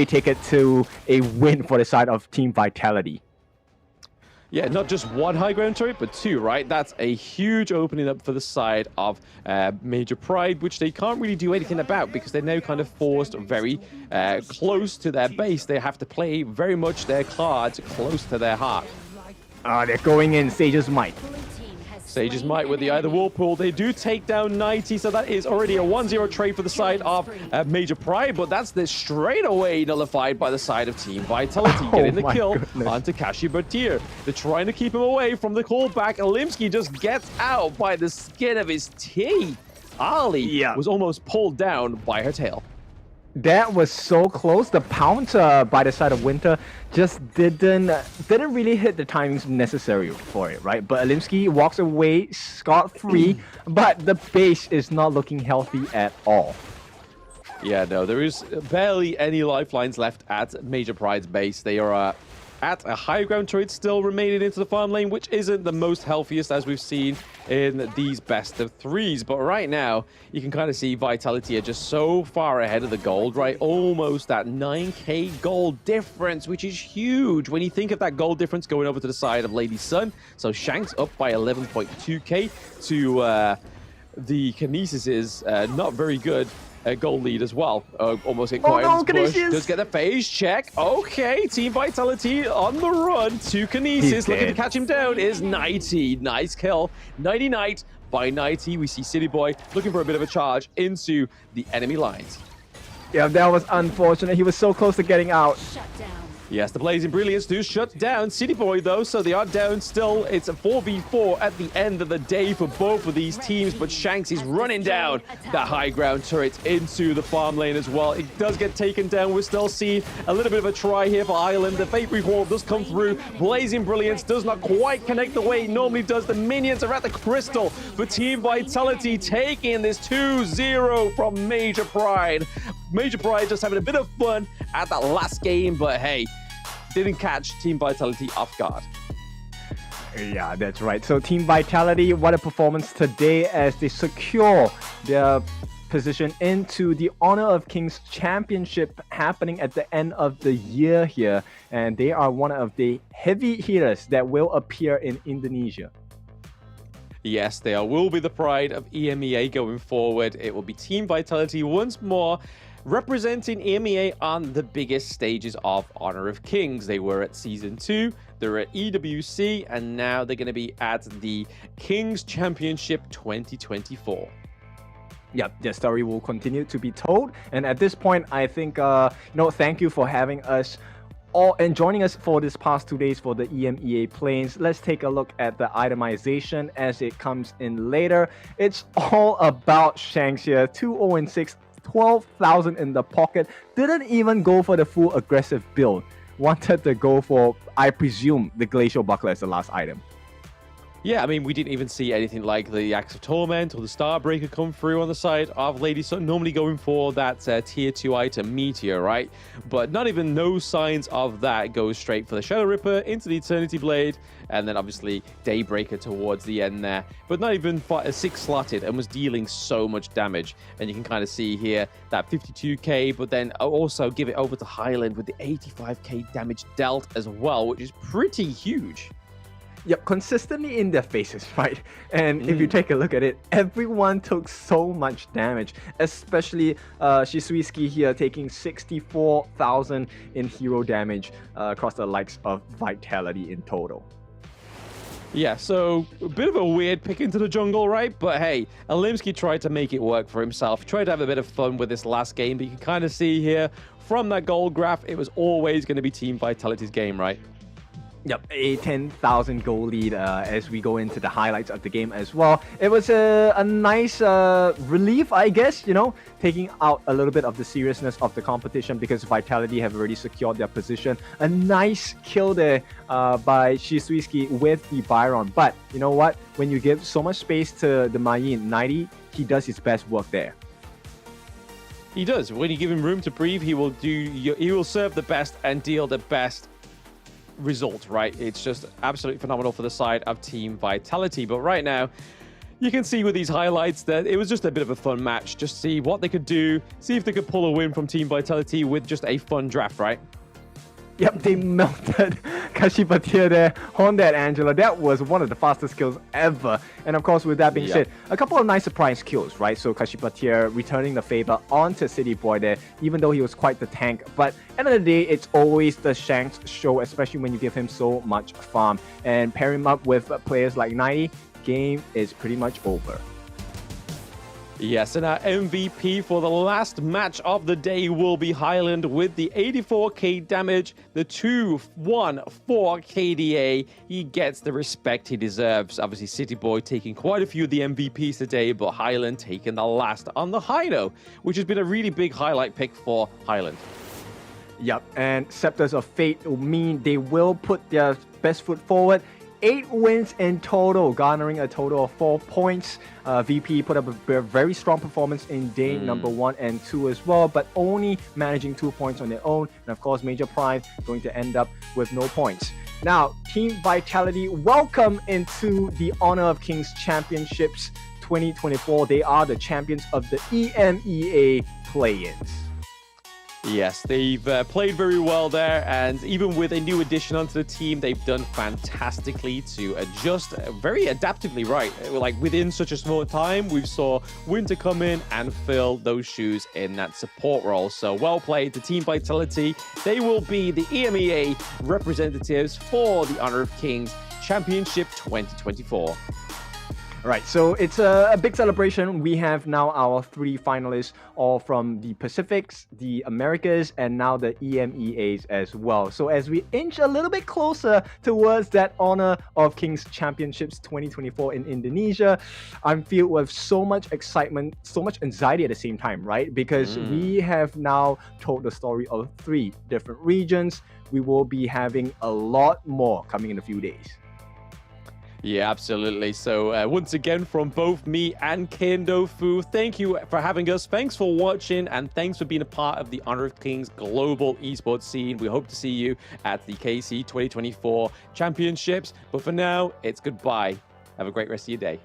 ticket to a win for the side of Team Vitality. Yeah, not just one high ground turret, but two, right? That's a huge opening up for the side of Major Pride, which they can't really do anything about because they're now kind of forced very close to their base. They have to play very much their cards close to their heart. They're going in Sage's Might. Sage's Might with the either Whirlpool. They do take down 90, so that is already a 1-0 trade for the side of Major Pride, but that's straight away nullified by the side of Team Vitality, getting the kill on Takashi Batir. They're trying to keep him away from the callback. Alimsky just gets out by the skin of his teeth. Ali was almost pulled down by her tail. That was so close. The pounce by the side of Winter just didn't really hit the timings necessary for it, right? But Alimsky walks away scot-free, but the base is not looking healthy at all. Yeah, no, there is barely any lifelines left at Major Pride's base. They are at a high ground turret still remaining into the farm lane, which isn't the most healthiest as we've seen in these best of threes. But right now, you can kind of see Vitality are just so far ahead of the gold, right? Almost that 9k gold difference, which is huge when you think of that gold difference going over to the side of Lady Sun. So Shanks up by 11.2k to the Kinesis is not very good. Goal lead as well. Almost hit quite push. Does get the phase check. Okay, Team Vitality on the run to Kinesis. Looking to catch him down is 90. Nice kill. 90 Knight by 90. We see City Boy looking for a bit of a charge into the enemy lines. Yeah, that was unfortunate. He was so close to getting out. Yes, the Blazing Brilliance do shut down City Boy, though, so they are down still. It's a 4v4 at the end of the day for both of these teams, but Shanks is running down that high ground turret into the farm lane as well. It does get taken down. We're still seeing a little bit of a try here for Island. The Fate Recall does come through. Blazing Brilliance does not quite connect the way it normally does. The minions are at the crystal for Team Vitality, taking this 2-0 from Major Pride. Major Pride just having a bit of fun at that last game, but hey, didn't catch Team Vitality off guard. Yeah, that's right. So Team Vitality, what a performance today as they secure their position into the Honor of Kings Championship happening at the end of the year here. And they are one of the heavy hitters that will appear in Indonesia. Yes, they will be the pride of EMEA going forward. It will be Team Vitality once more, representing EMEA on the biggest stages of Honor of Kings. They were at Season 2, they're at EWC, and now they're going to be at the Kings Championship 2024. Yep, their story will continue to be told. And at this point, I think, thank you for having us and joining us for this past 2 days for the EMEA Plains. Let's take a look at the itemization as it comes in later. It's all about Shanks here, 2-0-6. 12,000 in the pocket. Didn't even go for the full aggressive build. Wanted to go for, I presume, the Glacial Buckler as the last item. Yeah, I mean, we didn't even see anything like the Axe of Torment or the Starbreaker come through on the side of Lady Sun. Normally going for that tier 2 item, Meteor, right? But not even no signs of that. Goes straight for the Shadow Ripper into the Eternity Blade, and then obviously Daybreaker towards the end there. But not even 6 slotted and was dealing so much damage. And you can kind of see here that 52k, but then also give it over to Highland with the 85k damage dealt as well, which is pretty huge. Yep, consistently in their faces, right? And if you take a look at it, everyone took so much damage, especially Shisuiski here taking 64,000 in hero damage across the likes of Vitality in total. Yeah, so a bit of a weird pick into the jungle, right? But hey, Alimsky tried to make it work for himself, tried to have a bit of fun with this last game, but you can kind of see here from that gold graph, it was always going to be Team Vitality's game, right? Yep, a 10,000 goal lead as we go into the highlights of the game as well. It was a nice relief, I guess, taking out a little bit of the seriousness of the competition because Vitality have already secured their position. A nice kill there by Shisuiski with the Byron. But you know what? When you give so much space to the Mayin, 90, he does his best work there. He does. When you give him room to breathe, he will serve the best and deal the best result, right? It's just absolutely phenomenal for the side of Team Vitality. But right now, you can see with these highlights that it was just a bit of a fun match. Just see what they could do, see if they could pull a win from Team Vitality with just a fun draft, right? Yep, they melted Kashipatir there on that Angela. That was one of the fastest kills ever. And of course, with that being said, a couple of nice surprise kills, right? So Kashipatir returning the favor onto City Boy there, even though he was quite the tank. But end of the day, it's always the Shanks show, especially when you give him so much farm. And pair him up with players like 90, game is pretty much over. Yes, and our MVP for the last match of the day will be Highland with the 84k damage, the 2-1-4 KDA. He gets the respect he deserves. Obviously, City Boy taking quite a few of the MVPs today, but Highland taking the last on the high note, which has been a really big highlight pick for Highland. Yep, and Scepters of Fate will mean they will put their best foot forward. 8 wins in total, garnering a total of 4 points. VP put up a very strong performance in day number 1 and 2 as well, but only managing 2 points on their own. And of course, Major Prime going to end up with no points. Now, Team Vitality, welcome into the Honor of Kings Championships 2024. They are the champions of the EMEA play-ins. Yes, they've played very well there, and even with a new addition onto the team, they've done fantastically to adjust very adaptively, right? Like within such a small time, we saw Winter come in and fill those shoes in that support role. So well played to Team Vitality. They will be the EMEA representatives for the Honor of Kings Championship 2024. Right, so it's a big celebration. We have now our 3 finalists, all from the Pacifics, the Americas, and now the EMEAs as well. So as we inch a little bit closer towards that Honor of Kings Championships 2024 in Indonesia, I'm filled with so much excitement, so much anxiety at the same time, right? Because we have now told the story of 3 different regions. We will be having a lot more coming in a few days. Yeah, absolutely. So once again, from both me and Kendo Fu, thank you for having us. Thanks for watching, and thanks for being a part of the Honor of Kings global esports scene. We hope to see you at the KC 2024 Championships. But for now, it's goodbye. Have a great rest of your day.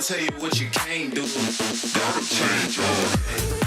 tell you what you can't do. Gotta change your game.